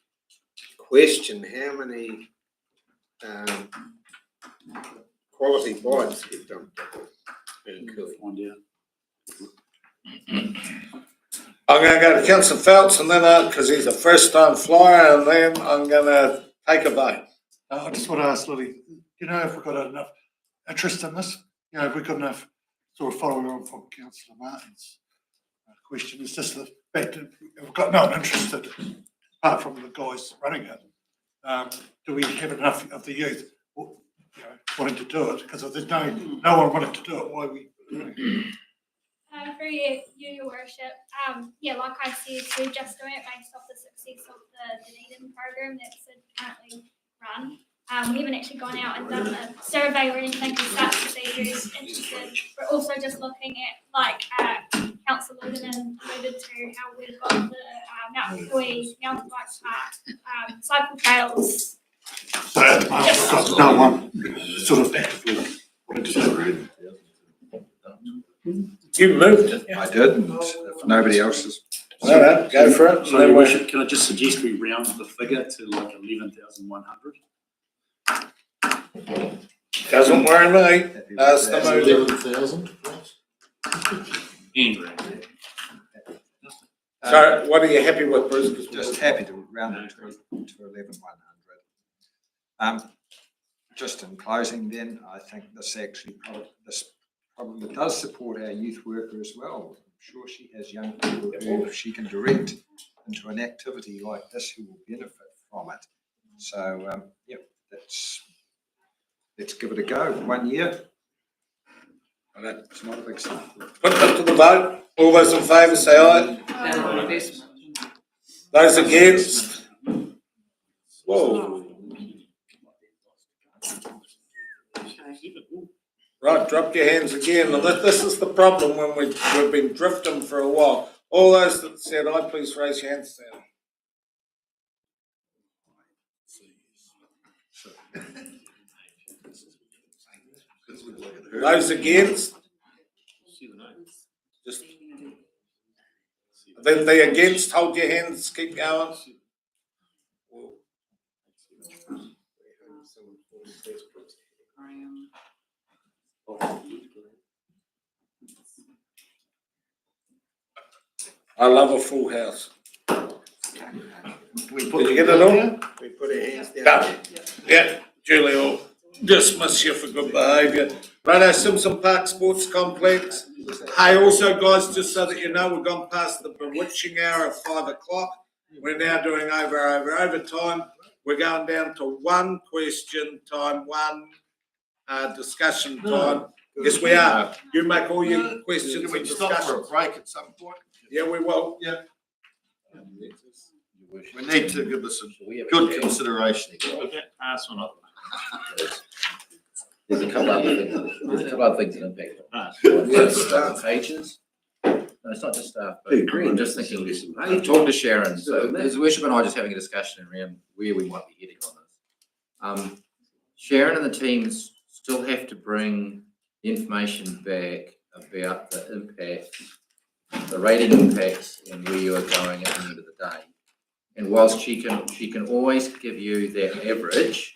question how many quality bikes get dumped in Cooey. I'm going to go to Councillor Phelps and then, because he's a first-time flyer, and then I'm going to take a vote. I just want to ask Lily, if we've got enough interest in this, if we've got enough sort of following on from Councillor Martin's question, it's just the fact that we've got no one interested, apart from the guys running it. Do we have enough of the youth, wanting to do it? Because if there's no one wanting to do it, why are we doing it? For you, your worship, yeah, like I said, we're just doing it based off the success of the Dunedin program that's currently run. We haven't actually gone out and done a survey or anything to start to see who's interested. We're also just looking at, like Councillor Ludeman alluded to, how we've got the Mount Koi, mountain bike park, cycle trails. So at the moment, we've got no one sort of actively wanting to do it. You moved it. I did, and if nobody else is. All right, go for it. So, Your Worship, can I just suggest we round the figure to like 11,100? Doesn't worry me. Ask the mover. 11,000. So what are you happy with, Bruce? Just happy to round it to 11,100. Just in closing then, I think this probably does support our youth worker as well. I'm sure she has young people who she can direct into an activity like this who will benefit from it. So, let's give it a go. 1 year. And that's not a big step. Put it to the vote. All those in favour say aye. Those against? Whoa. Right, drop your hands again. And this is the problem when we've been drifting for a while. All those that said aye, please raise your hands down. Those against? Just the against, hold your hands, keep going. I love a full house. Did you get it all? We put our hands down. Yeah, Julie will dismiss you for good behaviour. Righto, Simpson Park Sports Complex. Hey, also guys, just so that you know, we've gone past the bewitching hour of 5 o'clock. We're now doing overtime. We're going down to one question time, one discussion time. Yes, we are. You make all your questions and Can we stop for a discussions. break at some point? Yeah, we will. Yeah. We need to give this a good consideration. Pass on up. There's a couple other things that impact on us. Pages. No, it's not just staff, but I'm just thinking, we've talked to Sharon, so His Worship and I are just having a discussion around where we might be heading on this. Sharon and the teams still have to bring information back about the impact, the rating impacts, and where you are going at the end of the day. And whilst she can always give you that average,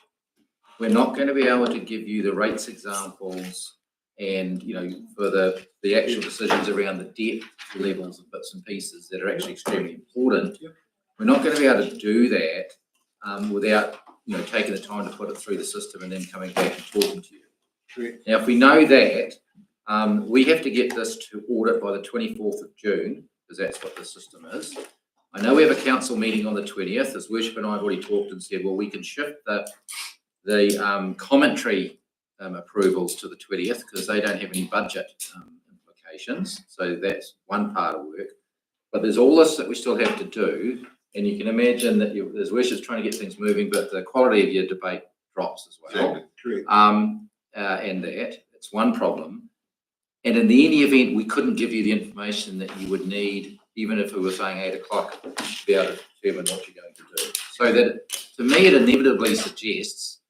we're not going to be able to give you the rates examples and, for the actual decisions around the depth levels and bits and pieces that are actually extremely important. We're not going to be able to do that without, taking the time to put it through the system and then coming back and talking to you. Correct. Now, if we know that, we have to get this to audit by the 24th of June, because that's what the system is. I know we have a council meeting on the 20th. His Worship and I have already talked and said, well, we can shift the commentary approvals to the 20th because they don't have any budget implications. So that's one part of work. But there's all this that we still have to do. And you can imagine that His Worship's trying to get things moving, but the quality of your debate drops as well. Correct. And it's one problem. And in any event, we couldn't give you the information that you would need, even if we were saying 8 o'clock, to be able to determine what you're going to do. So that, to me, it inevitably suggests,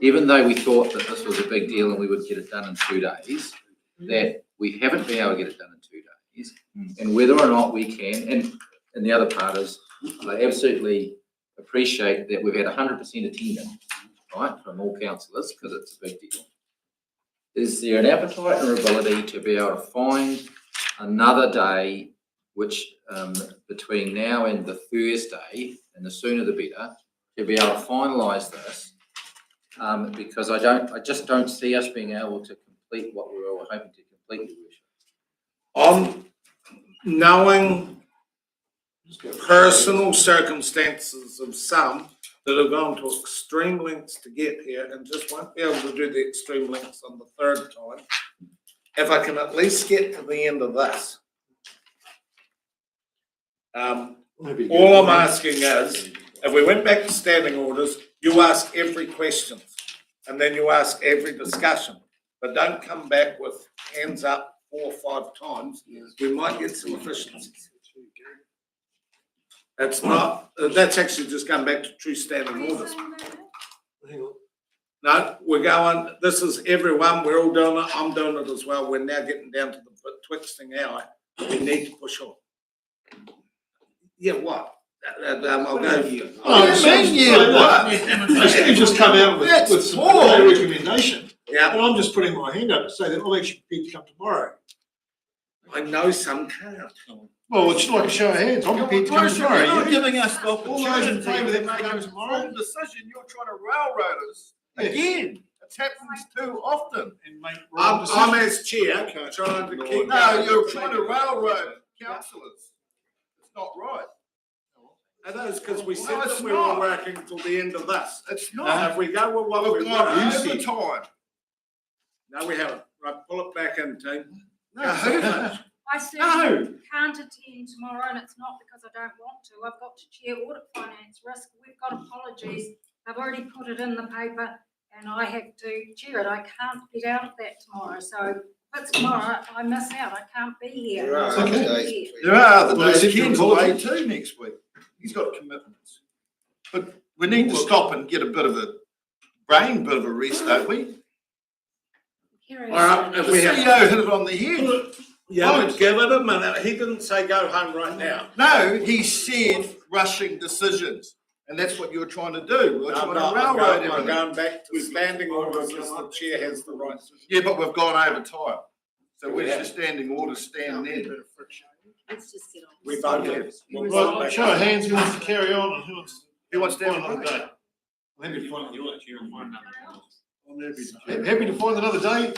even though we thought that this was a big deal and we would get it done in 2 days, that we haven't been able to get it done in 2 days. And whether or not we can, and the other part is, I absolutely appreciate that we've had 100% attendance, right, from all councillors, because it's a big deal. Is there an appetite or ability to be able to find another day which between now and the Thursday, and the sooner the better, to be able to finalise this, because I just don't see us being able to complete what we were hoping to complete. knowing personal circumstances of some that have gone to extreme lengths to get here and just won't be able to do the extreme lengths on the third time, if I can at least get to the end of this. All I'm asking is, if we went back to standing orders, you ask every question and then you ask every discussion, but don't come back with hands up 4 or 5 times. We might get some efficiencies. That's not, that's actually just going back to true standing orders. No, we're going, this is everyone, we're all doing it, I'm doing it as well. We're now getting down to the twixt hour. We need to push on. Yeah, what? I'll go here. You just come out with some recommendation. Yeah. And I'm just putting my hand up to say that I'm actually prepared to come tomorrow. I know some can't. Well, it's like a show of hands. I'm prepared to come tomorrow. You're not giving us the All those in favour that opportunity may to come make tomorrow. a decision. You're trying to railroad us again. It happens too often. I'm as chair trying to keep. No, you're trying to railroad councillors. It's not right. It is, because we said it's that we not. were working till the end of this. It's Now, not. if we go with what We've we gone want, over time. no, we haven't. Right, pull it back in, team. No, I certainly can't attend tomorrow, and it's not because I don't want to. I've got to chair audit finance risk. We've got apologies. I've already put it in the paper, and I have to chair it. I can't get out of that tomorrow. So if it's tomorrow, I miss out. I can't be here. There are I can't other be days. here. There are other Well, days. is it Ken's your away holiday? too next week. He's got commitments. But we need to stop and get a bit of a rest, don't we? Carry All right, on. if The we have. CEO hit it on the head. Yeah, but give it a minute. He didn't say go home right now. No, he said rushing decisions. And that's what you're trying to do. We're trying to I'm railroad going everything. back to standing orders as the chair has the right. Yeah, but we've gone over time. So where's your standing order stand then? Let's just get on. We voted. Right, show of hands, who wants to carry on and Who wants to have another another day? I'm happy to find You want to cheer on one another. I'm happy to find another day.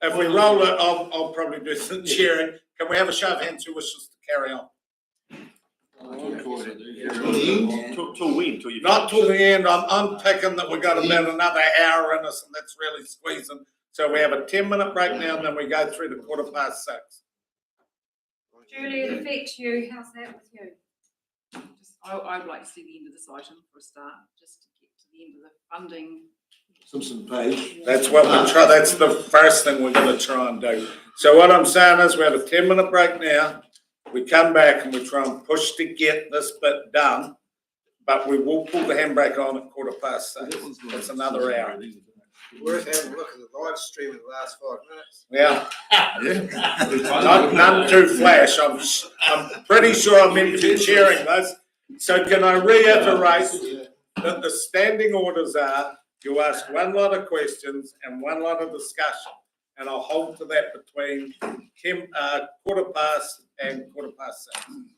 If we roll it, I'll probably do some cheering. Can we have a show of hands who wishes to carry on? Till when? Till you. Not till the end. I'm picking that we got about another hour in us, and that's really squeezing. So we have a 10-minute break now, and then we go through to 6:15. Julie, it affects you. How's that with you? I would like to see the end of this item for a start, just to get to the end of the funding. Simpson page. That's what we try. That's the first thing we're going to try and do. So what I'm saying is we have a 10-minute break now. We come back and we try and push to get this bit done, but we will pull the handbrake on at 6:15. It's another hour. Worth having a look at the live stream in the last 5 minutes. Yeah. None too flash. I'm pretty sure I'm into cheering this. So can I reiterate that the standing orders are you ask one lot of questions and one lot of discussion, and I'll hold to that between 6:15 and 6:15.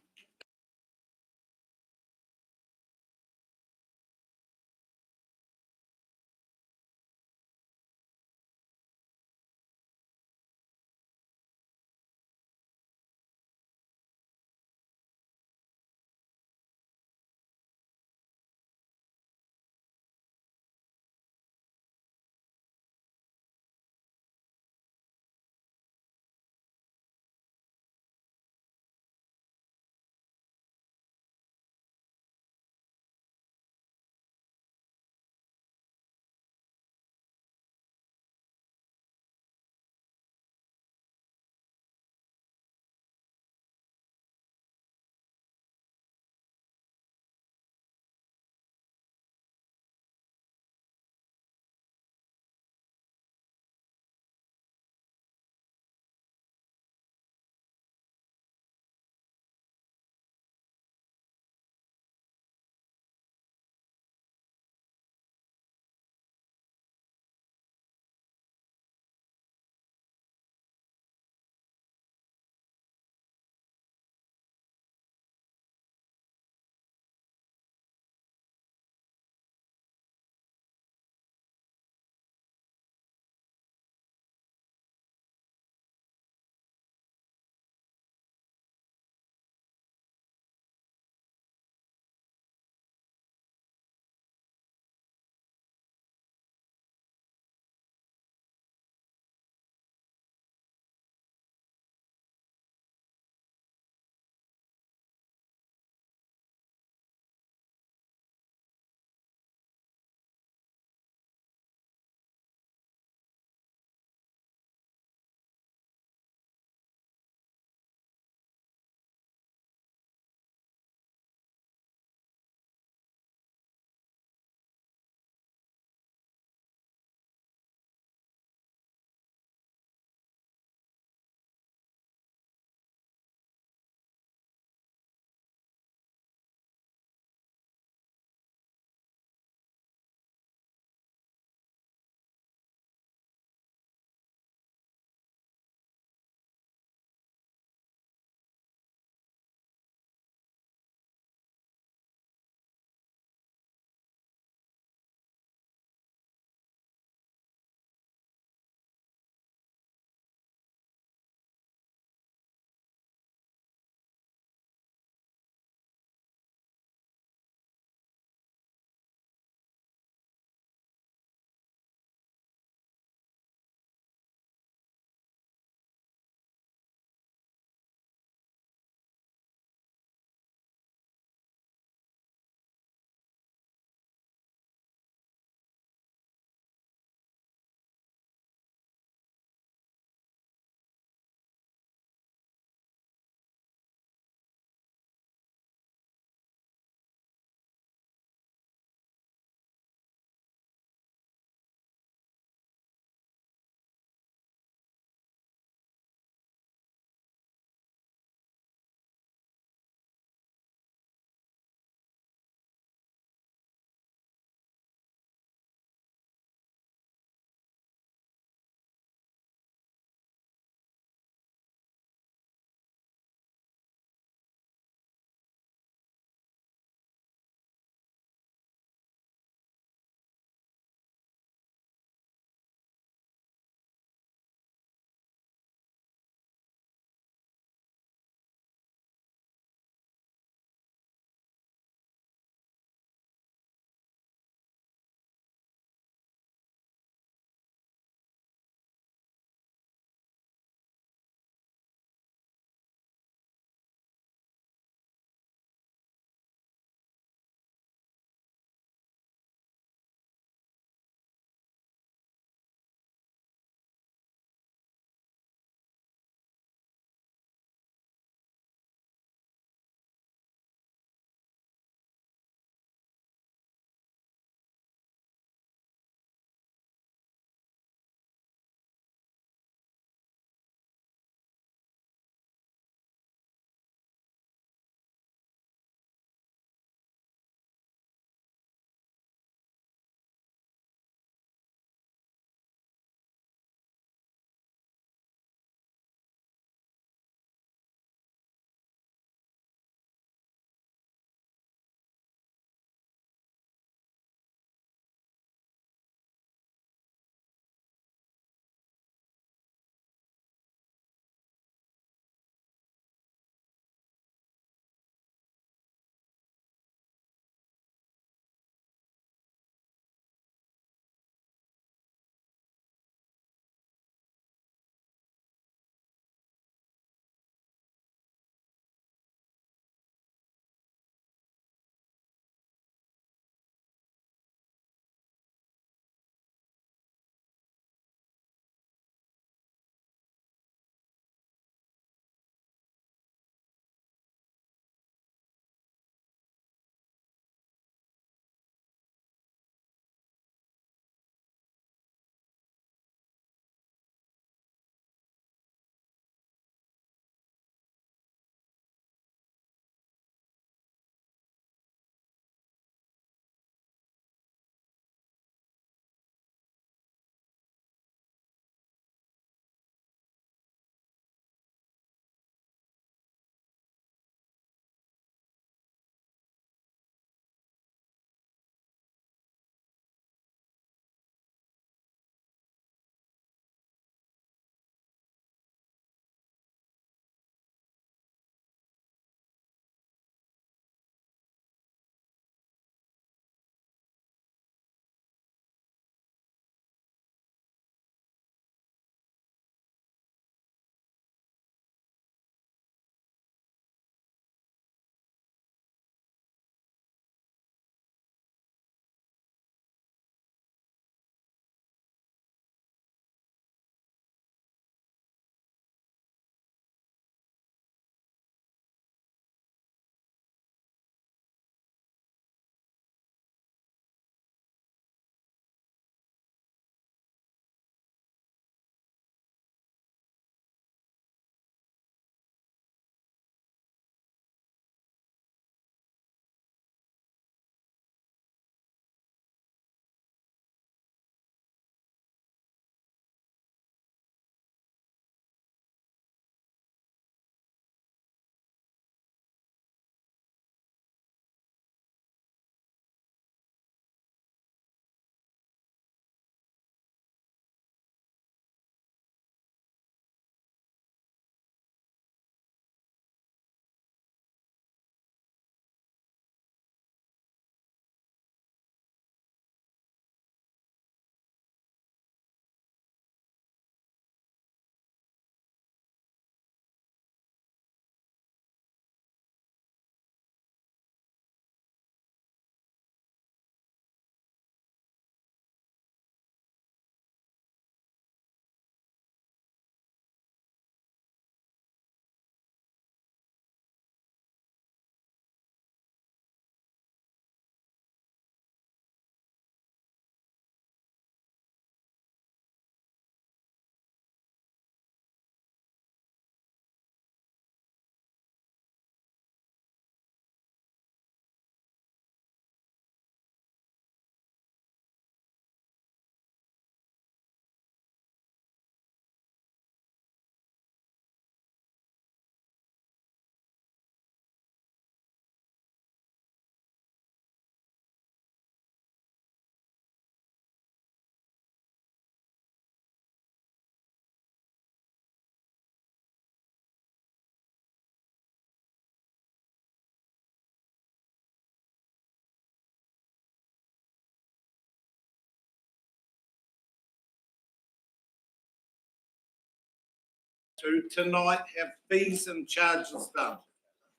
to tonight have fees and charges done.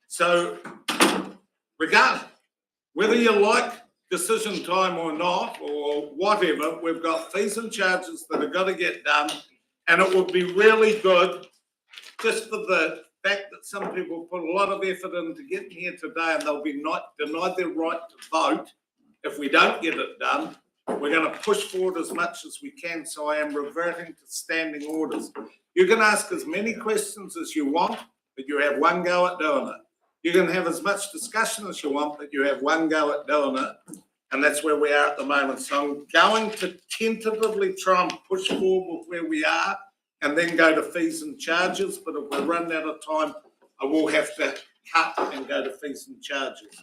So regardless, whether you like decision time or not, or whatever, we've got fees and charges that are got to get done. And it would be really good, just for the fact that some people put a lot of effort into getting here today and they'll be not denied their right to vote if we don't get it done. We're going to push forward as much as we can, so I am reverting to standing orders. You can ask as many questions as you want, but you have one go at doing it. You can have as much discussion as you want, but you have one go at doing it. And that's where we are at the moment. So I'm going to tentatively try and push forward with where we are and then go to fees and charges. But if we run out of time, I will have to cut and go to fees and charges.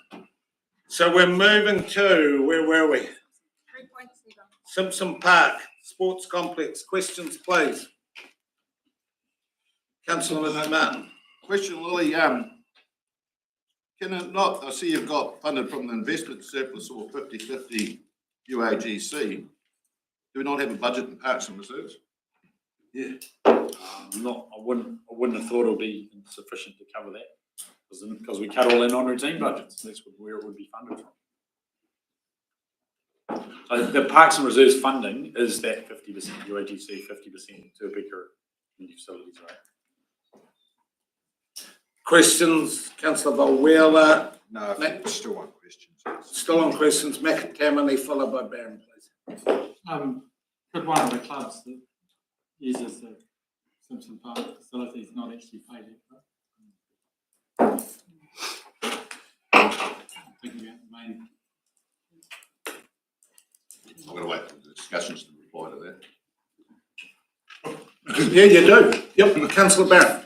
So we're moving to, where were we? 3.7. Simpson Park Sports Complex. Questions, please. Councillor Martin. Question, Lily, can it not, I see you've got funded from the investment surplus or 50/50 UAGC. Do we not have a budget in parks and reserves? Yeah. Not, I wouldn't have thought it would be sufficient to cover that, because we cut all in non-routine budgets. That's where it would be funded from. So the Parks and Reserves funding is that 50% UAGC, 50% to a bigger community facilities, right? Questions, Councillor Volwela. No, still on questions. Still on questions. McTammany, followed by Barron, please. Could one of the clubs that uses the Simpson Park facilities not actually pay that? Thinking about the main. I'm going to wait for the discussions to reply to that. Yeah, you do. Yep, Councillor Barron.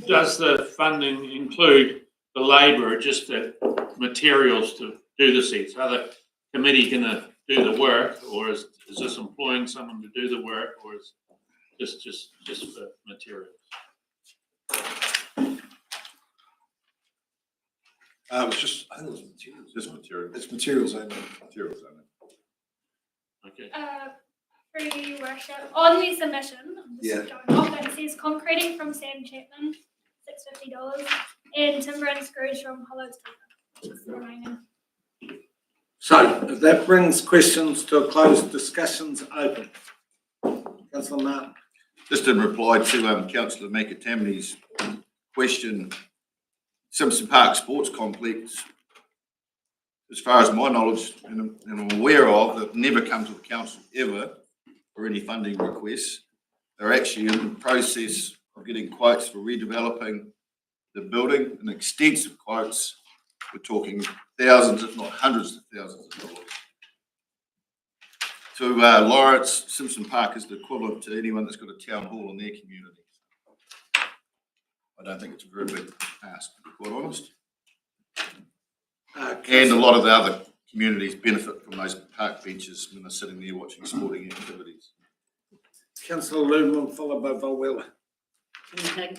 Does the funding include the labour, just the materials to do the seats? Are the committee going to do the work, or is this employing someone to do the work, or is just the materials? It's just, I think it was materials. Just materials. It's materials only. Materials only. Okay. Through you, worship, on the submission, I'm just Yeah. going off, it says concreting from Sam Chapman, $650, and timber and screws from Hollow's Timber. That's the remaining. So if that brings questions to a close, discussions open. Councillor Martin. Just in reply to Councillor McAtamney's question, Simpson Park Sports Complex, as far as my knowledge and I'm aware of, they've never come to the council ever for any funding requests. They're actually in the process of getting quotes for redeveloping the building, and extensive quotes. We're talking thousands, if not hundreds of thousands of dollars. To Lawrence, Simpson Park is the equivalent to anyone that's got a town hall in their community. I don't think it's a very big ask, to be quite honest. And a lot of the other communities benefit from those park benches when they're sitting there watching sporting activities. Councillor Ludeman, followed by Volwela.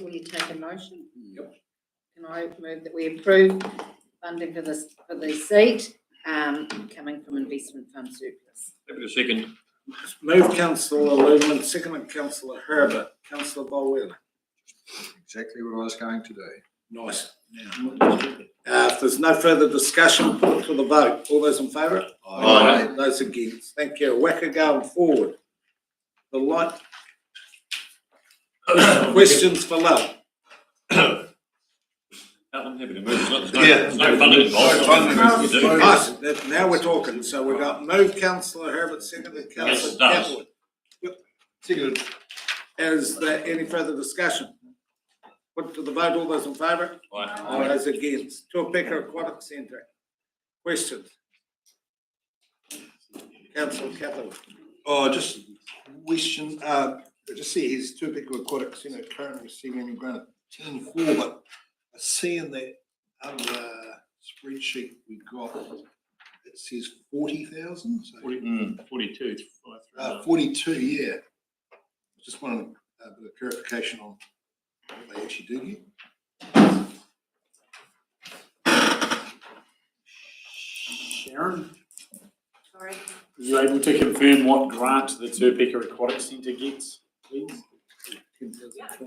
Will you take a motion? Yep. Can I move that we approve funding for this, for the seat, coming from investment fund surplus? Give it a second. Move Councillor Ludeman, second Councillor Herbert. Councillor Volwela. Exactly what I was going to do. Nice. If there's no further discussion, put it to the vote. All those in favour? Aye. Those against? Thank you. Wacker going forward. The light. Questions for Love? I'm happy to move. There's no funding involved. Nice. Now we're talking. So we've got move Councillor Herbert, seconded Councillor Cathwood. Seconded. Is there any further discussion? Put to the vote. All those in favour? All those against? Tuapeka Aquatic Centre. Questions? Councillor Cathwood. Oh, just question, just see his Tuapeka Aquatic Centre currently receiving any grant of 10.4, but I see in that other spreadsheet we got, it says 40,000. So 42. 42, yeah. Just wanted a bit of clarification on what they actually do here. Sharon, Sorry. are you able to confirm what grant the Tuapeka Aquatic Centre gets, please?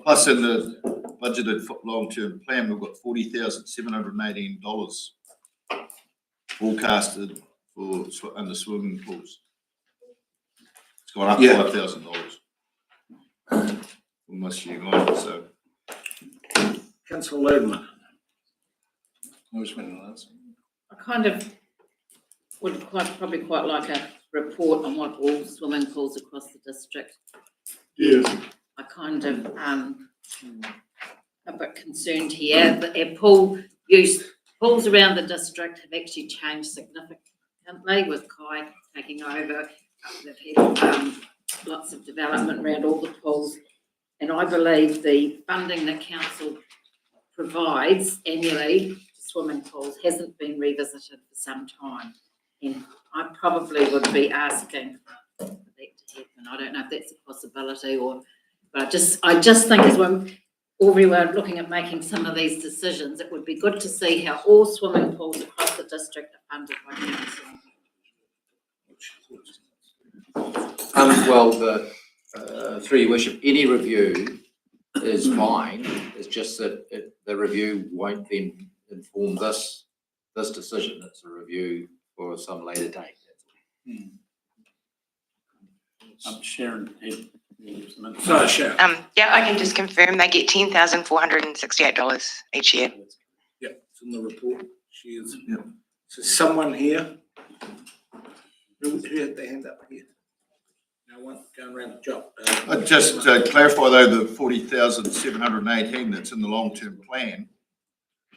Plus in the budgeted long-term plan, we've got $40,718 forecasted for under swimming pools. It's gone up $5,000 from this year on, so. Councillor Ludeman. I kind of would probably quite like a report on what all swimming pools across the district. Yes. I kind of a bit concerned here that our pools around the district have actually changed significantly with Kai taking over. They've had lots of development around all the pools, and I believe the funding that council provides annually to swimming pools hasn't been revisited for some time, and I probably would be asking for that to happen. I don't know if that's a possibility, but I just think as when we were looking at making some of these decisions, it would be good to see how all swimming pools across the district are funded by council. Well, through your worship, any review is fine. It's just that the review won't then inform this decision. It's a review for some later date. Sharon. Sorry, Sharon. Yeah, I can just confirm they get $10,468 each year. Yeah, it's in the report. She is. Yeah. So someone here, who had their hand up here? No one going around the job. I'd just clarify though, the 40,718 that's in the long-term plan,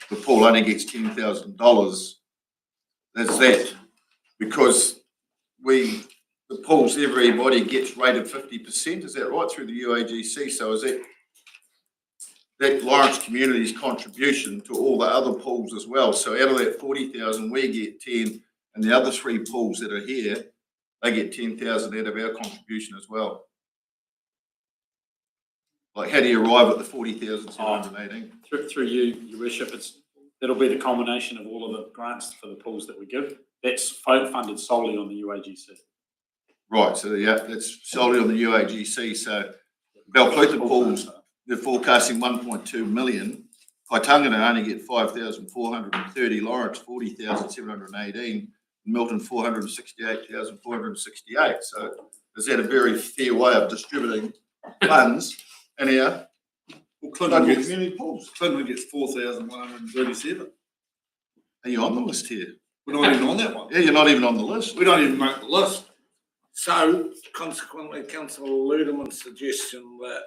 the pool only gets $10,000. That's that, because the pools, everybody gets rated 50%, is that right, through the UAGC? So is that Lawrence Community's contribution to all the other pools as well? So out of that 40,000, we get 10, and the other three pools that are here, they get 10,000 out of our contribution as well. Like, how do you arrive at the 40,718? Through you, your worship, it'll be the culmination of all of the grants for the pools that we give. That's funded solely on the UAGC. Right, so yeah, that's solely on the UAGC. So Balclutha pools, they're forecasting 1.2 million. Kaitangana only get 5,430, Lawrence 40,718, Milton 468,468. So is that a very fair way of distributing funds in our community pools? Clinton gets 4,137. Are you on the list here? We're not even on that one. Yeah, you're not even on the list. We don't even make the list. So consequently, Councillor Ludeman's suggestion that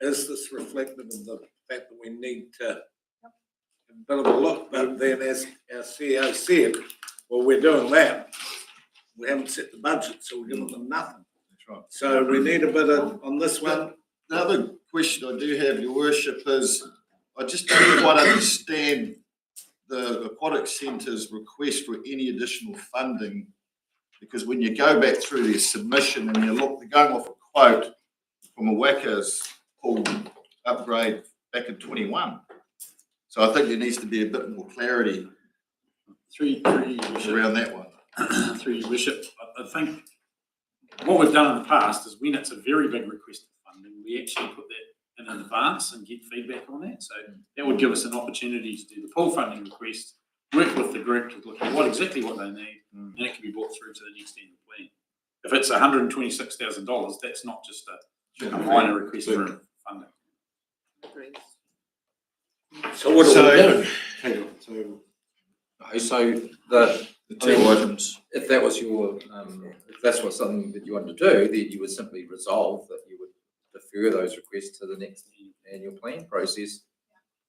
is this reflective of the fact that we need to have a bit of a look, but then as our CEO said, well, we're doing that. We haven't set the budget, so we're giving them nothing. That's right. So we need a bit of, on this one. The other question I do have, your worship, is I just don't quite understand the aquatic centre's request for any additional funding, because when you go back through their submission and you look, they're going off a quote from a Wacker's pool upgrade back in 21. So I think there needs to be a bit more clarity around that one. Through your worship, I think what we've done in the past is when it's a very big request for funding, we actually put that in advance and get feedback on that. So that would give us an opportunity to do the pool funding request, work with the group to look at exactly what they need, and it can be brought through to the next annual plan. If it's $126,000, that's not just a minor request for funding. So what do we do? So the two items, if that was your, if that's what something that you wanted to do, then you would simply resolve that you would defer those requests to the next annual plan process.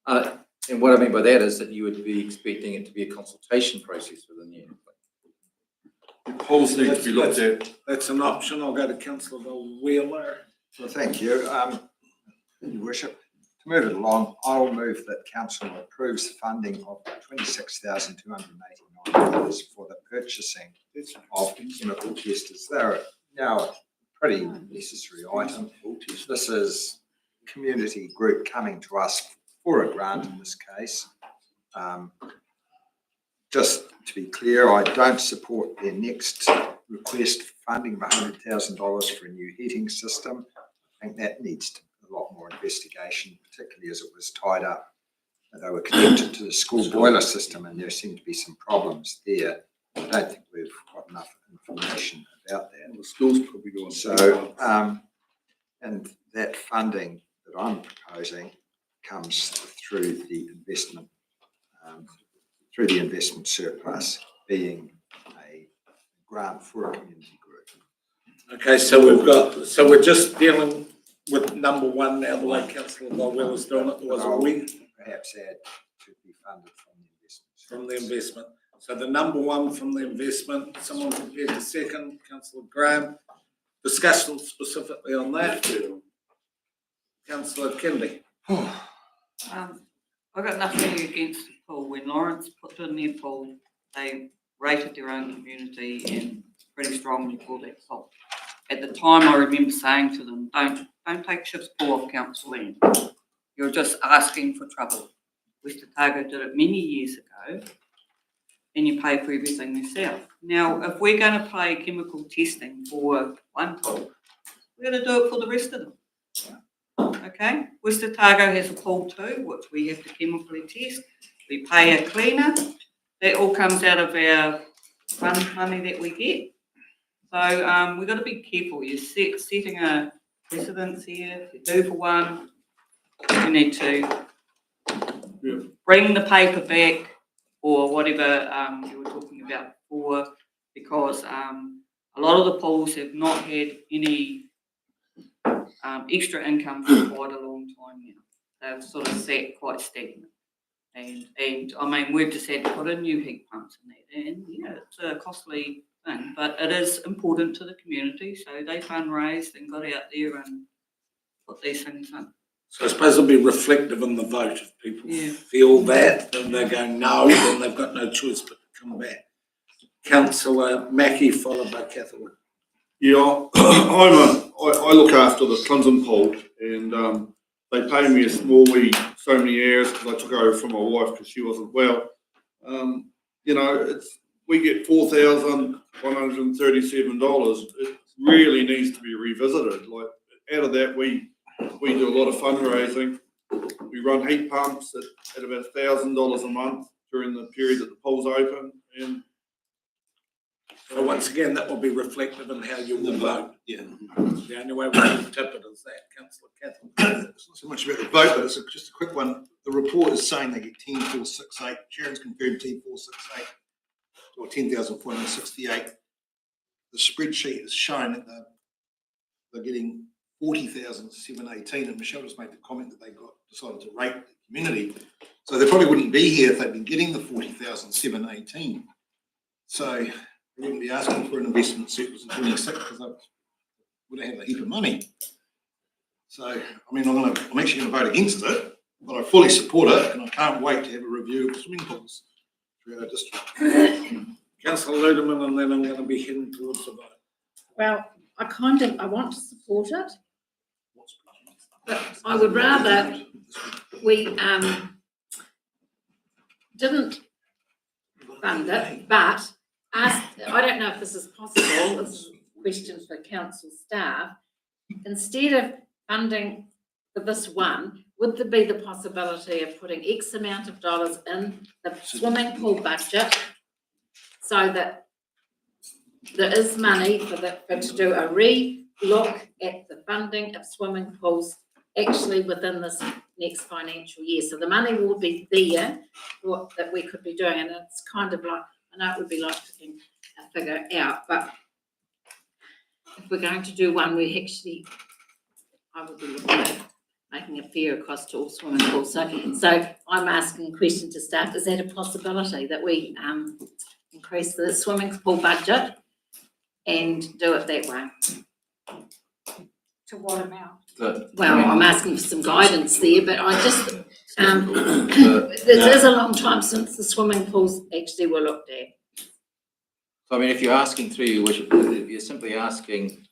And what I mean by that is that you would be expecting it to be a consultation process within the annual plan. Pools need to be looked at. That's an option. I'll go to Councillor Wheeler. Well, thank you. Your worship, to move it along, I will move that council approves the funding of $26,289 for the purchasing of chemical testers. They're now a pretty necessary item. This is community group coming to us for a grant in this case. Just to be clear, I don't support their next request for funding of $100,000 for a new heating system. I think that needs to a lot more investigation, particularly as it was tied up. They were connected to the school boiler system, and there seemed to be some problems there. I don't think we've got enough information about that. The schools probably going. So, and that funding that I'm proposing comes through the investment surplus, being a grant for a community group. Okay, so we're just dealing with number one now, the way Councillor Boswell is doing it, was I'll we? Perhaps add to be funded from the investment. From the investment. So the number one from the investment, someone prepared a second, Councillor Graham. Discussion specifically on that. Councillor Kennedy. I've got nothing against the pool. When Lawrence put in their pool, they rated their own community and pretty strongly for that salt. At the time, I remember saying to them, don't take ship's pool off council land. You're just asking for trouble. West Otago did it many years ago, and you pay for everything yourself. Now, if we're going to pay chemical testing for one pool, we're going to do it for the rest of them. Okay? West Otago has a pool too, which we have to chemically test. We pay a cleaner. That all comes out of our fund money that we get. So we've got to be careful. You're setting a precedence here. If you do for one, you need to bring the paper back or whatever you were talking about before, because a lot of the pools have not had any extra income for quite a long time now. They've sort of sat quite stagnant. And I mean, we've just had to put in new heat pumps in that, and it's a costly thing, but it is important to the community, so they fundraised and got out there and put these things in. So I suppose it'll be reflective in the vote. If people feel that, then they go no, then they've got no choice but to come back. Councillor Mackie, followed by Catherine. Yeah, I look after the Clinton pool, and they pay me a small so many hours because I took over from my wife because she wasn't well. We get $4,137. It really needs to be revisited. Like out of that, we do a lot of fundraising. We run heat pumps at about $1,000 a month during the period that the pool's open, and so once again, that will be reflective in how you will vote. Yeah. The only way we can tip it is that, Councillor Catherine. It's not so much about the vote, but it's just a quick one. The report is saying they get 10,468. Sharon's confirmed 10,468 or 10,468. The spreadsheet is showing that they're getting 40,718, and Michelle just made the comment that they decided to rate the community. So they probably wouldn't be here if they'd been getting the 40,718. So they wouldn't be asking for an investment surplus in 26 because they would have a heap of money. So, I mean, I'm actually going to vote against it, but I fully support it, and I can't wait to have a review of swimming pools throughout our district. Councillor Ludeman, and then I'm going to be heading towards the vote. Well, I want to support it, but I would rather we didn't fund it, but I don't know if this is possible, this is a question for council staff, instead of funding for this one, would there be the possibility of putting X amount of dollars in the swimming pool budget so that there is money for to do a re-look at the funding of swimming pools actually within this next financial year. So the money will be there that we could be doing, and it's kind of like, I know it would be like picking a figure out, but if we're going to do one, I would be looking at making a fair cost to all swimming pools. So I'm asking a question to staff, is that a possibility that we increase the swimming pool budget and do it that way? To what amount? Well, I'm asking for some guidance there, but I just, it is a long time since the swimming pools actually were looked at. So, I mean, if you're asking through your worship, if you're simply asking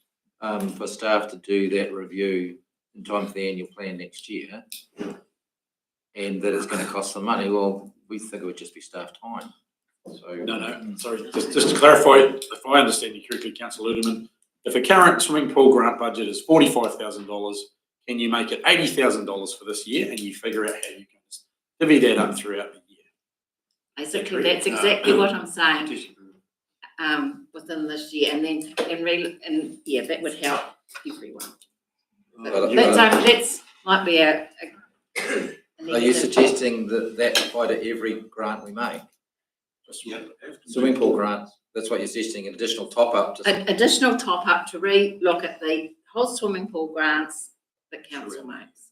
for staff to do that review in time for the annual plan next year, and that it's going to cost some money, well, we think it would just be staff time. So No, sorry, just to clarify, if I understand you correctly, Councillor Ludeman, if the current swimming pool grant budget is $45,000, can you make it $80,000 for this year, and you figure out how you can divvy that up throughout the year. Basically, that's exactly what I'm saying. Within this year, and then, and yeah, that would help everyone. That's might be a Are you suggesting that that apply to every grant we make? Swimming pool grants, that's what you're suggesting, an additional top-up? Additional top-up to re-look at the whole swimming pool grants that council makes.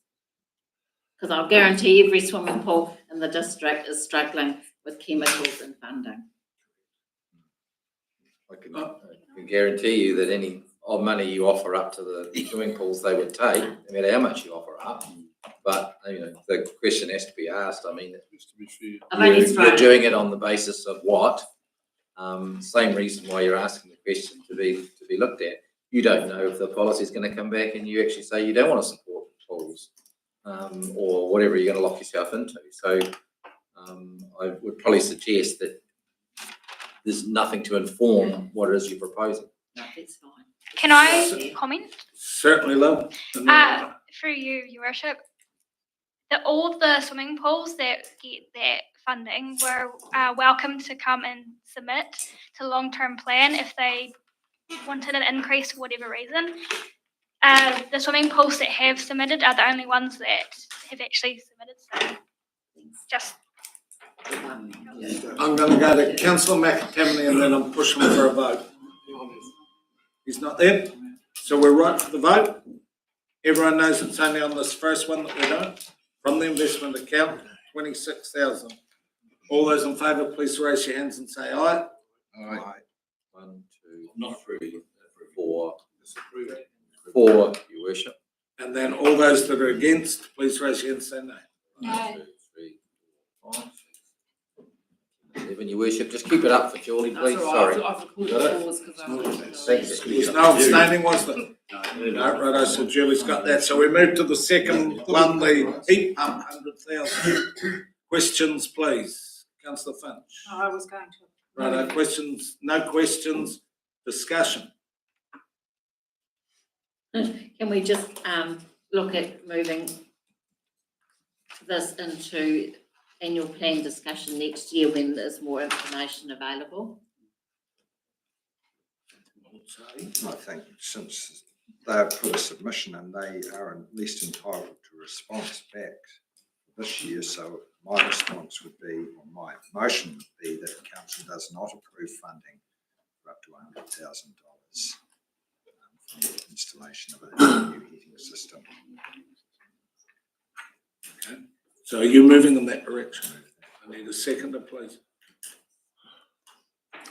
Because I'll guarantee every swimming pool in the district is struggling with chemicals and funding. I can guarantee you that any money you offer up to the swimming pools, they would take, no matter how much you offer up. But, the question has to be asked. I mean, you're doing it on the basis of what? Same reason why you're asking the question to be looked at. You don't know if the policy is going to come back and you actually say you don't want to support pools, or whatever you're going to lock yourself into. So I would probably suggest that there's nothing to inform what it is you're proposing. No, that's fine. Can I comment? Certainly, love. Through you, Your Worship, all the swimming pools that get that funding were welcome to come and submit to long-term plan if they wanted an increase for whatever reason. The swimming pools that have submitted are the only ones that have actually submitted. So just. I'm going to go to Councillor McAtamney and then I'm pushing for a vote. He's not there, so we're right for the vote. Everyone knows it's only on this first one that we're doing. From the investment account, 26,000. All those in favour, please raise your hands and say aye. Aye. 1, 2, 3, 4. 4, Your Worship. And then all those that are against, please raise your hand and say no. 1, 2, 3, 4, 5, 6, 7, Your Worship. Just keep it up for Julie, please. Sorry. I've recorded pause because I was. There's no abstaining, was there? No, righto, so Julie's got that. So we move to the second one, the heat pump, 100,000. Questions, please. Councillor Finch. Oh, I was going to. Righto, questions, no questions, discussion. Can we just look at moving this into annual plan discussion next year when there's more information available? I think since they've put a submission and they are at least entitled to a response back this year, so my response would be, or my motion would be that the council does not approve funding for up to $100,000 for the installation of a new heating system. Okay, so are you moving in that direction? I need a seconder, please.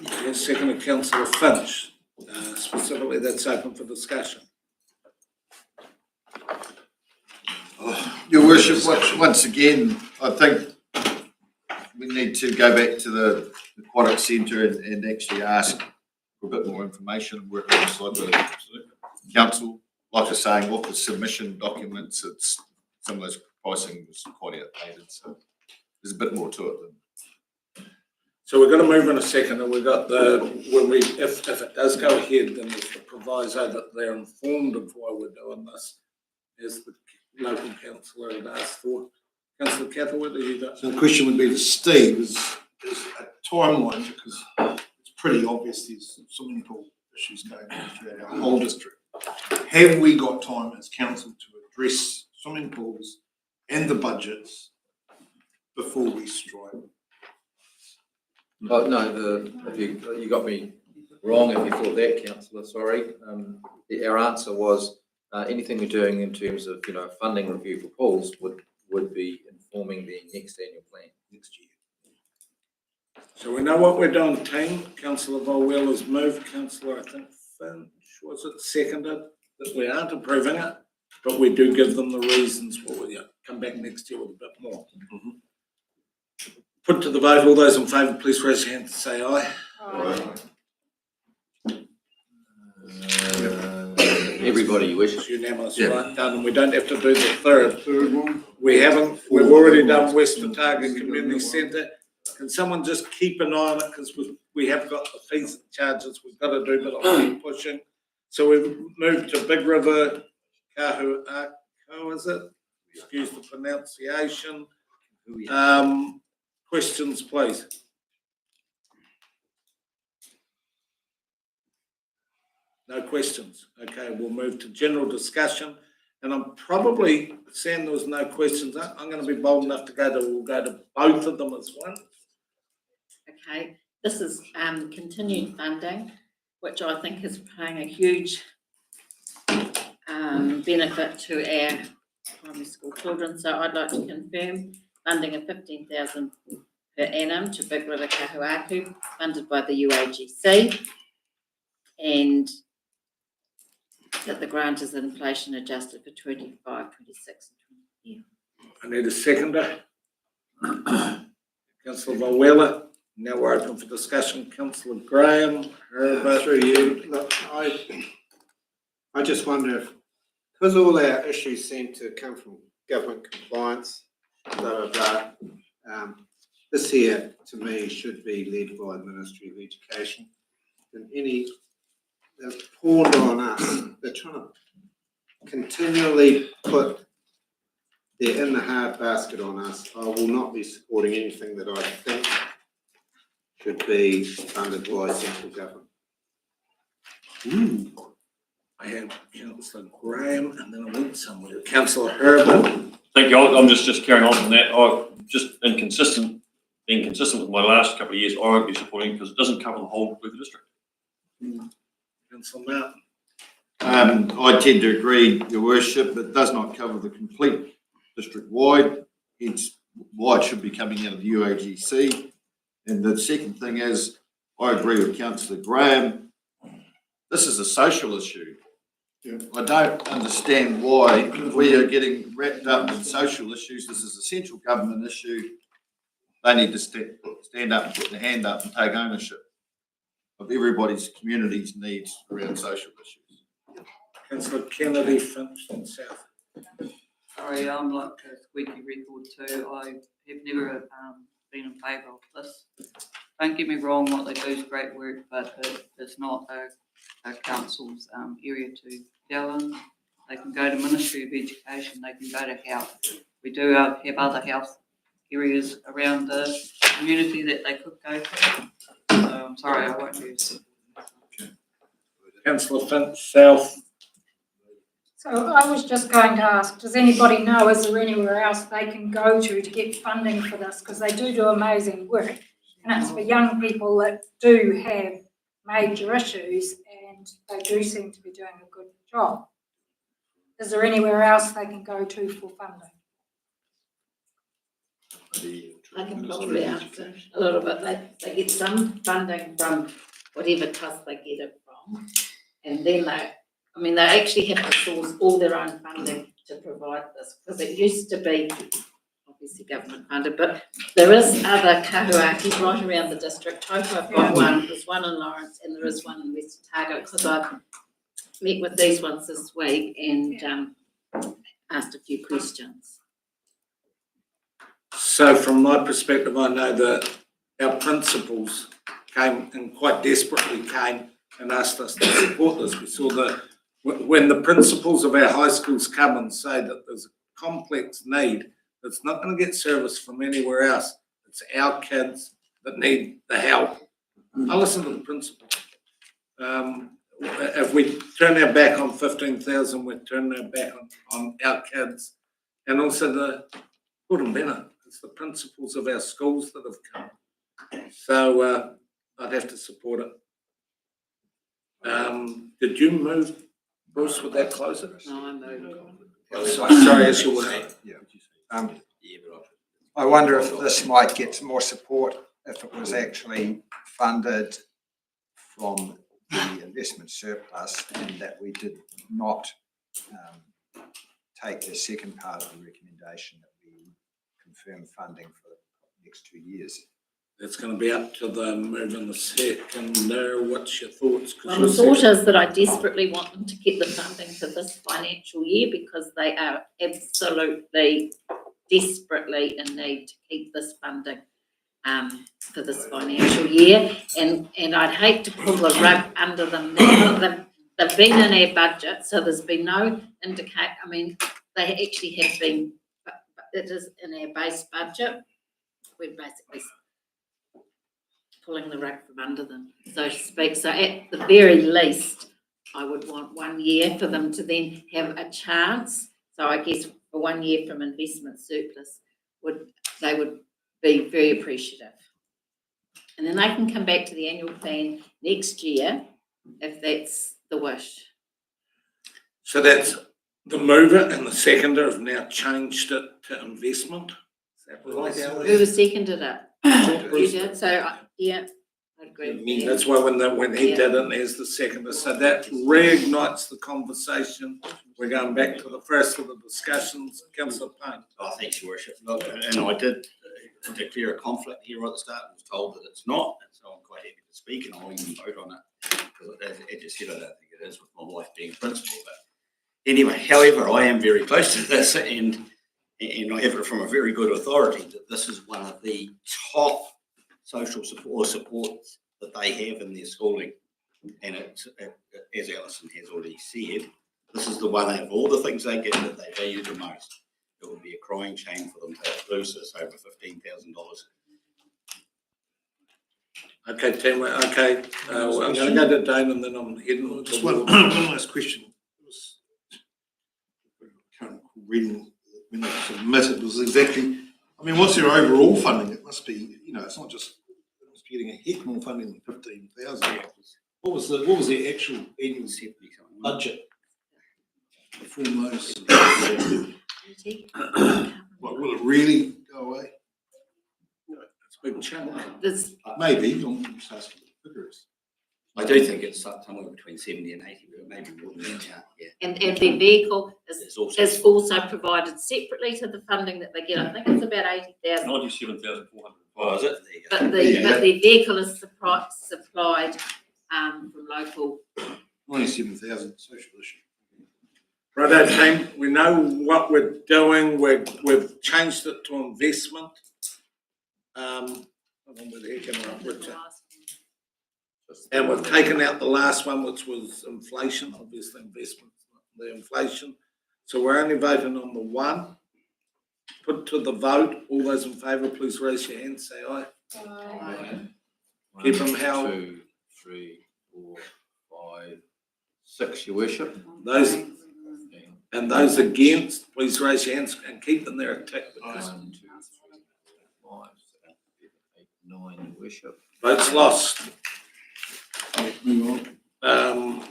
Yes, seconder, Councillor Finch. Specifically, that's open for discussion. Your Worship, once again, I think we need to go back to the Aquatic Centre and actually ask for a bit more information, work alongside the council. Like I was saying, off the submission documents, it's some of those pricing was quite outdated, so there's a bit more to it than. So we're going to move in a second, and we've got if it does go ahead, then there's the proviso that they're informed of why we're doing this, as the local councillor had asked for. Councillor Catherwood, are you done? So the question would be to Steve, is a timeline, because it's pretty obvious there's swimming pool issues going on throughout our whole district. Have we got time as council to address swimming pools and the budgets before we strike? Oh, no, you got me wrong if you thought that, councillor, sorry. Our answer was anything we're doing in terms of, funding review for pools would be informing the next annual plan next year. So we know what we're doing, team. Councillor Volwell has moved. Councillor, I think Finch, was it seconded, that we aren't approving it, but we do give them the reasons why we come back next year with a bit more. Put to the vote. All those in favour, please raise your hand and say aye. Aye. Everybody wishes. It's unanimous, right, done, and we don't have to do the third one. We've already done West Otago Community Centre. Can someone just keep an eye on it, because we have got the fees and charges we've got to do, but I'll keep pushing. So we've moved to Big River Kahuaka how is it? Excuse the pronunciation. Who we Questions, please. No questions. Okay, we'll move to general discussion. And I'm probably saying there was no questions. I'm going to be bold enough to we'll go to both of them as one. Okay, this is continued funding, which I think is playing a huge benefit to our primary school children. So I'd like to confirm funding of 15,000 per annum to Big River Kahuaku, funded by the UAGC, and that the grant is inflation adjusted for 25, 26 and 20. I need a seconder. Councillor Vawela. Now we're open for discussion. Councillor Graham, Herbert. Through you, look, I just wonder if, because all our issues seem to come from government compliance, blah, blah, blah, this here, to me, should be led by the Ministry of Education. And they're pawned on us. They're trying to continually put their in the hard basket on us. I will not be supporting anything that I think should be funded by central government. I had Councillor Graham and then I went somewhere. Councillor Herbert. Thank you. I'm just carrying on from that. Being consistent with my last couple of years, I won't be supporting because it doesn't cover the whole Blue district. Councillor Martin. I tend to agree, Your Worship, it does not cover the complete district-wide, hence why it should be coming out of the UAGC. And the second thing is, I agree with Councillor Graham, this is a social issue. Yeah. I don't understand why we are getting wrapped up in social issues. This is a central government issue. They need to stand up and put their hand up and take ownership of everybody's community's needs around social issues. Councillor Kennedy, Finchton South. Sorry, I'm like a squeaky record too. I have never been in favour of this. Don't get me wrong, what they do is great work, but it's not a council's area to deal in. They can go to Ministry of Education, they can go to health. We do have other health areas around the community that they could go to. So I'm sorry, I won't use it. Councillor Finch South. So I was just going to ask, does anybody know, is there anywhere else they can go to get funding for this? Because they do amazing work. And it's for young people that do have major issues and they do seem to be doing a good job. Is there anywhere else they can go to for funding? I can probably answer a little bit. They get some funding from whatever trust they get it from. And then they actually have to source all their own funding to provide this, because it used to be obviously government funded, but there is other kahuaki right around the district. Taupo have got one, there's one in Lawrence and there is one in West Otago, because I've met with these ones this week and asked a few questions. So from my perspective, I know that our principals came and quite desperately came and asked us to support this. We saw that when the principals of our high schools come and say that there's a complex need that's not going to get service from anywhere else, it's our kids that need the help. I listen to the principal. If we turn our back on 15,000, we're turning our back on our kids. And also the Kurumena, it's the principals of our schools that have come. So I'd have to support it. Did you move, Bruce, with that closer? No, I moved. Oh, sorry, as you were. Yeah. I wonder if this might get more support if it was actually funded from the investment surplus, and that we did not take the second part of the recommendation that we confirm funding for the next 2 years. It's going to be up to the move in the second. What's your thoughts? Well, the thought is that I desperately want them to get the funding for this financial year, because they are absolutely desperately in need to keep this funding for this financial year. And I'd hate to pull the rug under them now. They've been in our budget, so there's been no they actually have been, but it is in our base budget. We're basically pulling the rug from under them, so to speak. So at the very least, I would want 1 year for them to then have a chance. So I guess for 1 year from investment surplus, they would be very appreciative. And then they can come back to the annual plan next year if that's the wish. So that's the mover and the seconder have now changed it to investment. Is that right? Who seconded it? You did, so, yeah, I agree with you. That's why when he did it, there's the seconder. So that reignites the conversation. We're going back to the first of the discussions. Councillor Payne. Oh, thanks, Your Worship. Look, and I did declare a conflict here right at the start. I was told that it's not, and so I'm quite happy to speak, and I'll even vote on it. Because as you said, I don't think it is with my wife being principal. But anyway, however, I am very close to this, and I have it from a very good authority that this is one of the top social supports that they have in their schooling. And as Alison has already said, this is the one out of all the things they get that they value the most. It would be a crying shame for them to lose this over $15,000. Okay, Tim. Okay, I'm going to go to Dane and then I'm heading. Just one last question. I can't recall reading when they submitted. It was exactly. I mean, what's their overall funding? It must be. It's not just. It must be getting a heck more funding than 15,000. What was the actual annual budget for those? What, will it really go away? It's a big challenge. Maybe. I'm just asking the figures. I do think it's somewhere between 70 and 80, but maybe more than that. Yeah. And their vehicle is also provided separately to the funding that they get. I think it's about 80,000. 97,400. Oh, is it? But the vehicle is supplied from local. 97,000 social issue. Right, team. We know what we're doing. We've changed it to investment. And we've taken out the last one, which was inflation, obviously investment, the inflation. So we're only voting on the one. Put to the vote. All those in favour, please raise your hand. Say aye. Aye. Keep them held. 1, 2, 3, 4, 5, 6, Your Worship. Those against, please raise your hands and keep them there. 1, 2, 3, 4, 5, 6, 7, 8, 9, Your Worship. Votes lost. Move on.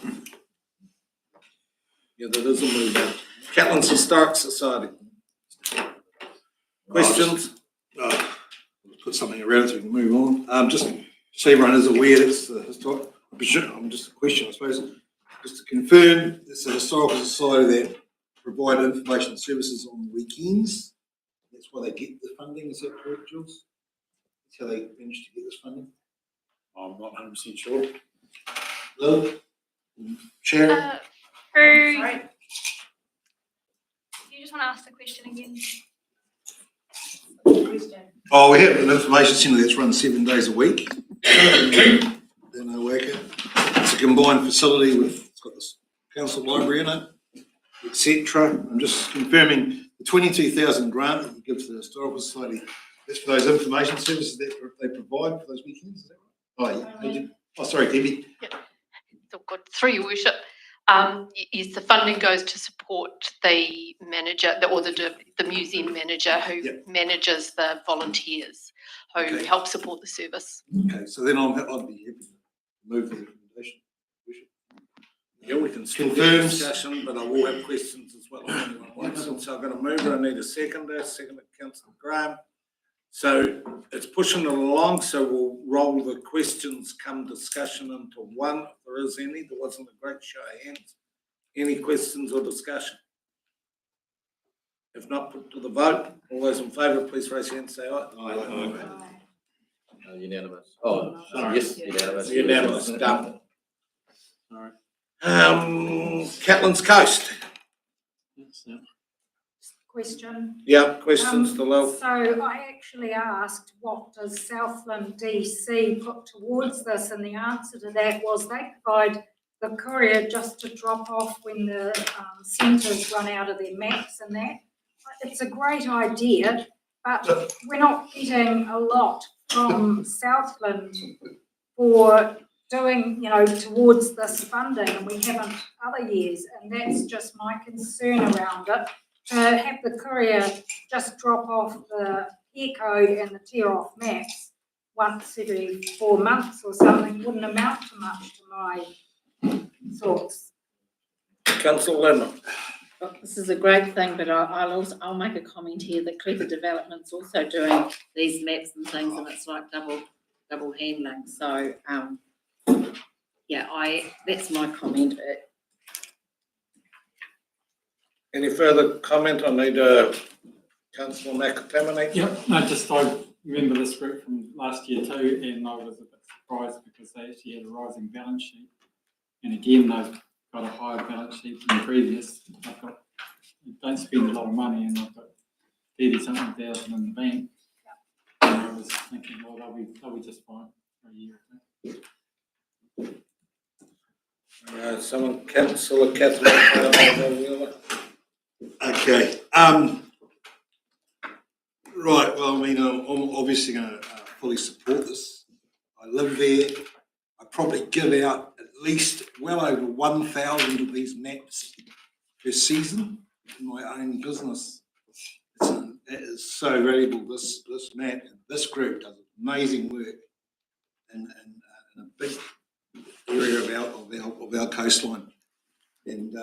Yeah, there is a movement. Catlins Historic Society. Questions? Put something around so we can move on. Just so everyone is aware, it's the historic. Just a question, I suppose. Just to confirm, it's a historical society that provide information services on weekends. That's why they get the funding. Is that correct, Jules? That's how they managed to get this funding. I'm not 100% sure. Lil? Sharon? Sorry. You just want to ask the question again? Oh, we have an information centre that's run 7 days a week. It's a combined facility with, it's got this council library in it, etc. I'm just confirming the 22,000 grant that you give to the Historical Society, that's for those information services that they provide for those weekends, is that right? Oh, yeah. Oh, sorry, Debbie. It's all good. Through Your Worship. Yes, the funding goes to support the manager, the museum manager who manages the volunteers who help support the service. Okay, so then I'd be happy to move the recommendation. Yeah, we can still get a discussion, but I will have questions as well. If anyone wants them. So I'm going to move it. I need a seconder. Seconded Councillor Graham. So it's pushing it along. So we'll roll the questions come discussion into one. If there is any, there wasn't a great show of hands. Any questions or discussion? If not, put to the vote. All those in favour, please raise your hand and say aye. Aye. Unanimous. Oh, sorry. Yes, unanimous. Unanimous. Done. Sorry. Catlins Coast. Question. Yeah, questions to Lil. So I actually asked, what does Southland DC put towards this? And the answer to that was they provide the courier just to drop off when the centres run out of their maps and that. It's a great idea, but we're not getting a lot from Southland for doing, towards this funding, and we haven't other years, and that's just my concern around it. To have the courier just drop off the air code and the tear off maps once every 4 months or something wouldn't amount to much to my thoughts. Councillor Lemon. Well, this is a great thing, but I'll make a comment here that Clever Development's also doing these maps and things, and it's like double handling. So, that's my comment. Any further comment? I need Councillor McAtamaney. Yep, no, I remember this group from last year too, and I was a bit surprised because they actually had a rising balance sheet. And again, they've got a higher balance sheet than the previous. Don't spend a lot of money, and I've got 30-something thousand in the bank. And I was thinking, well, they'll be just fine for a year or two. Someone, Councillor Kathleen. Okay, right, well, I mean, I'm obviously going to fully support this. I live there. I probably give out at least well over 1,000 of these maps per season in my own business. It is so valuable, this map. This group does amazing work in a big area of our coastline. And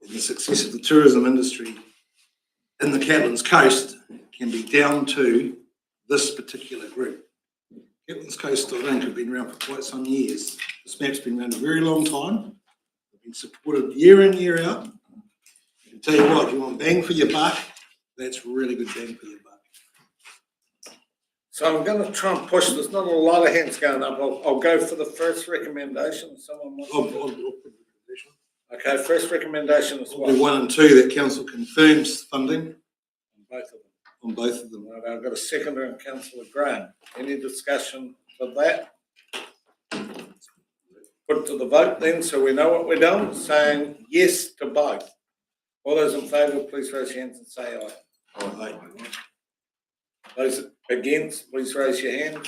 the success of the tourism industry in the Catlins Coast can be down to this particular group. Catlins Coast, I think, have been around for quite some years. This map's been around a very long time. They've been supported year in, year out. I can tell you what, if you want bang for your buck, that's really good bang for your buck. So I'm going to try and push. There's not a lot of hands going up. I'll go for the first recommendation. Someone wants Okay, first recommendation is what? 1 and 2, that council confirms funding. On both of them. Right, I've got a seconder and Councillor Graham. Any discussion for that? Put it to the vote then, so we know what we're doing. Saying yes to both. All those in favour, please raise your hands and say aye. Aye. Those against, please raise your hands.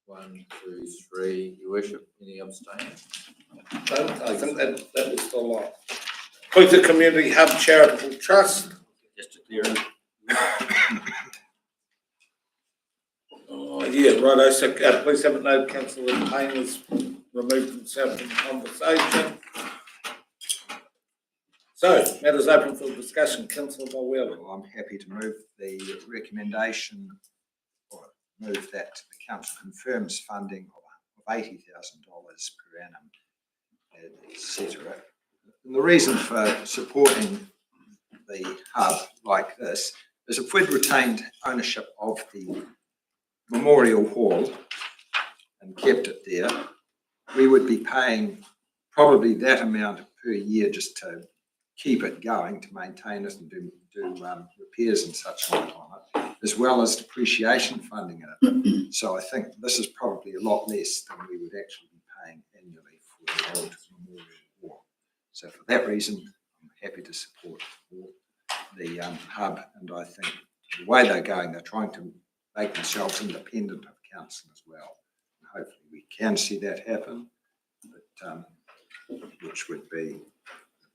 1, 2, 3. Your Worship, any abstaining? I think that was the lot. Clutha Community Hub Charitable Trust. Just to clear it. Oh, yeah, right. So please have it noted, Councillor Payne has removed himself from the conversation. So, matters open for discussion. Councillor Mulwell. Well, I'm happy to move the recommendation, or move that the council confirms funding of $80,000 per annum, etc. And the reason for supporting the hub like this is if we'd retained ownership of the Memorial Hall and kept it there, we would be paying probably that amount per year just to keep it going, to maintain it and do repairs and such like on it, as well as depreciation funding in it. So I think this is probably a lot less than we would actually be paying annually for the old Memorial Hall. So for that reason, I'm happy to support the hub, and I think the way they're going, they're trying to make themselves independent of council as well. And hopefully we can see that happen, but, which would be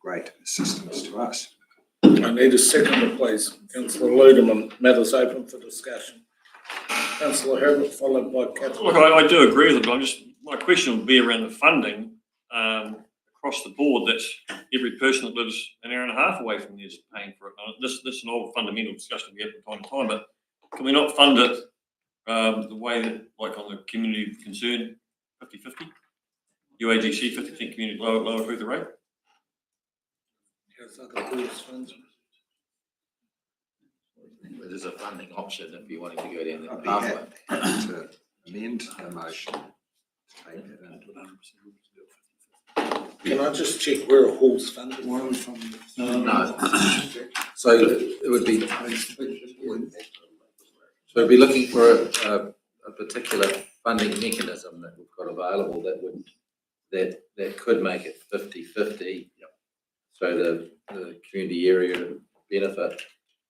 great assistance to us. I need a seconder, please. Councillor Ludeman, matters open for discussion. Councillor Herbert, followed by Councillor. Look, I do agree with it, but my question would be around the funding across the board. That every person that lives an hour and a half away from there is paying for it. This is an old fundamental discussion we have from time to time, but can we not fund it the way that, like on the community of concern, 50-50? UAGC 50% community lower through the rate? There's a funding option if you wanted to go down I'd the be pathway. happy to amend the motion to take it into. Can I just check where a hall's funded? Why are we funding it? No. So it would be, so we'd be looking for a particular funding mechanism that we've got available that would that could make it 50-50. So the community area benefit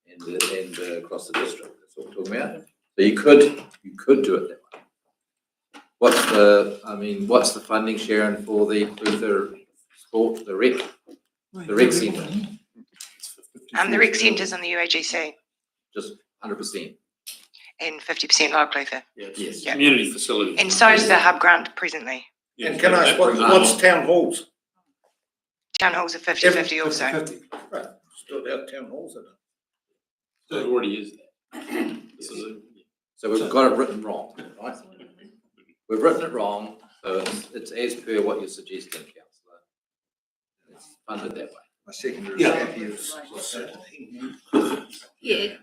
and across the district, that's what we're talking about. So you could do it that way. What's the funding, Sharon, for the Luther sport, the rec centre? The rec centre's on the UAGC Just 100%. and 50% Lower Luther. Yes, Yeah. community facility. And so is the hub grant presently. And can I ask, what's town halls? Town halls are 50-50 also. 50-50. Right, still out town halls, isn't it? So it already is that. This is So we've got it written wrong, right? We've written it wrong, so it's as per what you're suggesting, councillor. It's funded that way. My secondary Yeah. happy is. Yeah.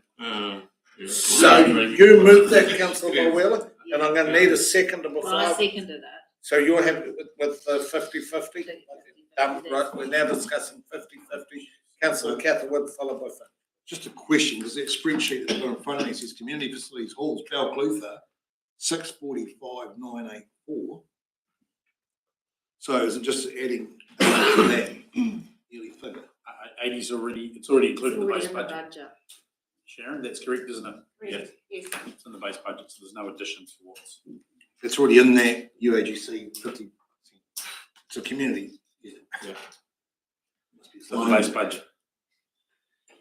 So you moved that, councillor Wheeler, and I'm gonna need a second before. Well, I seconded that. So you're happy with the 50-50? Right, we're now discussing 50-50. Councillor Catherwood, followed by Finn. Just a question, because that spreadsheet that's got in front of me says community facilities halls, Balclutha, 645,984. So is it just adding that yearly figure? 80's already, it's already included in the base Already in the budget. budget. Sharon, that's correct, isn't it? Yes. It's in the base budget, so there's no addition towards. It's already in that UAGC 50%. It's a community. Yeah. It's in the base budget.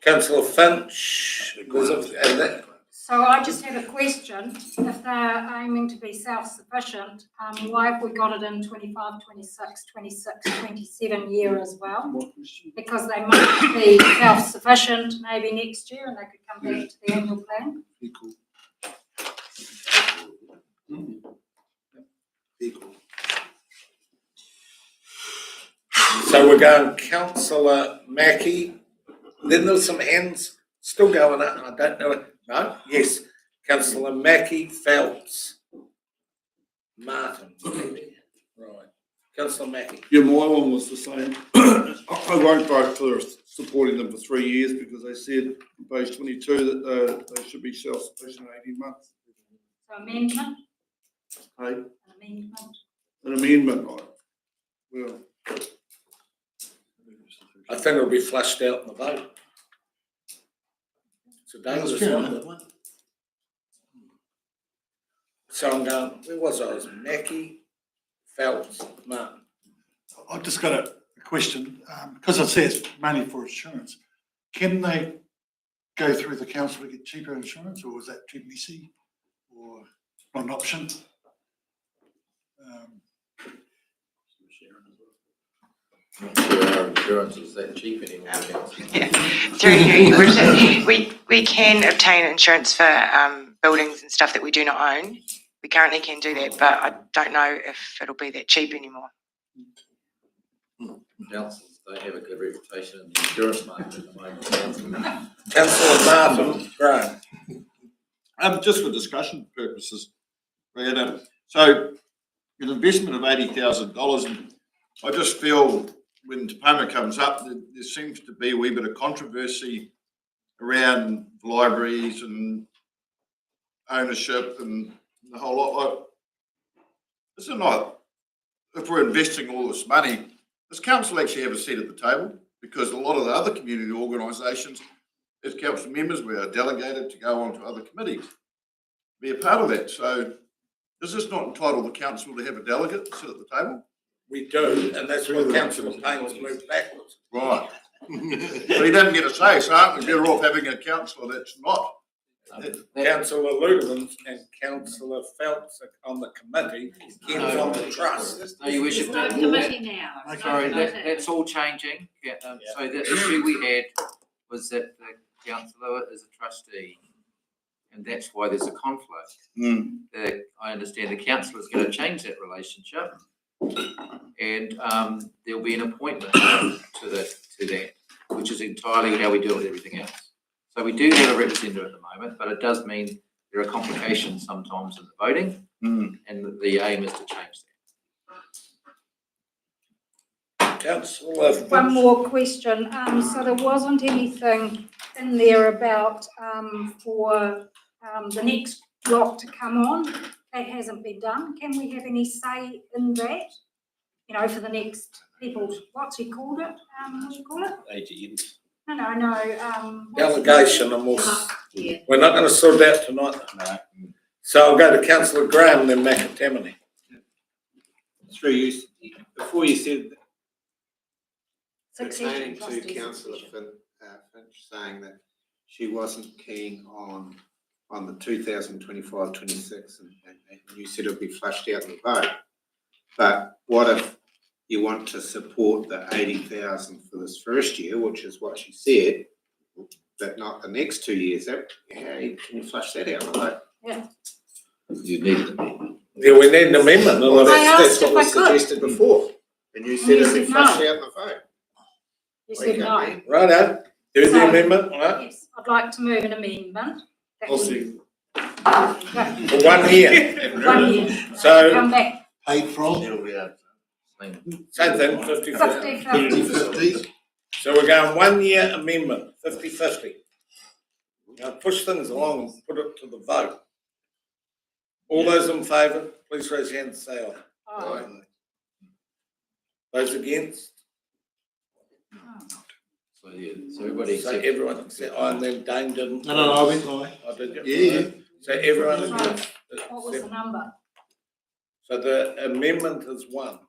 Councillor Finch, So I just have a question. If they're aiming to be self-sufficient, why have we got it in 25, 26, 26, 27 year as well? Because they might be self-sufficient maybe next year and they could come back to the annual plan. So we're going councillor Mackie, then there's some hands still going up, I don't know, no, yes, councillor Mackie, Phelps, Martin, right, councillor Mackie. Yeah, my one was the same. I won't vote for supporting them for 3 years because they said on page 22 that they should be self-sufficient in 18 months. So amendment, Hey, amendment. an amendment, well, I think it'll be flushed out in the vote. So David's on that one. So I'm going, where was I? It was Mackie, Phelps, Martin. I've just got a question, because it says money for insurance. Can they go through the council to get cheaper insurance, or is that too messy, or not an option? Our insurance is that cheap anymore. Through you, Richard, we can obtain insurance for buildings and stuff that we do not own. We currently can do that, but I don't know if it'll be that cheap anymore. Councils don't have a good reputation in the insurance market at the moment. Councillor Martin, Graham. Just for discussion purposes, Rhiannon, so an investment of $80,000, I just feel when Tupama comes up, there seems to be a wee bit of controversy around libraries and ownership and the whole lot. Like, is it not, if we're investing all this money, does council actually have a seat at the table? Because a lot of the other community organisations, as council members, we are delegated to go on to other committees, be a part of that. So does this not entitle the council to have a delegate sit at the table? We do, and that's where councillor Payne's moved backwards. Right. But he doesn't get a say, so aren't we better off having a councillor that's not? Councillor Ludeman and councillor Phelps are on the committee, Ken's on the trust. No, your worship. There's no committee now. Sorry, that's all changing. So the issue we had was that the councillor is a trustee, and that's why there's a conflict. I understand the councillor is going to change that relationship, and there'll be an appointment to that, which is entirely how we deal with everything else. So we do have a representative at the moment, but it does mean there are complications sometimes in the voting, and the aim is to change that. Councillor. One more question. So there wasn't anything in there about for the next block to come on. That hasn't been done. Can we have any say in that? you know, for the next people, what's he called it? What do you call it? AGMs. No, Delegation and Yeah. we're not going to sort it out tonight. No. So I'll go to councillor Graham, then McAtammany. Through you, before you said Succession pertaining to trustees. councillor Finch saying that she wasn't keen on the 2025-26, and you said it'll be flushed out in the vote. But what if you want to support the 80,000 for this first year, which is what she said, but not the next 2 years? How can you flush that out of the vote? Yeah. You need an amendment. Yeah, we need an amendment. Well, I asked that's what if was I could. suggested before, and you said You it'd be said flushed no. out in the vote. You said no. Righto, do the So- amendment, right? Yes, I'd like to move an amendment. that I'll we- see. Okay, For 1 year. 1 year. So- Come back. Paid from? Same thing, 50/50. 50/50. So we're going 1 year amendment, 50/50. Now push things along and put it to the vote. All those in favour, please raise your hand and say aye. Aye. Those against? So, yeah, so everybody So except. everyone except, oh, and then Dane didn't. No, I went aye. Oh, did you? Yeah. So everyone So, against. what was the number? So the amendment is 1.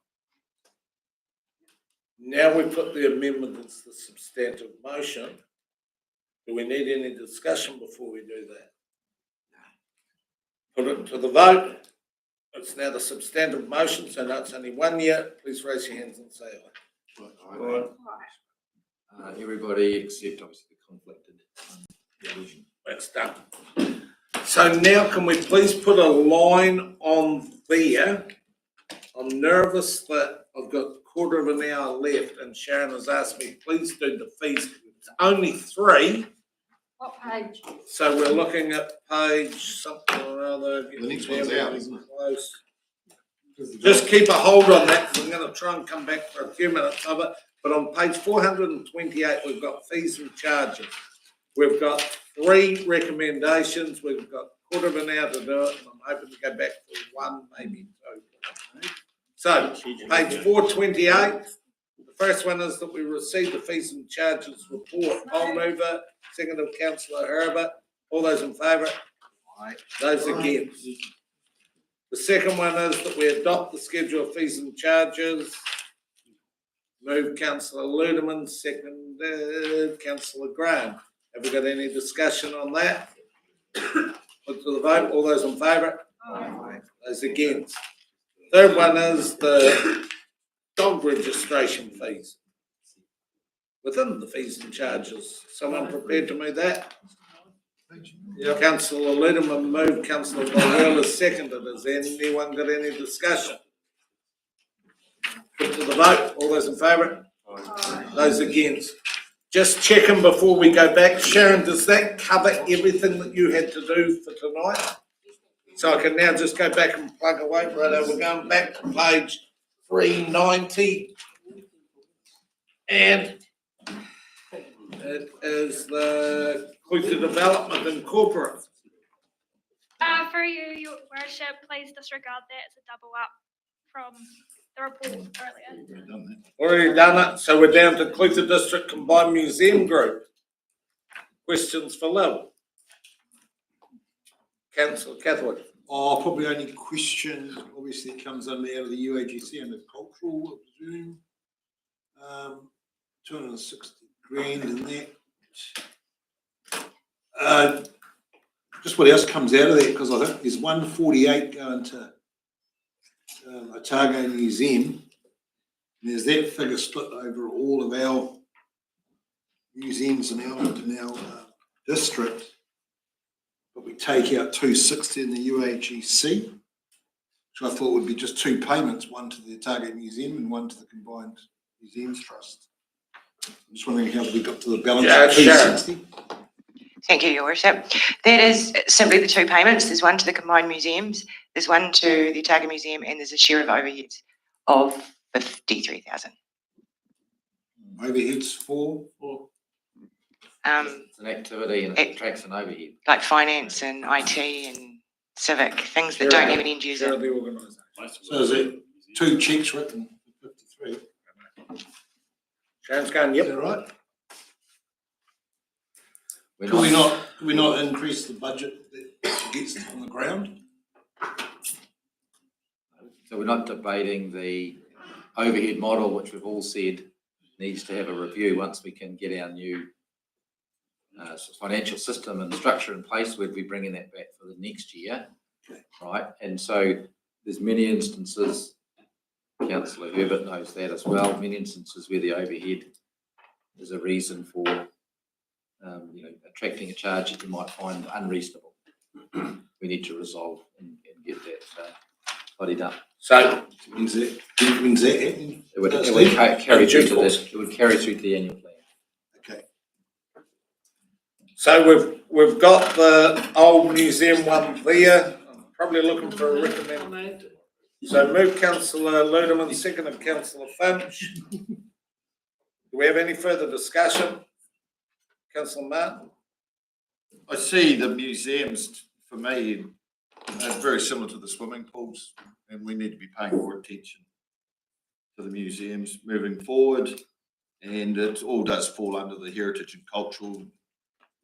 Now we put the amendment as the substantive motion. Do we need any discussion before we do that? Put it to the vote. It's now the substantive motion, so now it's only 1 year. Please raise your hands and say aye. Right. Everybody except obviously the conflicted resolution. That's done. So now can we please put a line on there? I'm nervous that I've got a quarter of an hour left and Sharon has asked me, please do the fees. It's only 3. What page? So we're looking at page something or other. The next one's out, isn't it? Close. Just keep a hold on that, because I'm going to try and come back for a few minutes of it. But on page 428, we've got fees and charges. We've got 3 recommendations. We've got a quarter of an hour to do it, and I'm hoping to go back for 1, maybe 2. So, page 428, the first one is that we received the fees and charges report. Poll mover, second of councillor Herbert. All those in favour? Aye. Those against? The second one is that we adopt the schedule of fees and charges. Move councillor Ludeman, seconded councillor Graham. Have we got any discussion on that? Put to the vote. All those in favour? Aye. Those against? Third one is the dog registration fees. Within the fees and charges. Someone prepared to move that? Councillor Ludeman moved, councillor Boyle seconded. Has anyone got any discussion? Put to the vote. All those in favour? Those against? Just checking before we go back. Sharon, does that cover everything that you had to do for tonight? So I can now just go back and plug away. Right, we're going back to page 390. And it is the Clutha Development Incorporated. For you, your worship, please disregard that. It's a double up from the report earlier. Already done it. So we're down to Clutha District Combined Museum Group. Questions for Lil? Councillor Catholic. Oh, probably only question, obviously it comes under out of the UAGC and the cultural, I presume. 260 grand in that. Just what else comes out of that? Because I think there's 148 going to Otago Museum. And there's that figure split over all of our museums in our district. But we take out 260 in the UAGC, which I thought would be just 2 payments, one to the Otago Museum and one to the Combined Museums Trust. I'm just wondering how we got to the balance of 260. Thank you, your worship. That is simply the 2 payments. There's one to the combined museums, there's one to the Otago Museum, and there's a share of overheads of 53,000. Overheads for? It's an activity and it attracts an overhead. Like finance and IT and civic, things that don't have an end user. So is it 2 checks written for Three. Sharon's going, yep. Is that right? We're Can not- we not increase the budget that gets on the ground? So we're not debating the overhead model, which we've all said needs to have a review once we can get our new financial system and structure in place. We'll be bringing that back for the next year, right? And so there's many instances, Councillor Herbert knows that as well, many instances where the overhead is a reason for attracting a charge that you might find unreasonable. We need to resolve and get that bodied up. So when's that happening? It would carry through to the annual plan. Okay. So we've got the old museum one there. I'm probably looking for a recommend. So move Councillor Ludeman, seconded Councillor Finch. Do we have any further discussion? Councillor Martin? I see the museums, for me, are very similar to the swimming pools, and we need to be paying more attention to the museums moving forward. And it all does fall under the heritage and cultural.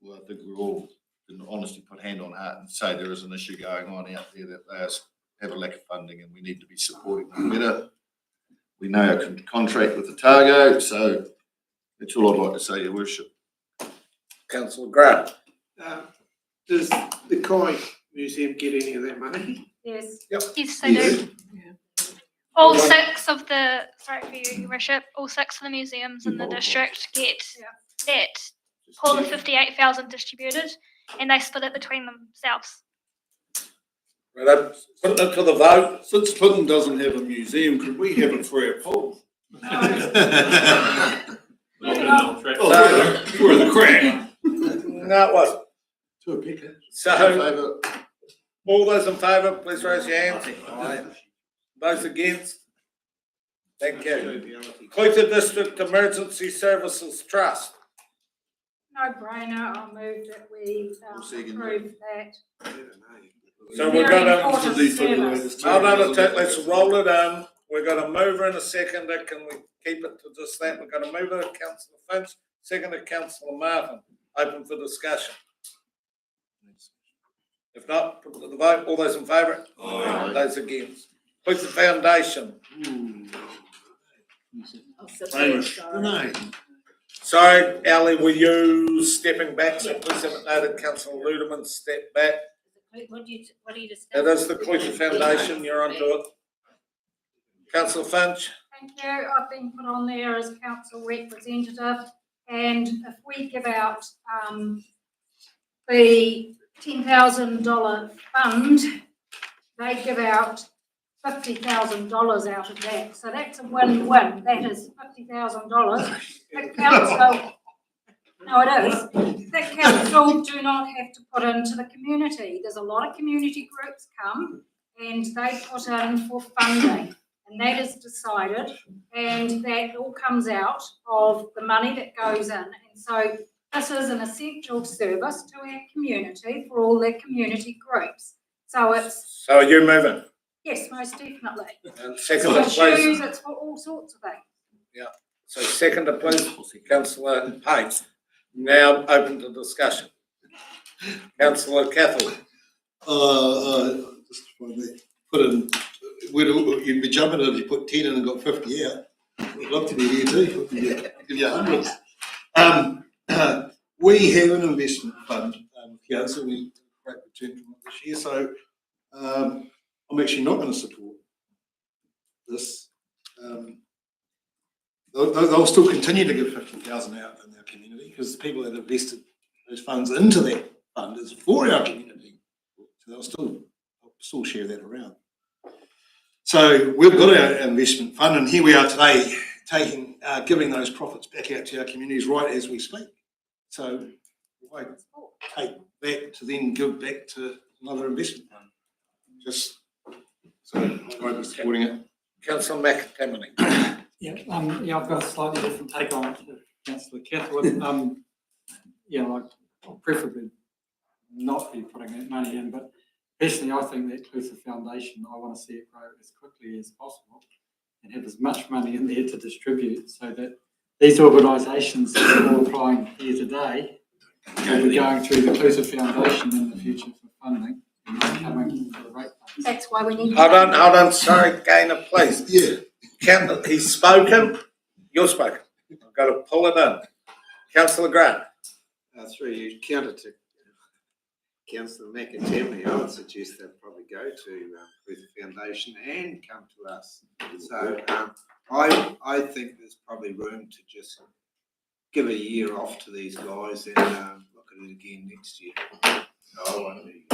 Well, I think we all can honestly put hand on heart and say there is an issue going on out there that they have a lack of funding, and we need to be supporting them better. We know our contract with the Targo, so that's all I'd like to say, Your Worship. Councillor Grant? Does the Koi Museum get any of that money? Yes. Yep. Yes, they do. All six of the, sorry for you, Your Worship, all six of the museums in the district get that whole of 58,000 distributed, and they split it between themselves. Right, put it to the vote. Since Clinton doesn't have a museum, could we have it for our pool? For the crack. No, it wasn't. To a picker. So, all those in favour, please raise your hands. Those against? Thank you. Clutha District Emergency Services Trust. No brainer, I'll move that we approve that. So we're Very gonna, important service. hold on, let's roll it in. We're gonna move her in a seconder. Can we keep it to just that? We're gonna move her to Councillor Finch, seconded Councillor Martin. Open for discussion. If not, put it to the vote. All those in favour? Aye. Those against? Clutha Foundation. No. Sorry, Ali, were you stepping back? So please have it noted, Councillor Ludeman stepped back. What do you discuss? It is the Clutha Foundation, you're onto it. Councillor Finch? Thank you. I've been put on there as council representative, and if we give out the $10,000 fund, they give out $50,000 out of that. So that's a win-win. That is $50,000. The council, no, it is. The council do not have to put into the community. There's a lot of community groups come and they put in for funding, and that is decided, and that all comes out of the money that goes in. And so this is an essential service to our community for all their community groups. So it's. So are you moving? Yes, most definitely. And second, It's for please. shoes, it's for all sorts of things. Yeah. So second, please, Councillor Pate. Now open to discussion. Councillor Cathal. Just put in, you'd be jumping if you put 10 in and got 50 out. I'd love to be here too. Give you 100. We have an investment fund, council, we great return from it this year, so I'm actually not going to support this. They'll still continue to give 50,000 out in our community because the people that have invested those funds into that fund is for our community. So they'll still share that around. So we've got our investment fund, and here we are today giving those profits back out to our communities right as we speak. So I take that to then give back to another investment fund. Just so I'm supporting it. Councillor McTammany. Yeah, I've got a slightly different take on it to Councillor Cathwood. I'll preferably not be putting that money in, but personally, I think that Clutha Foundation, I want to see it grow as quickly as possible. and have as much money in there to distribute, so that these organisations that are all applying here today will be going through the Inclusive Foundation in the future for funding and not coming to the rate base. That's why we need. Hold on, sorry, Gaynor, please. Yeah. He's spoken, you're spoken. I've got to pull it in. Councillor Grant. Through you, counter to Councillor McAtee, I would suggest they'd probably go to the Foundation and come to us. So I think there's probably room to just give a year off to these guys and look at it again next year. So I want to be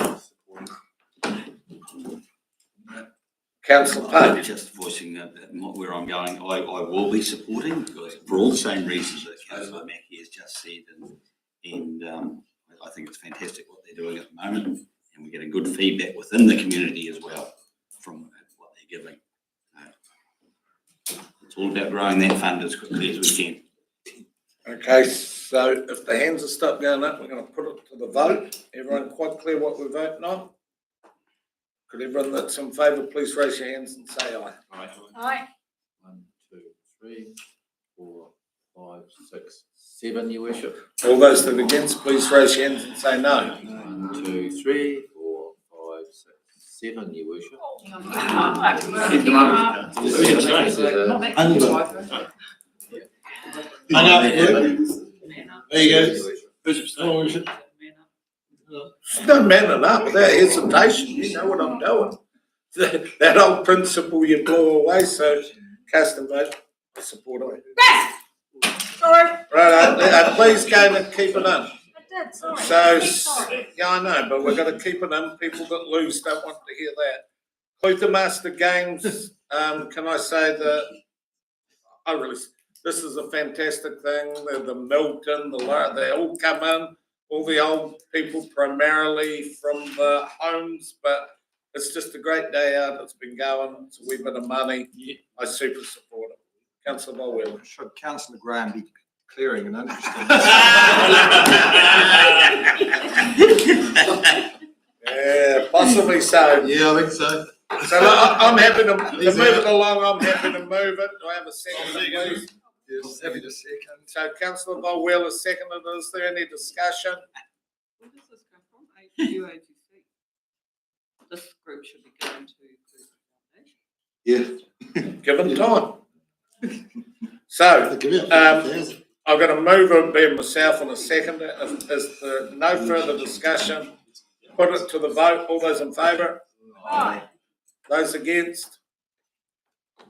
supportive. Councillor Page. Just voicing where I'm going, I will be supporting, because for all the same reasons that Councillor Mackie has just said, and I think it's fantastic what they're doing at the moment, and we're getting good feedback within the community as well from what they're giving. It's all about growing that fund as quickly as we can. Okay, so if the hands have stopped going up, we're going to put it to the vote. Everyone quite clear what we're voting on? Could everyone that's in favour please raise your hands and say aye? Aye. Aye. 1, 2, 3, 4, 5, 6, 7, Your Worship. All those that are against, please raise your hands and say no. 1, 2, 3, 4, 5, 6, 7, Your Worship. There you go. It's not manning up without hesitation. You know what I'm doing. That old principle you blow away, so cast a vote. I support it. Yes! Sorry. Right, please go and keep it in. I did, sorry. So, yeah, I know, but we've got to keep it in. People that lose don't want to hear that. Clutha Master Games, can I say that this is a fantastic thing. The Milton, they all come in, all the old people primarily from the homes, but it's just a great day out. It's been going. It's a wee bit of money. I super support it. Councillor Mulwell. Should Councillor Graham be clearing an interesting? Yeah, possibly so. Yeah, I think so. So I'm happy to move it along. I'm happy to move it. Do I have a second, please? Yes, happy to second. So Councillor Mulwell is seconded. Is there any discussion? Where does this come from? UAGC. This group should be going to the Foundation. Yeah. Given time. So, I'm going to move it, being myself in a second. Is there no further discussion? Put it to the vote. All those in favour? Aye. Those against?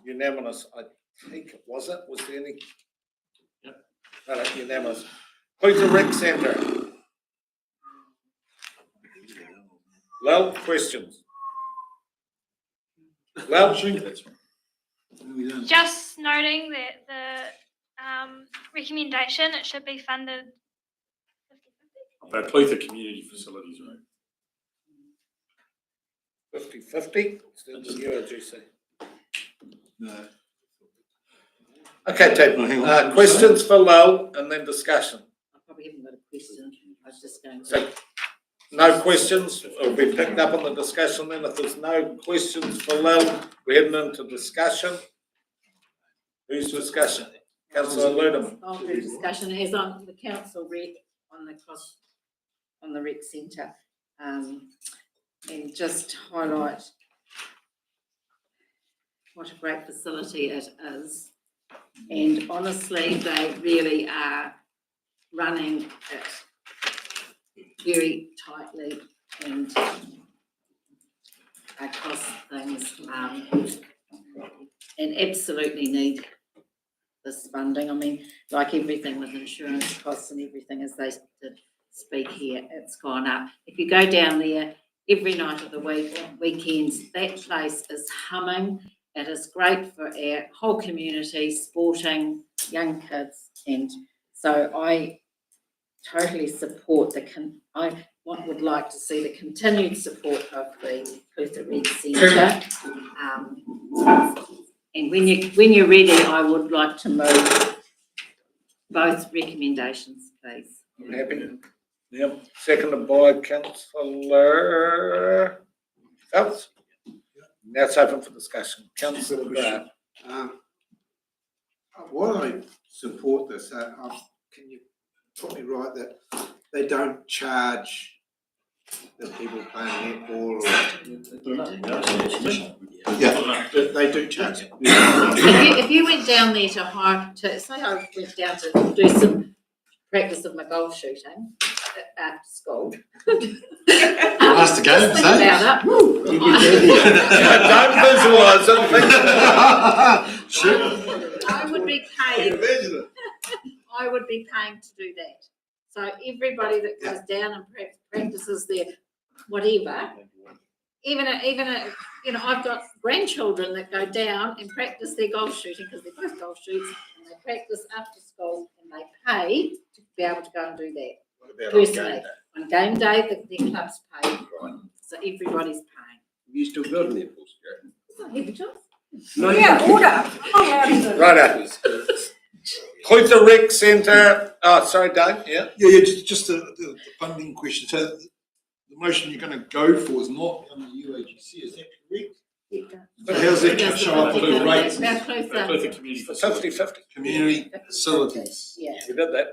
Unanimous. I think it was it. Was there any? Yep. No, unanimous. Clutha Rec Centre. Lel, questions? Lel? Just noting that the recommendation, it should be funded 50/50. About Clutha Community Facilities, right? 50/50? Still the UAGC. No. Okay, Ted. Questions for Lel and then discussion. I probably haven't got a question. I was just going to. So, no questions. It'll be picked up on the discussion then. If there's no questions for Lel, we're heading into discussion. Who's discussion? Councillor Ludham. I'll do discussion as on the council rec on the rec centre, and just highlight what a great facility it is. And honestly, they really are running it very tightly and across things, and absolutely need this funding. I mean, like everything with insurance costs and everything, as they did speak here, it's gone up. If you go down there every night of the week, weekends, that place is humming. It is great for our whole community, sporting young kids, and so I totally support I would like to see the continued support of the Clutha Rec Centre. And when you're ready, I would like to move both recommendations, please. I'm happy. Yep. Seconded by Councillor Phelps. Now it's open for discussion. Councillor Grant. While I support this, can you put me right that they don't charge the people playing netball or? They do charge. If you went down there to hire, say I went down to do some practice of my golf shooting after school. Nice to go, Just think about it. Don't visualise it. I would be paying. I would be paying to do that. So everybody that goes down and practices their whatever, even you know, I've got grandchildren that go down and practice their golf shooting because they're both golf shoots, and they practice after school and they pay to be able to go and do that. What about Personally, on game day, the clubs pay, right? So everybody's paying. You still building the pool, Gary? It's not heavy job. No, Yeah, order. Righto. Clutha Rec Centre, sorry, Dave, yeah? Yeah, just the funding question. So the motion you're going to go for is not on the UAGC, is that correct? But how's that going to show up on the rates? Clutha Community Facilities. 50-50. Community facilities. Yeah. We did that.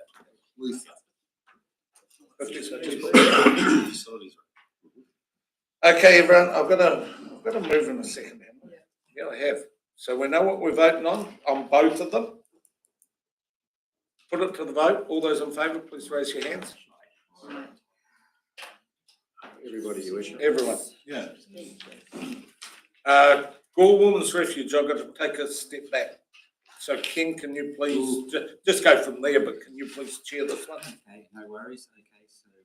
50-50. Facilities. Okay, everyone, I've got to move in a second. Yeah, I have. So we know what we're voting on both of them. Put it to the vote. All those in favour, please raise your hands. Everybody you wish. Everyone. Yeah. Gore Women's Refuge, I've got to take a step back. So Ken, can you please, just go from there, but can you please chair this one? Okay, no worries. Okay, so what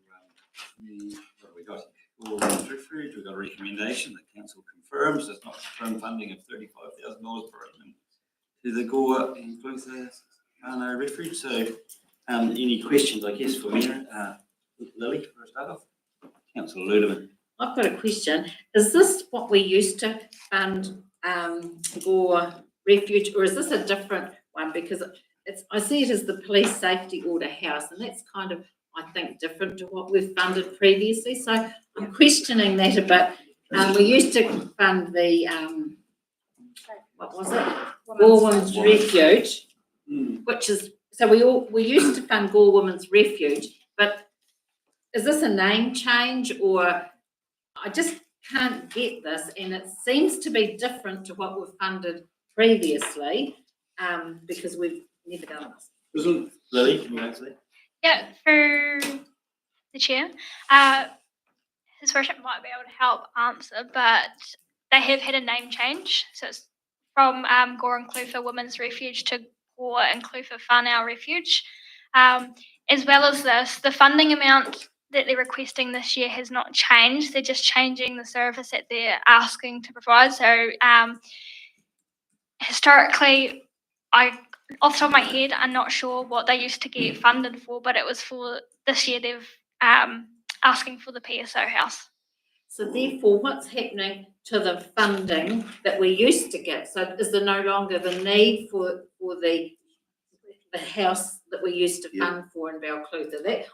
have we got? Gore Women's Refuge, we've got a recommendation that council confirms there's not confirmed funding of $35,000 per annum to the Gore and Clutha Refuge. So any questions, I guess, for me, Lily, for a start off? Councillor Ludeman. I've got a question. Is this what we used to fund Gore Refuge, or is this a different one? Because I see it as the police safety order house, and that's kind of, I think, different to what we've funded previously. So I'm questioning that a bit. We used to fund the what was it? Gore Women's Refuge, which is, so we used to fund Gore Women's Refuge, but is this a name change, or I just can't get this, and it seems to be different to what we've funded previously, because we've never done this. Isn't Lily, can you answer that? Yeah, for the chair. His worship might be able to help answer, but they have had a name change. So it's from Gore and Clutha Women's Refuge to Gore and Clutha Whānau Refuge. As well as this, the funding amount that they're requesting this year has not changed. They're just changing the service that they're asking to provide. So historically, off the top of my head, I'm not sure what they used to get funded for, but it was for this year they've asking for the PSO house. So therefore, what's happening to the funding that we used to get? So is there no longer the need for the house that we used to fund for in Balclutha?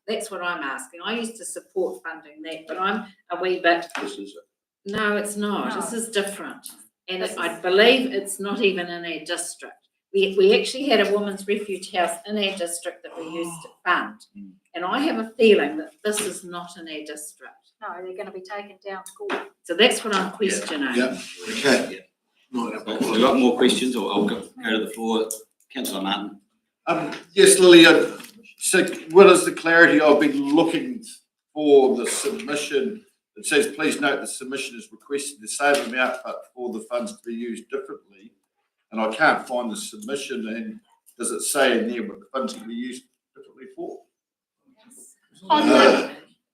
That's what I'm asking. I used to support funding that, but I'm a wee bit. This is it. No, it's not. No. This is different, and I believe it's not even in our district. We actually had a women's refuge house in our district that we used to fund, and I have a feeling that this is not in our district. No, they're going to be taken down to court. So that's what I'm questioning. Yeah, okay. We've got more questions, or I'll go to the floor. Councillor Martin. Yes, Lily, so what is the clarity? I've been looking for the submission. It says, please note the submission is requested the same amount, but for the funds to be used differently. And I can't find the submission, and does it say in there what the funds can be used differently for?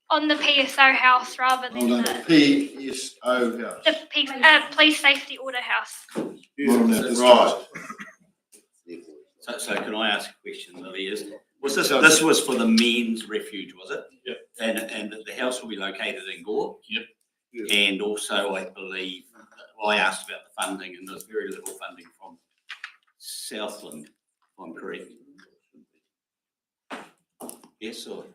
On the PSO house rather than the PSO house. the police safety order house. Right. So can I ask a question, Lily? This was for the men's refuge, was it? Yep. And the house will be located in Gore? Yep. And also, I believe, I asked about the funding, and there's very little funding from Southland, if I'm correct. Yes, or?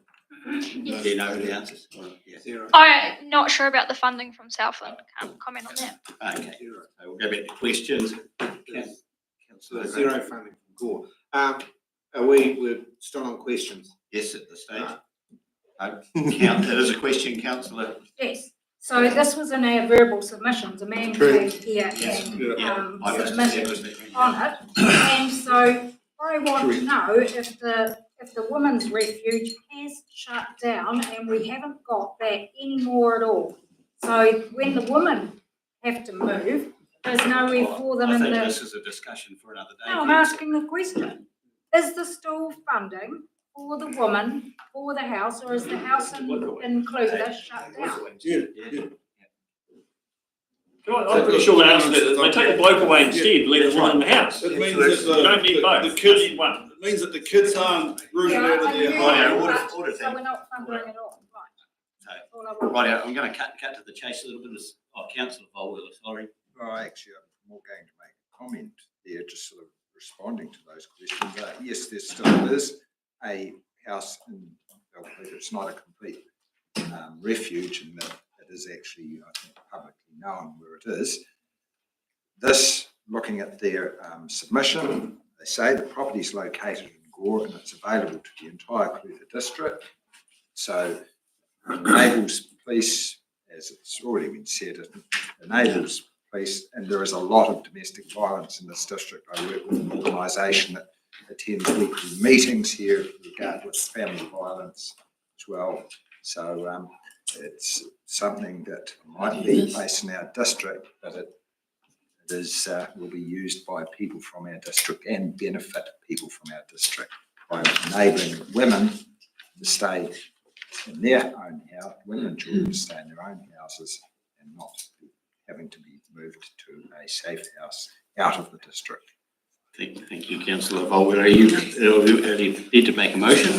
Yes. Do you know the answers? Yeah. I'm not sure about the funding from Southland. Can't comment on that. Okay, so we'll go back to questions. So zero funding from Gore. We're still on questions? Yes, at this stage. It is a question, councillor. Yes, so this was in our verbal submissions, a man came here and submitted on it. And so I want to know if the women's refuge has shut down and we haven't got that anymore at all. So when the women have to move, there's nowhere for them I in think the. this is a discussion for another day. No, I'm asking a question. Is there still funding for the woman, for the house, or is the house included shut down? I'm pretty sure the answer is they take the bloke away instead, leave the woman in the house. It means You that don't need both, the you kids, need one. it means that the kids aren't rooted out of their home. So we're not funding at all, right? That's all I want. Right, I'm going to cut to the chase a little bit. Councillor Volwiller, sorry. Well, actually, I'm more going to make a comment there, just sort of responding to those questions. Yes, there still is a house in Belfast. It's not a complete refuge, and that it is actually, I think, publicly known where it is. This, looking at their submission, they say the property is located in Gore and it's available to the entire Clutha district. So enables police, as it's already been said, it enables police, and there is a lot of domestic violence in this district. I work with an organisation that attends weekly meetings here regarding family violence as well. So it's something that might be placed in our district, but it is will be used by people from our district and benefit people from our district by enabling women to stay in their own house, women and children to stay in their own houses and not having to be moved to a safe house out of the district. Thank you, Councillor Volwiller. Are you prepared to make a motion?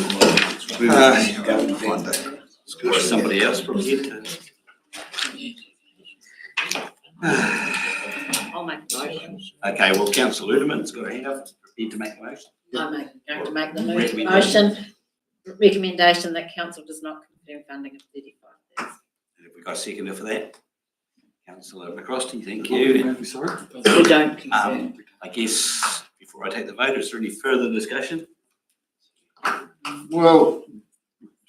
Or somebody else prepared to? I'll make the motion. Okay, well, Councillor Ludeman's got a hand up, prepared to make a motion. I'm going to make the motion. Recommendation that council does not confirm funding of 35,000. Have we got a seconder for that? Councillor McCrosty, thank you. Sorry? We don't confirm. I guess before I take the vote, is there any further discussion? Well,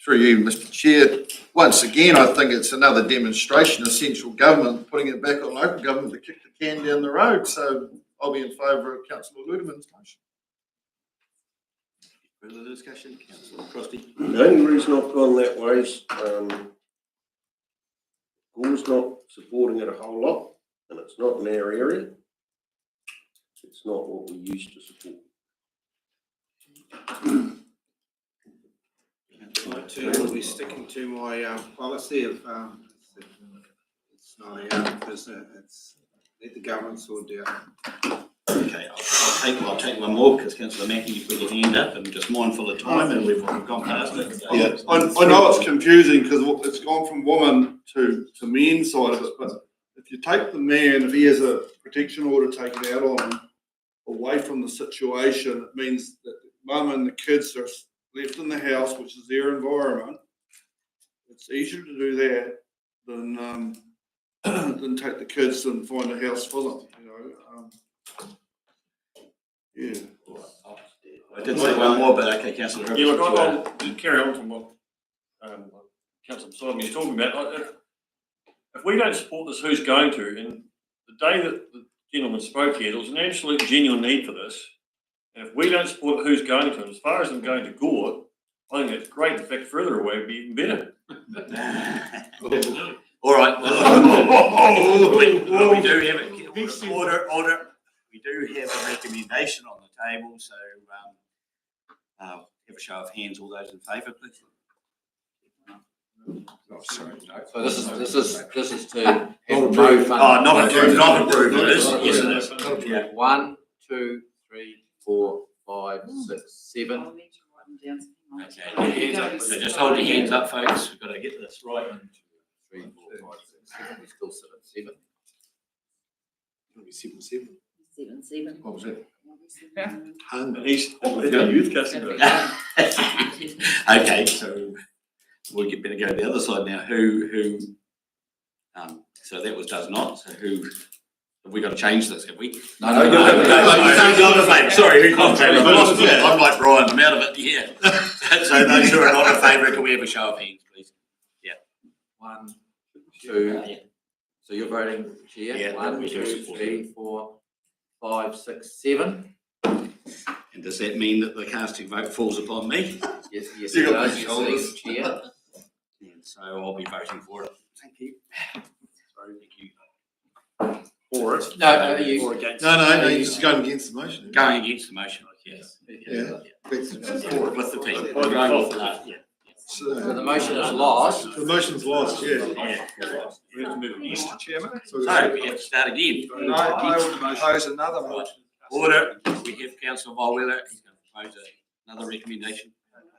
through you, Mr. Chair, once again, I think it's another demonstration of central government putting it back on local government to kick the can down the road. So I'll be in favour of Councillor Ludeman's motion. Further discussion, Councillor McCrosty? The only reason I've gone that way is Gore's not supporting it a whole lot, and it's not in our area. It's not what we used to support. I'll be sticking to my policy of it's not our business, it's let the government sort it out. Okay, I'll take one more because Councillor Mackie, you put your hand up and just mindful of time and we've gone past it. Yeah, I know it's confusing because it's gone from woman to men side of it, but if you take the man, if he has a protection order taken out on him, away from the situation, it means that mum and the kids are left in the house, which is their environment. It's easier to do that than take the kids and find a house for them, you know. Yeah. I did say one more, but okay, Councillor. Yeah, look, I'll carry on from what Councillor Simon is talking about. If we don't support this, who's going to? And the day that the gentleman spoke here, there was an absolute genuine need for this. And if we don't support who's going to, and as far as them going to Gore, I think it's great. In fact, further away would be even better. All right. Well, we do have it. Order. We do have a recommendation on the table, so have a show of hands. All those in favour, please. Oh, sorry, no. So this is to have no funding. Oh, not approve. It is. Yes, it is. Yeah. 1, 2, 3, 4, 5, 6, 7. Okay. Hands up. So just hold your hands up, folks. We've got to get this right. 1, 2, 3, 4, 5, 6, 7. We still sit at 7. It'll be 7. 7. What was it? He's youth category. Okay, so we better go to the other side now. Who? So that was does not. So who Have we got to change this, have we? No, no, Not in favour, sorry, I'm like Brian, I'm out of it, yeah. So those who are not in favour, can we have a show of hands, please? Yeah. 1, 2. So you're voting, Chair? Yeah, 1, we do 2, support 3, 4, 5, 6, 7. And does that mean that the casting vote falls upon me? Yes, yes, You it got does, my you shoulders. see, Chair. And so I'll be voting for it. Thank you. Sorry, thank you. For it? No, you. Or against? No, you're just going against the motion. Going against the motion, yes. Yeah. With the team. Yeah. So the motion is lost. The motion's lost, yeah. We have to move it. Mr. Chairman? So we have to start again. I would propose another motion. Order, we have Councillor Volweller, he's going to propose another recommendation.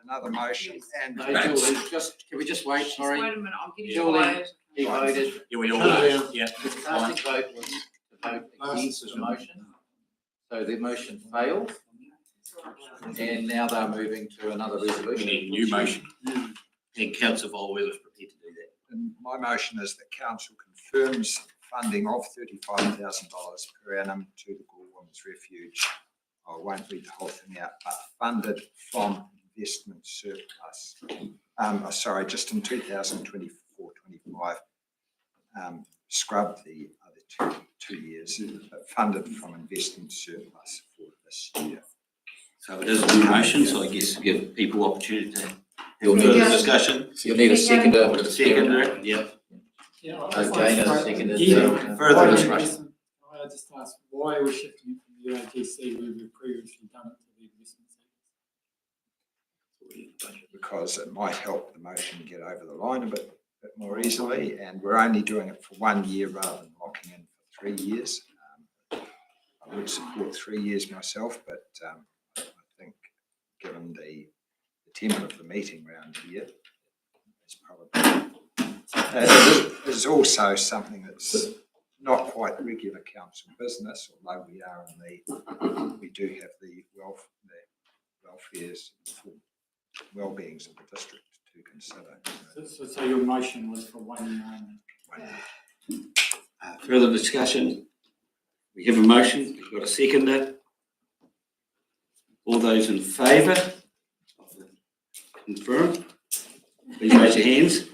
Another motion and. No, Julie, can we just wait, sorry? Wait a minute, I'm getting Julie, tired. he voted. Yeah, we all know, yeah. The casting vote was to vote against the motion. So the motion failed. And now they're moving to another We resolution. need a new motion. And Councillor Volweller is prepared to do that. And my motion is that council confirms funding of $35,000 per annum to the Gore Women's Refuge. I won't read the whole thing out, but funded from investment surplus. Sorry, just in 2024-25, scrub the other two years, but funded from investment surplus for this year. So it is a new motion, so I guess give people opportunity to You'll have need further a- discussion. You'll need a seconder. Seconder, yeah. Okay, no seconder. Further discussion. I just ask, why are we shifting it from the UAGC where we've previously done it to the investment sector? Because it might help the motion get over the line a bit more easily, and we're only doing it for 1 year rather than locking in for 3 years. I would support 3 years myself, but I think given the temper of the meeting round here, it's probably it is also something that's not quite regular council business, although we do have the welfares, well-beings of the district to consider. So your motion was for 1 year only? Further discussion? We have a motion, we've got a seconder. All those in favour? Confirm. Please raise your hands.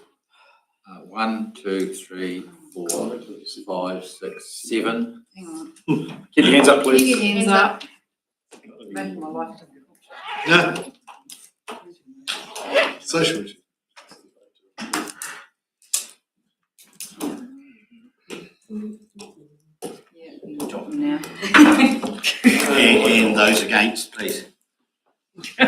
1, 2, 3, 4, 5, 6, 7. Hang on. Keep your hands up, please. Keep your hands up. Making my life difficult. No. Social issue. Yeah, you can drop them now. And those against, please. 1, 2,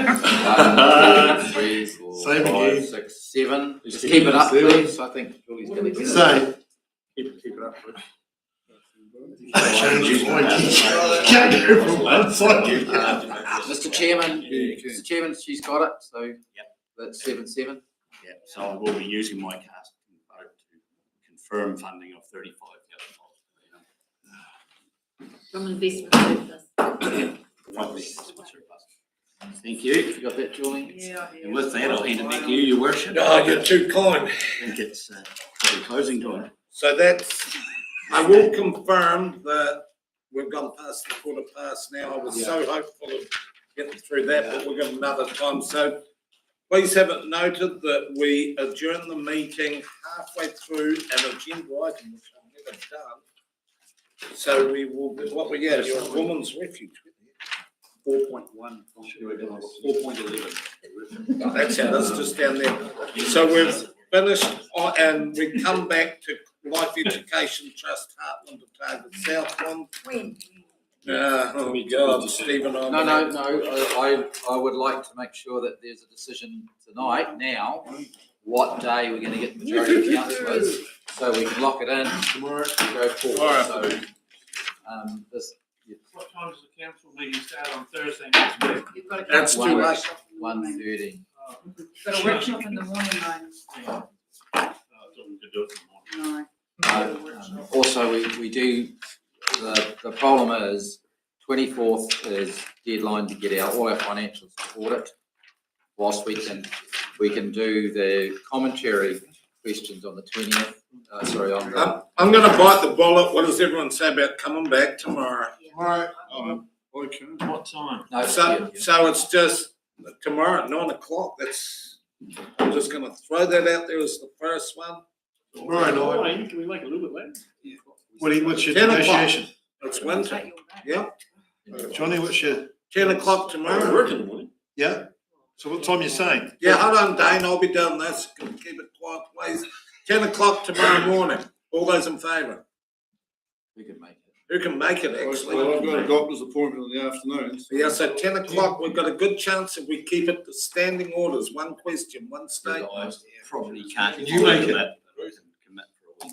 3, 4, Same 5, again. 6, 7. Just keep it up, please. I think Julie's going to get it. Say. Keep it up, please. Change your mind. Can't go from one side. Mr. Chairman, she's got it, so that's 7-7. Yeah, so I will be using my casting vote to confirm funding of $35,000. From investment surplus. Thank you. You got that, Julie? Yeah. And with that, I'll hand it back to you, Your Worship. Oh, you're too kind. I think it's probably closing time. So that's, I will confirm that we've gone past the 15:15 now. I was so hopeful of getting through that, but we've got another time. So please have it noted that we adjourn the meeting halfway through an agenda item, which I've never done. So we will, what we get, your woman's refuge. 4.1. 4.11. Oh, that's how that's just down there. So we've finished and we come back to Life Education Trust, Heartland to Target Southland. When? Oh God, Stephen, I'm. No, I would like to make sure that there's a decision tonight, now, what day we're going to get the majority of councillors, so we can lock it in tomorrow and go forward. All right. So, What time does the council meeting start on Thursday next week? You've got a That's council too late. workshop in the morning. 1:30. You've got a workshop in the morning, though. I thought we could do it in the morning. No. Also, we do, the problem is 24th is deadline to get all our financials to audit. Whilst we can do the commentary questions on the 20th, I'm gonna bite the bullet. What does everyone say about coming back tomorrow? Right. Okay. What time? No, So it's just tomorrow at 9 o'clock. I'm just gonna throw that out there as the first one. Tomorrow night. Can we make it a little bit later? What's your 10 o'clock. negotiation? It's winter. Yeah, Johnny, what's your, 10 o'clock tomorrow. Work in the morning. yeah? So what time you saying? Yeah, hold on, Dane. I'll be doing this. Keep it quiet, please. 10 o'clock tomorrow morning. All those in favour? we can make it. Who can make it, actually? Well, I've got a doctor's appointment in the afternoon. Yeah, so 10 o'clock, we've got a good chance if we keep it to standing orders, one question, one statement. I probably can't. Can you make it? Commit for a wee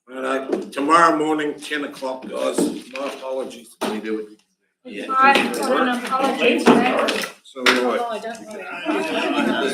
bit. Righto, tomorrow morning, 10 o'clock, guys. My apologies. Can we do it? Right, got an apology for that. So, all right. Oh, I don't know.